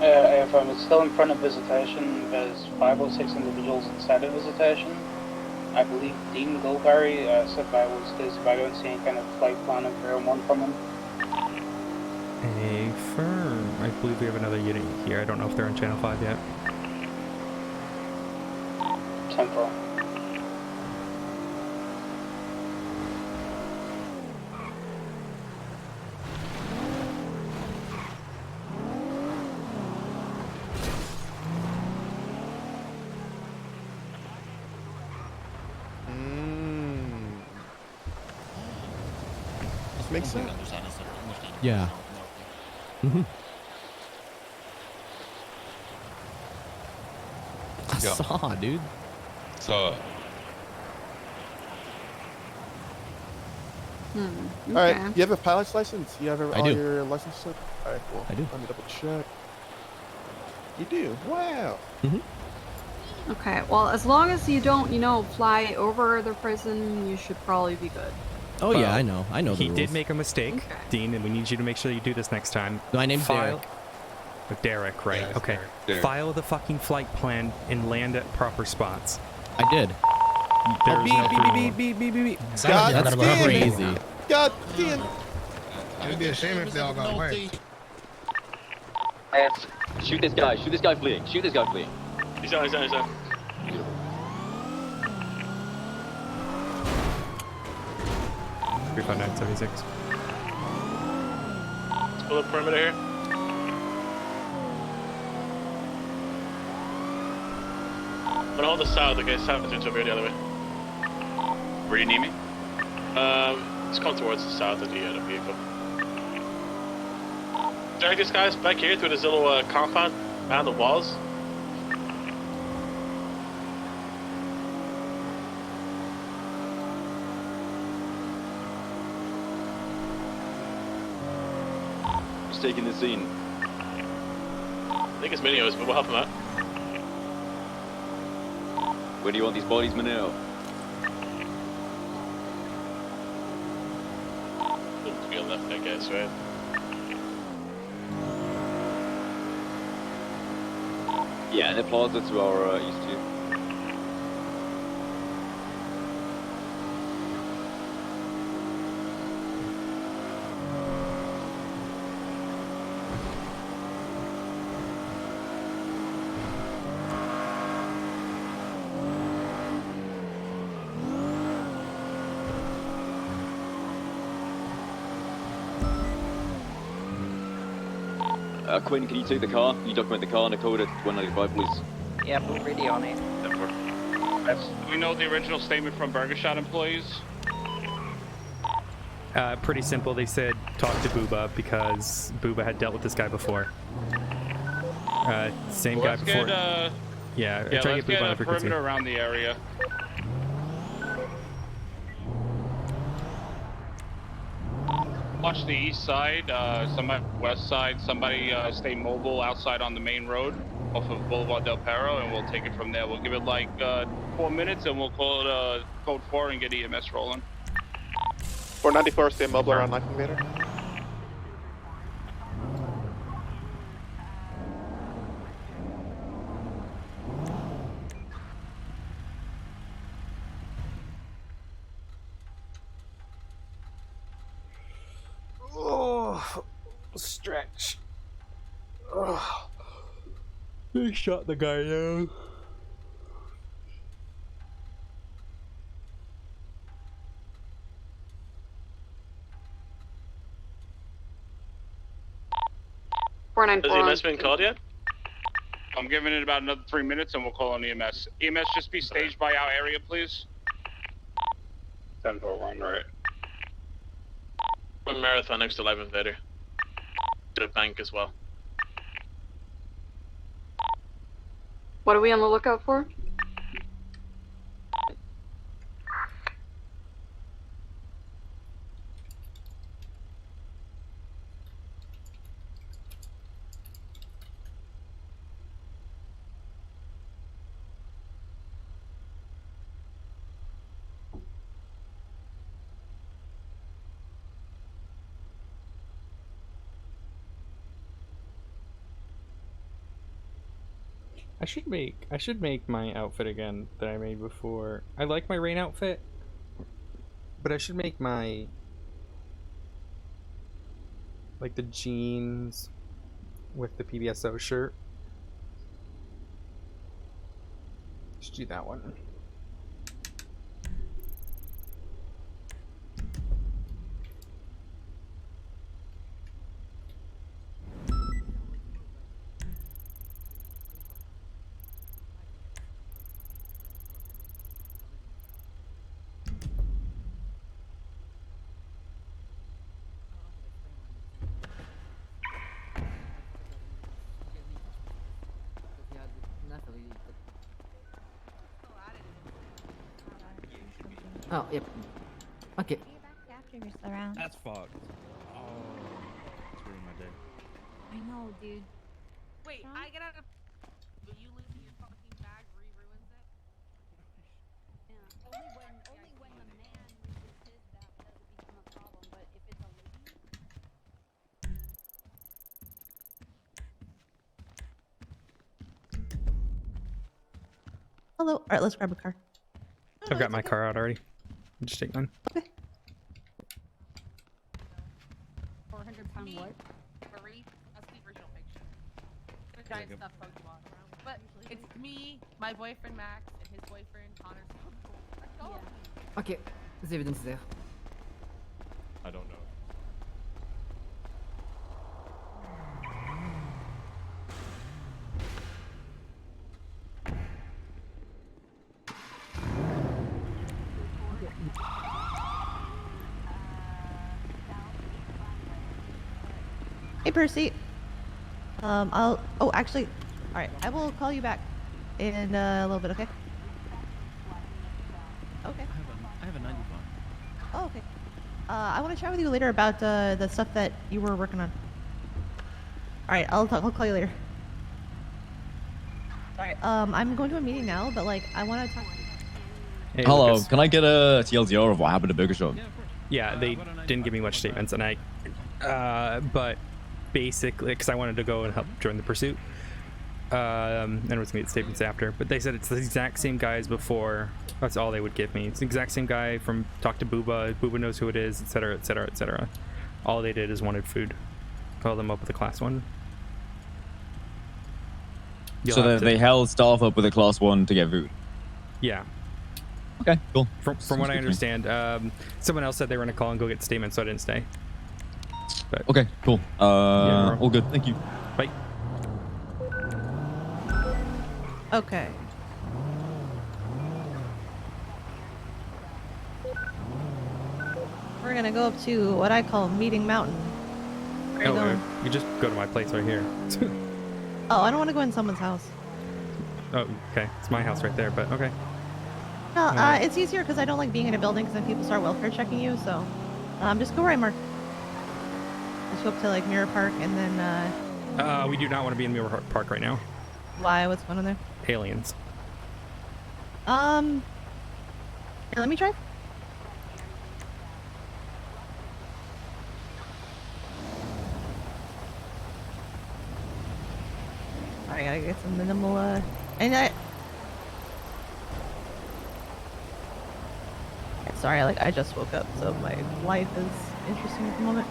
AFM, it's still in front of visitation. There's 5 or 6 individuals inside of visitation. I believe Dean Goldberry said I was this, but I don't see any kind of flight plan of 301 from him. A firm. I believe we have another unit here. I don't know if they're on channel 5 yet. Central. This makes sense. Yeah. Mm-hmm. I Yeah. saw, dude. So, Okay. All right, you have a pilot's license? You have I all do. your licenses? All right, cool. I do. Let me double check. You do? Wow. Okay, well, as long as you don't, fly over the prison, you should probably be good. Oh yeah, I know. I know the He rules. did make a mistake, Dean, and we need you to make sure you do this next time. My name's File... Derek. Oh, Derek, right? Yeah, okay. Derek. File the fucking flight plan and land at proper spots. I did. There's no beep, 301. beep, beep, beep, beep. God That's damn it. crazy. God damn. It'd be a shame if they all got away. Shoot this guy. Shoot this guy fleeing. Shoot this guy fleeing. He's on. 35976. Let's pull up perimeter here. I'm gonna hold the south, okay? South is over here the other way. Where do you need me? Let's come towards the south of the vehicle. Drag these guys back here through this little compound behind the walls. Just taking the scene. I think it's Minios, but we'll help him out. Where do you want these bodies, Manil? To be on left, I guess, right? Yeah, and the plaza to our east here. Quinn, can you take the car? Can you document the car and the code at 195, please? Yep, already on it. Do we know the original statement from Burger Shot employees? Pretty simple. They said talk to Booba because Booba had dealt with this guy before. Same guy before. Yeah, try to let's get Booba on get the a frequency. perimeter around the area. Watch the east side, somebody west side, somebody stay mobile outside on the main road off of Boulevard Del Perro, and we'll take it from there. We'll give it like 4 minutes and we'll call it code 4 and get EMS rolling. 494, stay mobile around Life Invader. Oh, stretch. Oh. They shot the guy down. Has the EMS been called yet? I'm giving it about another 3 minutes and we'll call on EMS. EMS, just be staged by our area, please. 10-4-1, right. One marathon next to Live Invader. To the bank as well. What are we on the lookout for? I should make my outfit again that I made before. I like my rain outfit, but I should make my like the jeans with the PBSO shirt. Should do that one. Oh, yep. Okay. After you're still around. That's fucked. Oh, it's ruined my day. I know, dude. Wait, I get out of. Will you losing your fucking bag re-ruins it? Yeah. Only when the man loses his bag does it become a problem. But if it's a lady. Hello. All right, let's grab a car. I've got my car out already. Just take mine. 400-pound what? Marie, I'll speak original picture. The giant stuff Pokemon. But it's me, my boyfriend Max, and his boyfriend Connor's uncle. Let's go. Okay, the evidence is there. I don't know. Hey, Percy. Oh, actually, all right. I will call you back in a little bit. Okay. Okay. I have a 95. Oh, okay. I want to chat with you later about the stuff that you were working on. All right. I'll call you later. All right. I'm going to a meeting now, but like, I want to talk. Hey, Hello, Lucas. can I get a TLDR of what happened to Burger Shop? Yeah, they didn't give me much statements, and but basically, because I wanted to go and help join the pursuit, and was gonna get statements after. But they said it's the exact same guy as before. That's all they would give me. It's the exact same guy from talk to Booba. Booba knows who it is, etc., etc., etc. All they did is wanted food. Call them up with a class 1. So they held staff up with a class 1 to get food. Yeah. Okay, cool. From what I understand, someone else said they were gonna call and go get statements, so I didn't stay. But, okay, cool. Yeah, all good. Thank you. Bye. Okay. We're gonna go up to what I call Meeting Mountain. Where are you going? You just go to my place right here. Oh, I don't want to go in someone's house. Oh, okay. It's my house right there, but okay. No, it's easier because I don't like being in a building because then people start welfare checking you. So, just go where I mark. Just go up to like Mirror Park and then. We do not want to be in Mirror Park right now. Why? What's going on there? Aliens. Here, let me try. I gotta get some minimal, and sorry, I just woke up, so my life is interesting at the moment.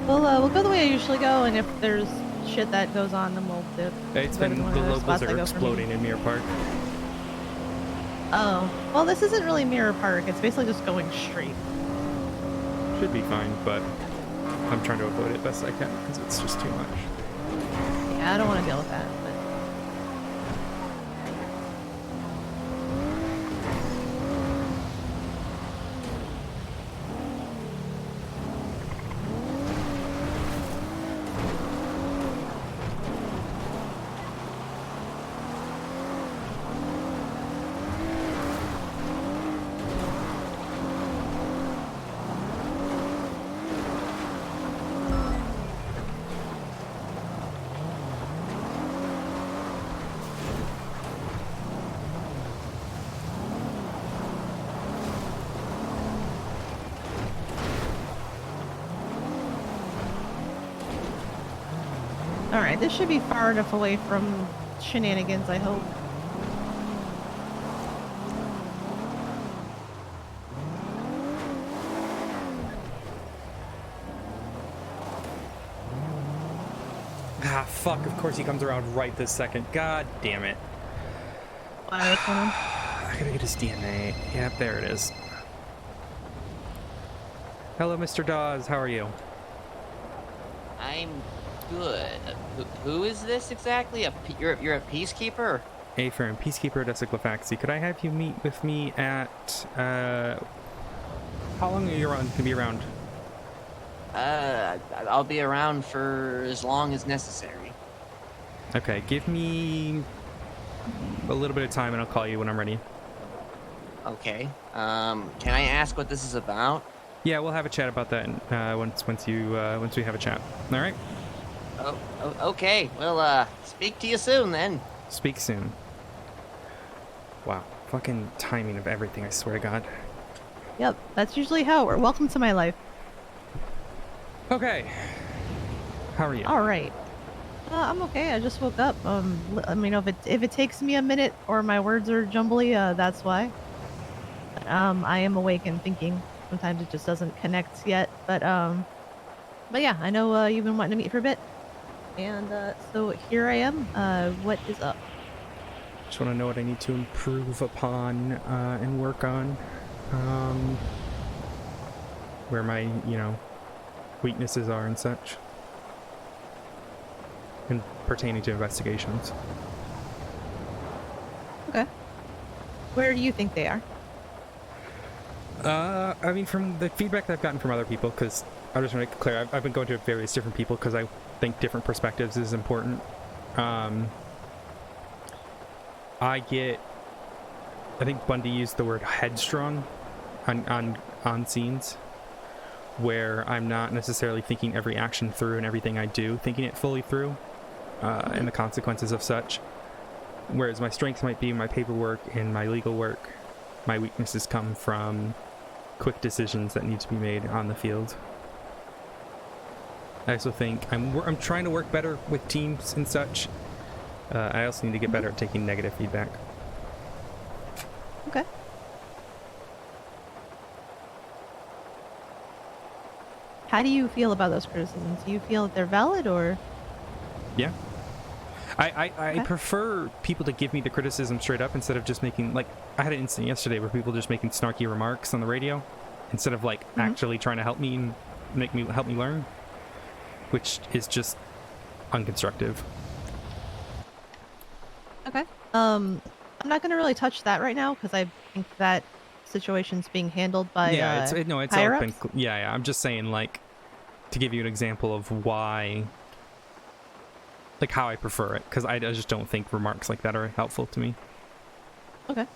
We'll go the way I usually go, and if there's shit that goes on, then we'll dip. It's been the locals are exploding in Mirror Park. Oh, well, this isn't really Mirror Park. It's basically just going straight. Should be fine, but I'm trying to avoid it best I can because it's just too much. Yeah, I don't want to deal with that. Alright, this should be far enough away from shenanigans, I hope. Ah, fuck, of course he comes around right this second. God damn it. What's going on? I gotta get his DNA. Yep, there it is. Hello, Mr. Dawes, how are you? I'm good. Who is this exactly? You're a peacekeeper? Hey, firm, Peacekeeper Odessa Glafx. Could I have you meet with me at, how long are you gonna be around? I'll be around for as long as necessary. Okay, give me a little bit of time and I'll call you when I'm ready. Okay. Can I ask what this is about? Yeah, we'll have a chat about that once we have a chat. All right. Oh, okay. Well, speak to you soon then. Speak soon. Wow, fucking timing of everything, I swear to God. Yep, that's usually how it works. Welcome to my life. Okay. How are you? Alright. I'm okay, I just woke up. Let me know if it takes me a minute or my words are jumbly, that's why. I am awake and thinking. Sometimes it just doesn't connect yet, but yeah, I know you've been wanting to meet for a bit. And so here I am. What is up? Just want to know what I need to improve upon and work on. Where my, you know, weaknesses are and such. And pertaining to investigations. Okay. Where do you think they are? I mean, from the feedback that I've gotten from other people, because I just want to make it clear, I've been going to various different people because I think different perspectives is important. I think Bundy used the word headstrong on scenes, where I'm not necessarily thinking every action through and everything I do, thinking it fully through, and the consequences of such. Whereas my strengths might be my paperwork and my legal work, my weaknesses come from quick decisions that need to be made on the field. I also think I'm trying to work better with teams and such. I also need to get better at taking negative feedback. Okay. How do you feel about those criticisms? Do you feel that they're valid, or? Yeah. I prefer people to give me the criticism straight up instead of just making, like, I had an incident yesterday where people just making snarky remarks on the radio instead of, like, actually trying to help me and help me learn, which is just unconstructive. Okay. I'm not gonna really touch that right now because I think that situation's being handled by it's all been higher-ups. yeah. I'm just saying, like, to give you an example of why, like, how I prefer it, because I just don't think remarks like that are helpful to me. Okay.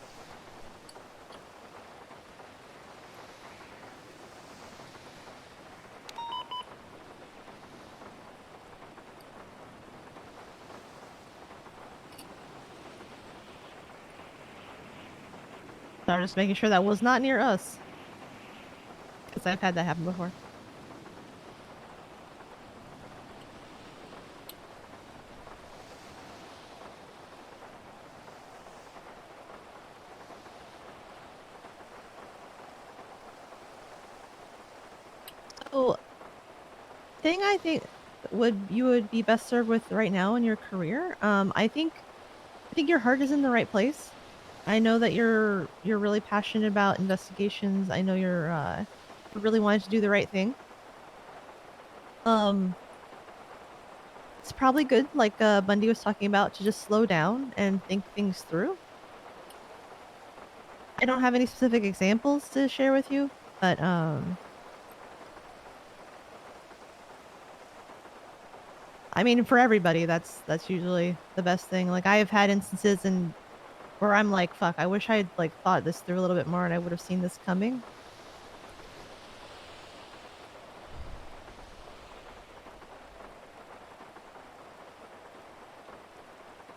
So I'm just making sure that was not near us, because I've had that happen before. So, thing I think you would be best served with right now in your career, I think your heart is in the right place. I know that you're really passionate about investigations. I know you're really wanting to do the right thing. It's probably good, like Bundy was talking about, to just slow down and think things through. I don't have any specific examples to share with you, but I mean, for everybody, that's usually the best thing. Like, I have had instances where I'm like, fuck, I wish I had, like, thought this through a little bit more and I would have seen this coming.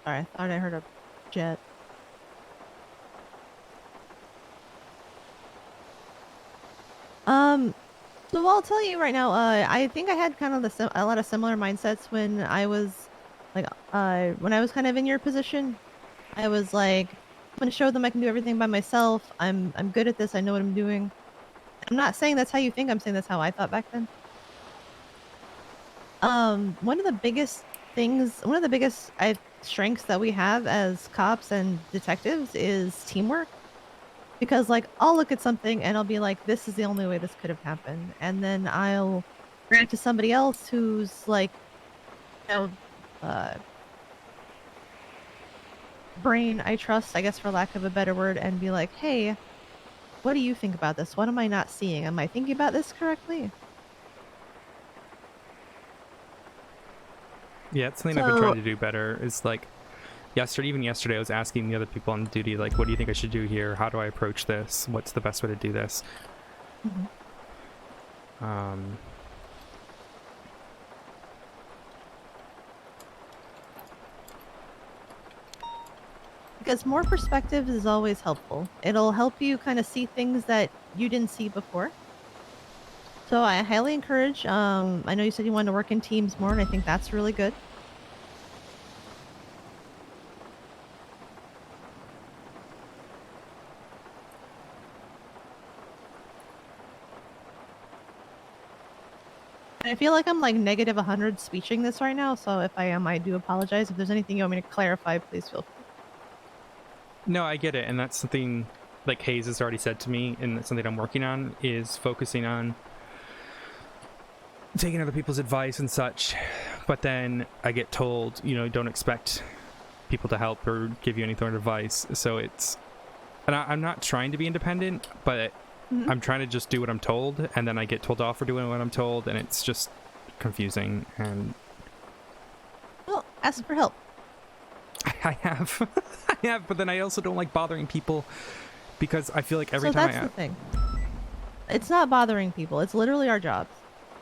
Sorry, I thought I heard a jet. So I'll tell you right now, I think I had kind of a lot of similar mindsets when I was, like, when I was kind of in your position. I was like, I'm gonna show them I can do everything by myself. I'm good at this. I know what I'm doing. I'm not saying that's how you think. I'm saying that's how I thought back then. One of the biggest strengths that we have as cops and detectives is teamwork. Because, like, I'll look at something and I'll be like, this is the only way this could have happened. And then I'll bring it to somebody else who's like, you know, brain I trust, I guess, for lack of a better word, and be like, hey, what do you think about this? What am I not seeing? Am I thinking about this correctly? Yeah, it's something I've been trying to do better. Is like, even yesterday, I was asking the other people on duty, like, what do you think I should do here? How do I approach this? What's the best way to do this? Because more perspectives is always helpful. It'll help you kind of see things that you didn't see before. So I highly encourage, I know you said you wanted to work in teams more, and I think that's really good. I feel like I'm like negative 100 speeching this right now, so if I am, I do apologize. If there's anything you want me to clarify, please feel free. No, I get it, and that's something like Hayes has already said to me, and that's something I'm working on, is focusing on taking other people's advice and such. But then I get told, you know, don't expect people to help or give you any sort of advice. So it's, and I'm not trying to be independent, but I'm trying to just do what I'm told, and then I get told off for doing what I'm told, and it's just confusing. And well, ask for help. I have, I have, but then I also don't like bothering people because I feel like every time that's the thing. It's not bothering people. It's literally our jobs.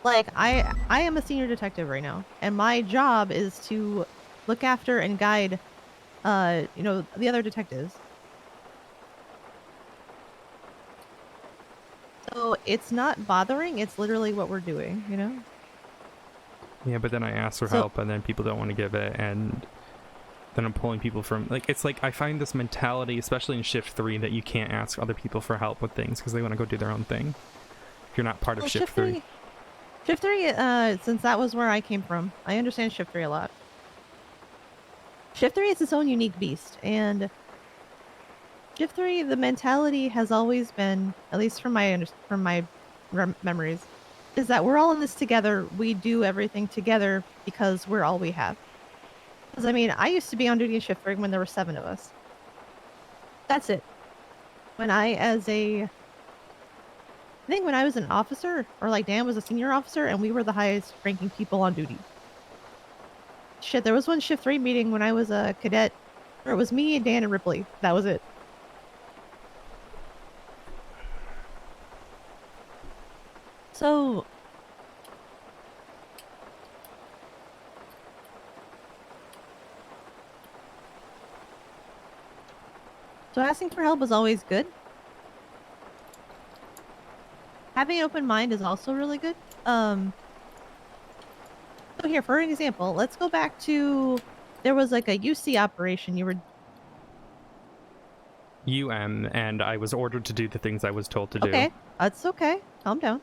Like I am a senior detective right now, and my job is to look after and guide, you know, the other detectives. So it's not bothering. It's literally what we're doing, you know. Yeah, but then I ask for help, and then people don't want to give it, and then I'm pulling people from, like, it's like I find this mentality, especially in Shift 3, that you can't ask other people for help with things because they want to go do their own thing. If you're not part of Shift 3. Shift 3, since that was where I came from, I understand Shift 3 a lot. Shift 3 is its own unique beast, and Shift 3, the mentality has always been, at least from my memories, is that we're all in this together. We do everything together because we're all we have. Because, I mean, I used to be on duty in Shift 3 when there were 7 of us. That's it. When I think when I was an officer, or like Dan was a senior officer, and we were the highest ranking people on duty. Shit, there was one Shift 3 meeting when I was a cadet, where it was me, Dan, and Ripley. That was it. So asking for help is always good. Having an open mind is also really good. So here, for an example, let's go back to, there was like a UC operation you were... and I was ordered to do the things I was told to do. Okay, that's okay. Calm down.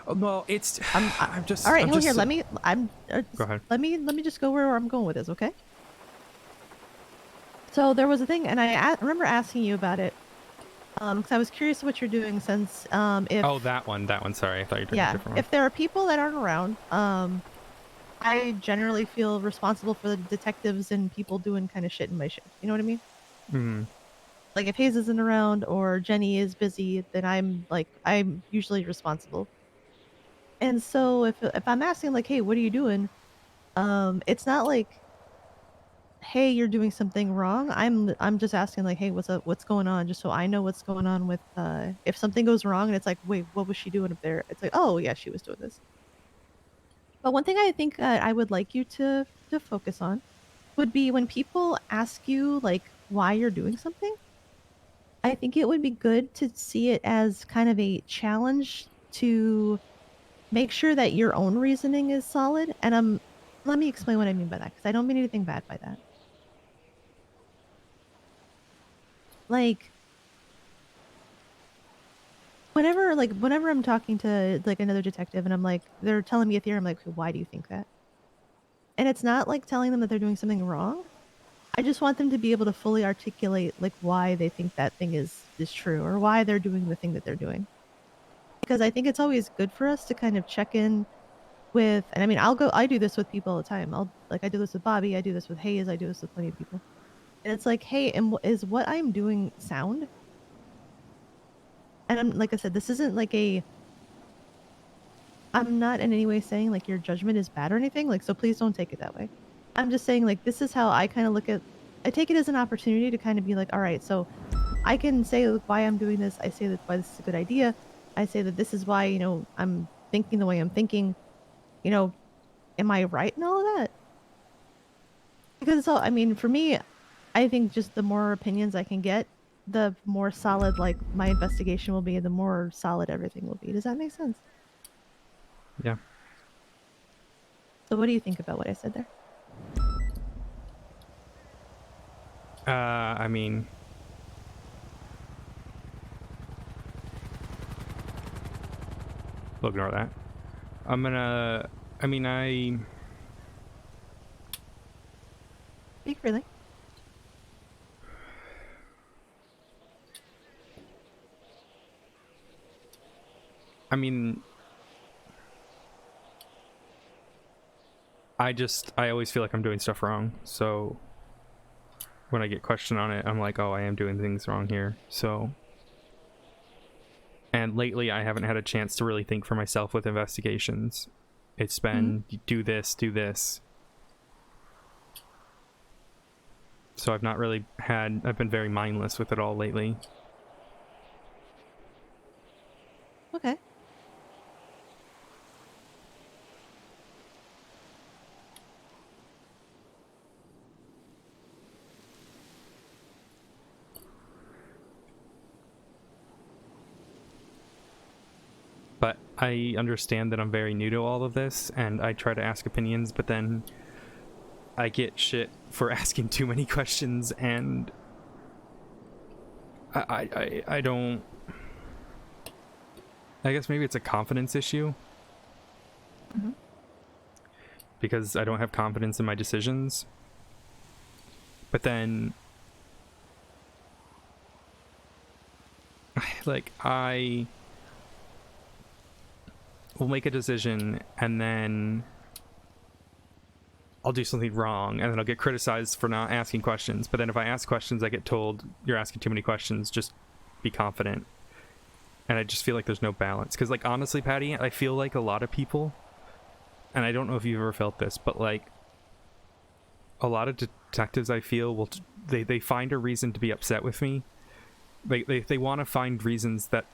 Oh, well, it's... I'm just... All right, I'm here, just, let me... Go ahead. Let me just go where I'm going with this, okay? So there was a thing, and I remember asking you about it, because I was curious what you're doing since, if... Oh, that one, sorry. I thought you were doing a different one. If there are people that aren't around, I generally feel responsible for the detectives and people doing kind of shit in my shift. You know what I mean? Mm-hmm. Like, if Hayes isn't around or Jenny is busy, then I'm usually responsible. And so if I'm asking, like, hey, what are you doing? It's not like, hey, you're doing something wrong. I'm just asking, like, hey, what's up? What's going on? Just so I know what's going on with, if something goes wrong and it's like, wait, what was she doing up there? It's like, oh yeah, she was doing this. But one thing I think I would like you to focus on would be when people ask you, like, why you're doing something. I think it would be good to see it as kind of a challenge to make sure that your own reasoning is solid. And let me explain what I mean by that, because I don't mean anything bad by that. Like, whenever I'm talking to like another detective and I'm like, they're telling me a theory, I'm like, why do you think that? And it's not like telling them that they're doing something wrong. I just want them to be able to fully articulate like why they think that thing is true, or why they're doing the thing that they're doing. Because I think it's always good for us to kind of check in with, and I mean, I do this with people all the time. I do this with Bobby, I do this with Hayes, I do this with plenty of people. And it's like, hey, is what I'm doing sound? And I'm, like I said, this isn't like I'm not in any way saying like your judgment is bad or anything, like, so please don't take it that way. I'm just saying, like, this is how I kind of I take it as an opportunity to kind of be like, all right, so I can say like, why I'm doing this. I say that why this is a good idea. I say that this is why, you know, I'm thinking the way I'm thinking. You know, am I right in all of that? Because I mean, for me, I think just the more opinions I can get, the more solid like my investigation will be, and the more solid everything will be. Does that make sense? Yeah. So what do you think about what I said there? I mean, we'll ignore that. Speak really. I mean, I always feel like I'm doing stuff wrong, so when I get questioned on it, I'm like, oh, I am doing things wrong here, so. And lately, I haven't had a chance to really think for myself with investigations. It's been, do this, do this. So I've not really I've been very mindless with it all lately. Okay. But I understand that I'm very new to all of this, and I try to ask opinions, but then I get shit for asking too many questions, and I don't... I guess maybe it's a confidence issue. Because I don't have confidence in my decisions. But then... like, I will make a decision, and then I'll do something wrong, and then I'll get criticized for not asking questions. But then if I ask questions, I get told, you're asking too many questions, just be confident. And I just feel like there's no balance. Because, like, honestly, Patty, I feel like a lot of people, and I don't know if you've ever felt this, but, like, a lot of detectives, I feel, they find a reason to be upset with me. They want to find reasons that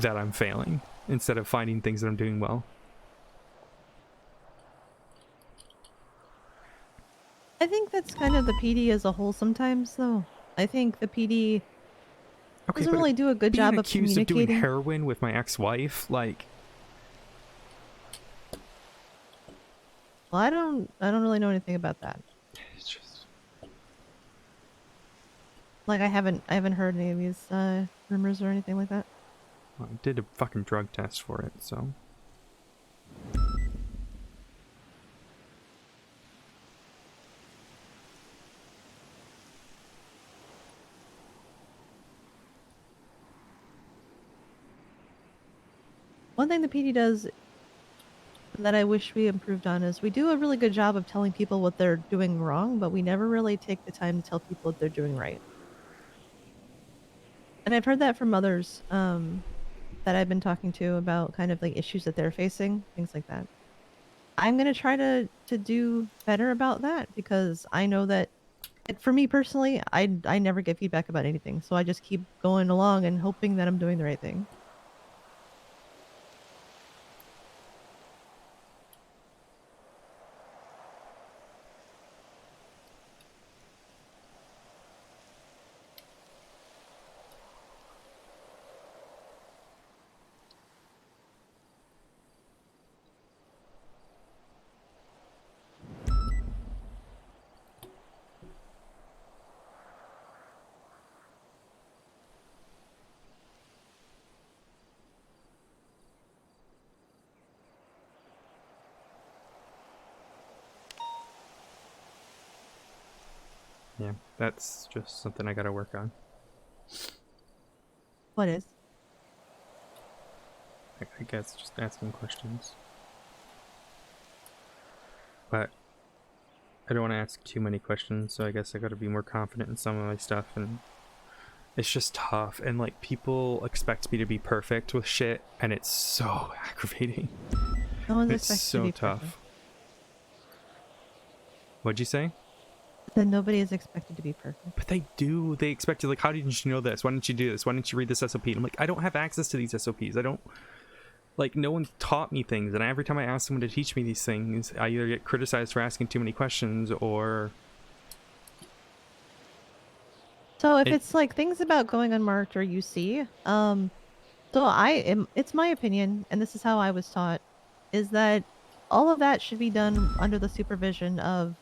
I'm failing, instead of finding things that I'm doing well. I think that's kind of the PD as a whole sometimes, though. I think the PD doesn't really do a good job of Being accused of doing communicating. heroin with my ex-wife, like... Well, I don't really know anything about that. It's just... Like, I haven't heard any of these rumors or anything like that. Well, I did a fucking drug test for it, so... One thing the PD does that I wish we improved on is we do a really good job of telling people what they're doing wrong, but we never really take the time to tell people what they're doing right. And I've heard that from others that I've been talking to about kind of like issues that they're facing, things like that. I'm gonna try to do better about that, because I know that, like, for me personally, I never get feedback about anything, so I just keep going along and hoping that I'm doing the right thing. Yeah, that's just something I gotta work on. What is? I guess just asking questions. But I don't want to ask too many questions, so I guess I gotta be more confident in some of my stuff, and it's just tough. And, like, people expect me to be perfect with shit, and it's so aggravating. No one's It's expected so to be tough. perfect. What'd you say? That nobody is expected to be perfect. But they do. They expect you, like, how didn't you know this? Why didn't you do this? Why didn't you read this SOP? And I'm like, I don't have access to these SOPs. I don't... Like, no one taught me things, and every time I ask someone to teach me these things, I either get criticized for asking too many questions, or... So if it's like things about going unmarked or UC, so it's my opinion, and this is how I was taught, is that all of that should be done under the supervision of,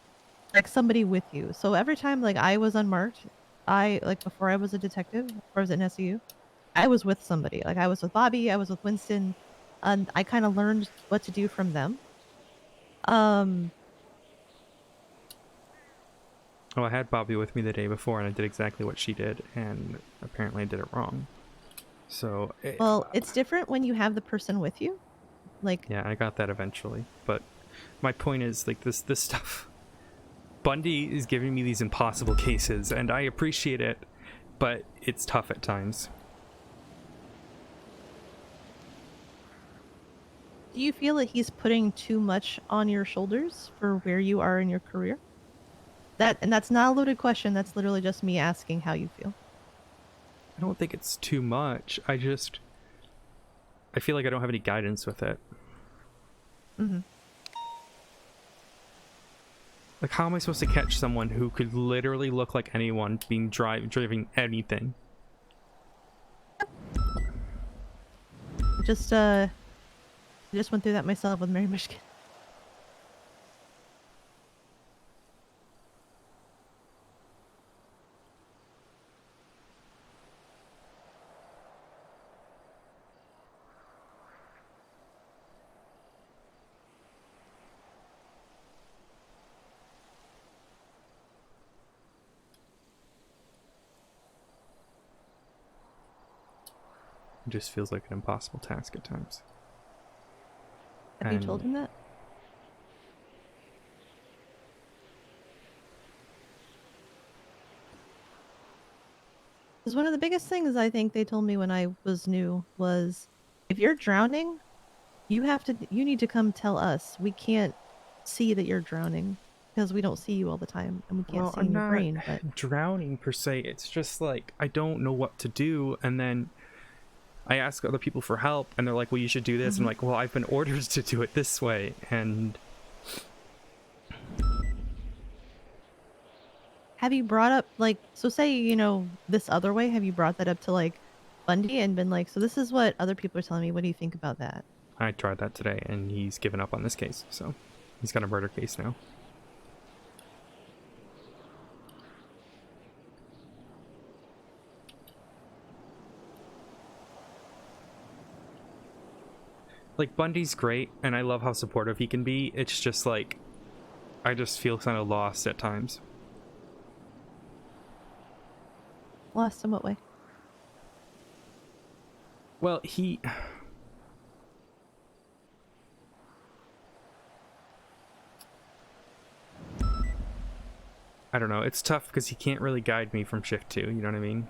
like, somebody with you. So every time, like, I was unmarked, before I was a detective, before I was in SEU, I was with somebody. Like, I was with Bobby, I was with Winston, and I kind of learned what to do from them. Oh, I had Bobby with me the day before, and I did exactly what she did, and apparently I did it wrong. So, Well, it's different when you have the person with you. Like, yeah, I got that eventually. But my point is, like, this stuff. Bundy is giving me these impossible cases, and I appreciate it, but it's tough at times. do you feel that he's putting too much on your shoulders for where you are in your career? And that's not a loaded question. That's literally just me asking how you feel. I don't think it's too much. I feel like I don't have any guidance with it. Mm-hmm. Like, how am I supposed to catch someone who could literally look like anyone being driving anything? Just went through that myself with Mary Michigan. It just feels like an impossible task at times. Have you told him that? Because one of the biggest things I think they told me when I was new was, if you're drowning, you need to come tell us. We can't see that you're drowning because we don't see you all the time and we can't see in your brain. But drowning per se. It's just like, I don't know what to do, and then I ask other people for help, and they're like, well, you should do this. I'm like, well, I've been ordered to do it this way, and... have you brought up, like, so say, you know, this other way, have you brought that up to, like, Bundy and been like, so this is what other people are telling me. What do you think about that? I tried that today, and he's given up on this case, so he's got a murder case now. Like, Bundy's great, and I love how supportive he can be. It's just like, I just feel kind of lost at times. Lost in what way? Well, I don't know. It's tough because he can't really guide me from shift 2, you know what I mean?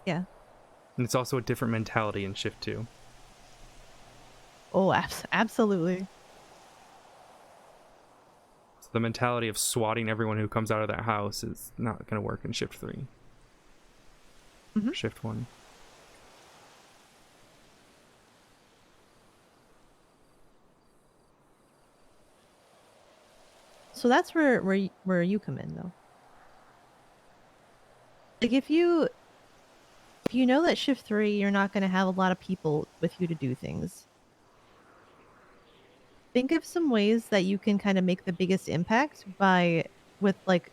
Yeah. And it's also a different mentality in shift 2. Oh, absolutely. So the mentality of swatting everyone who comes out of that house is not going to work in shift 3. Shift 1. So that's where you come in, though. Like, if you know that shift 3, you're not going to have a lot of people with you to do things. Think of some ways that you can kind of make the biggest impact with like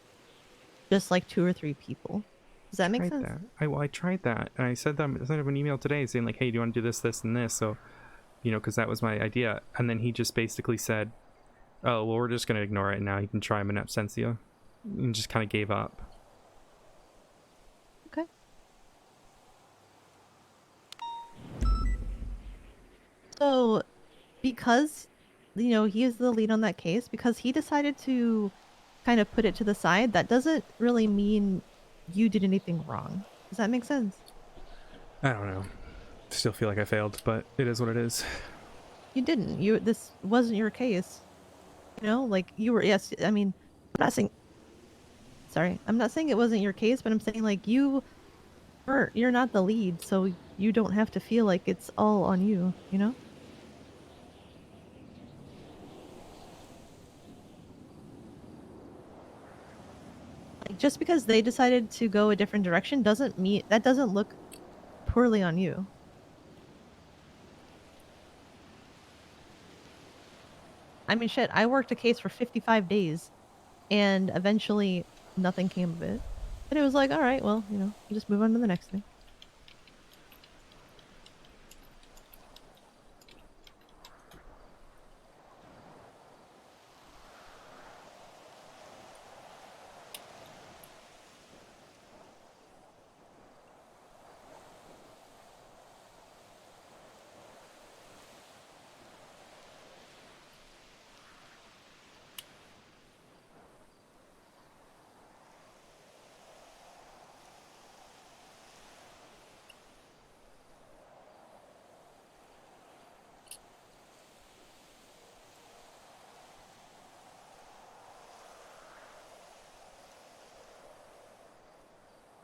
just like 2 or 3 people. Does that make sense? I tried that, and I sent him an email today saying like, hey, do you want to do this, this, and this? So, you know, because that was my idea. And then he just basically said, oh, well, we're just going to ignore it now. You can try him in absentia. And just kind of gave up. Okay. So, because, you know, he is the lead on that case, because he decided to kind of put it to the side, that doesn't really mean you did anything wrong. Does that make sense? I don't know. Still feel like I failed, but it is what it is. You didn't. This wasn't your case. You know, like, you were, yes, I mean, I'm not saying, sorry, I'm not saying it wasn't your case, but I'm saying, like, you're not the lead, so you don't have to feel like it's all on you, you know? Like, just because they decided to go a different direction doesn't look poorly on you. I mean, shit, I worked a case for 55 days, and eventually nothing came of it. But it was like, all right, well, you know, you just move on to the next thing.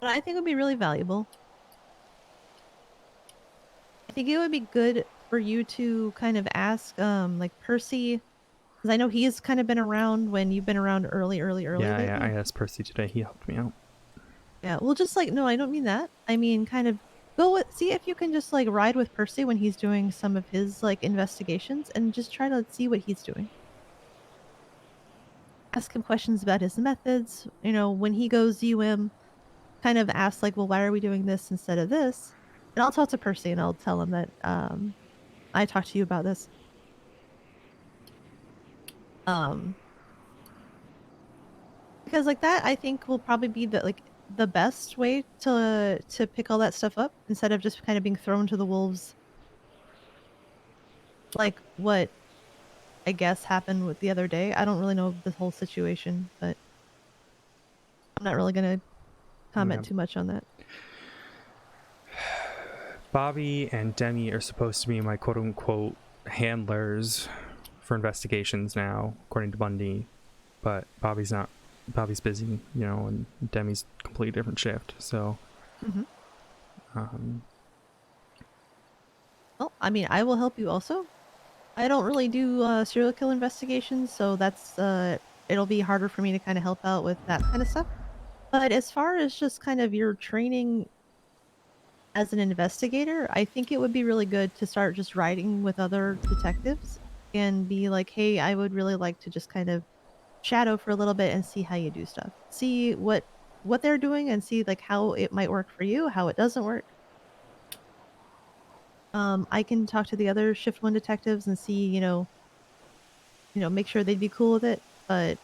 But I think it would be really valuable. I think it would be good for you to kind of ask, like Percy, because I know he's kind of been around when you've been around early Yeah, lately. I asked Percy today. He helped me out. Yeah, well, just like, no, I don't mean that. I mean, kind of see if you can just like ride with Percy when he's doing some of his like investigations and just try to see what he's doing. Ask him questions about his methods. You know, when he goes UM, kind of ask like, well, why are we doing this instead of this? And I'll talk to Percy and I'll tell him that I talked to you about this. Because like that I think will probably be the best way to pick all that stuff up instead of just kind of being thrown to the wolves. Like what I guess happened with the other day. I don't really know the whole situation, but I'm not really gonna comment too much on that. Bobby and Demi are supposed to be my quote-unquote handlers for investigations now, according to Bundy. But Bobby's not. Bobby's busy, you know, and Demi's completely different shift. So, well, I mean, I will help you also. I don't really do serial kill investigations, so that's it'll be harder for me to kind of help out with that kind of stuff. But as far as just kind of your training as an investigator, I think it would be really good to start just writing with other detectives and be like, hey, I would really like to just kind of shadow for a little bit and see how you do stuff. See what they're doing and see like how it might work for you, how it doesn't work. I can talk to the other shift 1 detectives and see, you know, make sure they'd be cool with it, but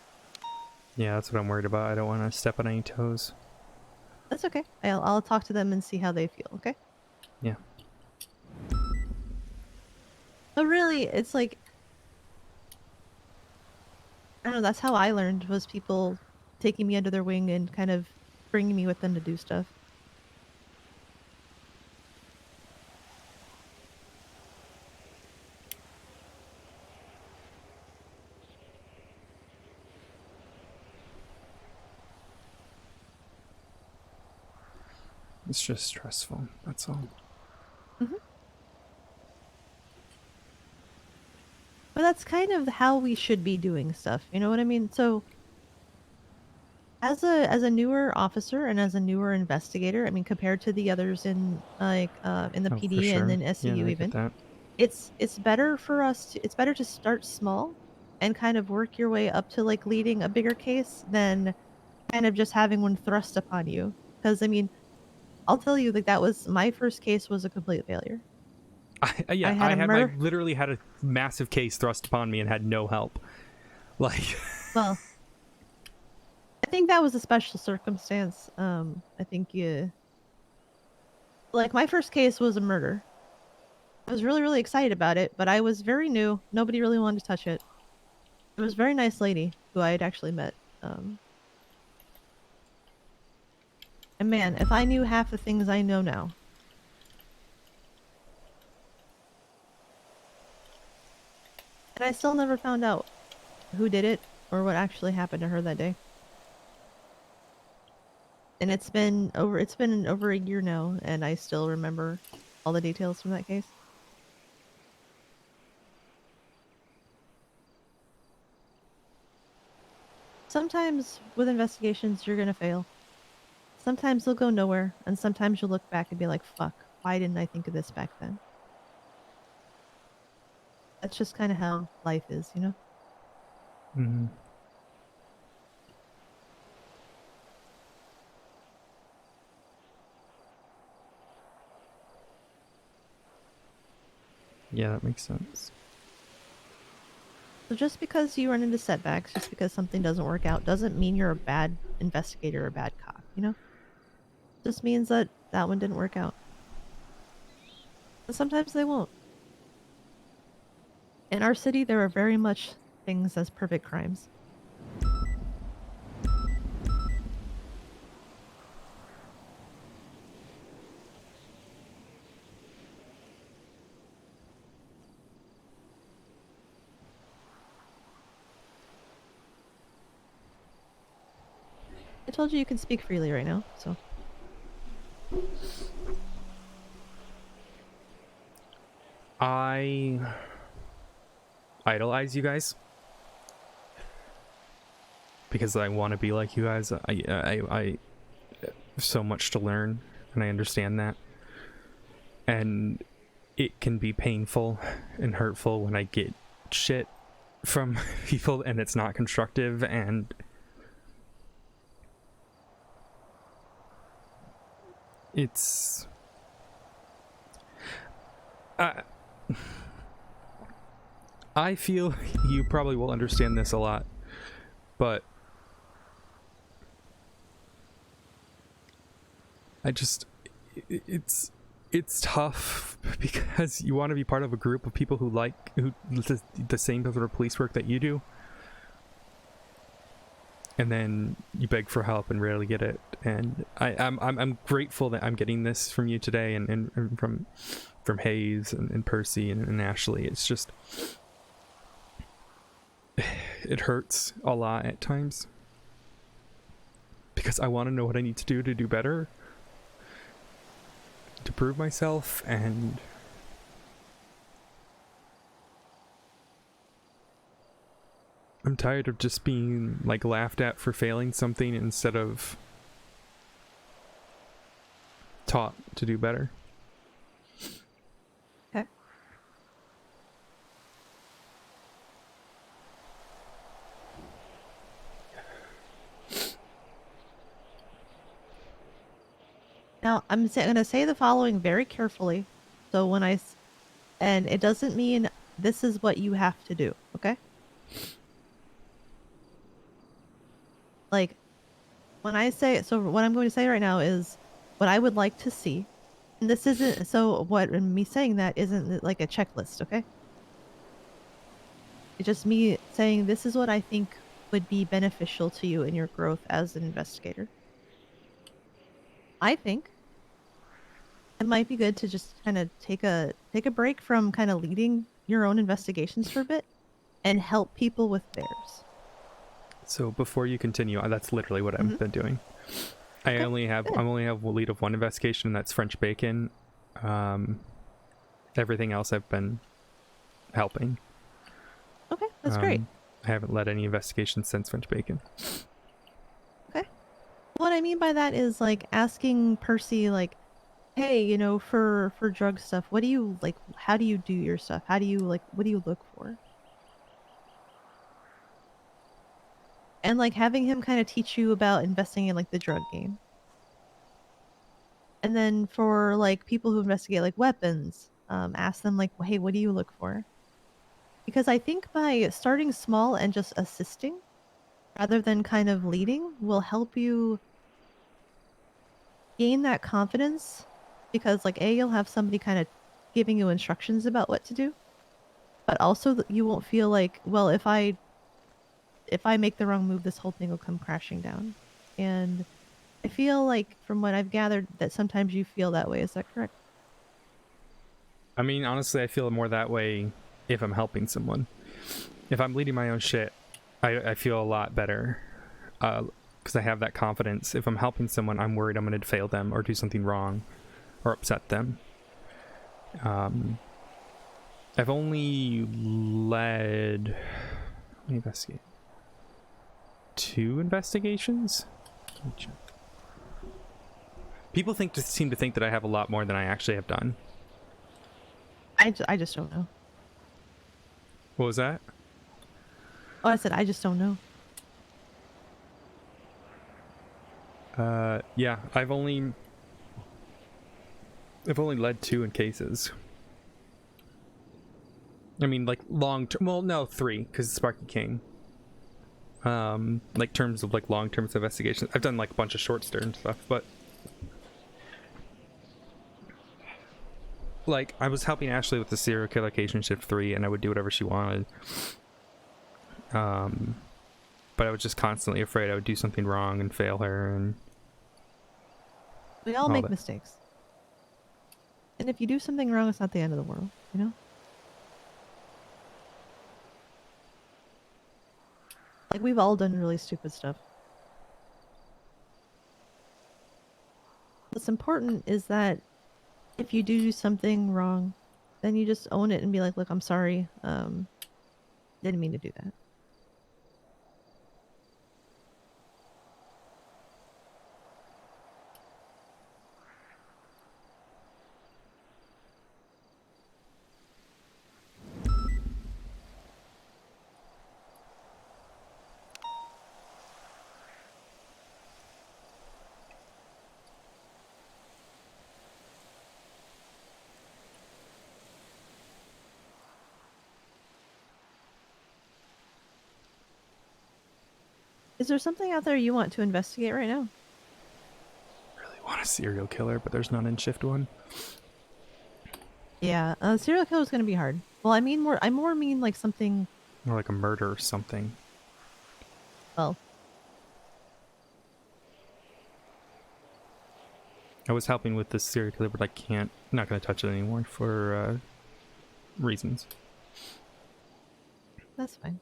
yeah, that's what I'm worried about. I don't want to step on any toes. that's okay. I'll talk to them and see how they feel, okay? Yeah. But really, it's like, I don't know, that's how I learned, was people taking me under their wing and kind of bringing me with them to do stuff. It's just stressful, that's all. But that's kind of how we should be doing stuff, you know what I mean? So as a newer officer and as a newer investigator, I mean, compared to the others in like in the PD sure. and then SCU, Yeah, I even get that. it's better for us to, it's better to start small and kind of work your way up to like leading a bigger case than kind of just having one thrust upon you. Because I mean, I'll tell you, like, that was my first case was a complete failure. I literally had a massive case thrust upon me and had no help. Like, well, I think that was a special circumstance. I think like my first case was a murder. I was really, really excited about it, but I was very new. Nobody really wanted to touch it. It was a very nice lady who I had actually met. And man, if I knew half the things I know now. And I still never found out who did it or what actually happened to her that day. And it's been over a year now, and I still remember all the details from that case. Sometimes with investigations, you're gonna fail. Sometimes they'll go nowhere, and sometimes you'll look back and be like, fuck, why didn't I think of this back then? That's just kind of how life is, you know? mm-hmm. Yeah, that makes sense. So just because you run into setbacks, just because something doesn't work out, doesn't mean you're a bad investigator or a bad cop, you know? Just means that that one didn't work out. And sometimes they won't. In our city, there are very much things as perfect crimes. I told you you can speak freely right now, so. I idolize you guys because I want to be like you guys. I so much to learn, and I understand that. And it can be painful and hurtful when I get shit from people and it's not constructive, and it's I feel you probably will understand this a lot, but it's tough because you want to be part of a group of people who the same sort of police work that you do, and then you beg for help and rarely get it. And I'm grateful that I'm getting this from you today, and from Hayes and Percy and Ashley. It's just, it hurts a lot at times because I want to know what I need to do better, to prove myself, and I'm tired of just being like laughed at for failing something instead of taught to do better. Okay. Now, I'm going to say the following very carefully. So when and it doesn't mean this is what you have to do, okay? Like, when I say, so what I'm going to say right now is what I would like to see. And this isn't, so what me saying that isn't like a checklist, okay? It's just me saying this is what I think would be beneficial to you in your growth as an investigator. I think it might be good to just kind of take a break from kind of leading your own investigations for a bit and help people with theirs. So before you continue, that's literally what I've been doing. I only have lead of one investigation, and that's French Bacon. Everything else I've been helping. Okay, that's great. I haven't led any investigations since French Bacon. Okay. What I mean by that is like asking Percy, like, hey, you know, for drug stuff, what do you like? How do you do your stuff? How do you like? What do you look for? And like having him kind of teach you about investing in like the drug game. And then for like people who investigate like weapons, ask them like, hey, what do you look for? Because I think by starting small and just assisting rather than kind of leading will help you gain that confidence, because like you'll have somebody kind of giving you instructions about what to do, but also you won't feel like, well, if I make the wrong move, this whole thing will come crashing down. And I feel like from what I've gathered that sometimes you feel that way. Is that correct? I mean, honestly, I feel more that way if I'm helping someone. If I'm leading my own shit, I feel a lot better because I have that confidence. If I'm helping someone, I'm worried I'm going to fail them or do something wrong or upset them. I've only led... Let me investigate. 2 investigations? Let me check. People seem to think that I have a lot more than I actually have done. I just don't know. What was that? Oh, I said I just don't know. Yeah, I've only led 2 in cases. I mean, like long-term. Well, no, 3 because Sparky King. Like terms of like long-term investigations. I've done like a bunch of short-term stuff, but like I was helping Ashley with the serial killer case in Shift 3, and I would do whatever she wanted. But I was just constantly afraid I would do something wrong and fail her, and we all make mistakes. And if you do something wrong, it's not the end of the world, you know? Like, we've all done really stupid stuff. What's important is that if you do something wrong, then you just own it and be like, look, I'm sorry. Didn't mean to do that. Is there something out there you want to investigate right now? Really want a serial killer, but there's none in shift 1. Yeah, serial killer is going to be hard. Well, I more mean like something. Or like a murder or something. Well, I was helping with this serial killer, but I can't. I'm not going to touch it anymore for reasons. that's fine.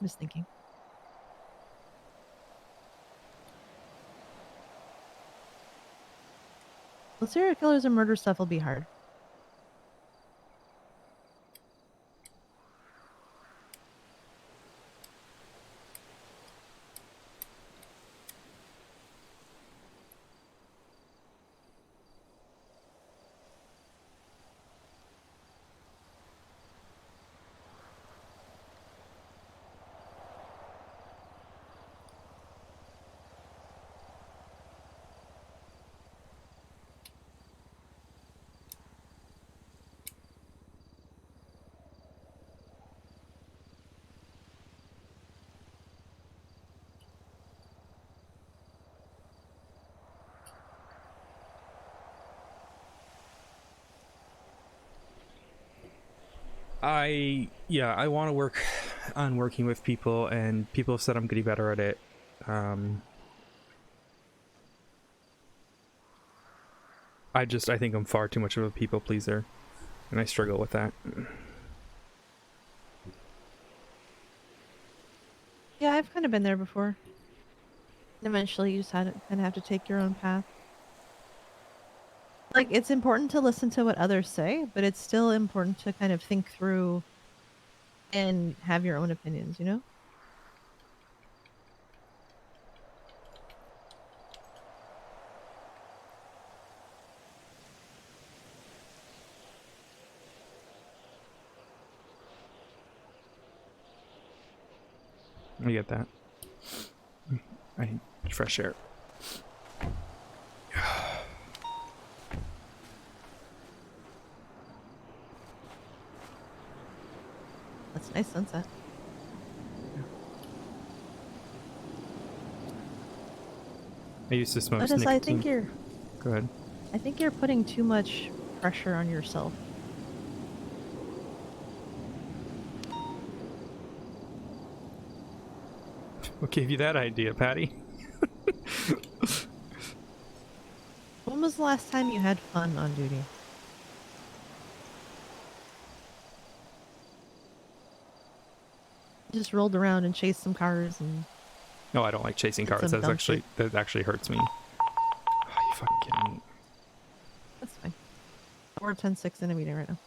Just thinking. Well, serial killers and murder stuff will be hard. I want to work on working with people, and people have said I'm getting better at it. I think I'm far too much of a people pleaser, and I struggle with that. Yeah, I've kind of been there before. Eventually, you just kind of have to take your own path. Like, it's important to listen to what others say, but it's still important to kind of think through and have your own opinions, you know? I get that. I need fresh air. That's a nice sunset. I used to smoke Odessa, nicotine. I think you're... Go ahead. I think you're putting too much pressure on yourself. What gave you that idea, Patty? When was the last time you had fun on duty? Just rolled around and chased some cars and... No, I don't like chasing cars. That actually hurts me. Oh, you fucking kidding me? That's fine. We're 10-6 in a meeting right now.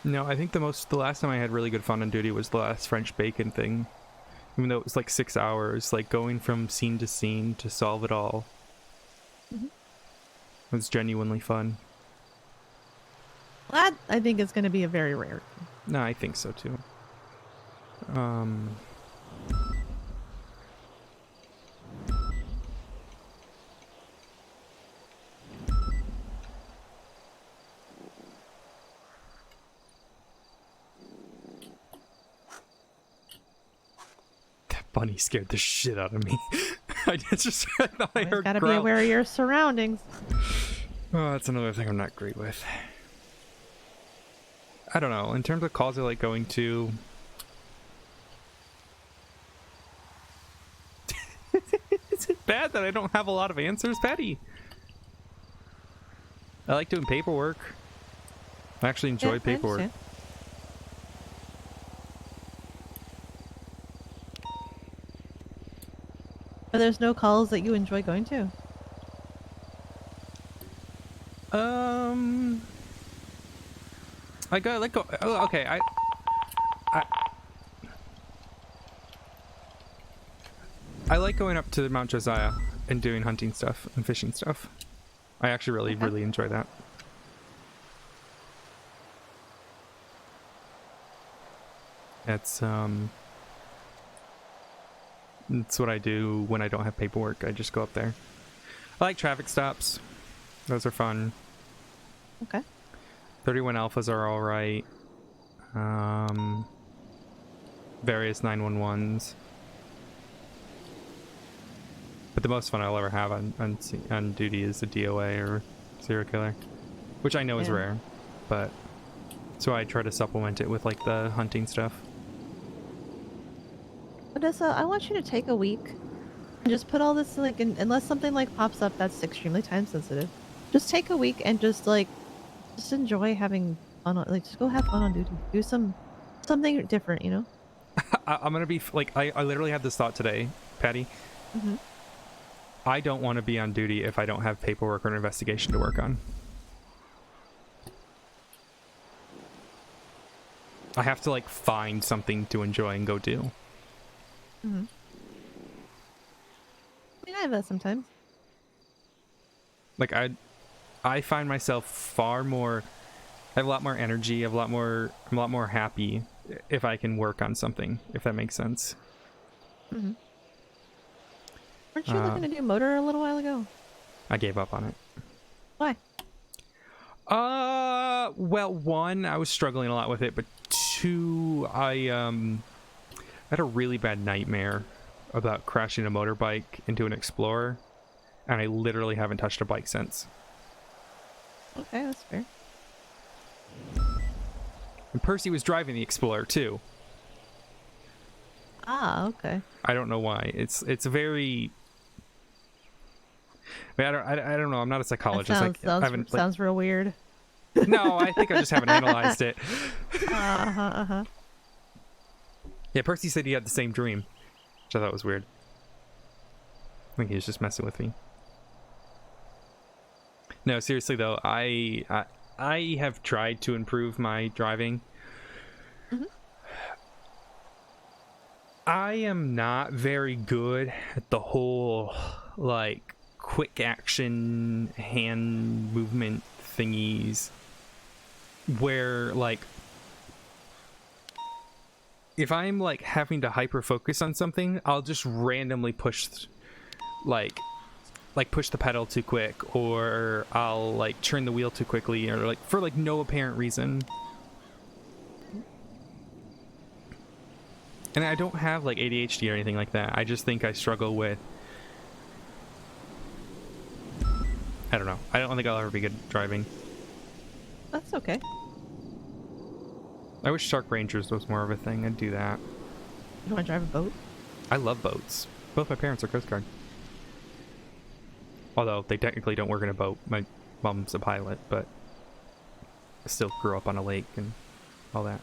No, I think the last time I had really good fun on duty was the last French bacon thing. Even though it was like 6 hours, like going from scene to scene to solve it all. Mm-hmm. It was genuinely fun. That, I think, is going to be a very rare thing. No, I think so too. bunny scared the shit out of me. I thought I heard Gotta be growl. aware of your surroundings. Oh, that's another thing I'm not great with. I don't know. In terms of calls I like going to... Is it bad that I don't have a lot of answers, Patty? I like doing paperwork. I actually enjoy paperwork. understand. But there's no calls that you enjoy going to? I go, oh, okay, I like going up to Mount Josiah and doing hunting stuff and fishing stuff. I actually really enjoy that. It's what I do when I don't have paperwork. I just go up there. I like traffic stops. Those are fun. Okay. 31 alphas are all right. Various 911s. But the most fun I'll ever have on duty is a DOA or serial killer, which I know is rare, but so I try to supplement it with like the hunting stuff. Odessa, I want you to take a week and just put all this like unless something like pops up that's extremely time sensitive. Just take a week and just enjoy having fun. Like just go have fun on duty. Do something different, you know. I'm gonna be like I literally had this thought today, Patty. Mm-hmm. I don't want to be on duty if I don't have paperwork or an investigation to work on. I have to like find something to enjoy and go do. Mm-hmm. I mean, I have that sometimes. Like I find myself far more. I have a lot more energy. I'm a lot more happy if I can work on something. If that makes sense. Mm-hmm. Weren't you looking to do motor a little while ago? I gave up on it. Why? Well, one, I was struggling a lot with it, but two, I had a really bad nightmare about crashing a motorbike into an Explorer, and I literally haven't touched a bike since. Okay, that's fair. And Percy was driving the Explorer too. Ah, okay. I don't know why. It's very. I mean, I don't know. I'm not a psychologist. Sounds real weird. No, I think I just haven't analyzed it. Uh-huh. Yeah, Percy said he had the same dream, which I thought was weird. I think he was just messing with me. No, seriously though, I have tried to improve my driving. Mm-hmm. I am not very good at the whole like quick action hand movement thingies where like if I'm like having to hyper focus on something, I'll just randomly push like push the pedal too quick, or I'll like turn the wheel too quickly, or like for like no apparent reason. And I don't have like ADHD or anything like that. I just think I struggle with, I don't know. I don't think I'll ever be good at driving. That's okay. I wish Shark Rangers was more of a thing. I'd do that. You want to drive a boat? I love boats. Both my parents are Coast Guard. Although they technically don't work in a boat. My mom's a pilot, but I still grew up on a lake and all that.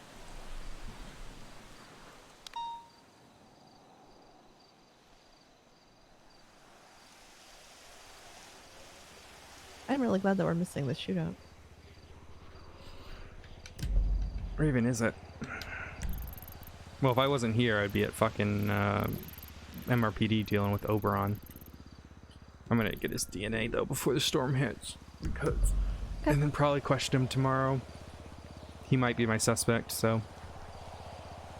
I'm really glad that we're missing the shootout. Or even is it? Well, if I wasn't here, I'd be at fucking MRPD dealing with Oberon. I'm gonna get his DNA though before the storm hits, because, and then probably question him tomorrow. He might be my suspect, so.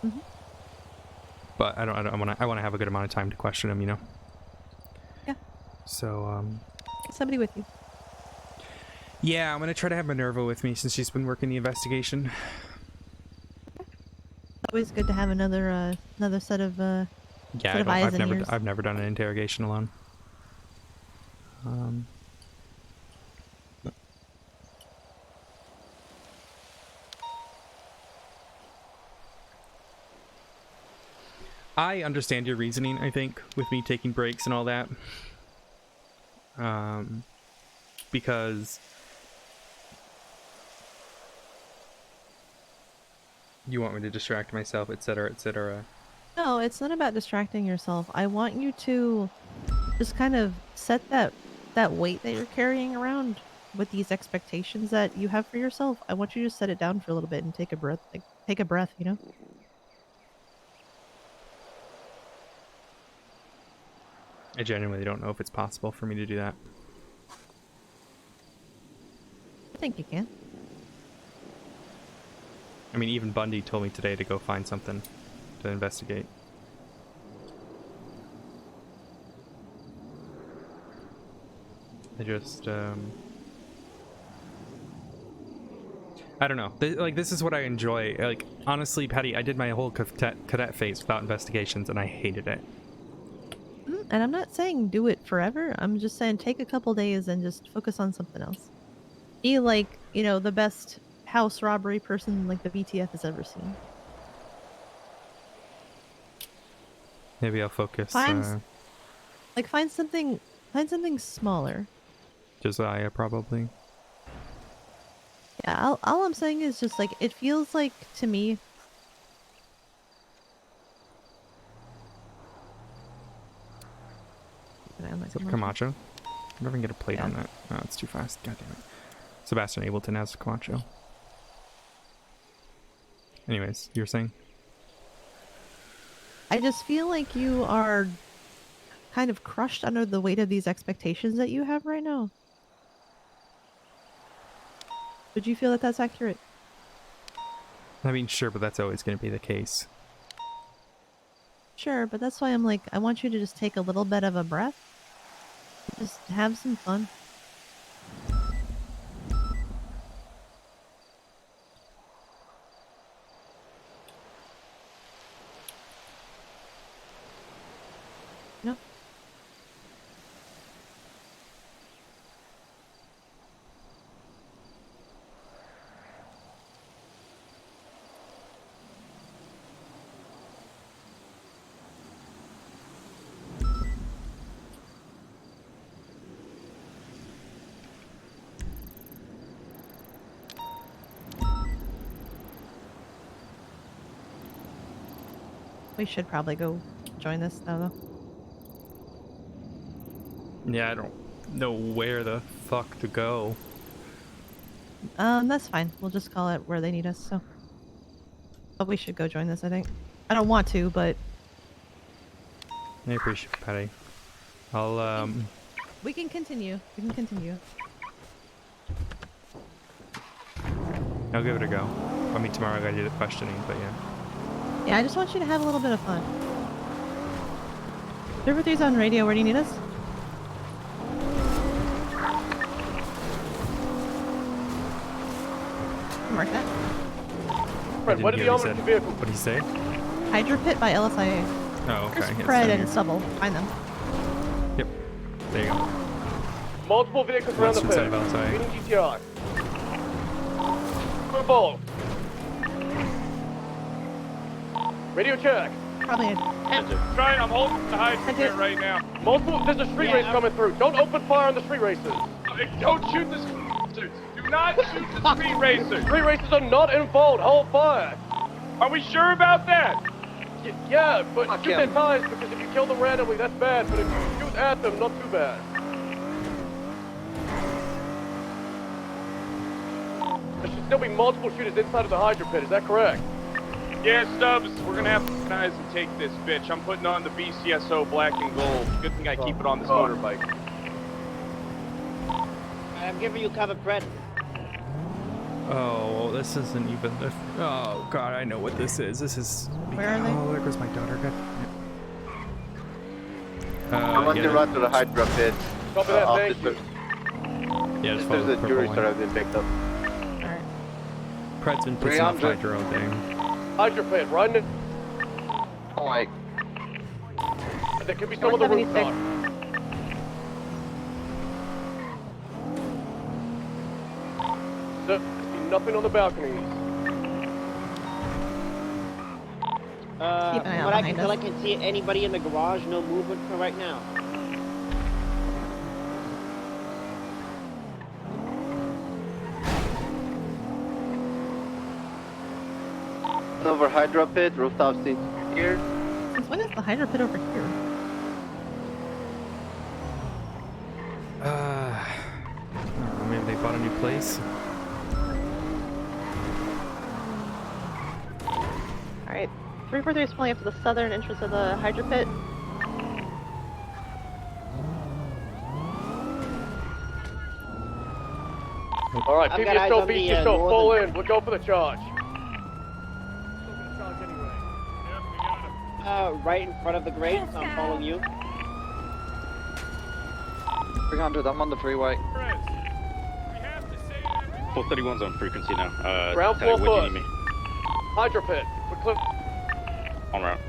Mm-hmm. But I want to have a good amount of time to question him, you know. Yeah. So Get somebody with you. yeah, I'm gonna try to have Minerva with me since she's been working the investigation. Always good to have another set of Yeah, Set of eyes I've and never ears. I've never done an interrogation alone. I understand your reasoning, I think, with me taking breaks and all that. Because you want me to distract myself, etc., etc. No, it's not about distracting yourself. I want you to just kind of set that weight that you're carrying around with these expectations that you have for yourself. I want you to set it down for a little bit and take a breath, you know? I genuinely don't know if it's possible for me to do that. I think you can. I mean, even Bundy told me today to go find something to investigate. I just, I don't know. This is what I enjoy. Like, honestly, Patty, I did my whole cadet phase without investigations, and I hated it. And I'm not saying do it forever. I'm just saying take a couple days and just focus on something else. Be like, you know, the best house robbery person like the BTF has ever seen. Maybe I'll focus. Find something smaller. Josiah, probably. Yeah, all I'm saying is just like it feels like to me. Camacho? I'm never gonna get a plate on that. Oh, it's too fast. God damn it. Sebastian Ableton has Camacho. Anyways, you were saying? I just feel like you are kind of crushed under the weight of these expectations that you have right now. Would you feel that that's accurate? I mean, sure, but that's always going to be the case. Sure, but that's why I'm like, I want you to just take a little bit of a breath. Just have some fun. No. We should probably go join this though. Yeah, I don't know where the fuck to go. That's fine. We'll just call it where they need us, so. But we should go join this, I think. I don't want to, but... I appreciate it, Patty. I'll, We can continue. We can continue. I'll give it a go. I mean, tomorrow I gotta do the questioning, but yeah. Yeah, I just want you to have a little bit of fun. Server 3's on radio. Where do you need us? Mark that. Fred, what are the elements of the vehicle? What did he say? Hydro Pit by LSIA. Oh, okay. There's Yes, Fred down and here. Stubble. Find them. Yep. There you go. Multiple vehicles around the What's pit. inside of LSIA? Meeting GTR. Good ball. Radio check. Probably a... Trying, I'm holding the high speed right now. Multiple, there's a street race coming through. Don't open fire on the street races. Don't shoot the street. Do not shoot the street racers. Street races are not involved. Hold fire. Are we sure about that? Yeah, but shoot their tires because if you kill them randomly, that's bad. But if you shoot at them, not too bad. There should still be multiple shooters inside of the Hydro Pit. Is that correct? Yeah, Stubbs, we're gonna have to organize and take this bitch. I'm putting on the BCSO black and gold. Good thing I keep it on this motorbike. I'm giving you cover, Brett. Oh, this isn't even. Oh god, I know what this is. This is. Where are they? Oh, there goes my daughter. I'm on the route to the Hydra Pit. Copy that, thank you. Yeah, just There's follow a the jury purple that one. I've been picked up. Pred's been pissing off 300. Hydro thing. Hydro Pit, run it. Oh my. There could be some on the rooftop. Nothing on the balconies. From what I can tell, I can see anybody in the garage. No movement for right now. Over Hydro Pit, rooftop seats here. Since when is the Hydro Pit over here? Maybe they bought a new place. Alright, 343 is pulling up to the southern entrance of the Hydro Pit. Alright, beat yourself, beat yourself, fall in. We'll go for the charge. Right in front of the grate, so I'm following you. 300, I'm on the freeway. 431's on frequency now. Ground Tally, floor where do you first. need me? Hydro Pit. We're clear. En route.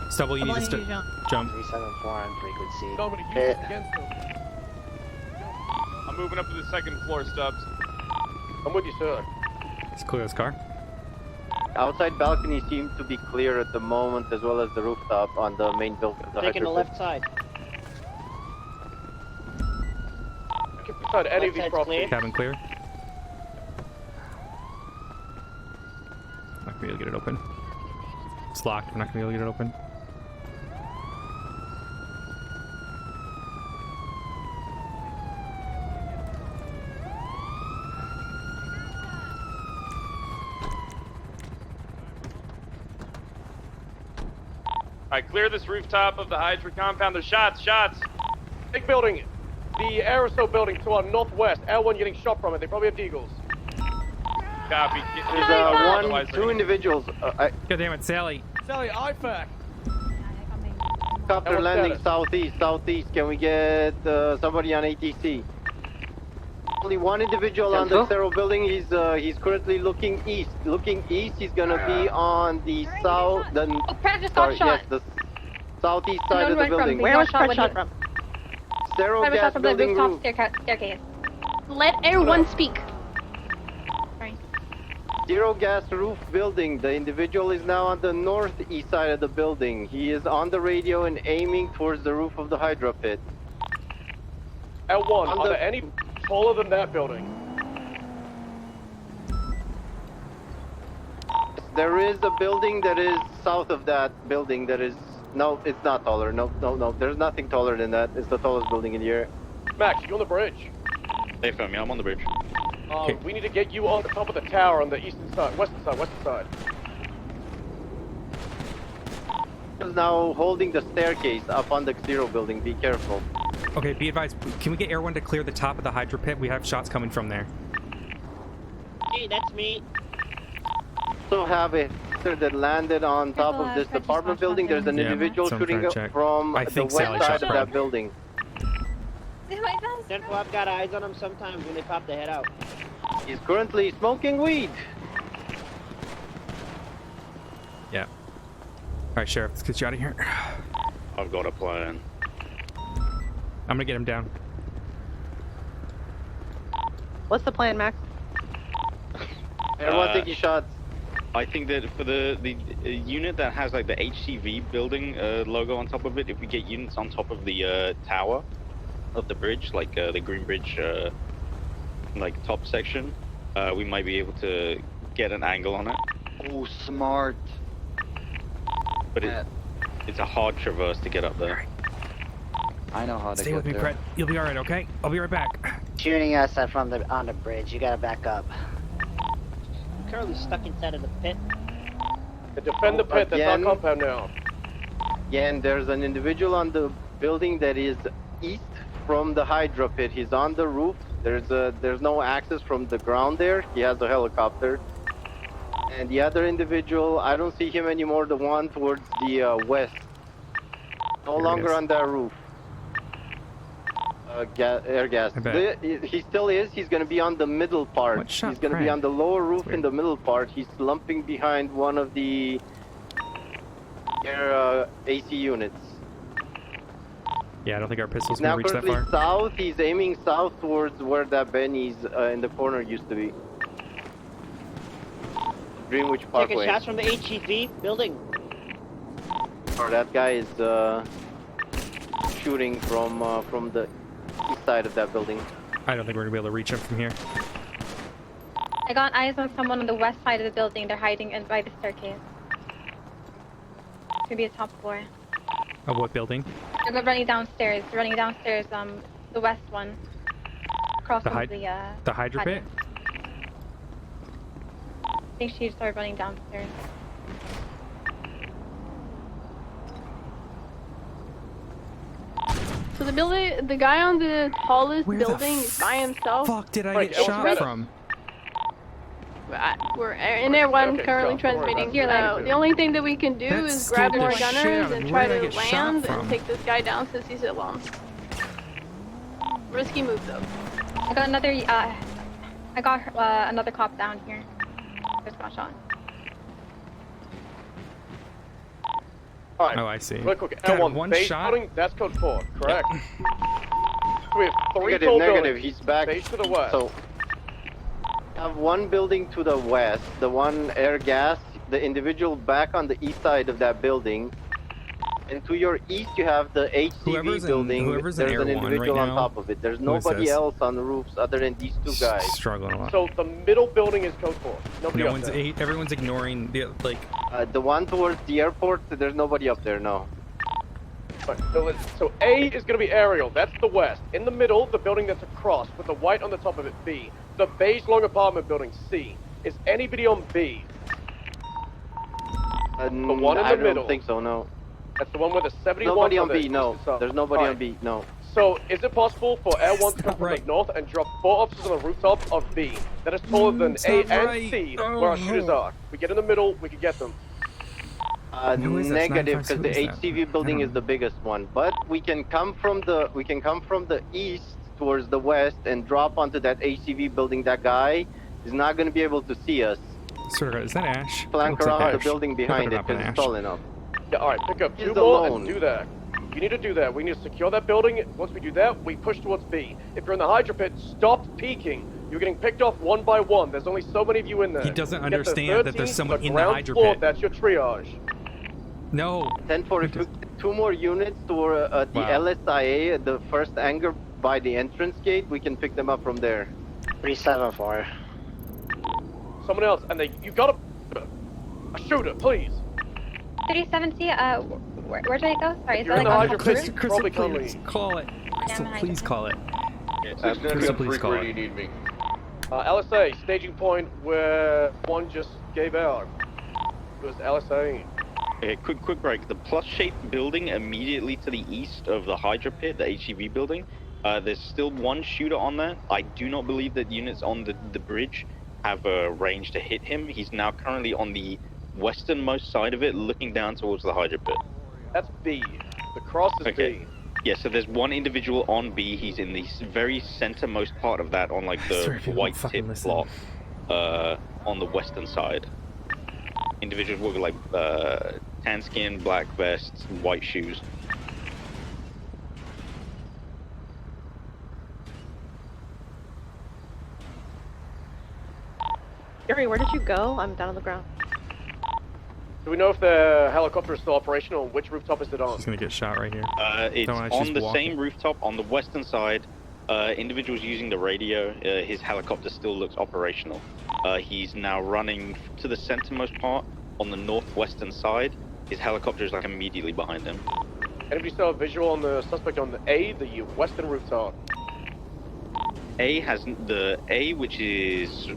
Stubble, you need to jump. 374 on frequency. Nobody use it against them. I'm moving up to the second floor, Stubbs. I'm with you, sir. Let's clear this car. Outside balcony seem to be clear at the moment, as well as the rooftop on the main building. Taking the left side. Keep beside any of these properties. Cabin clear. Not gonna be able to get it open. It's locked. We're not gonna be able to get it open. Alright, clear this rooftop of the Hydra compound. There's shots. Big building. The aerosol building to our northwest. L1 getting shot from it. They probably have deagles. Copy. There's two individuals. God damn it, Sally. Sally, IFAC. Copter landing southeast. Can we get somebody on ATC? Only one individual on the Cerro building. He's currently looking east. He's gonna be on the south. Yes, the southeast side of the building. Where was Fred shot from? Cerro gas building roof. Staircase. Let everyone speak. Zero gas roof building. The individual is now on the northeast side of the building. He is on the radio and aiming towards the roof of the Hydro Pit. L1, are there any taller than that building? There is a building that is south of that building that is... No, it's not taller. No. There's nothing taller than that. It's the tallest building in the air. Max, you on the bridge? They found me. I'm on the bridge. We need to get you on the top of the tower on the western side. Is now holding the staircase up on the Zero building. Be careful. Okay, be advised. Can we get Air 1 to clear the top of the Hydro Pit? We have shots coming from there. Hey, that's me. Also have a that landed on top of this apartment building. There's an individual shooting up from the west side of that building. 10-4, I've got eyes on them sometimes when they pop their head out. He's currently smoking weed. Yeah. Alright, Sheriff, let's get you out of here. I've got a plan. I'm gonna get him down. What's the plan, Max? Everyone taking shots. I think that for the unit that has like the HCV building logo on top of it, if we get units on top of the tower of the bridge, like the Green Bridge like top section, we might be able to get an angle on it. Oh, smart. But it's a hard traverse to get up there. I know how to Stay get with me, there. Brett. You'll be alright, okay? I'll be right back. Shooting us from on the bridge. You gotta back up. Currently stuck inside of the pit. Defend the pit. That's our compound now. Again, there's an individual on the building that is east from the Hydro Pit. He's on the roof. There's no access from the ground there. He has a helicopter. And the other individual, I don't see him anymore. The one towards the west. No longer on that roof. Air gas. He still is. He's going to be on the middle part. He's going to be on the lower roof in the middle part. He's slumping behind one of the air AC units. Yeah, I don't think our pistol's Now gonna reach that currently far. south. He's aiming south towards where that Benny's in the corner used to be. Greenwich Parkway. Taking shots from the HEV building. Or that guy is shooting from the east side of that building. I don't think we're gonna be able to reach him from here. I got eyes on someone on the west side of the building. They're hiding in by the staircase. It's gonna be a top floor. Of what building? They're running downstairs. The west one. Across The from the Hydra pit? I think she started running downstairs. So the guy on the tallest building is by himself. Fuck did I get shot from? We're in Air 1 currently transmitting. The only thing that we can do is grab more gunners and try to land and take this guy down since he's alone. Risky move though. I got another cop down here. Just got shot. Alright. Oh, I see. Real quick, God, L1, one base shot? building, that's code 4, correct? So we have 3 Negative, tall negative. buildings. He's back. Base to the west. So, we have one building to the west, the one air gas, the individual back on the east side of that building. And to your east, you have the HCV building. whoever's in There's Air an 1 individual right on now. top of it. There's Who is nobody this? else on the roofs other than these two guys. Struggling a lot. So the middle building is code 4. Nobody No up one's there. everyone's ignoring the like. The one towards the airport, there's nobody up there, no. Right, so A is going to be aerial. That's the west. In the middle, the building that's across with the white on the top of it, B. The beige long apartment building, C. Is anybody on B? The one in the I middle. don't think so, no. That's the one with the 71. Nobody on the B, no. eastern side. There's nobody on Alright. B, no. So, is it possible for Air 1 to come from the north and drop 4 officers on the rooftop of B that is taller than A and C, where our shooters are? We get in the middle, we can get them. Who is this? Negative, 95, because the who is that? HCV building is the biggest one. But we can come from the east towards the west and drop onto that HCV building. That guy is not going to be able to see us. Sort of, is that Ash? Flank Looks like around the Ash. building behind Look it up because an it's Ash. tall enough. Yeah, alright, pick up 2 He's more alone. and do that. You need to do that. We need to secure that building. Once we do that, we push towards B. If you're in the Hydra pit, stop peeking. You're getting picked off one by one. There's only so many of you in there. He doesn't Get the understand that 13 there's to someone in the ground Hydra floor, pit. That's your triage. No. 1040, 2 more units to the Wow. LSIA, the first hangar by the entrance gate. We can pick them up from there. 374. Someone else, and you got a shooter, please. 370, where did it go? Sorry, is You're that in the like Hydra on pit, top you floor? probably can't Please leave. call it. Crystal, Hydra please pit. call it. Crystal, please call it. you need me. LSA, staging point where one just gave out. It was LSA. Okay, quick break. The plus-shaped building immediately to the east of the Hydra pit, the HEV building, there's still one shooter on there. I do not believe that units on the bridge have a range to hit him. He's now currently on the westernmost side of it, looking down towards the Hydra pit. That's B. The cross is Okay. B. Yeah, so there's one individual on B. He's in the very centermost part of that, on like Sorry, the people white fucking tip listen. block, on the western side. Individuals with like tan skin, black vests, white shoes. Gary, where did you go? I'm down on the ground. Do we know if the helicopter is still operational and which rooftop is it on? He's gonna get shot right here. It's Don't I on just the walk same rooftop on the western side. Individuals using the radio. His helicopter still looks operational. He's now running to the centermost part on the northwestern side. His helicopter is like immediately behind him. Anybody saw a visual on the suspect on the A, the western rooftop? A has the A, which is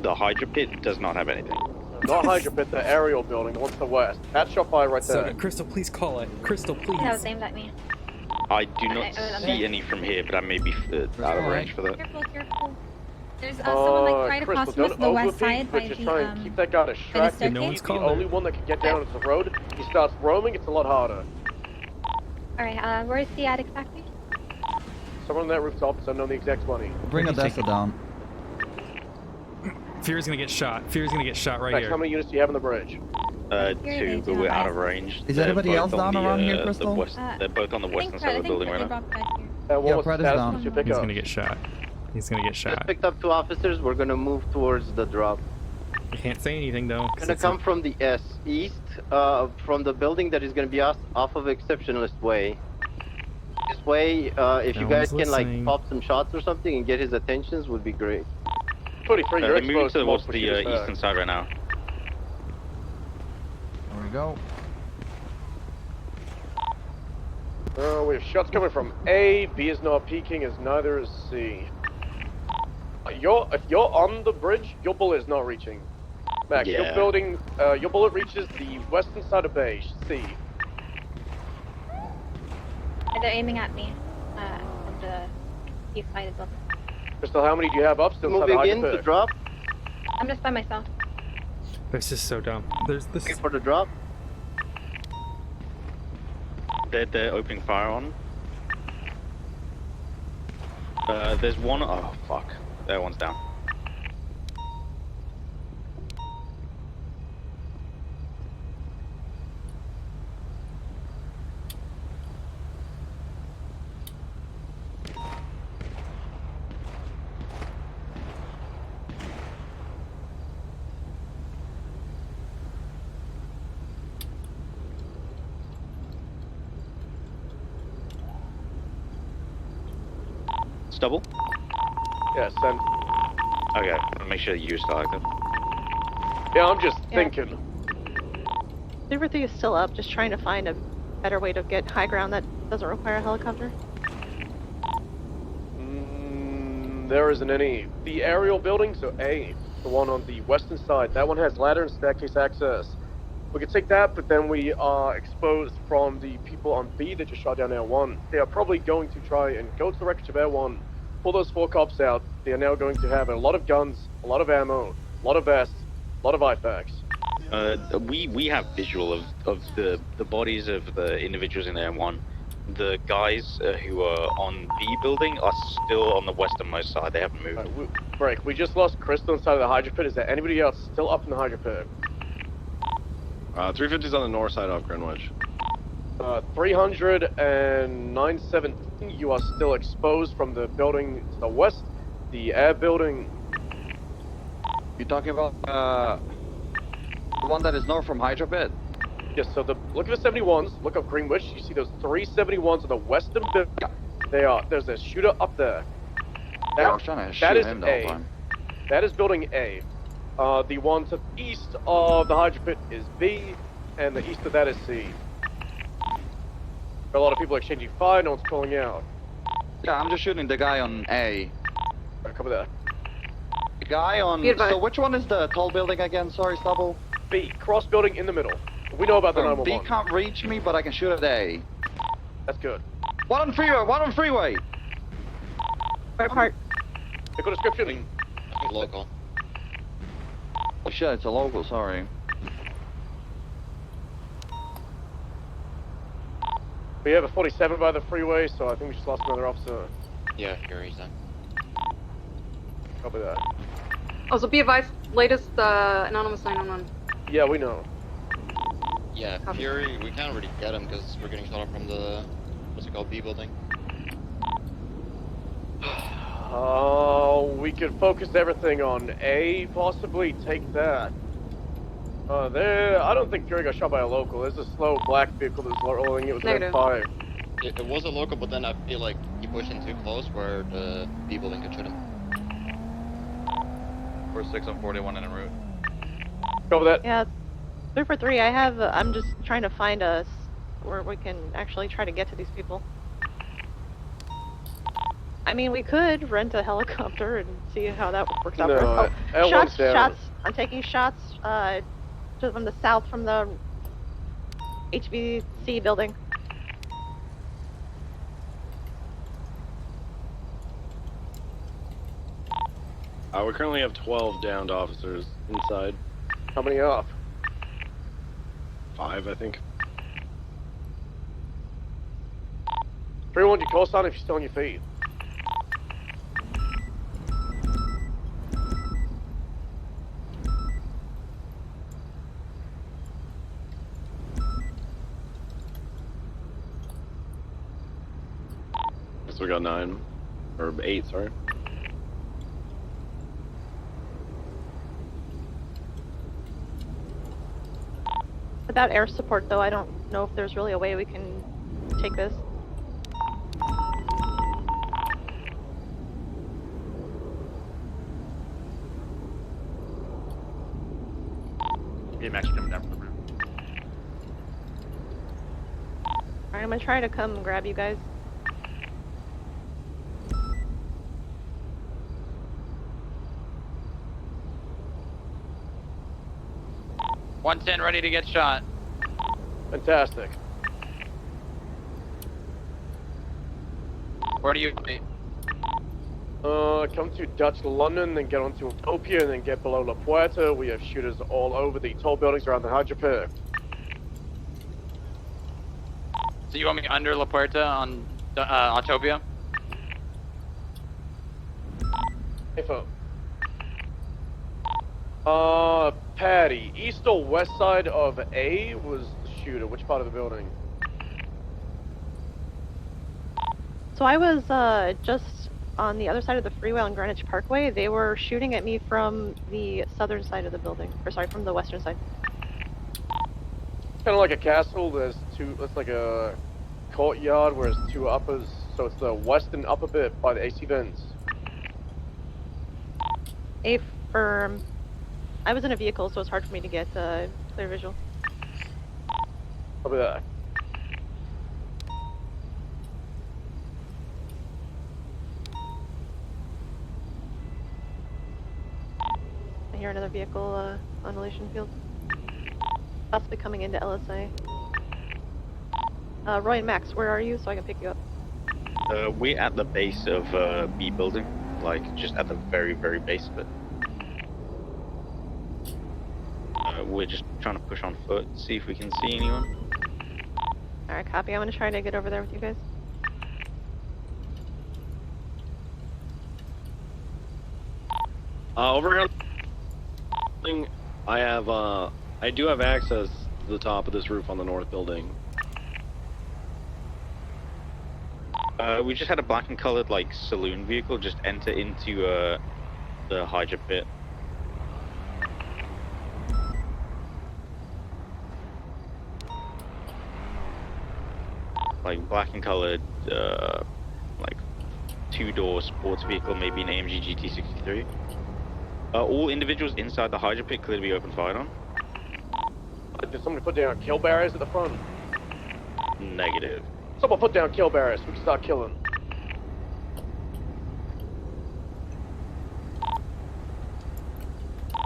the Hydra pit, does not have anything. Not Hydra pit, the aerial building, the one to the west. That shot fire right So, there. Crystal, please call it. Crystal, please. That was aimed at me. I do not see any from here, but I may be out of range for that. Careful. There's someone like right across Crystal, from us to the west side by just the try and keep that guy distracted. staircase. He's the only one that can get down onto the road. He starts roaming, it's a lot harder. Alright, where is he at exactly? Someone on that rooftop is unknown the exact money. Bring Odessa down. Fear's gonna get shot. Fear's gonna get shot right Max, here. how many units do you have on the bridge? Two, but we're out of range. Is They're anybody both else on down around here, the Crystal? west, they're both on the western side of the building right now. Yeah, Fred is down. He's gonna get shot. He's gonna get Just shot. picked up 2 officers. We're gonna move towards the drop. I can't say anything though. Gonna come from the east, from the building that is gonna be off of Exceptionalist Way. This way, if you No guys one's can like listening. pop some shots or something and get his attentions, would be great. 23, you're They're moving exposed to towards multiple the shooters back. eastern side right now. There we go. We have shots coming from A. B is not peeking, as neither is C. If you're on the bridge, your bullet is not reaching. Max, Yeah. your bullet reaches the western side of beige, C. They're aiming at me from the east side of the building. Crystal, how many do you have up still inside the Moving in hydro to pit? drop. I'm just by myself. This is so dumb. There's this. For the drop. They're opening fire on. There's one. Oh fuck! That one's down. Stubble? Yes, then. Okay, make sure you're still active. Yeah, I'm just thinking. Super 3 is still up, just trying to find a better way to get high ground that doesn't require a helicopter. There isn't any. The aerial building, so A, the one on the western side, that one has ladder and staircase access. We can take that, but then we are exposed from the people on B that just shot down Air 1. They are probably going to try and go to the wreckage of Air 1, pull those 4 cops out. They are now going to have a lot of guns, a lot of ammo, a lot of vests, a lot of IFACs. We have visual of the bodies of the individuals in Air 1. The guys who are on B building are still on the westernmost side. They haven't moved. Break. We just lost Crystal inside of the hydro pit. Is there anybody else still up in the hydro pit? 350's on the north side of Greenwich. 300 and 917, you are still exposed from the building to the west, the air building. You talking about the one that is north from Hydro Pit? Yes, so look at the 71s, look up Greenwich, you see those 3 71s on the western building. There's a shooter up there. Yeah, I was trying to shoot him the whole time. That is building A. The one to the east of the hydro pit is B, and the east of that is C. A lot of people exchanging fire, no one's calling out. Yeah, I'm just shooting the guy on A. Alright, cover that. The guy on... So which one is the tall building again? Sorry, Stubble. B, cross building in the middle. We know about the 911. B can't reach me, but I can shoot at A. That's good. One on freeway, one on freeway! Where part? Pick a description. Local. Oh shit, it's a local, sorry. We have a 47 by the freeway, so I think we just lost another officer. Yeah, here he's done. Copy that. Oh, so be advised, latest anonymous 911. Yeah, we know. Yeah, Fury, we can't really get him because we're getting shot up from the, what's it called, B building. We could focus everything on A, possibly take that. I don't think Fury got shot by a local. There's a slow black vehicle that's rolling. It was an M5. It was a local, but then I feel like he pushed in too close where the B building could shoot him. We're 6 on 41 en route. Cover that. Yeah, 3 for 3. I'm just trying to find us where we can actually try to get to these people. I mean, we could rent a helicopter and see how that works out. No, shots. I'm taking shots from the south from the HVC building. We currently have 12 downed officers inside. How many up? 5, I think. 3-1, you call sign if you're still on your feet. we got 9. Or 8, sorry. Without air support, though, I don't know if there's really a way we can take this. Max coming down from the roof. Alright, I'm gonna try to come grab you guys. .110 ready to get shot. Fantastic. Where do you be? Come to Dutch London, then get onto Utopia, and then get below La Puerta. We have shooters all over the tall buildings around the Hydropier. So you want me under La Puerta on Autopia? Info. Patty, east or west side of A was the shooter. Which part of the building? So I was just on the other side of the freeway on Greenwich Parkway. They were shooting at me from the southern side of the building. Or sorry, from the western side. Kind of like a castle. There's two. It's like a courtyard where there's 2 uppers. So it's the western upper bit by the AC vents. Affirm. I was in a vehicle, so it's hard for me to get clear visual. Copy that. I hear another vehicle on Relation Field. Possibly coming into LSA. Roy and Max, where are you so I can pick you up? We're at the base of B building, like just at the very, very base of it. We're just trying to push on foot, see if we can see anyone. Alright, copy. I'm gonna try to get over there with you guys. Over here, I do have access to the top of this roof on the north building. We just had a black and colored like saloon vehicle just enter into the Hydra pit. Like black and colored, like 2-door sports vehicle, maybe an AMG GT63. All individuals inside the Hydra pit clear to be open fired on. Did somebody put down kill barriers at the front? Negative. Someone put down kill barriers. We can start killing.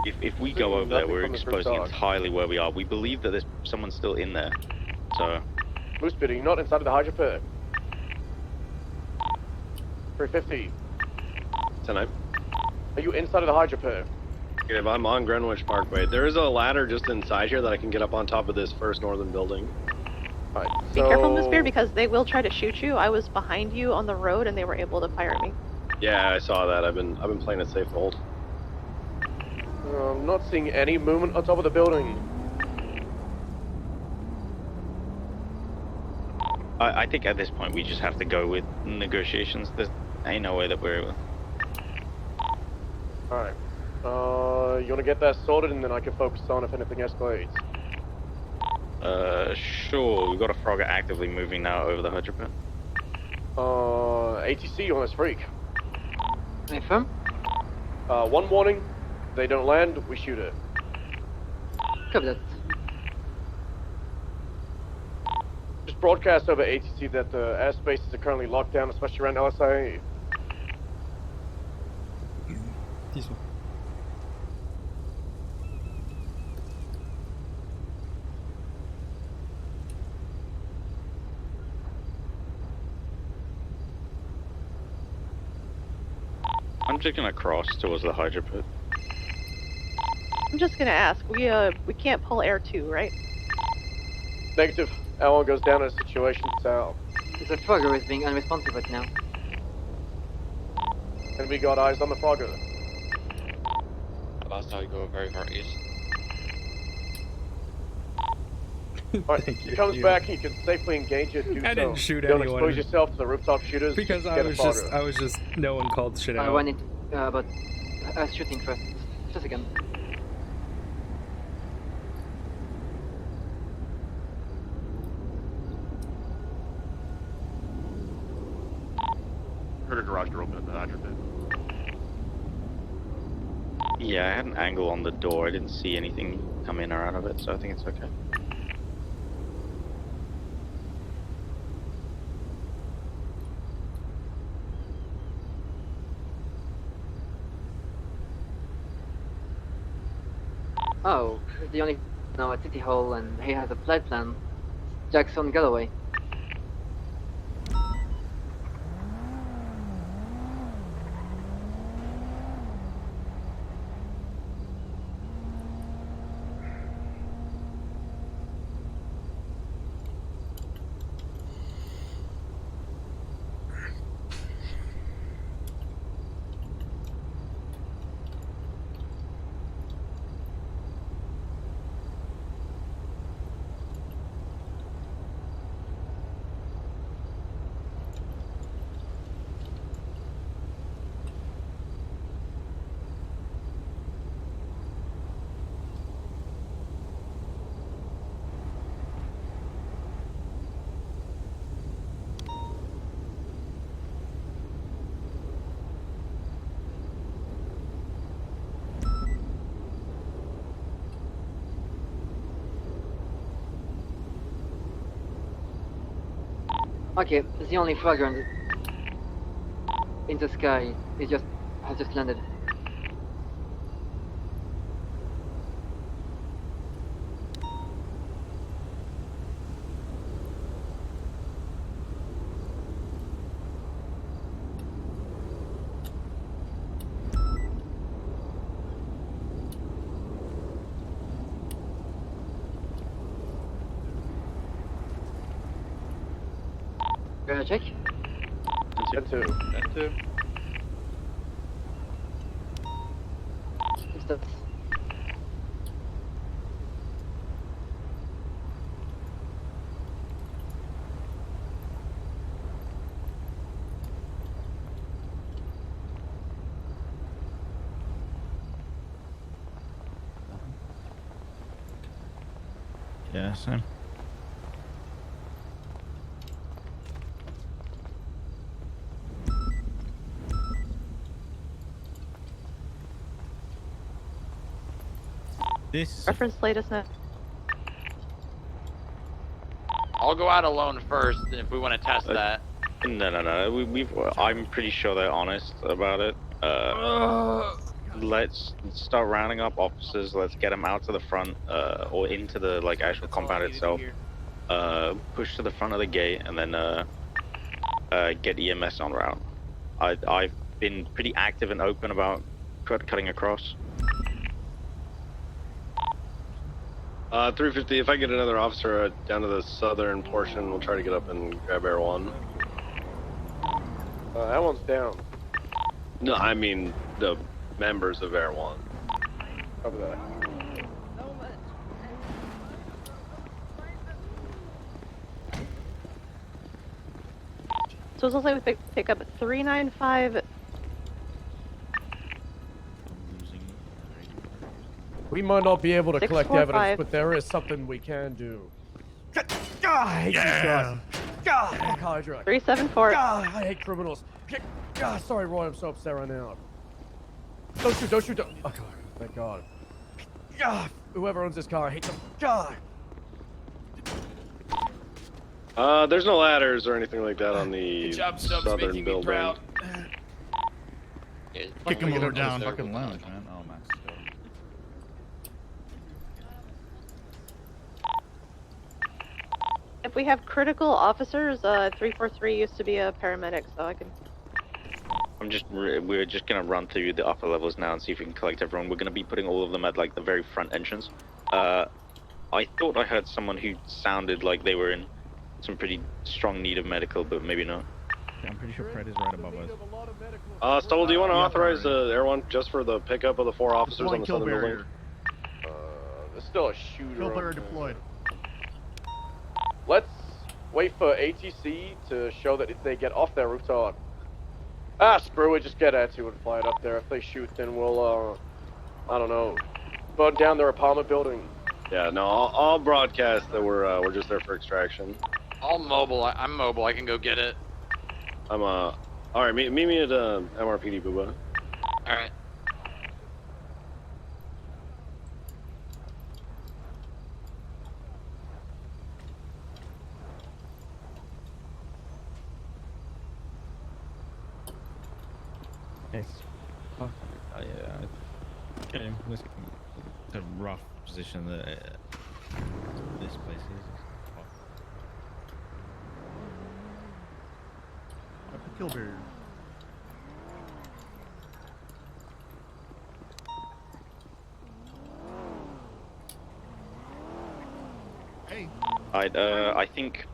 If we go over there, we're exposing entirely where we are. We believe that there's someone still in there, so. Moose Pit, are you not inside of the Hydra pit? 350. Tonight. Are you inside of the Hydra pit? If I'm on Greenwich Parkway, there is a ladder just inside here that I can get up on top of this first northern building. Alright, Be careful, Miss Beard, because they will try to shoot you. I was behind you on the road, and they were able to fire at me. Yeah, I saw that. I've been playing it safe the whole. I'm not seeing any movement on top of the building. I think at this point we just have to go with negotiations. There ain't no way that we're able. Alright. You wanna get that sorted and then I can focus on if anything escalates? Sure. We've got a Frogger actively moving now over the Hydra pit. ATC on this freak. Confirm? One warning. If they don't land, we shoot it. Copy that. Just broadcast over ATC that the airspaces are currently locked down, especially around LSA. This one. I'm just gonna cross towards the Hydra pit. I'm just gonna ask. We can't pull Air 2, right? Negative. L1 goes down in a situation south. The Frogger is being unresponsive right now. And we got eyes on the Frogger. Last time we go very far east. Alright, Thank he you. comes back, you can safely engage it, do I so. didn't shoot Don't anyone. expose yourself to the rooftop shooters. Because just I get a was photo. just, no one called shit I out. wanted but shooting first. Just a second. Heard a garage door open at the hydrant pit. Yeah, I had an angle on the door. I didn't see anything come in or out of it, so I think it's okay. Oh, the only now at City Hall, and he has a flight plan. Jackson Galloway. Okay, the only fragment in the sky is has just landed. Check. 10-2. 10-2. Distance. Yeah, same. This Reference latest net. I'll go out alone first if we want to test that. No. I'm pretty sure they're honest about it. Let's start rounding up officers. Let's get them out to the front, or into the actual compound itself. Push to the front of the gate, and then get EMS on route. I've been pretty active and open about cutting across. 350, if I get another officer down to the southern portion, we'll try to get up and grab Air 1. That one's down. No, I mean the members of Air 1. Cover that. So it looks like we pick up 395. We might not be able to collect 645. evidence, but there is something we can do. God, I hate these guys. God, fuck Hydra. 374. God, I hate criminals. God, sorry, Roy, I'm so upset right now. Don't shoot. Oh, God, thank God. God, whoever owns this car, I hate them. God. There's no ladders or anything like that on the Good job, Stubbs, southern making me building. proud. kick him over down. Fucking lounge, man. Oh, Max. If we have critical officers, 343 used to be a paramedic, so I can. We're just gonna run through the upper levels now and see if we can collect everyone. We're gonna be putting all of them at the very front entrance. I thought I heard someone who sounded like they were in some pretty strong need of medical, but maybe not. Yeah, I'm pretty sure Fred is right above us. Stubble, do you want to authorize Air 1 just for the pickup of the 4 officers on the southern building? There's still a shooter. Kill barrier deployed. wait for ATC to show that if they get off their roof to screw it, just get ATC and fly it up there. If they shoot, then we'll I don't know, burn down their apartment building. Yeah, no, I'll broadcast that we're just there for extraction. All mobile. I'm mobile. I can go get it. I'm all right. Meet me at MRPD, Booba. All right. Yes. Oh, yeah. Okay, it's a rough position that this place is. Kilberry. Hey. I think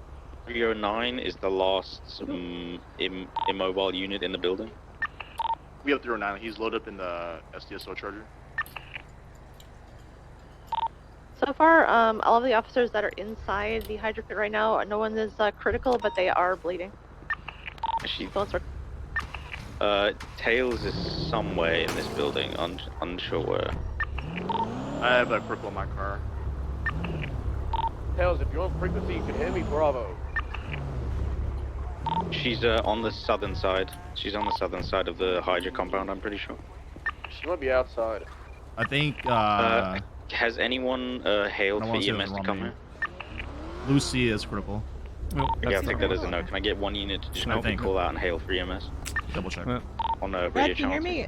309 is the last immobile unit in the building. We have 309. He's loaded up in the SDSO charger. So far, all of the officers that are inside the hydro pit right now, no one is critical, but they are bleeding. Tails is somewhere in this building, unsure where. I have a critical in my car. Tails, if you're on frequency, you can hear me, Bravo. She's on the southern side. She's on the southern side of the Hydra compound, I'm pretty sure. She might be outside. I think, has anyone hailed for EMS to come here? Lucy is critical. Nope, yeah, I think that is a no. Can I get one unit to just quickly call out and hail for EMS? Double check. On the Brad, radio can you hear channel. me?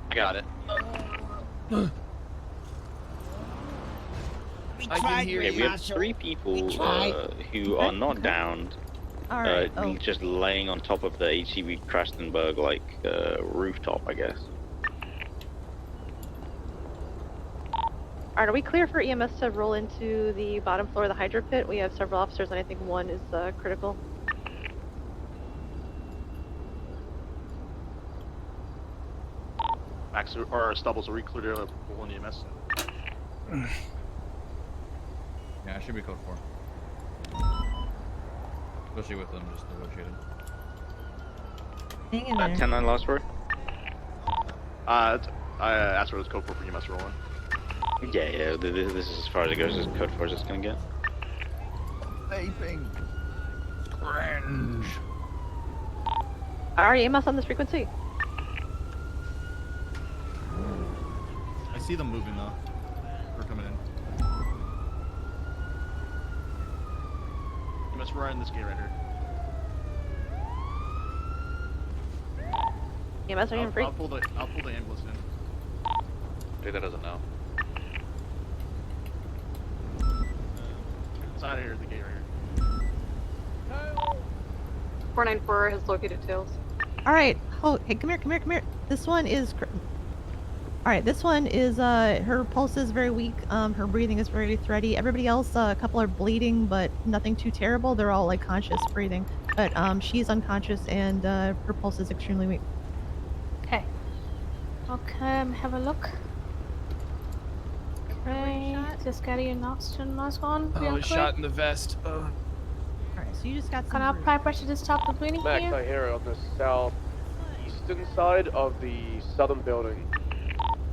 I got it. We have 3 people who are not downed. Alright, Just laying on top of the HCV Krastenberg rooftop, I guess. Alright, are we clear for EMS to roll into the bottom floor of the hydro pit? We have several officers, and I think one is critical. Max or Stubbles, are we clear to roll in EMS? Yeah, it should be code 4. Especially with them just negotiating. Hang in there. 10-9 last word? I asked for this code 4 for EMS rolling. Yeah, this is as far as it goes, as code 4 is just gonna get. Vaping. Cringe. Are EMS on this frequency? I see them moving though. They're coming in. EMS, we're in this gate right here. EMS, are you free? I'll pull the ambulance in. Dude, that doesn't know. It's out of here, the gate right here. 494 has located Tails. Alright, oh, hey, come here. This one is... Alright, this one is, her pulse is very weak, her breathing is very thready. Everybody else, a couple are bleeding, but nothing too terrible. They're all, conscious breathing. But, she's unconscious, and, her pulse is extremely weak. Okay. Okay, have a look. Right, just get your oxygen mask on. I was shot in the vest. Alright, so you just got some... Can I apply pressure to stop the bleeding Max, here? I hear it on the southeastern side of the southern building.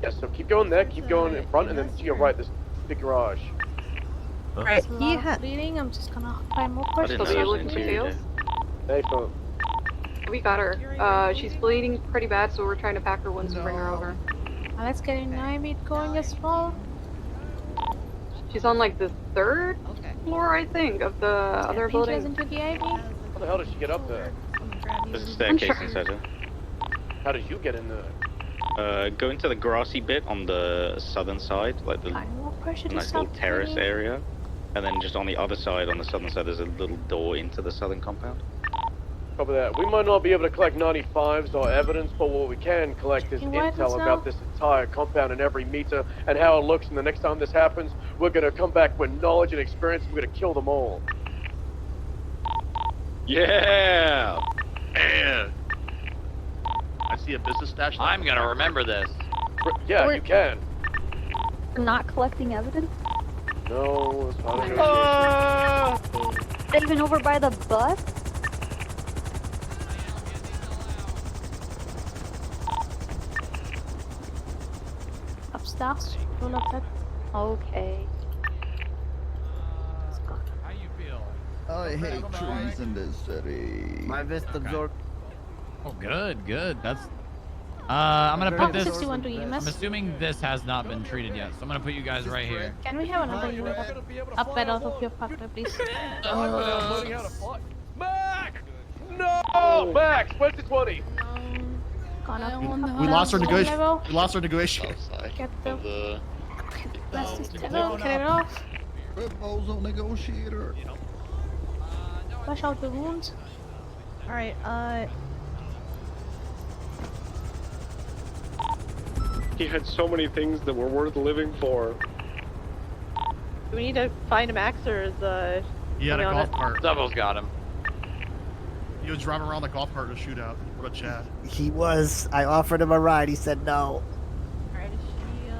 Yes, so keep going there, keep going in front, and then to your right, this big garage. Alright, he had bleeding. I'm just gonna apply more pressure. So you're looking for Tails? Hey, phone. We got her. She's bleeding pretty bad, so we're trying to pack her once we bring her over. Let's get an IV going as well. She's on the 3rd floor, I think, of the other building. Into the IV. How the hell did she get up there? There's a staircase inside her. How did you get in there? Go into the grassy bit on the southern side, like the nice little terrace area. And then just on the other side, on the southern side, there's a little door into the southern compound. Copy that. We might not be able to collect 95s or evidence, but what we can collect is intel about this entire compound and every meter and how it looks, and the next time this happens, we're gonna come back with knowledge and experience, and we're gonna kill them all. Yeah! Man! I see a business stash. I'm gonna remember this. Yeah, you can. We're not collecting evidence? No, it's not a negotiation. Even over by the bus? Upstairs. Roll up that. Okay. How you feel? I hate trees in this city. My vest absorbed. Oh, good, good. That's. I'm gonna put this. 61 to EMS. I'm assuming this has not been treated yet, so I'm gonna put you guys right here. Can we have another unit up bed out of your factory, please? Max! No! Max, where's the 20? Gone up. We lost our negotiation. level. We lost our negotiation. Get the. Rest is level. Get it off. Bozo negotiator. Flush out the wounds. Alright, He had so many things that were worth living for. Do we need to find Max, or is He had a somebody on golf it? cart. Doubles got him. He was driving around the golf cart in a shootout. What a chat. He was. I offered him a ride. He said no. Alright, is she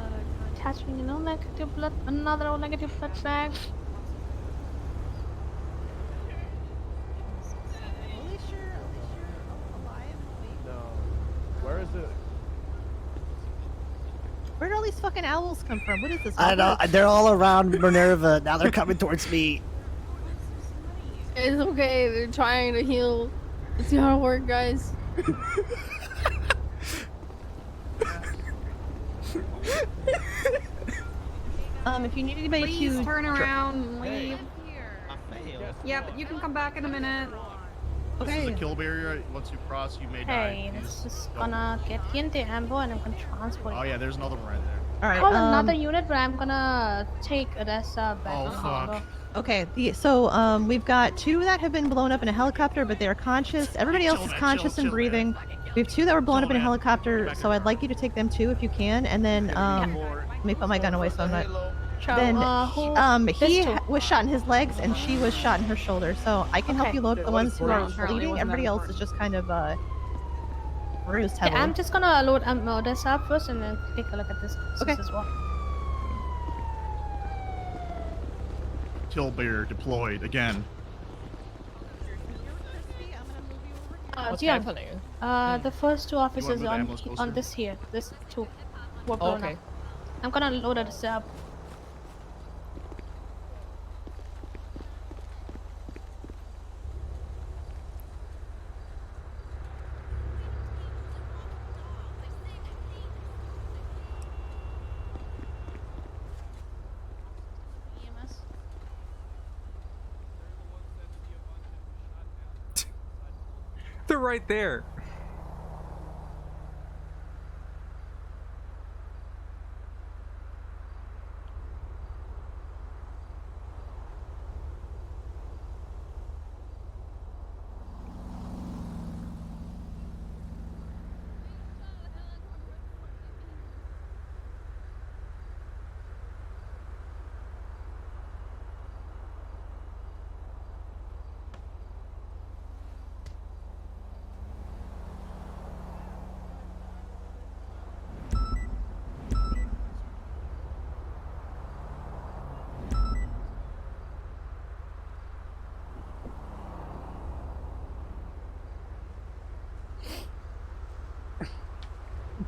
attaching a negative blood, another negative blood flag? No. Where is it? where'd all these fucking owls come from? What is this? I know. They're all around Minerva. Now they're coming towards me. It's okay, they're trying to heal. Let's see how it works, guys. If you need anybody Please to turn around and leave. Yeah, but you can come back in a minute. This is a kill barrier. Once you cross, you may Hey, die. this is gonna get you into ambo and I'm gonna transport you. Oh yeah, there's another one right there. Alright, Call another unit where I'm gonna take Odessa back. Oh, on fuck. ambo. Okay, we've got 2 that have been blown up in a helicopter, but they are conscious. Everybody else is conscious and breathing. We have 2 that were blown up in a helicopter, so I'd like you to take them too if you can. And then, let me put my gun away so I'm not. Then, he was shot in his legs and she was shot in her shoulder. So I can help you load up the ones who are bleeding. Everybody else is just kind of bruised heavily. Yeah, I'm just gonna load Odessa up first and then take a look at this as well. Kill barrier deployed again. What's happening? The first 2 officers move the on ambulance closer? this here, this 2 were blown up. I'm gonna load this up. They're right there.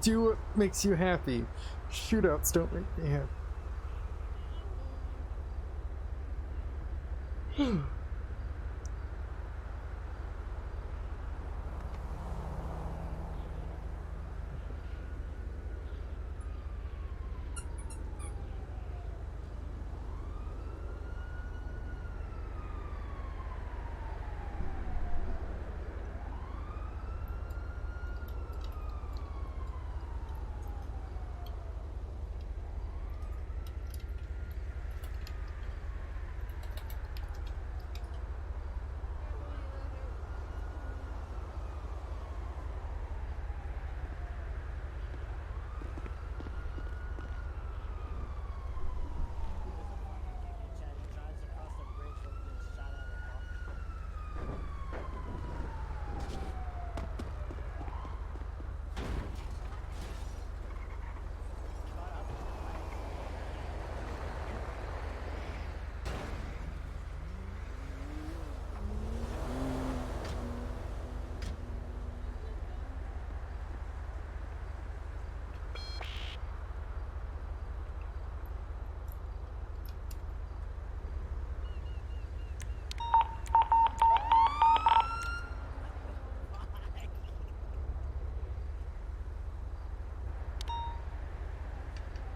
Do what makes you happy. Shootouts don't make me happy.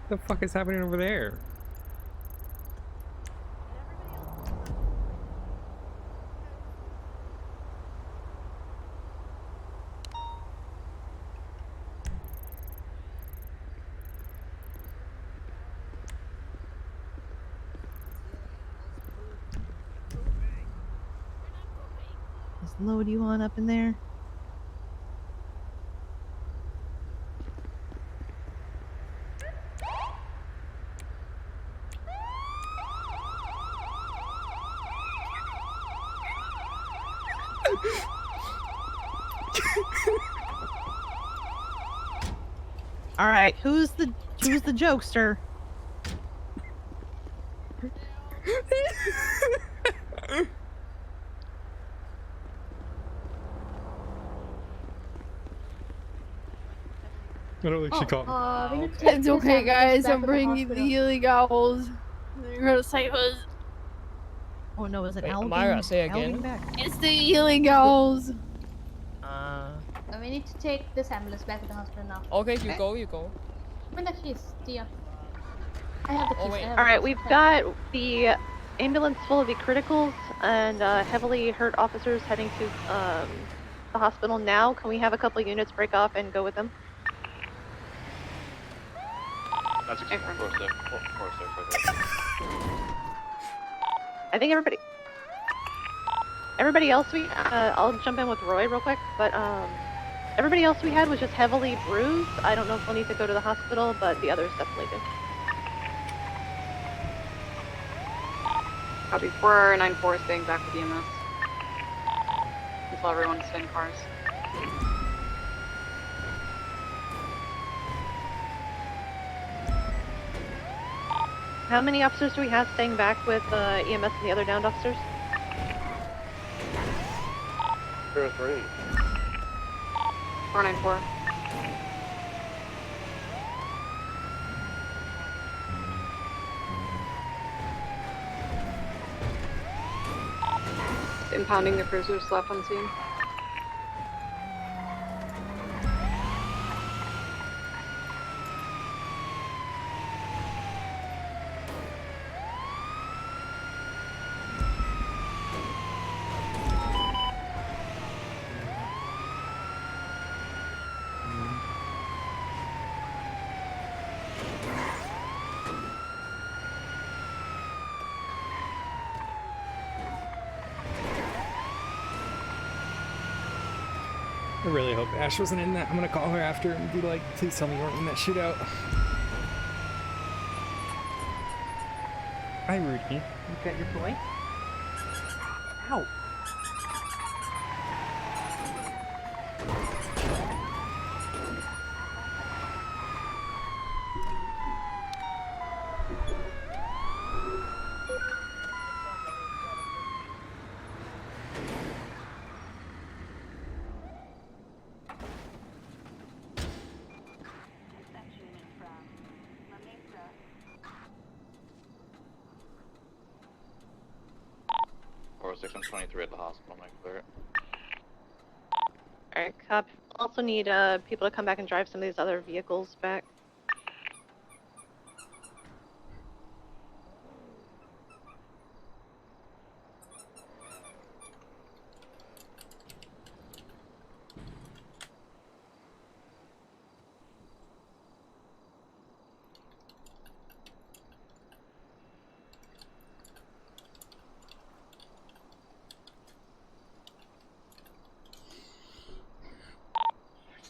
The fuck is happening over there? Is load you on up in there? All right, who's the jokester? I don't think she caught. It's okay, guys. I'm bringing the healing owls. They're gonna save us. Oh no, is it Wait, owl Amira, being- say owl again? being back? It's the healing owls. We need to take this ambulance back to the hospital now. Okay, you go, you go. Bring the keys, Tia. I have the keys. I have All the right, keys. we've got the ambulance full of the criticals and heavily hurt officers heading to the hospital now. Can we have a couple units break off and go with them? That's okay. I think everybody else I'll jump in with Roy real quick, but everybody else we had was just heavily bruised. I don't know if we'll need to go to the hospital, but the others definitely do. Copy 494 staying back with EMS until everyone's in cars. How many officers do we have staying back with EMS and the other downed officers? 03. 494. Impounding the cruisers left on scene. I really hope Ash wasn't in that. I'm gonna call her after and be like, please tell me you weren't in that shootout. Hi, Rudy. You got your toy? Ow. Or 623 at the hospital, make clear it. Alright, cop. Also need people to come back and drive some of these other vehicles back.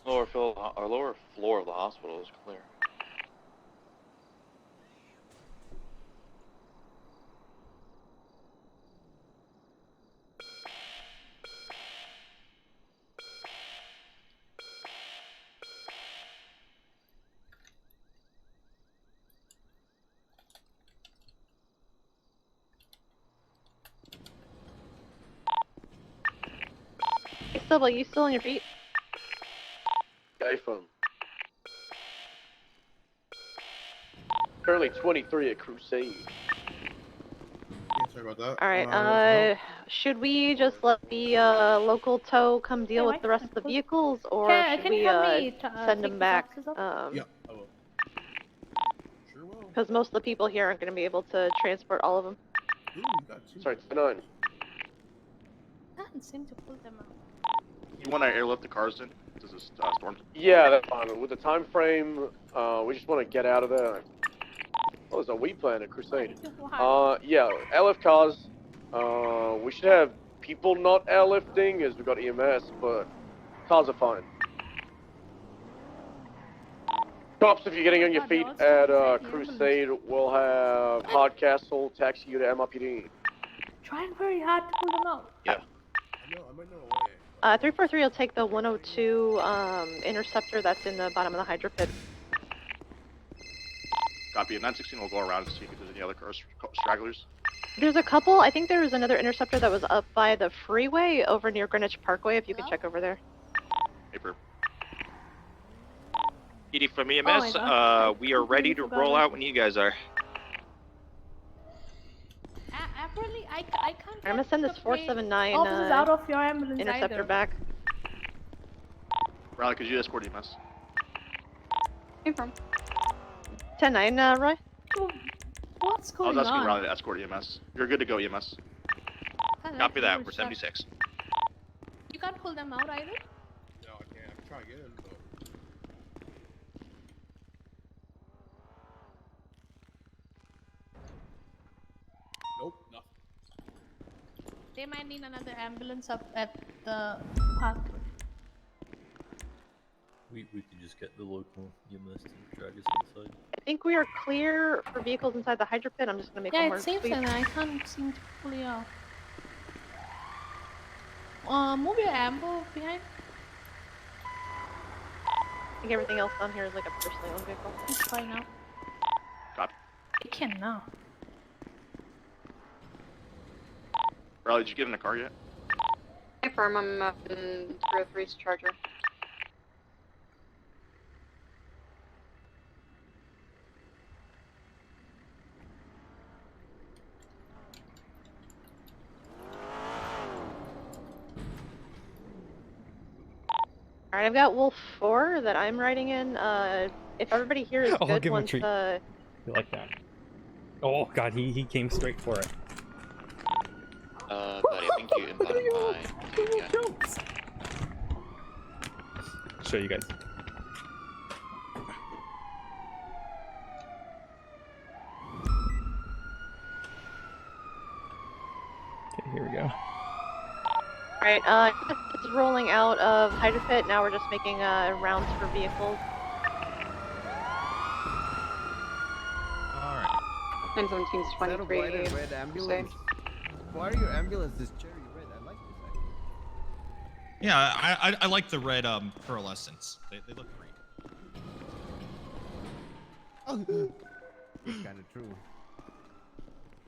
Lower floor of the hospital is clear. Hey, Sybil, you still on your feet? iPhone. Currently 23 at Crusade. Sorry about that. Alright, should we just let the local tow come deal with the rest of the vehicles, or should we send them back? Yeah, I will. Sure will. Because most of the people here aren't going to be able to transport all of them. Ooh, you got two. Sorry, 9. Can't seem to pull them out. You want to airlift the cars in? Does this storm? Yeah, that's fine. With the time frame, we just want to get out of there. Oh, there's a wheat plant at Crusade. Yeah, airlift cars. We should have people not airlifting as we got EMS, but cars are fine. Cops, if you're getting on your feet at Crusade, we'll have Hardcastle taxi you to MRPD. Trying very hard to pull them out. Yeah. I might know a way. 343 will take the 102 interceptor that's in the bottom of the hydro pit. Copy. And 916 will go around and see if there's any other cars, stragglers. There's a couple. I think there was another interceptor that was up by the freeway over near Greenwich Parkway, if you could check over there. Paper. PD from EMS, we are ready to roll out when you guys are. Apparently, I can't. I'm gonna send this 479 officers out of your ambulance interceptor either. back. Riley, could you escort EMS? Hey, from 10-9, Roy? What's I going was asking on? Riley to escort EMS. You're good to go, EMS. Copy that, we're 76. You can't pull them out either? No, I can't. I'm trying to get him, but... Nope, nothing. They might need another ambulance up at the park. We could just get the local EMS to drag us inside. I think we are clear for vehicles inside the hydro pit. I'm just gonna make one Yeah, more it seems sweep. and I can't seem to pull it off. Move your ambo behind. I think everything else on here is like a personally owned vehicle. It's fine now. Copy. It can now. Riley, did you get in a car yet? Hey, firm, I'm up in 303's Charger. Alright, I've got Wolf 4 that I'm riding in. If everybody here is I'll good give him a once treat. You like that? Oh god, he came straight for it. Buddy, I think you inbounded my... Show you guys. Okay, here we go. Alright, this is rolling out of hydro pit. Now we're just making rounds for vehicles. Alright. 917's Is that a 23. white and red ambulance? Why are your ambulances cherry red? I like this idea. Yeah, I like the red pearlescents. They look great. It's kind of true.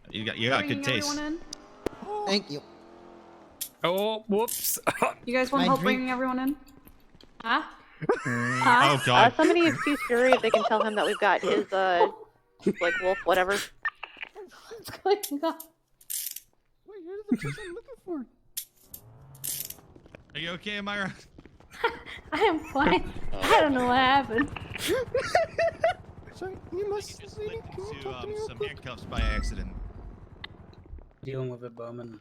You got good Bringing taste. everyone in? Thank you. Oh, whoops. You guys want My help drink. bringing everyone in? Huh? Oh god. Somebody excuse Fury if they can tell him that we've got his, like, Wolf, whatever. What's going on? Wait, you're the person I'm looking for. Are you okay, Amira? I am fine. I don't know what happened. Sorry, you must Just lady, linked can you into talk to me real some quick? handcuffs by accident. Dealing with it, Bowman.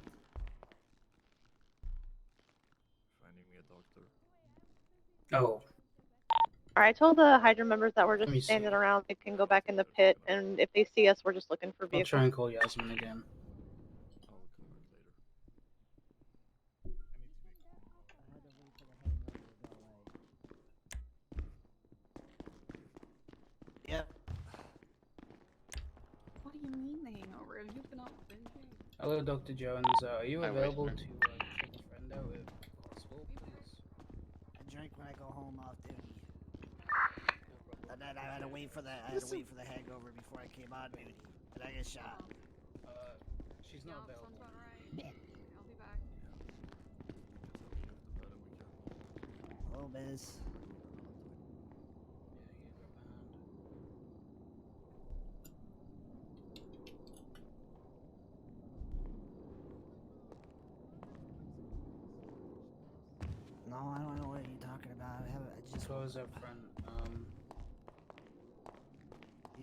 Finding me a doctor. Oh. Alright, I told the Hydra members that we're Let me just see. standing around. They can go back in the pit, and if they see us, we're just looking for I'll vehicles. try and call Yasmin again. Yep. What do you mean the hangover? Have you been out binging? Hello, Dr. Jones. Are you Hi, available Weisner. to check a friend out if possible, please? I drink when I go home off duty. And then I had to wait for the hangover before I came on duty. And I get shot. She's not available. Sounds about right. I'll be back. Hello, Miss. No, I don't know what you're talking about. I just So is up front.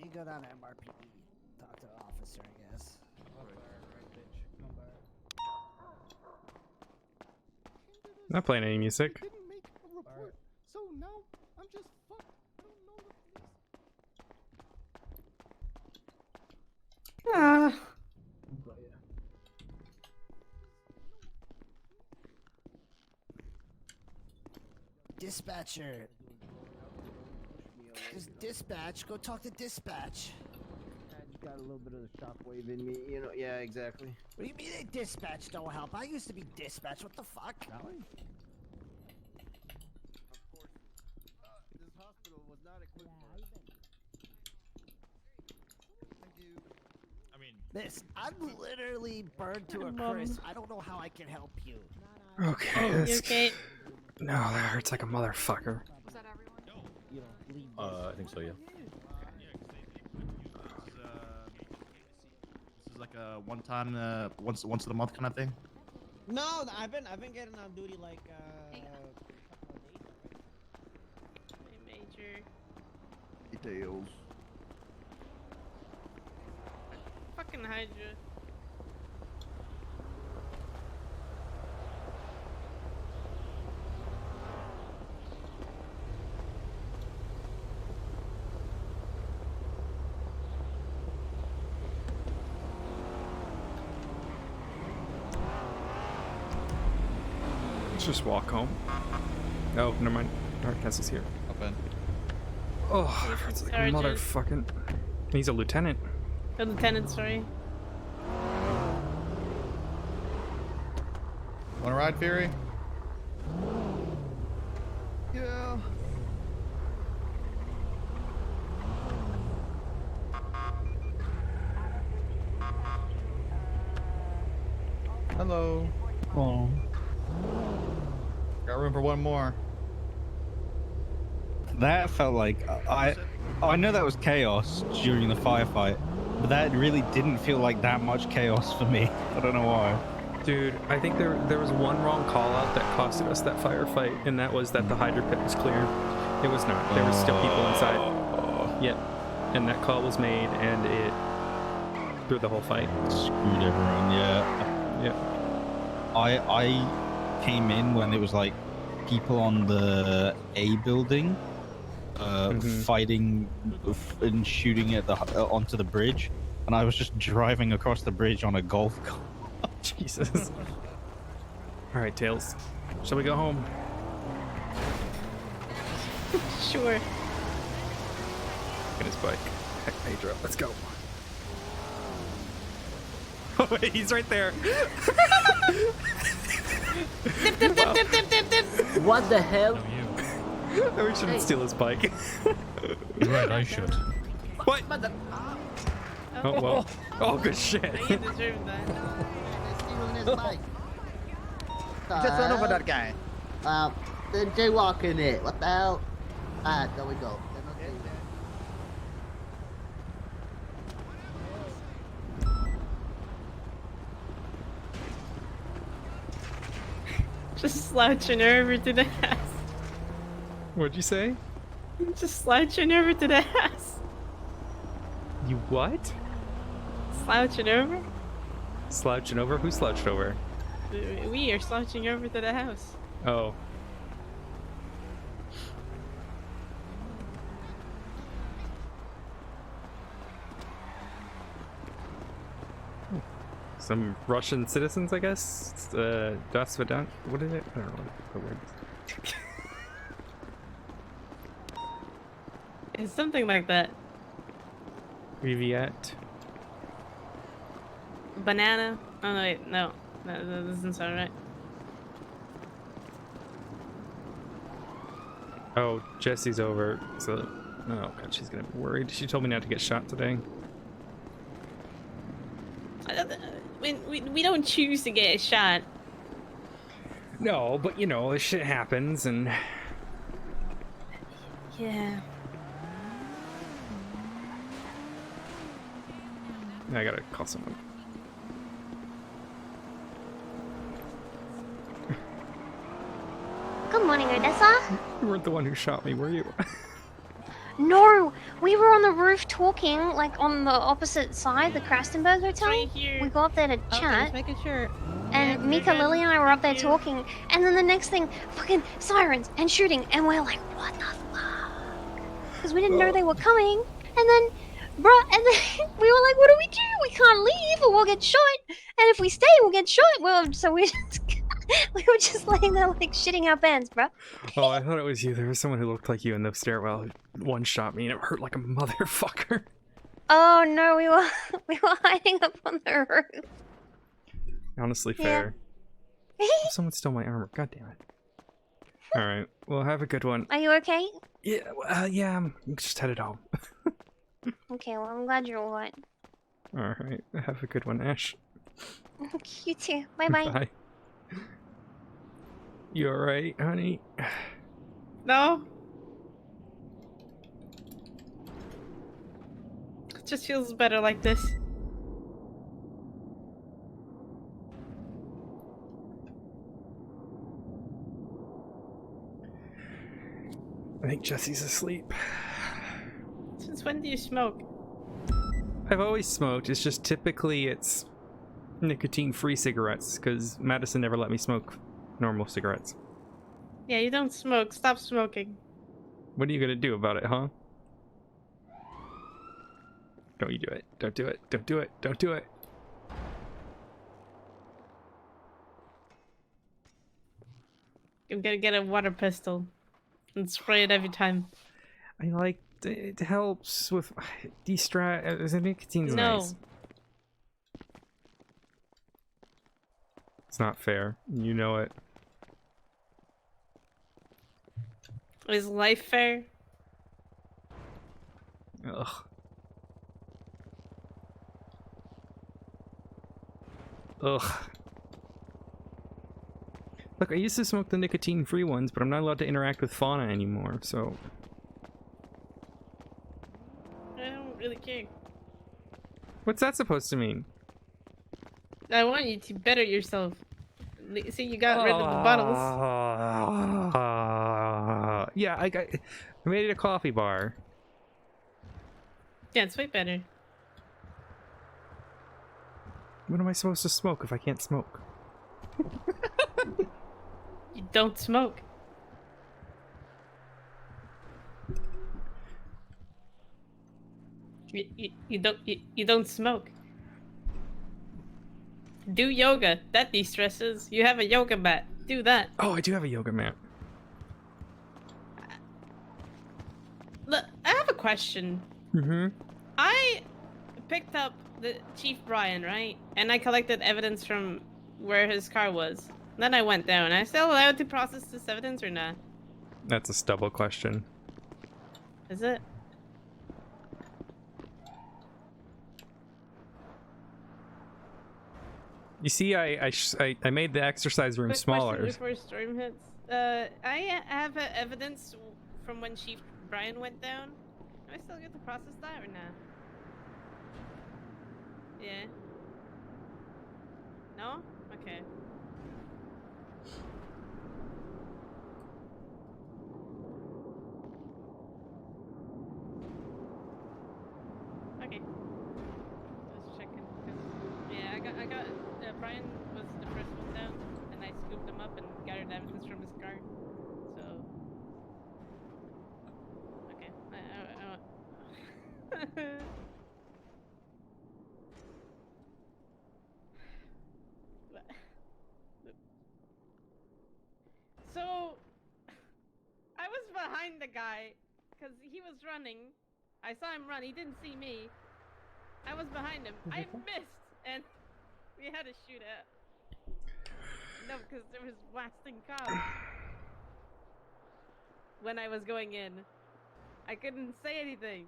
you go down to MRPD. Talk to the officer, I guess. Not playing any music. Didn't make a report, so now I'm just fucked. I don't know the police. Ah. Dispatcher. Just dispatch. Go talk to dispatch. I just got a little bit of the shockwave in me, you know. Yeah, exactly. What do you mean that dispatch don't help? I used to be dispatch. What the fuck? Really? Of course. This hospital was not equipped for it. Thank you. I mean, This, I'm literally burned to a crisp. I don't know how I can help you. Okay. You This... okay? No, that hurts like a motherfucker. Was that everyone? You know, leave I think so, yeah. This is like a one-time, once a month kind of thing. No, I've been getting on duty like a couple of days already. Hey, Major. Details. Fucking Hydra. Let's just walk home. No, never mind. Darkness is here. Up in. Oh, that hurts like a Sergeant. motherfucking. He's a lieutenant. The lieutenant, sorry. Wanna ride, Fury? Yeah. Hello. Oh. Got room for one more. That felt like I know that was chaos during the firefight, but that really didn't feel like that much chaos for me. I don't know why. Dude, I think there was one wrong call out that costed us that firefight, and that was that the hydro pit was clear. It was not. There were still people inside. Yep. And that call was made, and it threw the whole fight. Screwed everyone. Yeah. Yep. I came in when it was like people on the A building fighting and shooting at the onto the bridge, and I was just driving across the bridge on a golf cart. Jesus. All right, Tails. Shall we go home? Sure. Get his bike. Heck, Pedro, let's go. Oh wait, he's right there. Dip, dip, dip, dip, dip, dip, dip. What the hell? We shouldn't steal his bike. You're right, I should. What? Oh well. Oh good shit. You deserve that. Just run over that guy. They're jaywalking it. What the hell? Ah, there we go. Just slouching over to the house. What'd you say? Just slouching over to the house. You what? Slouching over? Slouching over? Who slouched over? We are slouching over to the house. Oh. Some Russian citizens, I guess. Das Vedant. What is it? I don't know what the word is. It's something like that. Riviette. Banana? Oh no, wait, no. That doesn't sound right. Oh, Jesse's over. So, oh god, she's gonna be worried. She told me not to get shot today. We don't choose to get shot. No, but you know, this shit happens, and yeah. I gotta call someone. Good morning, Odessa. You weren't the one who shot me, were you? No, we were on the roof talking, like on the opposite side, the Krastenberg Hotel. right here. We go up there to Okay, chat. just making sure. And Yeah, Mika, you're good. Lily, and I were up there Thank you. talking, and then the next thing, fucking sirens and shooting, and we're like, what the fuck? Because we didn't know they were coming, and then, bruh, and then we were like, what do? We can't leave, or we'll get shot, and if we stay, we'll get shot. Well, so we just, we were just laying there like shitting our pants, bruh. Oh, I thought it was you. There was someone who looked like you in the stairwell who one-shot me, and it hurt like a motherfucker. Oh no, we were hiding up on the roof. Honestly, Yeah. fair. Oh, someone stole my armor. God damn it. Alright, well, have a good one. Are you okay? Yeah, I'm just headed home. Okay, well, I'm glad you're alright. Alright, have a good one, Ash. You too. Bye-bye. Bye. You alright, honey? No. It just feels better like this. I think Jesse's asleep. Since when do you smoke? I've always smoked, it's just typically it's nicotine-free cigarettes, because Madison never let me smoke normal cigarettes. Yeah, you don't smoke. Stop smoking. What are you gonna do about it, huh? Don't you do it. Don't do it. Don't do it. Don't do it. I'm gonna get a water pistol and spray it every time. I like it helps with de-stress. The nicotine's No. nice. It's not fair. You know it. Is life fair? Ugh. Ugh. Look, I used to smoke the nicotine-free ones, but I'm not allowed to interact with fauna anymore, so... I don't really care. What's that supposed to mean? I want you to better yourself. See, you got rid of the bottles. Yeah, I made it a coffee bar. Yeah, it's way better. What am I supposed to smoke if I can't smoke? You don't smoke. You don't smoke. Do yoga. That de-stresses. You have a yoga mat. Do that. Oh, I do have a yoga mat. Look, I have a question. Mm-hmm. I picked up the Chief Brian, right? And I collected evidence from where his car was. Then I went down. Am I still allowed to process this evidence or not? That's a stubble question. Is it? You see, I made the exercise room Quick smaller. question before storm hits. I have evidence from when Chief Brian went down. Am I still get to process that or not? Yeah. No? Okay. Okay. Just checking. 'Cause, yeah, I got. Brian was the first one down, and I scooped him up and gathered evidence from his car. So. Okay. So, I was behind the guy, because he was running. I saw him run, he didn't see me. I was behind him. I missed, and we had to shoot it. No, because there was blasting cops. When I was going in. I couldn't say anything.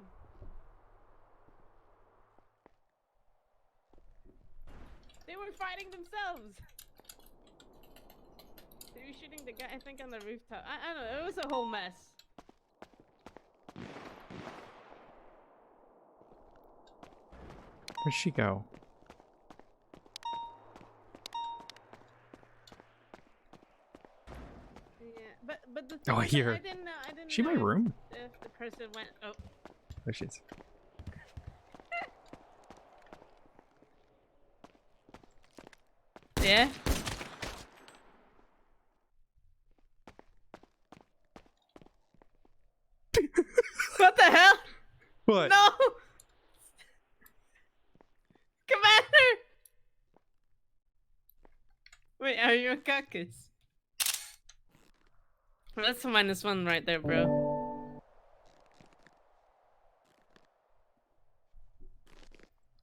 They were fighting themselves. They were shooting the guy, I think, on the rooftop. I don't know, it was a whole mess. Where'd she go? Yeah, but the Oh, I thing is hear that her. I didn't Is she in my know room? if the person went. Oh. There she is. Yeah. What the hell? What? No! Commander! Wait, are you a caucus? That's a -1 right there, bro.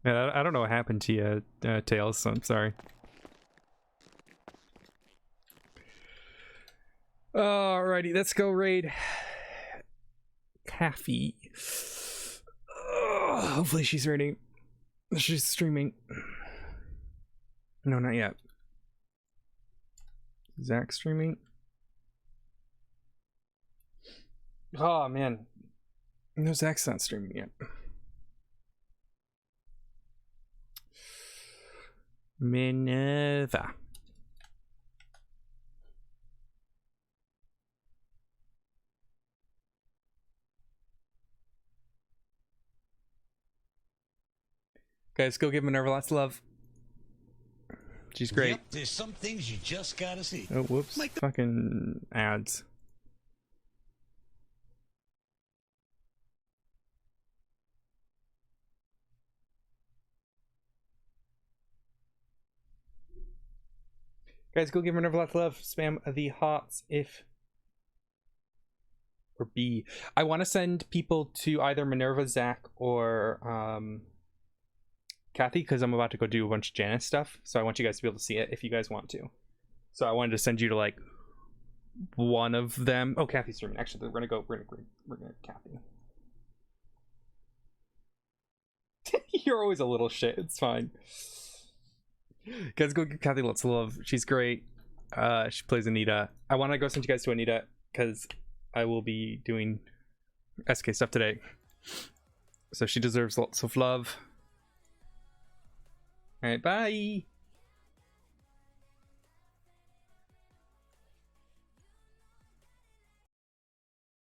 Yeah, I don't know what happened to you, Tails, so I'm sorry. Alrighty, let's go raid Kathy. Hopefully she's ready. She's streaming. No, not yet. Zach streaming? Oh, man. No, Zach's not streaming yet. Minerva. Guys, go give Minerva lots of love. She's great. Yep, there's some things you just gotta see. Oh, whoops. Fucking ads. Guys, go give Minerva lots of love. Spam the hots if... Or B. I want to send people to either Minerva, Zach, or Kathy, because I'm about to go do a bunch of Janice stuff. So I want you guys to be able to see it if you guys want to. So I wanted to send you to like one of them. Oh, Kathy's streaming. Actually, we're gonna Kathy. You're always a little shit. It's fine. Guys, go give Kathy lots of love. She's great. She plays Anita. I want to go send you guys to Anita because I will be doing SK stuff today. So she deserves lots of love. All right, bye.